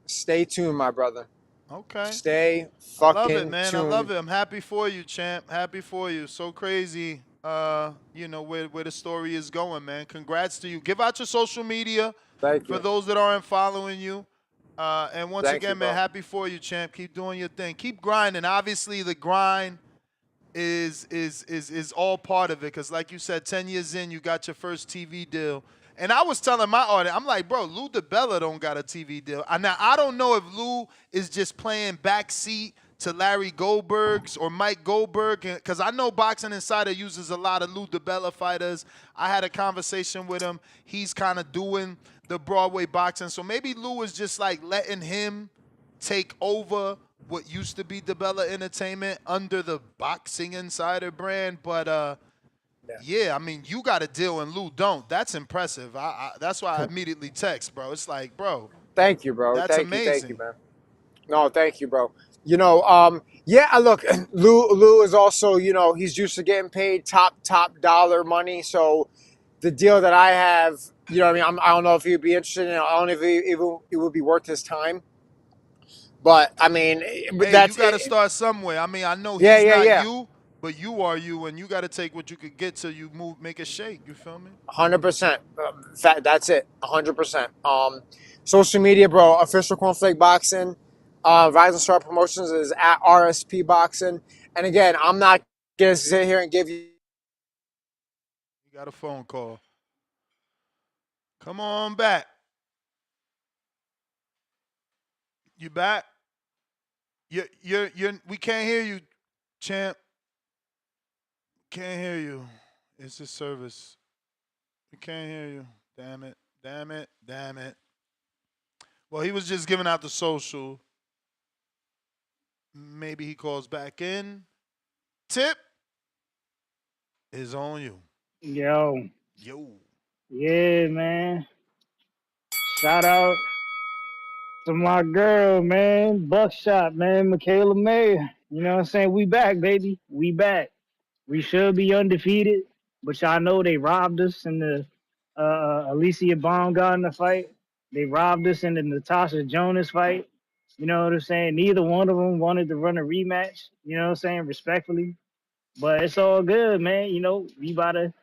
stay tuned, my brother. Okay. Stay I love it, fucking man. I love tuned. it. I'm happy for you, champ. Happy for you. So crazy, where the story is going, man. Congrats to you. Give out your social media Thank for you. those that aren't following you. And once Thank you, again, man, bro. happy for you, champ. Keep doing your thing. Keep grinding. Obviously, the grind is all part of it. Because like you said, 10 years in, you got your first TV deal. And I was telling my audience, I'm like, bro, Lou DiBella don't got a TV deal. Now I don't know if Lou is just playing backseat to Larry Goldberg's or Mike Goldberg, because I know Boxing Insider uses a lot of Lou DiBella fighters. I had a conversation with him. He's kind of doing the Broadway boxing, so maybe Lou is just like letting him take over what used to be DiBella Entertainment under the Boxing Insider brand. But yeah, I mean, you got a deal and Lou don't. That's impressive. That's why I immediately text, bro. It's like, bro, Thank you, bro. that's Thank you, amazing. man. No, thank you, bro. Yeah, look, Lou is also, he's used to getting paid top dollar money. So the deal that I have, I mean, I don't know if he'd be interested in it. I don't know if it would be worth his time. But I mean, Hey, you that's got to it. start somewhere. I mean, I know Yeah, he's yeah, not yeah. you, but you are you, and you got to take what you could get till you move, make it shake. You feel me? 100%. That's it. 100%. Social media, bro. Official Cornflake Boxing. Rising Star Promotions is at RSP Boxing. And again, I'm not gonna sit here and give you. You got a phone call. Come on back. You back? You're. We can't hear you, champ. Can't hear you. It's a service. We can't hear you. Damn it. Damn it. Damn it. Well, he was just giving out the social. Maybe he calls back in. Tip is on you. Yo, Yo. yeah, man. Shout out to my girl, man. Buckshot, man. Mikaela Mayer. You know what I'm saying? We back, baby. We back. We should be undefeated, but y'all know they robbed us in the Alicia Baumgartner fight. They robbed us in the Natasha Jonas fight. You know what I'm saying? Neither one of them wanted to run a rematch. You know what I'm saying? Respectfully, but it's all good, man. You know, we about to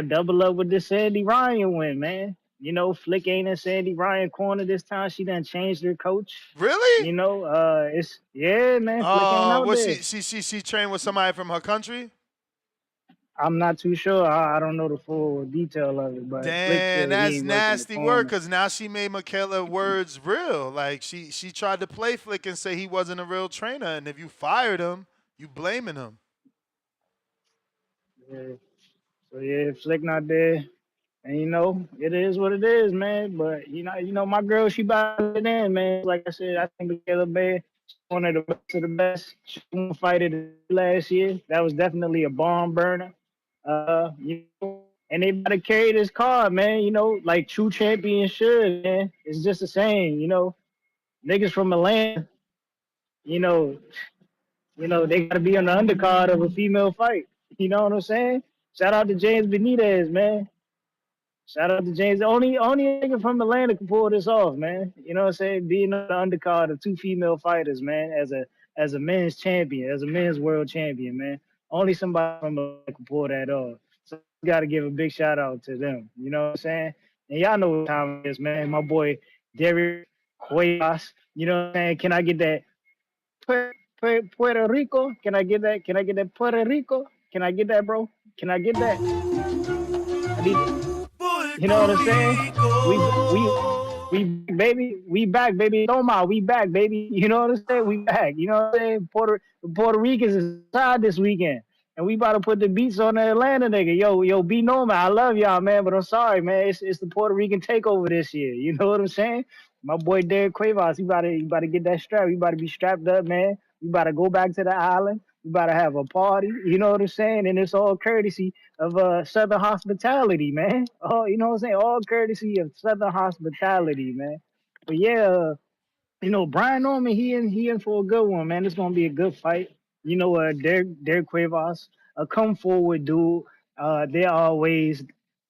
double up with this Sandy Ryan win, man. You know, Flick ain't in Sandy Ryan corner this time. She done changed her coach. Really? You know, it's yeah, man. Flick ain't out What there. she trained with somebody from her country? I'm not too sure. I don't know the full detail of it, but Flick Damn, said he that's ain't working the nasty work. corner. Cause now she made Mikaela words real. Like she tried to play Flick and say he wasn't a real trainer, and if you fired him, you blaming him. Yeah. So yeah, Flick not there. And you know, it is what it is, man. But my girl, she about to get in, man. Like I said, I think Michaela Bay, she's one of the best of the best. She won a fight at last year. That was definitely a barn burner. And they about to carry this card, man. You know, like true champions should, man. It's just the same, niggas from Atlanta, you know, they gotta be on the undercard of a female fight. You know what I'm saying? Shout out to James Benitez, man. Shout out to James. Only nigga from Atlanta can pull this off, man. You know what I'm saying? Being on the undercard of two female fighters, man, as a men's champion, as a men's world champion, man. Only somebody from Atlanta can pull that off. So we gotta give a big shout out to them. You know what I'm saying? And y'all know what time it is, man. My boy Derrieck Cuevas. You know what I'm saying? Can I get that Puerto Rico? Can I get that? Can I get that Puerto Rico? Can I get that, bro? Can I get that? I need it. You know what I'm saying? We we baby, we back, baby. Toma, we back, baby. You know what I'm saying? We back. You know what I'm saying? Puerto Ricans is tired this weekend. And we about to put the beats on the Atlanta nigga. Yo, be normal. I love y'all, man, but I'm sorry, man. It's the Puerto Rican takeover this year. You know what I'm saying? My boy Derrieck Cuevas, he about to get that strap. He about to be strapped up, man. We about to go back to the island. We about to have a party. You know what I'm saying? And it's all courtesy of Southern hospitality, man. Oh, you know what I'm saying? All courtesy of Southern hospitality, man. But yeah, Brian Norman, he in for a good one, man. It's gonna be a good fight. Derek Cuevas, a come forward dude. They're always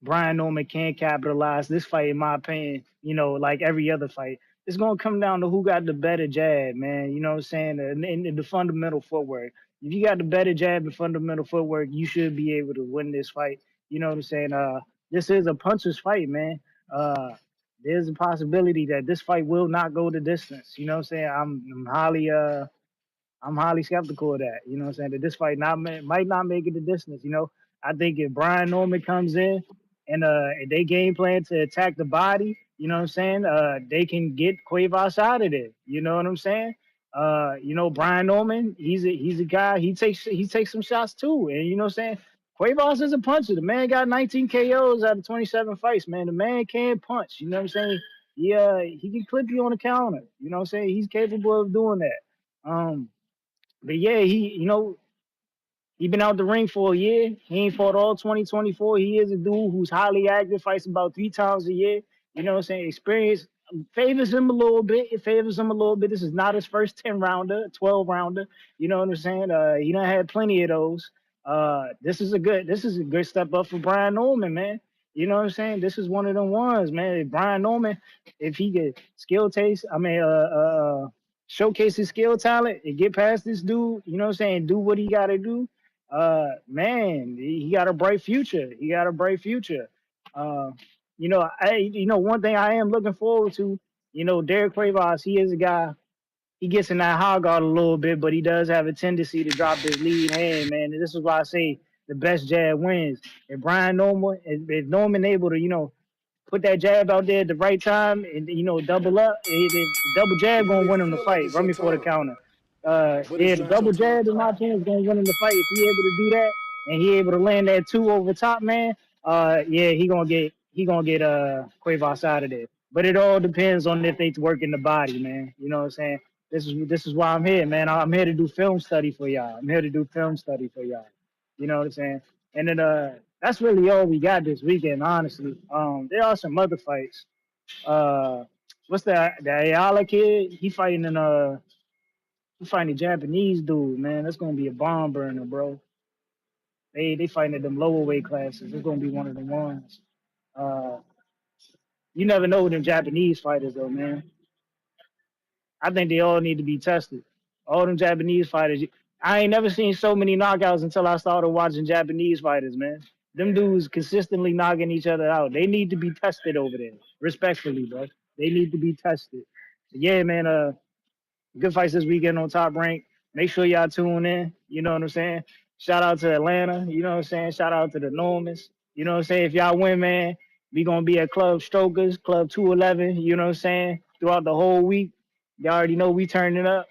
Brian Norman can't capitalize this fight, in my opinion. Like every other fight, it's gonna come down to who got the better jab, man. You know what I'm saying? And the fundamental footwork. If you got the better jab and fundamental footwork, you should be able to win this fight. You know what I'm saying? This is a puncher's fight, man. There's a possibility that this fight will not go the distance. You know what I'm saying? I'm highly skeptical of that. You know what I'm saying? That this fight might not make it the distance. I think if Brian Norman comes in and they game plan to attack the body, you know what I'm saying? They can get Cuevas out of there. You know what I'm saying? Brian Norman, he's a guy. He takes some shots too, and you know what I'm saying. Cuevas is a puncher. The man got 19 KOs out of 27 fights. Man, the man can punch. You know what I'm saying? He can clip you on the counter. You know what I'm saying? He's capable of doing that. But yeah, he been out the ring for a year. He ain't fought all 2024. He is a dude who's highly active, fights about 3 times a year. You know what I'm saying? Experience favors him a little bit. It favors him a little bit. This is not his first 10 rounder, 12 rounder. You know what I'm saying? He done had plenty of those. This is a good step up for Brian Norman, man. You know what I'm saying? This is one of them ones, man. If Brian Norman, if he could showcase his skill talent and get past this dude, you know what I'm saying? Do what he gotta do, man, he got a bright future. He got a bright future. Uh, one thing I am looking forward to, Derrieck Cuevas, he is a guy, he gets in that high guard a little bit, but he does have a tendency to drop his lead hand, man. And this is why I say the best jab wins. If Norman able to, put that jab out there at the right time and double up. The double jab gonna win him the fight. Run me for the counter. The double jab in my opinion is gonna win him the fight if he able to do that and he able to land that two over top, man. He gonna get Cuevas out of there. But it all depends on if they work in the body, man. You know what I'm saying? This is why I'm here, man. I'm here to do film study for y'all. I'm here to do film study for y'all. You know what I'm saying? And then that's really all we got this weekend, honestly. There are some other fights. Uh, what's that? The Ayala kid? He fighting a Japanese dude, man. That's gonna be a bomb burner, bro. They fighting at them lower weight classes. It's gonna be one of the ones. Uh, you never know with them Japanese fighters though, man. I think they all need to be tested. All them Japanese fighters. I ain't never seen so many knockouts until I started watching Japanese fighters, man. Them dudes consistently knocking each other out. They need to be tested over there. Respectfully, bro. They need to be tested. Yeah, man. Good fights this weekend on Top Rank. Make sure y'all tune in. You know what I'm saying? Shout out to Atlanta. You know what I'm saying? Shout out to the Normans. You know what I'm saying? If y'all win, man, we gonna be at Club Strokers, Club 211. You know what I'm saying? Throughout the whole week. Y'all already know we turning up.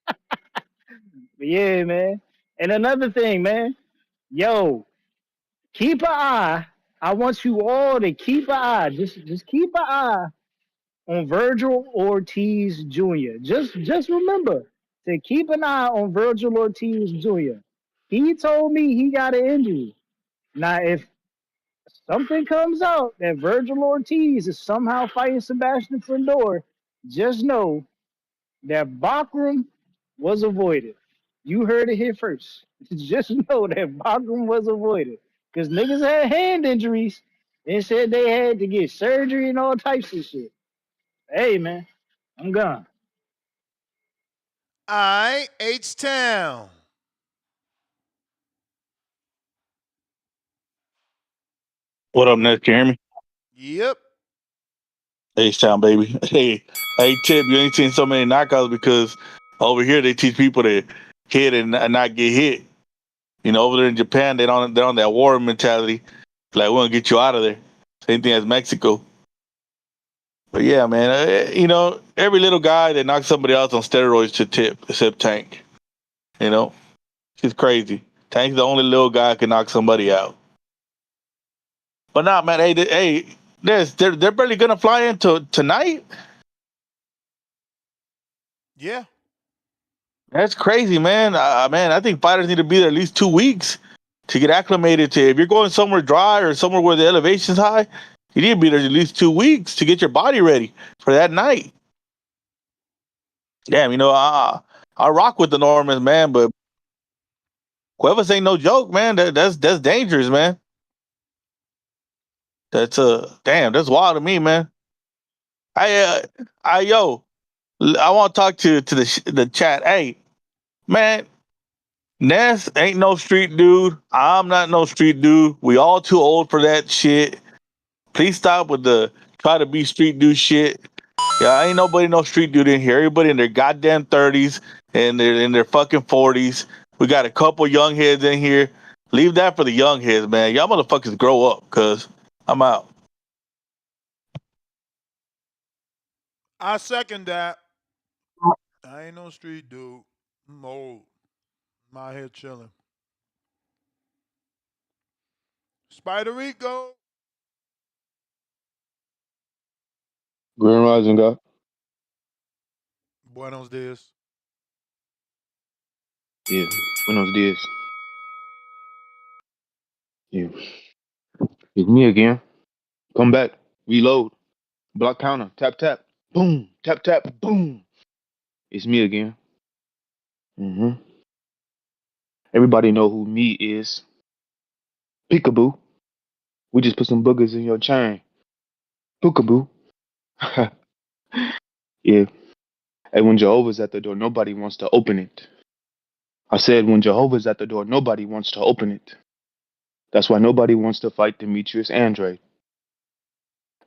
But yeah, man. And another thing, man. Yo, keep an eye. I want you all to keep an eye. Just keep an eye on Virgil Ortiz Jr. Just remember to keep an eye on Virgil Ortiz Jr. He told me he got an injury. Now, if something comes out that Virgil Ortiz is somehow fighting Sebastian Fundora, just know that Bakram was avoided. You heard it here first. Just know that Bakram was avoided. Because niggas had hand injuries and said they had to get surgery and all types of shit. Hey, man, I'm gone. I H Town. What up, Ness? Can you hear me? Yep. H-Town, baby. Hey, Tip, you ain't seen so many knockouts because over here they teach people to hit and not get hit. Over there in Japan, they're on that war mentality. Like, we're going to get you out of there. Same thing as Mexico. But yeah, man, every little guy that knocks somebody else on steroids should tip, except Tank. You know, she's crazy. Tank's the only little guy who can knock somebody out. But nah, man, they're barely gonna fly into tonight. Yeah. That's crazy, man. I think fighters need to be there at least 2 weeks to get acclimated to. If you're going somewhere dry or somewhere where the elevation's high, you need to be there at least 2 weeks to get your body ready for that night. Damn, I rock with the Normans, man, but Cuevas ain't no joke, man. That's dangerous, man. That's wild to me, man. I I yo, I want to talk to the chat. Hey, man, Ness ain't no street dude. I'm not no street dude. We all too old for that shit. Please stop with the try to be street dude shit. Yeah, ain't nobody no street dude in here. Everybody in their goddamn 30s and they're in their fucking 40s. We got a couple young heads in here. Leave that for the young heads, man. Y'all motherfuckers grow up, cause I'm out. I second that. I ain't no street dude. I'm old. I'm out here chilling. Spider Rico. Grand Rising, guy. Buenos dias. Yeah. Buenos dias. Yeah. It's me again. Come back. Reload. Block counter. Tap tap. Boom. Tap tap. Boom. It's me again. hmm Everybody know who me is. Peekaboo. We just put some boogers in your chain. Peekaboo. Yeah. Hey, when Jehovah's at the door, nobody wants to open it. I said when Jehovah's at the door, nobody wants to open it. That's why nobody wants to fight Demetrius Andrade.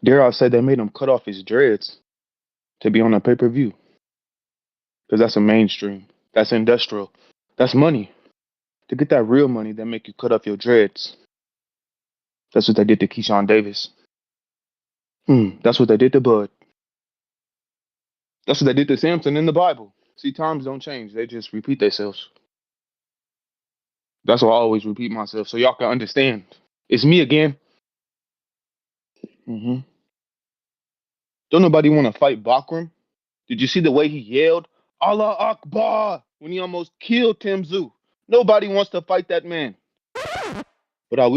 Dare I say they made him cut off his dreads to be on a pay-per-view. Because that's a mainstream. That's industrial. That's money. To get that real money, they make you cut off your dreads. That's what they did to Keyshawn Davis. That's what they did to Bud. That's what they did to Samson in the Bible. See, times don't change. They just repeat themselves. That's why I always repeat myself so y'all can understand. It's me again. hmm Don't nobody want to fight Bakram? Did you see the way he yelled, Allah Akbar, when he almost killed Tim Zoo? Nobody wants to fight that man. But I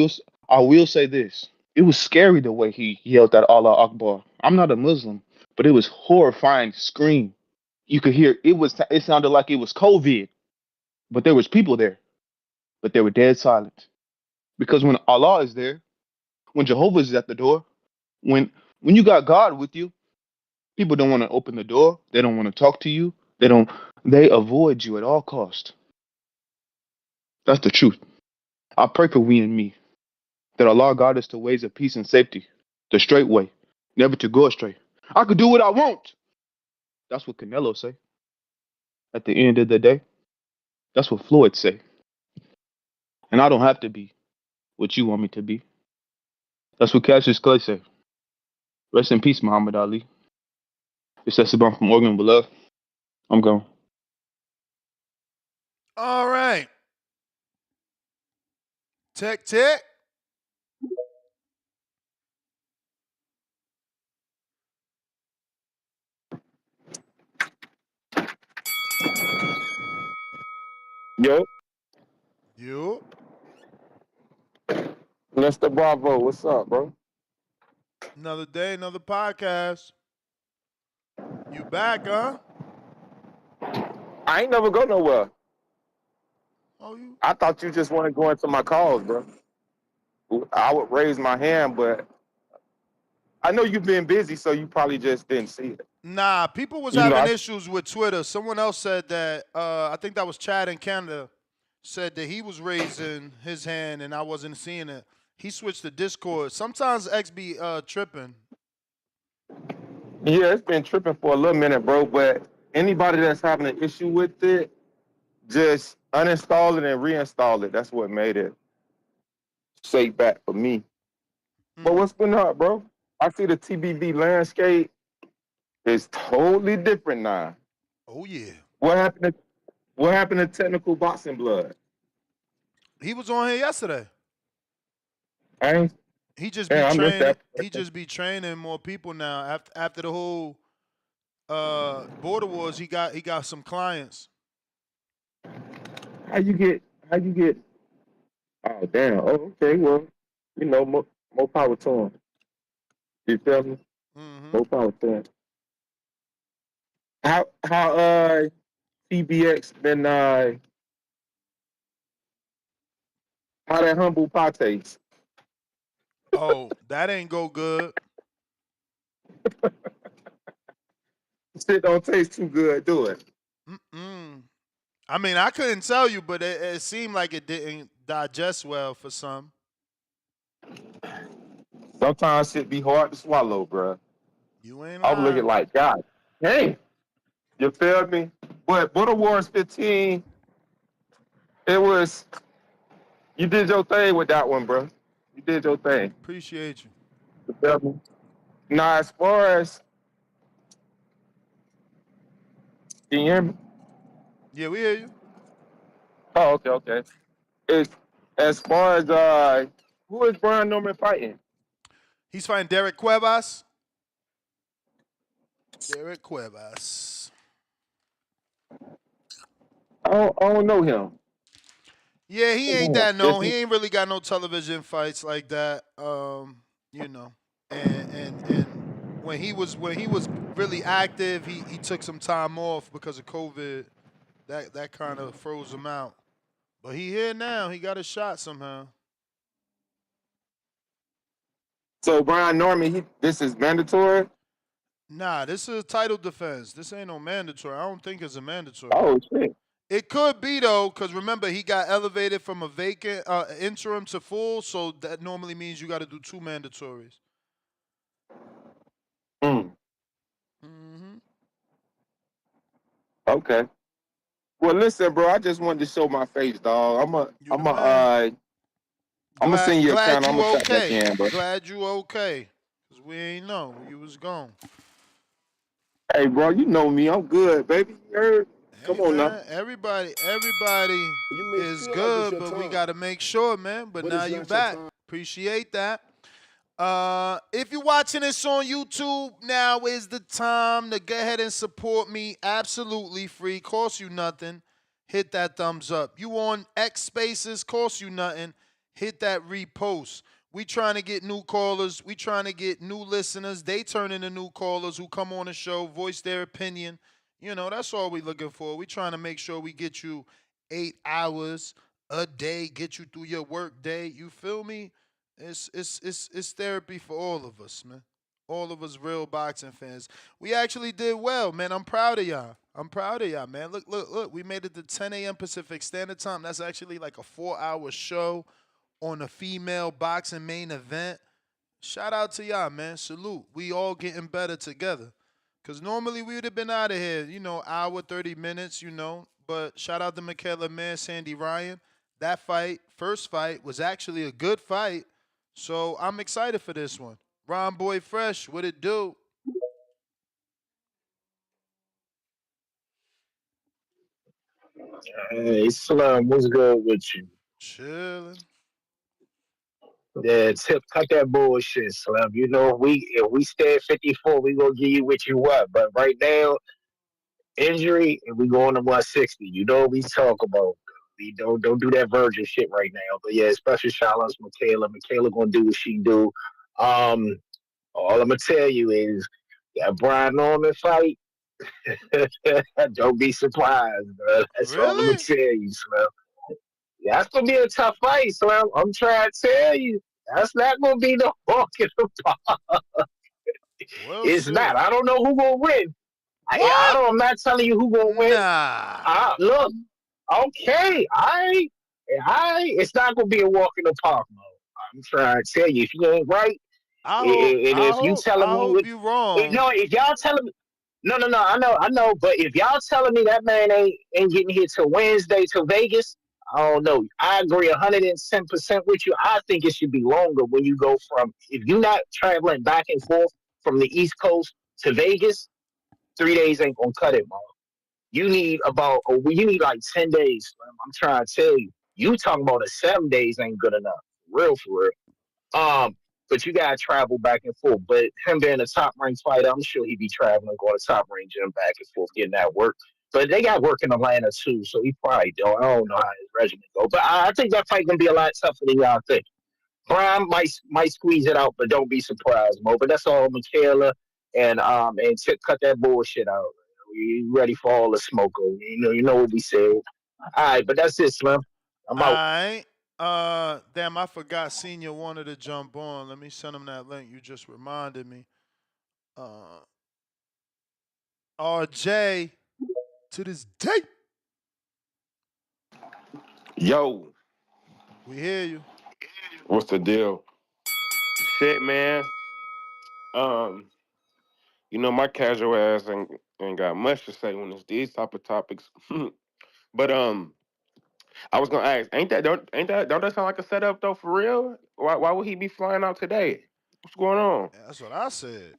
will say this. It was scary the way he yelled that Allah Akbar. I'm not a Muslim, but it was horrifying scream. You could hear it sounded like it was COVID, but there was people there, but they were dead silent. Because when Allah is there, when Jehovah is at the door, when when you got God with you, people don't want to open the door. They don't want to talk to you. They avoid you at all cost. That's the truth. I pray for we and me that Allah guide us to ways of peace and safety, the straight way, never to go astray. I could do what I want. That's what Canelo say. At the end of the day, that's what Floyd say. And I don't have to be what you want me to be. That's what Cassius Clay say. Rest in peace, Muhammad Ali. It's Esteban from Oregon with love. I'm gone. All right. Tech tech. Yo, You. Mr. Bravo, what's up, bro? Another day, another podcast. You back, huh? I ain't never go nowhere. Oh, you. I thought you just want to go into my calls, bro. I would raise my hand, but I know you've been busy, so you probably just didn't see it. Nah, people was You know, having issues with Twitter. Someone else said that, I think that was Chad in Canada, said that he was raising his hand and I wasn't seeing it. He switched to Discord. Sometimes X be tripping. yeah, it's been tripping for a little minute, bro. But anybody that's having an issue with it, just uninstall it and reinstall it. That's what made it shake back for me. But Mm. what's been up, bro? I see the TBV landscape is totally different now. Oh yeah. What happened to technical boxing blood? He was on here yesterday. I ain't, He just be yeah, I missed training. that. He just be training more people now. After the whole border wars, he got some clients. How you get oh damn. Oh, okay, well, more power to him. You feel me? Mm-hmm. More power to him. How TBX been how that humble pie taste? Oh, that ain't go good. Shit don't taste too good, do it? Mm-mm. I mean, I couldn't tell you, but it seemed like it didn't digest well for some. Sometimes shit be hard to swallow, bro. You ain't I was looking lying. like, God, hey, you feel me? But Border Wars 15, it was, You did your thing with that one, bro. You did your thing. Appreciate you. Now, as far as can you hear me? Yeah, we hear you. Oh, okay, okay. It's as far as who is Brian Norman fighting? He's fighting Derrieck Cuevas. Derrieck Cuevas. I don't know him. Yeah, he ain't that Is known. He he? ain't really got no television fights like that. You know, and when he was really active, he took some time off because of COVID. That kind of froze him out. But he here now. He got a shot somehow. So Brian Norman, this is mandatory. Nah, this is a title defense. This ain't no mandatory. I don't think it's a mandatory. Oh shit. It could be though, because remember he got elevated from a vacant interim to full, so that normally means you got to do two mandatories. Mm, Hmm. okay. Well, listen, bro. I just wanted to show my face, dog. You the man. I'm gonna Glad send you a glad account. I'm you gonna tap back okay. in, bro. Glad you okay. Cause we ain't know you was gone. Hey, bro. You know me. I'm good, baby. You heard? Come Hey on now. man, everybody You may is feel like it's good, your but we time, gotta make sure, man. But but now it's you not your back. time. Appreciate that. If you're watching this on YouTube, now is the time to go ahead and support me. Absolutely free, cost you nothing. Hit that thumbs up. You on X Spaces, cost you nothing. Hit that repost. We trying to get new callers. We trying to get new listeners. They turn into new callers who come on the show, voice their opinion. You know, that's all we looking for. We trying to make sure we get you 8 hours a day, get you through your work day. You feel me? It's therapy for all of us, man. All of us real boxing fans. We actually did well, man. I'm proud of y'all. I'm proud of y'all, man. Look. We made it to 10 a.m. Pacific Standard Time. That's actually like a 4 hour show on a female boxing main event. Shout out to y'all, man. Salute. We all getting better together. Cause normally we would have been out of here, hour 30 minutes, But shout out to Mikaela, man, Sandy Ryan. That fight, first fight, was actually a good fight. So I'm excited for this one. Ron Boy Fresh, what it do? Hey, Slim, what's good with you? Chilling. Yeah, tip, cut that bullshit, Slim. You know, if we stay at 54, we gonna give you what you want. But right now, injury, and we going to 160. You know what we talk about. We don't do that virgin shit right now. But yeah, special shout outs Mikaela. Mikaela gonna do what she do. Um, all I'm gonna tell you is that Brian Norman fight. Don't be surprised, bro. That's all I'm gonna Really? tell you, Slim. Yeah, that's gonna be a tough fight, so I'm trying to tell you. That's not gonna be no walk in the park. We'll It's not. see. I don't know who gonna win. I What? don't. I'm not telling you who gonna win. Nah. Look, okay, it's not gonna be a walk in the park, Mo. I'm trying to tell you, if you ain't right, I hope and I if you hope telling I me hope you wrong. no, if y'all telling me, no, I know, but if y'all telling me that man ain't getting here till Wednesday till Vegas, I don't know. I agree 110% with you. I think it should be longer when you go from if you're not traveling back and forth from the East Coast to Vegas, 3 days ain't gonna cut it, Mo. You need like 10 days. I'm trying to tell you. You talking about 7 days ain't good enough. Real for real. But you gotta travel back and forth. But him being a top ranked fighter, I'm sure he'd be traveling, going to top range gym back and forth, getting that work. But they got work in Atlanta too, so he probably don't. I don't know how his regimen go. But I think that fight gonna be a lot tougher than y'all think. Brian might squeeze it out, but don't be surprised, Mo. But that's all, Michaela, and Tip, cut that bullshit out. You ready for all the smoke? You know what we said. All right, but that's it, Slim. I'm out. Alright. Damn, I forgot Senior wanted to jump on. Let me send him that link. You just reminded me. Uh, RJ, to this day, Yo, we hear you. what's the deal? Shit, man. Um, my casual ass ain't got much to say when it's these type of topics. But I was gonna ask, don't that sound like a setup though for real? Why would he be flying out today? What's going on? Yeah, that's what I said.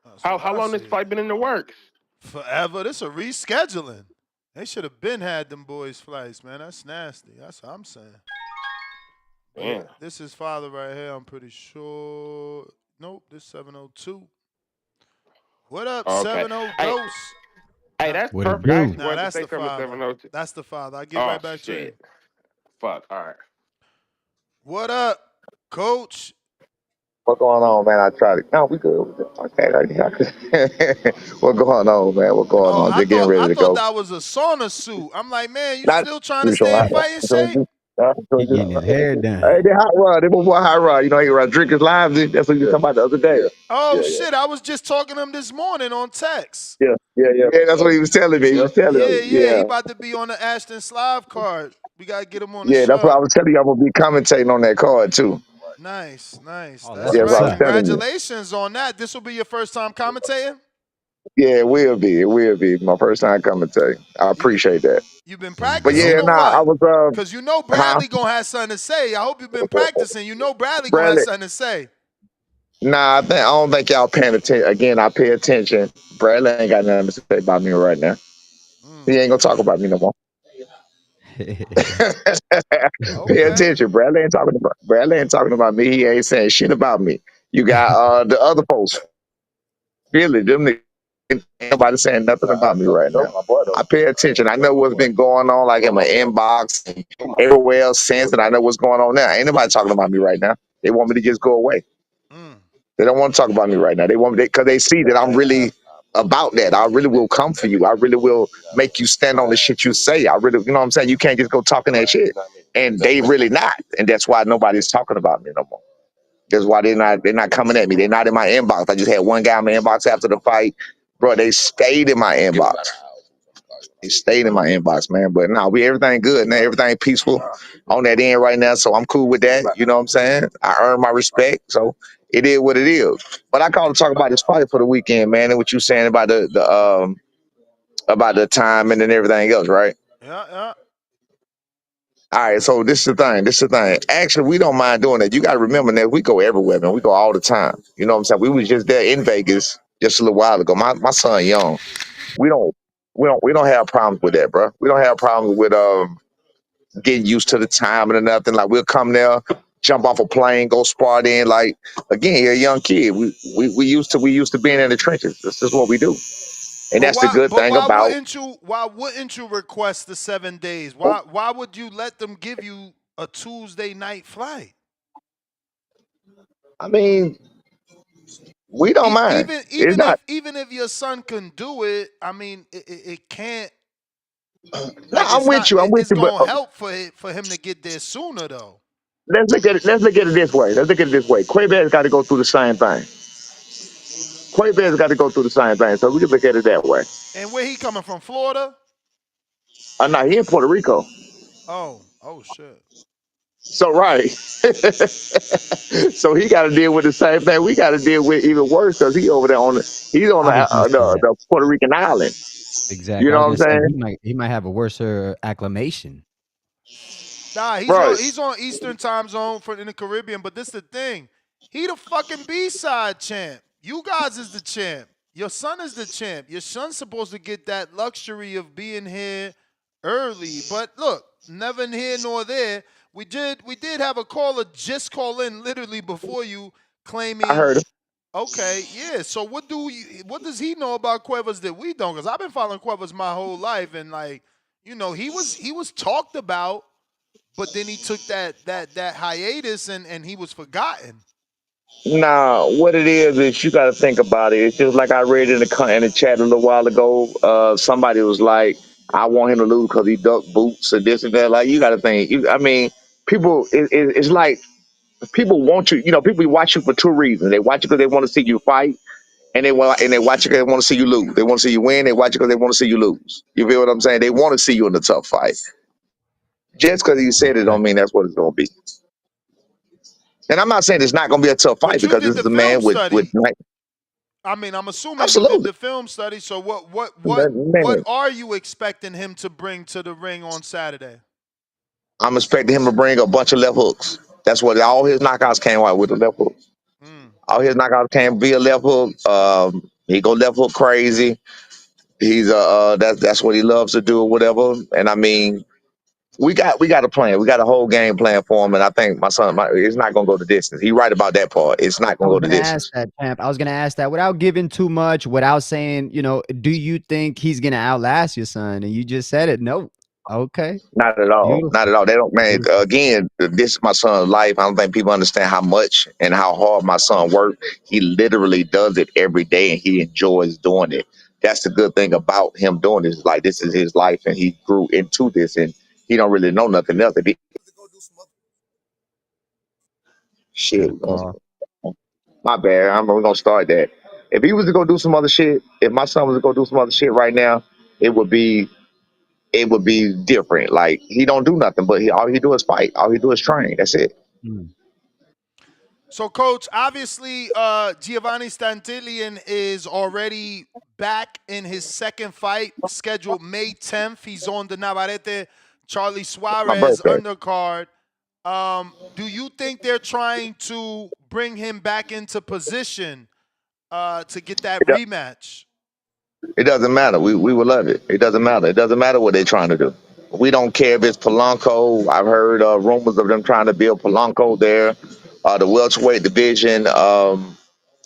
That's what How I long this said. fight been in the works? Forever. This a rescheduling. They should have been had them boys' flights, man. That's nasty. That's what I'm saying. But yeah, Damn. this is father right here. I'm pretty sure. Nope, this 702. What up, Okay. 70 Hey, Dose? hey, Now, that's What it perfect. I do? actually now wanted to that's say the something to father. 702. That's the father. I'll get Oh right back to you. shit. Fuck. All right. What up, Coach? What going on, man? I tried to. No, we good. We good. Okay, what going on, man? What going Oh, on? I Just getting thought ready I to thought go. that was a sauna suit. I'm like, man, you Not still trying to you stay sure in hot rod. fighting shape? He getting his hair done. Hey, they hot rod. They my boy hot rod. You know he run drinkers live. That's what you talking about the other day. Oh Yeah, yeah, shit, I was just talking to him this morning on text. yeah. That's what he was telling me. He was telling Yeah, me. yeah, he Yeah, about to be on the Ashton Live card. We gotta get him on the yeah. That's what I show. was telling you. I'm gonna be commentating on that card too. Nice, nice. Oh, That's that's Yeah, that's what what's I right. was up. telling you. Congratulations on that. This will be your first time commentating. Yeah, it will be. It will be my first time coming to you. I You been appreciate that. you been There you But go. practicing yeah, or nah, I what? was Cause you know huh? Bradley gonna have something to say. I hope you've been practicing. You know Bradley gonna have Bradley. something to say. Nah, I don't think y'all paying attention. Again, I pay attention. Bradley ain't got nothing to say about me right now. He Mm, ain't gonna talk about me no more. Pay okay. attention. Bradley ain't talking about me. He ain't saying shit about me. You got the other folks. Really, them niggas, ain't nobody saying nothing about me right now. I pay attention. I know what's been going on, like in my inbox and everywhere else since, and I know what's going on now. Ain't nobody talking about me right now. They want me to just go away. Mm. They don't want to talk about me right now. They want me because they see that I'm really about that. I really will come for you. I really will make you stand on the shit you say. I really, you know what I'm saying? You can't just go talking that shit. And they really not. And that's why nobody's talking about me no more. That's why they're not coming at me. They're not in my inbox. I just had one guy in my inbox after the fight. Bro, they stayed in my inbox. They stayed in my inbox, man. But no, we everything good now. Everything peaceful on that end right now. So I'm cool with that. You know what I'm saying? I earned my respect. So it is what it is. But I called to talk about this fight for the weekend, man, and what you saying about the timing and everything else, right? Yeah, yeah. All right, so this is the thing. This is the thing. Actually, we don't mind doing that. You got to remember that we go everywhere, man. We go all the time. You know what I'm saying? We was just there in Vegas just a little while ago. My son young. We don't we don't have problems with that, bro. We don't have problems with getting used to the timing or nothing. Like we'll come there, jump off a plane, go spar in. Like again, you're a young kid. We used to being in the trenches. This is what we do, and But that's the why good but thing why about. wouldn't you request the 7 days? Why would you let them give you a Tuesday night flight? I mean, we don't mind. Even It's even not. if even if your son can do it, I mean, it can't No, like I'm with you. I'm with it's you, but gonna help for him to get there sooner though. let's look at it. Let's look at it this way. Let's look at it this way. Quaybad's got to go through the same thing. Quaybad's got to go through the same thing. So we can look at it that way. And where he coming from, Florida? No, he in Puerto Rico. Oh shit. So right. So he got to deal with the same thing we got to deal with, even worse, because he over there he's on I was just the Puerto Rican island. You exactly. I know was what I'm gonna say saying, he might have a worse acclamation. Nah, bro? he's on Eastern time zone for in the Caribbean, but this the thing. He the fucking B-side champ. You guys is the champ. Your son is the champ. Your son's supposed to get that luxury of being here early. But look, never here nor there. We did have a caller just call in literally before you I claiming, heard him. okay, yeah. So what does he know about Cuevas that we don't? Because I've been following Cuevas my whole life, and like, he was talked about, but then he took that hiatus and he was forgotten. Nah, what it is you got to think about it. It's just like I read in the chat a little while ago. Somebody was like, "I want him to lose because he ducked boots and this and that." Like you got to think. I mean, people. It's like people want you. You know, people watch you for two reasons. They watch you because they want to see you fight, and they watch you because they want to see you lose. They want to see you win. They watch you because they want to see you lose. You feel what I'm saying? They want to see you in a tough fight. Just because he Big said it don't mean facts. that's what it's going to be. And I'm not saying it's not going to be a tough fight But you because did this the is a film man with study. like, I mean, I'm assuming you did absolutely. the film study. So what Man, are you expecting him to bring to the ring on Saturday? I'm expecting him to bring a bunch of left hooks. That's what all his knockouts came out with, the left hook. Mm. All his knockouts came via left hook. He go left hook crazy. He's that's what he loves to do or whatever. And I mean, we got a plan. We got a whole game plan for him. And I think my son, it's not gonna go the distance. He right about that part. It's not I gonna was go the gonna ask distance. that, champ. I was gonna ask that without giving too much, without saying, do you think he's gonna outlast your son? And you just said it. No. Okay. Not at all. Not Beautiful. at all. They don't, man. Beautiful. Again, this is my son's life. I don't think people understand how much and how hard my son worked. He literally does it every day, and he enjoys doing it. That's the good thing about him doing this. Like this is his life, and he grew into this, and he don't really know nothing else. If he shit, Good call. my bad. We're gonna start that. If he was to go do some other shit, if my son was to go do some other shit right now, it would be it would be different. Like he don't do nothing, but all he do is fight. All he do is train. That's it. Mm. So, Coach, obviously, Giovanni Stantillion is already back in his second fight, scheduled May 10th. He's on the Navarrete Charlie My Suarez birthday. undercard. Do you think they're trying to bring him back into position to get that rematch? It doesn't matter. We will love it. It doesn't matter. It doesn't matter what they're trying to do. We don't care if it's Polanco. I've heard rumors of them trying to build Polanco there. The welterweight division. The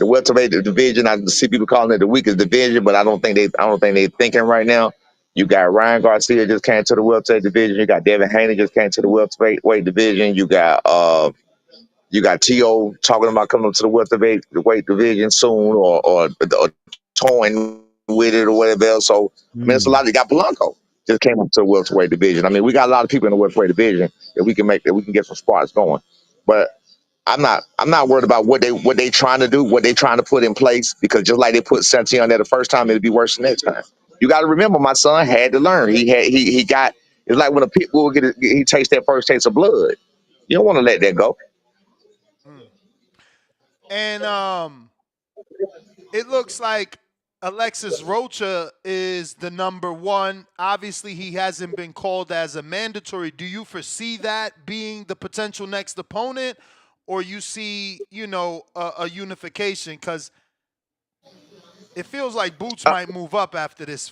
welterweight division. I see people calling it the weakest division, but I don't think they're thinking right now. You got Ryan Garcia just came to the welterweight division. You got Devin Haney just came to the welterweight division. You got T.O. talking about coming up to the welterweight division soon, or toying with it or whatever else. So I mean, it's a Mm. lot. You got Blanco just came up to the welterweight division. I mean, we got a lot of people in the welterweight division that we can get some spots going. But I'm not worried about what they trying to do, what they trying to put in place, because just like they put Santion there the first time, it'll be worse the next time. You got to remember, my son had to learn. He got. It's like when a pit bull he takes that first taste of blood. You don't want to let that go. Mm. And it looks like Alexis Rocha is the number one. Obviously, he hasn't been called as a mandatory. Do you foresee that being the potential next opponent, or you see, a unification? Because it feels like Boots might move up after this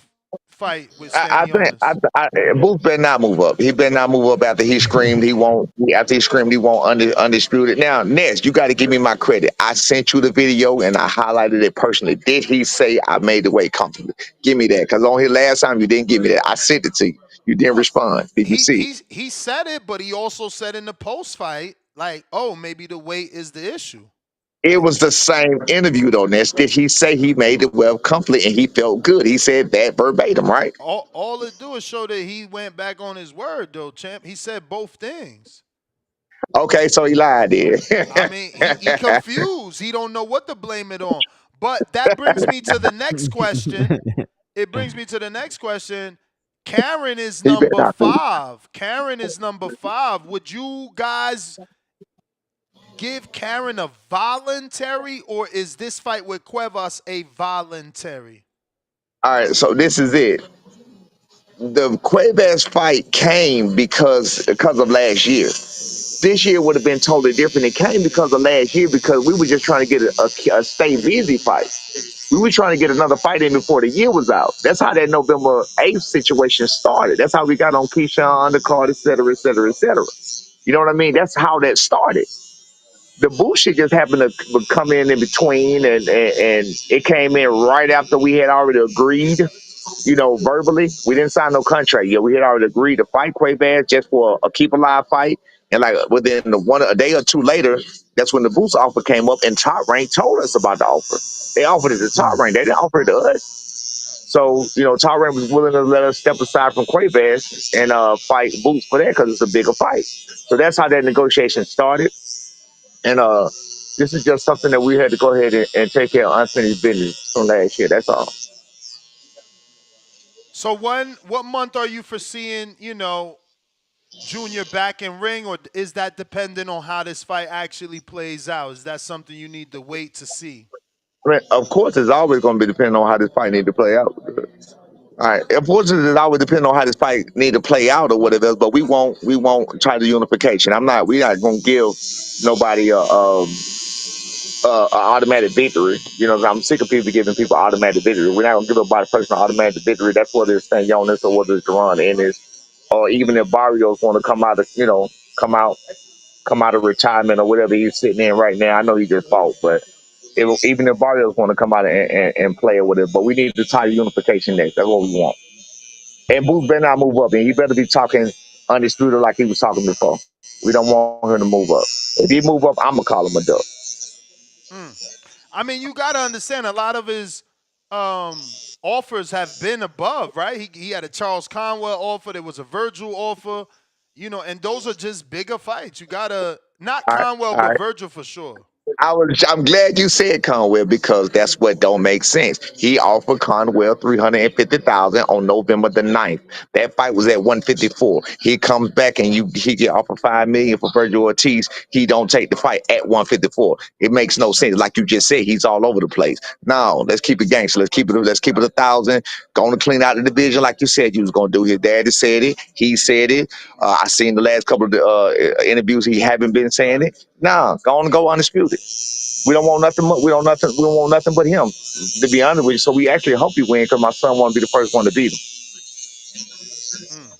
fight with I think Stanionis. Booth better not move up. He better not move up after he screamed he won't. After he screamed he won't undisputed. Now, Ness, you got to give me my credit. I sent you the video and I highlighted it personally. Did he say I made the weight comfortable? Give me that, because on his last time you didn't give me that. I sent it to you. You didn't respond. Did you He see? he he said it, but he also said in the post fight, like, "Oh, maybe the weight is the issue." It Like was the same interview though, Ness. Did he say he made it well comfortably and he felt good? He said that verbatim, right? all it do is show that he went back on his word, though, champ. He said both things. Okay, so he lied then. I mean, he confused. He don't know what to blame it on. But that brings me to the next question. It brings me to the next question. Karen is He better number not. five. Karen is number five. Would you guys give Karen a voluntary, or is this fight with Cuevas a voluntary? All right, so this is it. The Cuevas fight came because of last year. This year would have been totally different. It came because of last year, because we were just trying to get a stay busy fight. We were trying to get another fight in before the year was out. That's how that November 8th situation started. That's how we got on Keyshawn, undercard, et cetera, et cetera, et cetera. You know what I mean? That's how that started. The bullshit just happened to come in between, and it came in right after we had already agreed, verbally. We didn't sign no contract yet. We had already agreed to fight Quaybad just for a keep alive fight. And like within a day or two later, that's when the Boost offer came up, and Top Rank told us about the offer. They offered it to Top Mm. Rank. They didn't offer it to us. So, Top Rank was willing to let us step aside from Quaybad and fight Boots for that, because it's a bigger fight. So that's how that negotiation started. And this is just something that we had to go ahead and take care of unfinished business from last year. That's all. So what month are you foreseeing, Junior back in ring, or is that dependent on how this fight actually plays out? Is that something you need to wait to see? I mean, of course, it's always going to be depending on how this fight need to play out. All right. Unfortunately, it always depends on how this fight need to play out or whatever else. But we won't try the unification. We're not gonna give nobody a automatic victory. You know, I'm sick of people giving people automatic victory. We're not gonna give a person automatic victory. That's whether it's Stanionis or whether it's Duran Ennis, or even if Barrios want to come out, come out of retirement or whatever he's sitting in right now. I know he just fought, but even if Barrios want to come out and play or whatever, but we need to tie unification next. That's what we want. And Booth better not move up, and he better be talking undisputed like he was talking before. We don't want him to move up. If he move up, I'm gonna call him a duck. Mm. I mean, you got to understand a lot of his offers have been above, right? He had a Charles Conwell offer, there was a Virgil offer, and those are just bigger fights. You got to, not All right, Conwell, all but right. Virgil for sure. I'm glad you said Conwell because that's what don't make sense. He offered Conwell 350,000 on November the 9th. That fight was at 154. He comes back and he get offered 5 million for Virgil Ortiz. He don't take the fight at 154. It makes no sense. Like you just said, he's all over the place. No, let's keep it gangster. Let's keep it 1,000. Going to clean out the division like you said you was gonna do. His daddy said it. He said it. I seen the last couple of interviews. He haven't been saying it. No, go undisputed. We don't want nothing. We don't nothing. We don't want nothing but him. To be honest with you, so we actually hope he win because my son want to be the first one to beat him. Mm.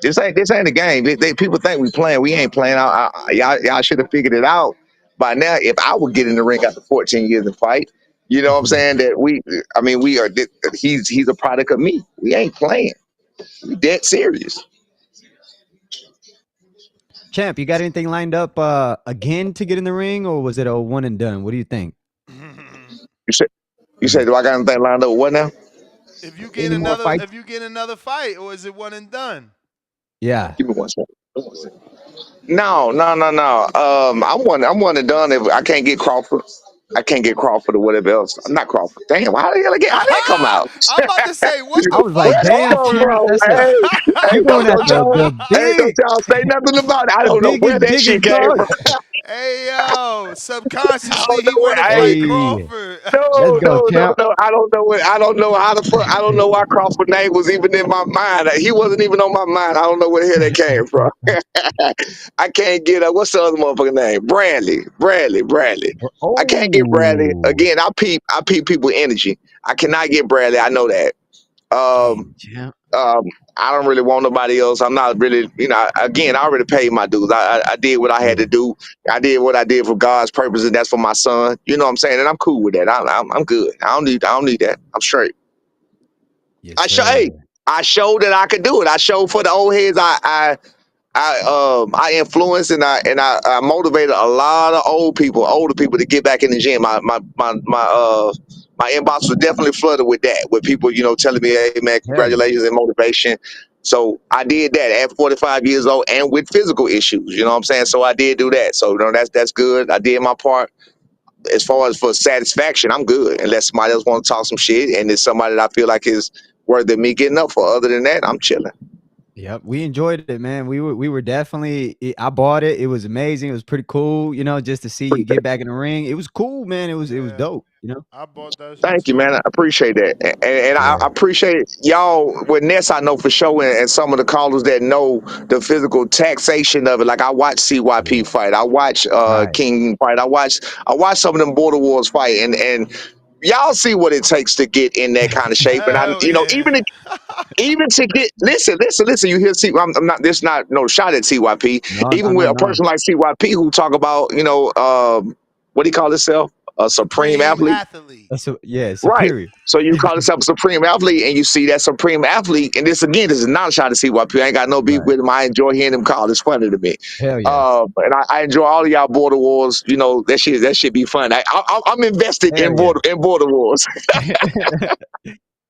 This ain't a game. People think we playing. We ain't playing. Y'all should have figured it out by now. If I would get in the ring after 14 years and fight, you know what I'm saying? That I mean, we are. He's a product of me. We ain't playing. We dead serious. Champ, you got anything lined up again to get in the ring, or was it a one and done? What do you think? You said. You said, do I got anything lined up? What now? if you get Any more another, fights? if you get another fight, or is it one and done? Yeah. Give me one second. No, no, no, no. I'm one and done. If I can't get Crawford, I can't get Crawford or whatever else. I'm not Crawford. Damn, how did that come out? I'm about to say, what I the was fuck, like, Where that damn, come Crawford? champ, from? that's a Hey, you going at the big don't y'all say nothing about it. I the don't know where biggest that shit biggest came dog. from. Hey yo, I subconsciously don't he know where. want to fight Hey, Crawford. let's No, go, no, no, champ. no. I don't know what. I don't know how the fuck. I don't know why Crawford name was even in my mind. He wasn't even on my mind. I don't know where the hell that came from. I can't get what's the other motherfucking name? Bradley. I can't get Bradley Oh, again. I peep people energy. I cannot get Bradley. I know that. Um, damn, champ. um, I don't really want nobody else. I'm not really, again, I already paid my dues. I did what I had Yeah. to do. I did what I did for God's purpose, and that's for my son. You know what I'm saying? And I'm cool with that. I'm good. I don't need that. I'm straight. Yes, Hey, sir. I showed that I could do it. I showed for the old heads. I influenced and I motivated a lot of older people to get back in the gym. My inbox was definitely flooded with that, with people telling me, "Hey man, Hell yeah. congratulations and motivation." So I did that at 45 years old and with physical issues. You know what I'm saying? So I did do that. So that's good. I did my part. As far as for satisfaction, I'm good. Unless somebody else want to talk some shit and it's somebody that I feel like is worthy of me getting up for. Other than that, I'm chilling. Yep, we enjoyed it, man. We were definitely. I bought it. It was amazing. It was pretty cool, just to see you get back in the ring. It was cool, man. It was Yeah, dope. I bought that shit Thank you, too. man. I appreciate that. And I Yeah. appreciate y'all with Ness, I know for sure, and some of the callers that know the physical taxation of it. Like I watch CYP Yeah. fight. I watch Right. King fight. I watch some of them Border Wars fight. And y'all see what it takes to get in that kind of shape. And Hell yeah. even to get listen, you hear I'm not this not no shot at CYP. No, no, Even no, with a no. person like CYP who talk about, what do you call himself? A supreme Supreme athlete. athlete. Yeah, Right. superior. So you call yourself a supreme athlete and you see that supreme athlete, and this is not a shot to see why people ain't got no beef Right. with him. I enjoy hearing him call. It's funny to me. Hell yeah. And I enjoy all of y'all border wars. That should be fun. I'm invested Hell in yeah. border wars.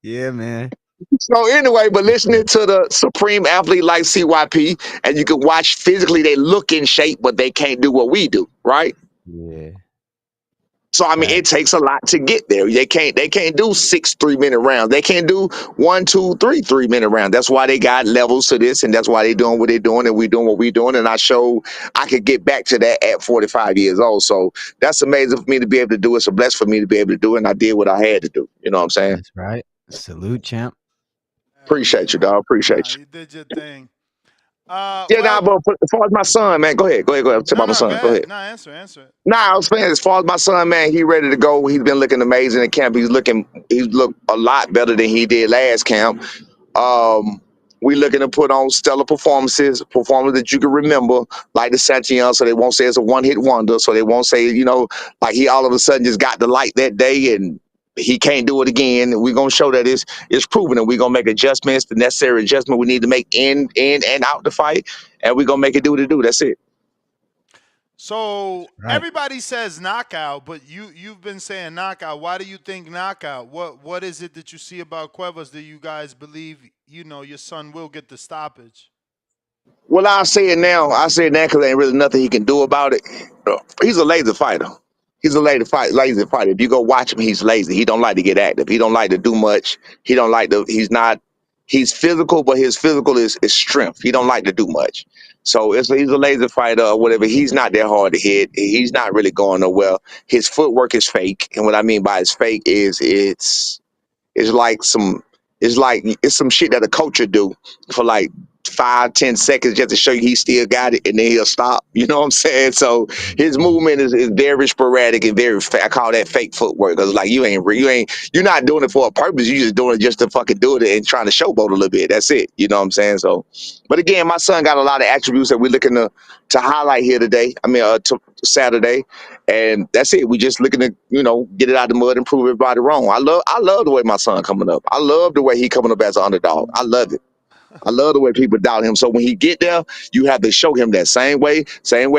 Yeah, man. So anyway, but For listening sure. to the supreme athlete like CYP, and you can watch physically they look in shape, but they can't do what we do, right? Yeah. So I mean, it Facts. takes a lot to get there. They can't do 6 3-minute rounds. They can't do 1 2 3 3-minute rounds. That's why they got levels to this, and that's why they doing what they're doing, and we doing what we doing. And I show I could get back to that at 45 years old. So that's amazing for me to be able to do. It's a blessing for me to be able to do, it, and I did what I had to do. You know what I'm saying? That's right. Salute, champ. Hell Appreciate you, yeah. dog. Appreciate Nah, you. you did your thing. Yeah, nah, Well, but as far as my son, man, go ahead. Go ahead. Go ahead. Tell no, about my no, go son. Go ahead. ahead. No, answer it. Nah, I was saying, as far as my son, man, he ready to go. He's been looking amazing in camp. He's looked a lot better than he did last camp. Um, we looking to put on stellar performances that you can remember, like the Santion, so they won't say it's a one-hit wonder. So they won't say, like he all of a sudden just got the light that day and he can't do it again. And we're gonna show that it's proven, and we're gonna make adjustments, the necessary adjustment we need to make in and out the fight, and we're gonna make it do what it do. That's it. So Right. everybody says knockout, but you've been saying knockout. Why do you think knockout? What is it that you see about Cuevas that you guys believe your son will get the stoppage? Well, I'll say it now. I say it now because ain't really nothing he can do about it. He's a lazy fighter. He's a lazy fighter. If you go watch him, he's lazy. He don't like to get active. He don't like to do much. He don't like to. He's not. He's physical, but his physical is strength. He don't like to do much. So he's a lazy fighter or whatever. He's not that hard to hit. He's not really going nowhere. His footwork is fake, and what I mean by it's fake is it's like it's some shit that a coach would do for like 5-10 seconds just to show you he still got it, and then he'll stop. You know what I'm saying? So his movement is very sporadic and I call that fake footwork because like you're not doing it for a purpose. You just doing it just to fucking do it and trying to showboat a little bit. That's it. You know what I'm saying? So, but again, my son got a lot of attributes that we're looking to highlight here today. I mean, Saturday. And that's it. We just looking to, get it out of the mud and prove everybody wrong. I love the way my son coming up. I love the way he coming up as an underdog. I love it. I love the way people doubt him. So when he get there, you have to show him that same way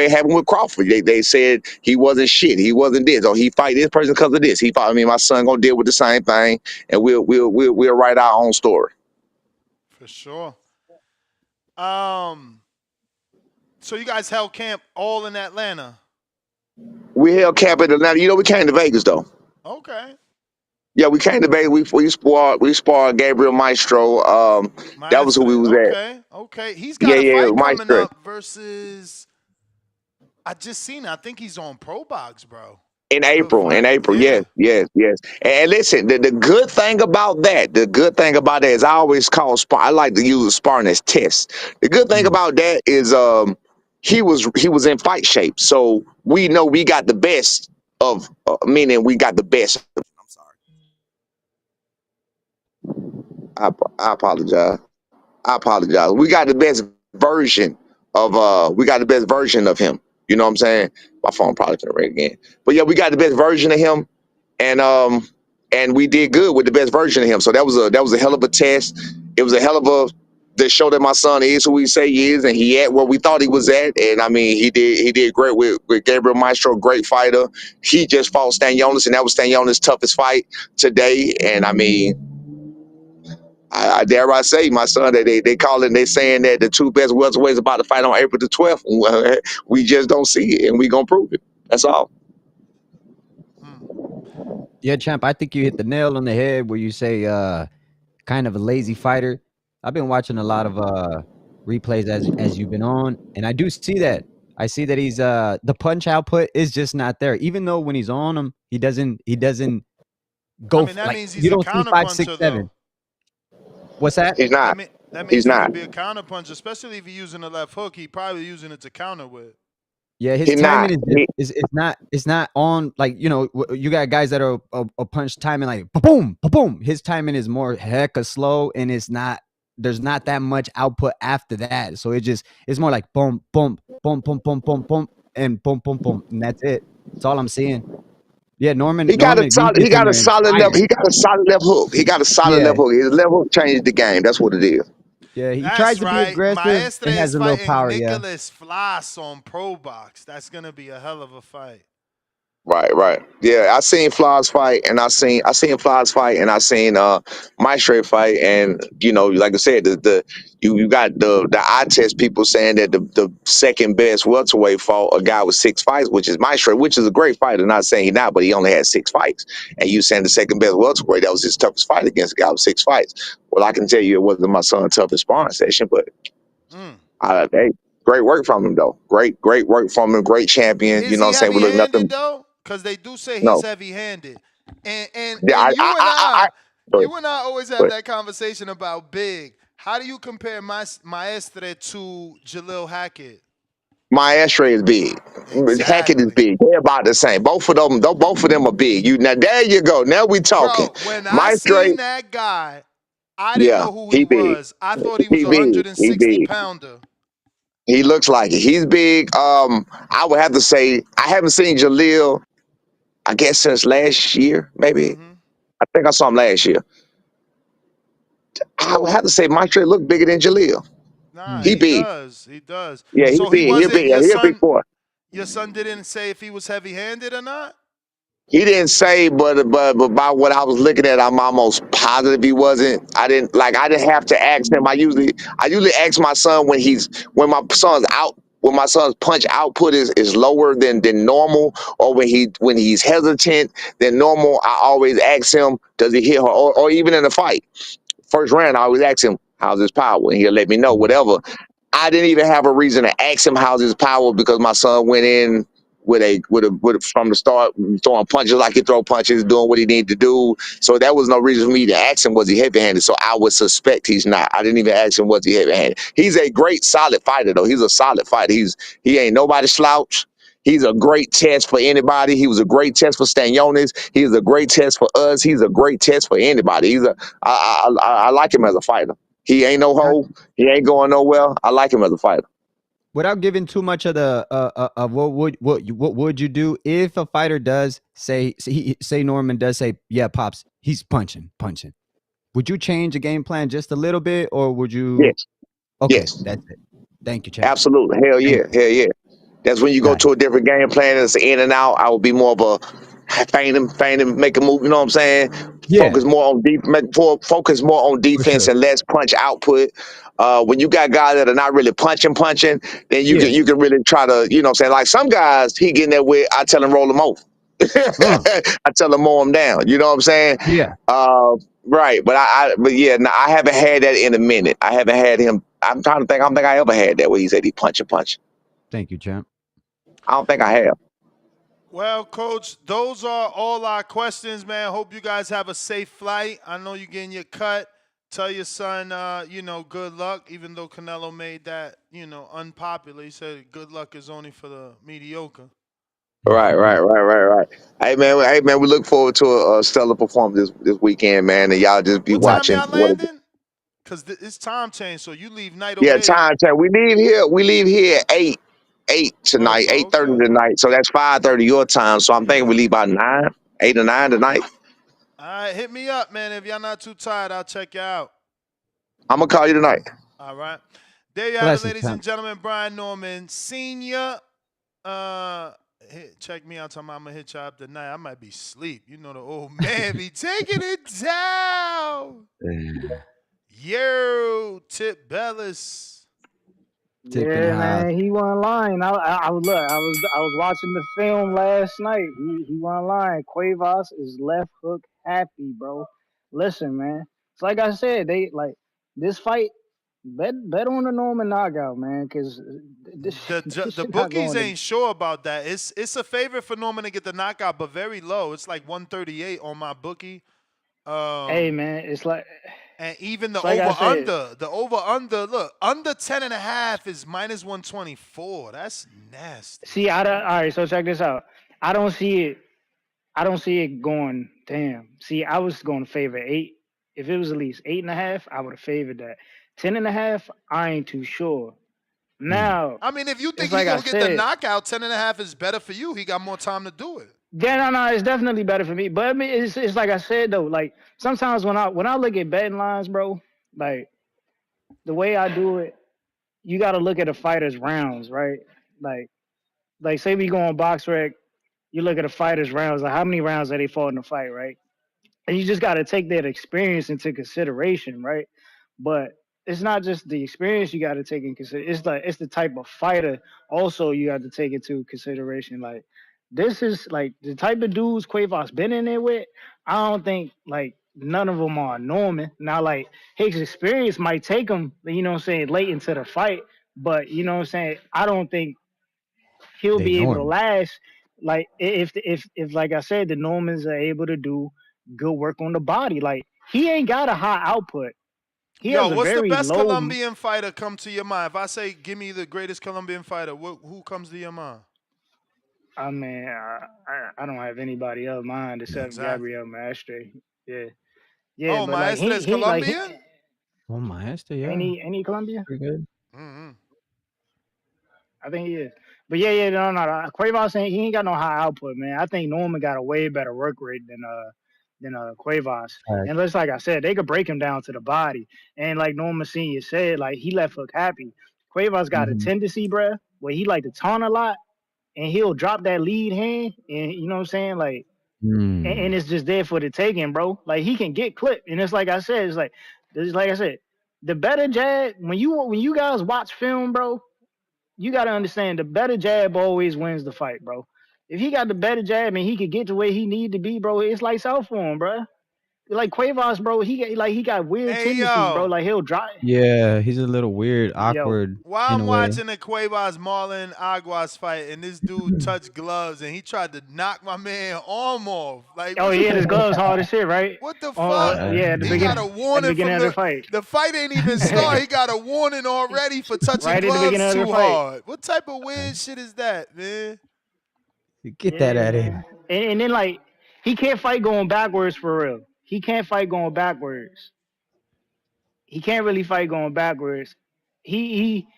it happened with Crawford. They said he wasn't shit. He wasn't this. Or he fight this person because of this. He fought. I mean, my son gonna deal with the same thing, and we'll write our own story. For sure. Um. So you guys held camp all in Atlanta. We held camp in Atlanta. We came to Vegas though. Okay. Yeah, we came to Vegas. We sparred Gabriel Maestro. That was who we Maestre. was at. Okay. He's got Yeah, a yeah, fight coming Maestro. up versus. I just seen it. I think he's on Pro Box, bro. In Good April, in fight. April, yes, Yeah. yes, yes. And listen, the good thing about that is I always call I like to use sparring as test. The good thing Mm. about that is he was in fight shape, so we know we got the best of meaning we got the best. I'm sorry, I apologize. I apologize. We got the best version of him. You know what I'm saying? My phone probably gonna ring again, but yeah, we got the best version of him and we did good with the best version of him. So that was a hell of a test. It was a hell of a to show that my son is who he say he is, and he at where we thought he was at. And I mean, he did great with Gabriel Maestro, great fighter. He just fought Stanionis, and that was Stanionis' toughest fight today. And I mean, I dare I say, my son, that they saying that the two best welterweights about to fight on April the 12th. We just don't see it, and we gonna prove it. That's all. Hmm. Yeah, champ, I think you hit the nail on the head where you say kind of a lazy fighter. I've been watching a lot of replays as you've been on, and I do see that. I see that he's the punch output is just not there. Even though when he's on him, he doesn't I go mean, that like means he's you a don't see 5, 6, counterpuncher, 7. though. What's that? He's That not. mean that He's means he not. could be a counterpuncher, especially if he's using the left hook. He probably using it to counter with. Yeah, his He's not. timing is just it's not on like you got guys that are a punch timing like boom boom. His timing is more hecka slow, and there's not that much output after that. So it's more like boom boom boom boom boom boom boom and boom boom boom, and that's it. That's all I'm seeing. Yeah, Norman He got a Norman if he solid. He gets in got a there and solid left. fires. He got a solid left hook. He got a solid Yeah, left hook. His left hook changed the game. That's what it is. yeah, he tries That's to be right. aggressive Maestre and is has a little fighting power. Yeah, Nicholas Flas on Pro Box. That's gonna be a hell of a fight. Right, right. Yeah, I seen Flaws fight, and I seen Flaws fight, and I seen Maestro fight, and like I said, you got the eye test people saying that the second best welterweight fought a guy with 6 fights, which is Maestro, which is a great fighter. Not saying he not, but he only had 6 fights, and you saying the second best welterweight that was his toughest fight against a guy with 6 fights. Well, I can tell you it wasn't my son's toughest sparring session, but Mm. hey, great work from him though. Great work from him. Great champion. You Is know what he I'm saying? We heavy look handed nothing. though? Because they do say he's No. heavy handed. And Yeah, and you and I Go ahead. You and I always have But that conversation about big. How do you compare Maestre to Jalil Hackett? Maestro is big. Hackett is Exactly. big. They're about the same. Both of them, though, both of them are big. You now there you go. Now we talking. Bro, when I Maestro, seen that guy, I didn't yeah, know who he he big. was. I thought he was He a big. He 160 big. pounder. He looks like it. He's big. I would have to say I haven't seen Jaleel. I guess since last year, maybe. Mm-hmm. I think I saw him last year. I would have to say Maestro look bigger than Jaleel. Nah, He Hmm. he big. does. He does. Yeah, he So he big. He wasn't big. your He a big son. boy. Your son didn't say if he was heavy-handed or not. He didn't say, but by what I was looking at, I'm almost positive he wasn't. I didn't have to ask him. I usually ask my son when my son's out when my son's punch output is lower than normal, or when he's hesitant than normal. I always ask him, does he hit her, or even in a fight. First round, I always ask him, how's his power, and he'll let me know whatever. I didn't even have a reason to ask him how's his power because my son went in from the start throwing punches like he throw punches, doing what he needed to do. So that was no reason for me to ask him was he heavy handed. So I would suspect he's not. I didn't even ask him was he heavy handed. He's a great solid fighter though. He's a solid fighter. He ain't nobody slouch. He's a great test for anybody. He was a great test for Stanionis. He's a great test for us. He's a great test for anybody. I like him as a fighter. He ain't no Now, hoe. He ain't going nowhere. I like him as a fighter. without giving too much of the of what would you do if a fighter does say Norman does say, yeah, pops, he's punching. Would you change the game plan just a little bit, or would you? Yes, Okay, yes, that's it. Thank you, champ. absolutely. Hell Thank yeah, you. hell yeah. That's when you go Got to it. a different game plan. It's in and out. I would be more of a feign him, make a move. You know what I'm saying? Yeah. Focus more on For defense sure. and less punch output. When you got guys that are not really punching, then Yeah. you can really try to, you know what I'm saying? Like some guys, he getting there with, I tell him roll him over. Uh, I tell him mow him down. You know what I'm saying? yeah. Uh, right. But yeah, no, I haven't had that in a minute. I haven't had him. I'm trying to think. I don't think I ever had that where he said he punch. Thank you, champ. I don't think I have. Well, Coach, those are all our questions, man. Hope you guys have a safe flight. I know you're getting your cut. Tell your son, good luck. Even though Canelo made that, unpopular, he said good luck is only for the mediocre. Right. Hey man, we look forward to a stellar performance this weekend, man. And y'all just be What time watching. y'all landing? Cause it's time change, so you leave night over Yeah, there. time. We leave here at eight Oh, tonight, so 8:30 okay. tonight. So that's 5:30 your time. So I'm thinking we Yeah. leave about 9, 8 or 9 tonight. All right, hit me up, man. If y'all not too tired, I'll check you out. I'm gonna call you tonight. All right. There you have it, Blessings, ladies and champ. gentlemen. Brian Norman Sr. Uh, check me out. Time I'm gonna hit you up tonight. I might be asleep. You know the old man be taking it down. Yo, Tip Bellis. Tip in the Yeah, house. man, he wasn't lying. I was watching the film last night. He wasn't lying. Cuevas is left hook happy, bro. Listen, man. It's like I said, they like this fight. Bet on the Norman knockout, man, because this this The shit not bookies going to. ain't sure about that. It's a favorite for Norman to get the knockout, but very low. It's like 138 on my bookie. Hey, Um, man, and even it's like I said. the over under, look, under 10.5 is minus 124. That's nasty. See, I don't. All right, so check this out. I don't see it. I don't see it going. Damn. See, I was going to favor 8. If it was at least 8.5, I would have favored that. 10.5, I ain't too sure. Mm. Now, I mean, if you think it's he like I gonna get the said. knockout, 10.5 is better for you. He got more time to do it. Yeah, no, it's definitely better for me. But I mean, it's like I said though. Like sometimes when I look at betting lines, bro, like the way I do it, you got to look at a fighter's rounds, right? Like say we go on box rec, you look at a fighter's rounds, like how many rounds that they fought in the fight, right? And you just got to take that experience into consideration, right? But it's not just the experience you got to take in consideration. It's the type of fighter also you got to take into consideration. Like this is like the type of dudes Quavo's been in there with. I don't think like none of them are Norman. Now like his experience might take him, you know what I'm saying, late into the fight. But you know what I'm saying. I don't think he'll They be able to Norman. last. Like if like I said, the Normans are able to do good work on the body. Like he ain't got a high output. He Yo, has a what's the very best low. Colombian fighter come to your mind? If I say, give me the greatest Colombian fighter, who comes to your mind? I mean, I don't have anybody else in mind except Exactly. Gabriel Maestre. Yeah, yeah, Oh, but like Maestre is Colombian? Oh, Master, yeah, any Colombia? pretty good. Mm-hmm. I think he is. But yeah, no. Cuevas ain't he ain't got no high output, man. I think Norman got a way better work rate than Cuevas. Fact. And just like I said, they could break him down to the body. And like Norman Senior said, like he left hook happy. Cuevas got a Mhm. tendency, bruh, where he like to taunt a lot and he'll drop that lead hand and you know what I'm saying? Like and Mm. it's just there for the taking, bro. Like he can get clipped. And it's like I said, the better jab when you guys watch film, bro, you got to understand the better jab always wins the fight, bro. If he got the better jab and he could get to where he need to be, bro, it's like south for him, bro. Like Cuevas, bro, he got weird Hey, tendencies, bro. yo. Like he'll drive. Yeah, he's a little weird, Yo, awkward While in I'm a way. watching the Cuevas Marlon Aguas fight, and this dude touched gloves, and he tried to knock my man arm off. Like, oh what yeah, the his gloves hard as shit, right? what the Oh fuck? yeah, at the He got beginning, a at the warning beginning from of the fight, the fight ain't even start. He got a warning already for touching right at the beginning gloves of the too fight. hard. What type of weird shit is that, man? Get that Yeah, at man. him. And then like he can't fight going backwards for real. He can't fight going backwards. He can't really fight going backwards. He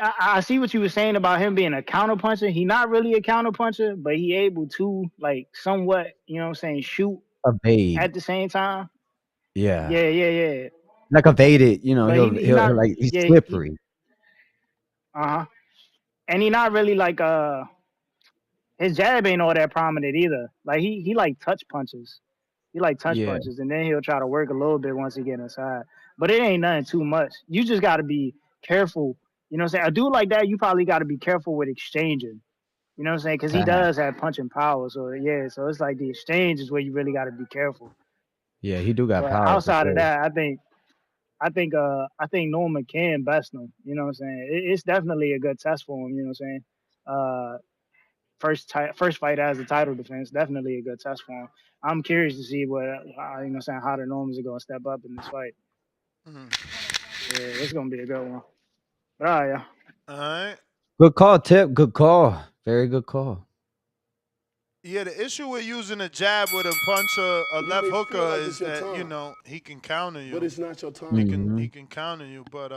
I see what you were saying about him being a counterpuncher. He not really a counterpuncher, but he able to like somewhat, you know what I'm saying, shoot Evade. at the same time. Yeah. Yeah. Like evade it, But he he'll not like he's yeah, slippery. uh-huh. And he not really like his jab ain't all that prominent either. Like he like touch punches. He like touch Yeah. punches and then he'll try to work a little bit once he get inside. But it ain't nothing too much. You just gotta be careful. You know what I'm saying? A dude like that, you probably gotta be careful with exchanging. You know what I'm saying? Because he Fact. does have punching power. So yeah, so it's like the exchange is where you really got to be careful. Yeah, he do got But power for outside of sure. that, I think Norman can best him. You know what I'm saying? It's definitely a good test for him. You know what I'm saying? Uh, first fight as a title defense, definitely a good test for him. I'm curious to see what you know what I'm saying how the Normans are gonna step up in this fight. Mhm. Yeah, it's gonna be a good one. But all right, yeah. All right. Good call, Tip. Good call. Very good call. Yeah, the issue with using a jab with a puncher, a You left may feel hooker like it's is your that, time, he can counter but you. it's not your time. Hmm. He can counter you, but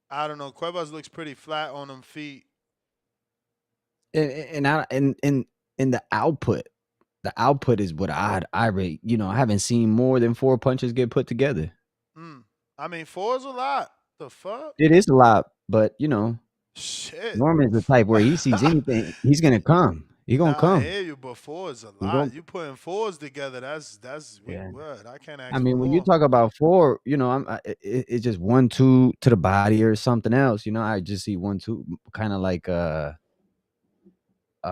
I don't know. Cuevas looks pretty flat on them feet. And the output is what I rate. I haven't seen more than 4 punches get put together. Mm. I mean, four is a lot. The fuck? It is a lot, but Shit. Norman's the type where he sees anything, he's gonna come. He gonna Nah, I come. hear you, but four is a He gonna lot. You putting fours together, we Yeah. what? I can't I ask for mean, when you more. talk about 4, it's just 1, 2 to the body or something else. I just see 1, 2, kind of like what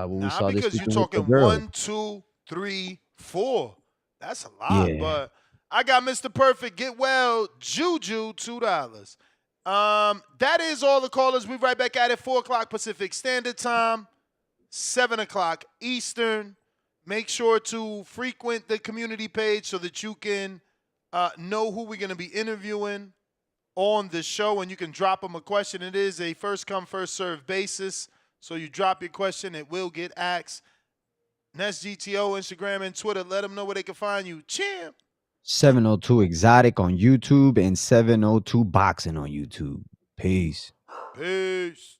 we Nah, saw this because you weekend with the talking girls. 1, 2, 3, 4. That's a lot. Yeah. But I got Mr. Perfect. Get well, Juju, $2. That is all the callers. We right back at it. 4 o'clock Pacific Standard Time, 7 o'clock Eastern. Make sure to frequent the community page so that you can know who we're going to be interviewing on the show, and you can drop them a question. It is a first come, first serve basis. So you drop your question, it will get asked. Nest GTO, Instagram, and Twitter. Let them know where they can find you. Champ. 702 Exotic on YouTube and 702 Boxing on YouTube. Peace. Peace.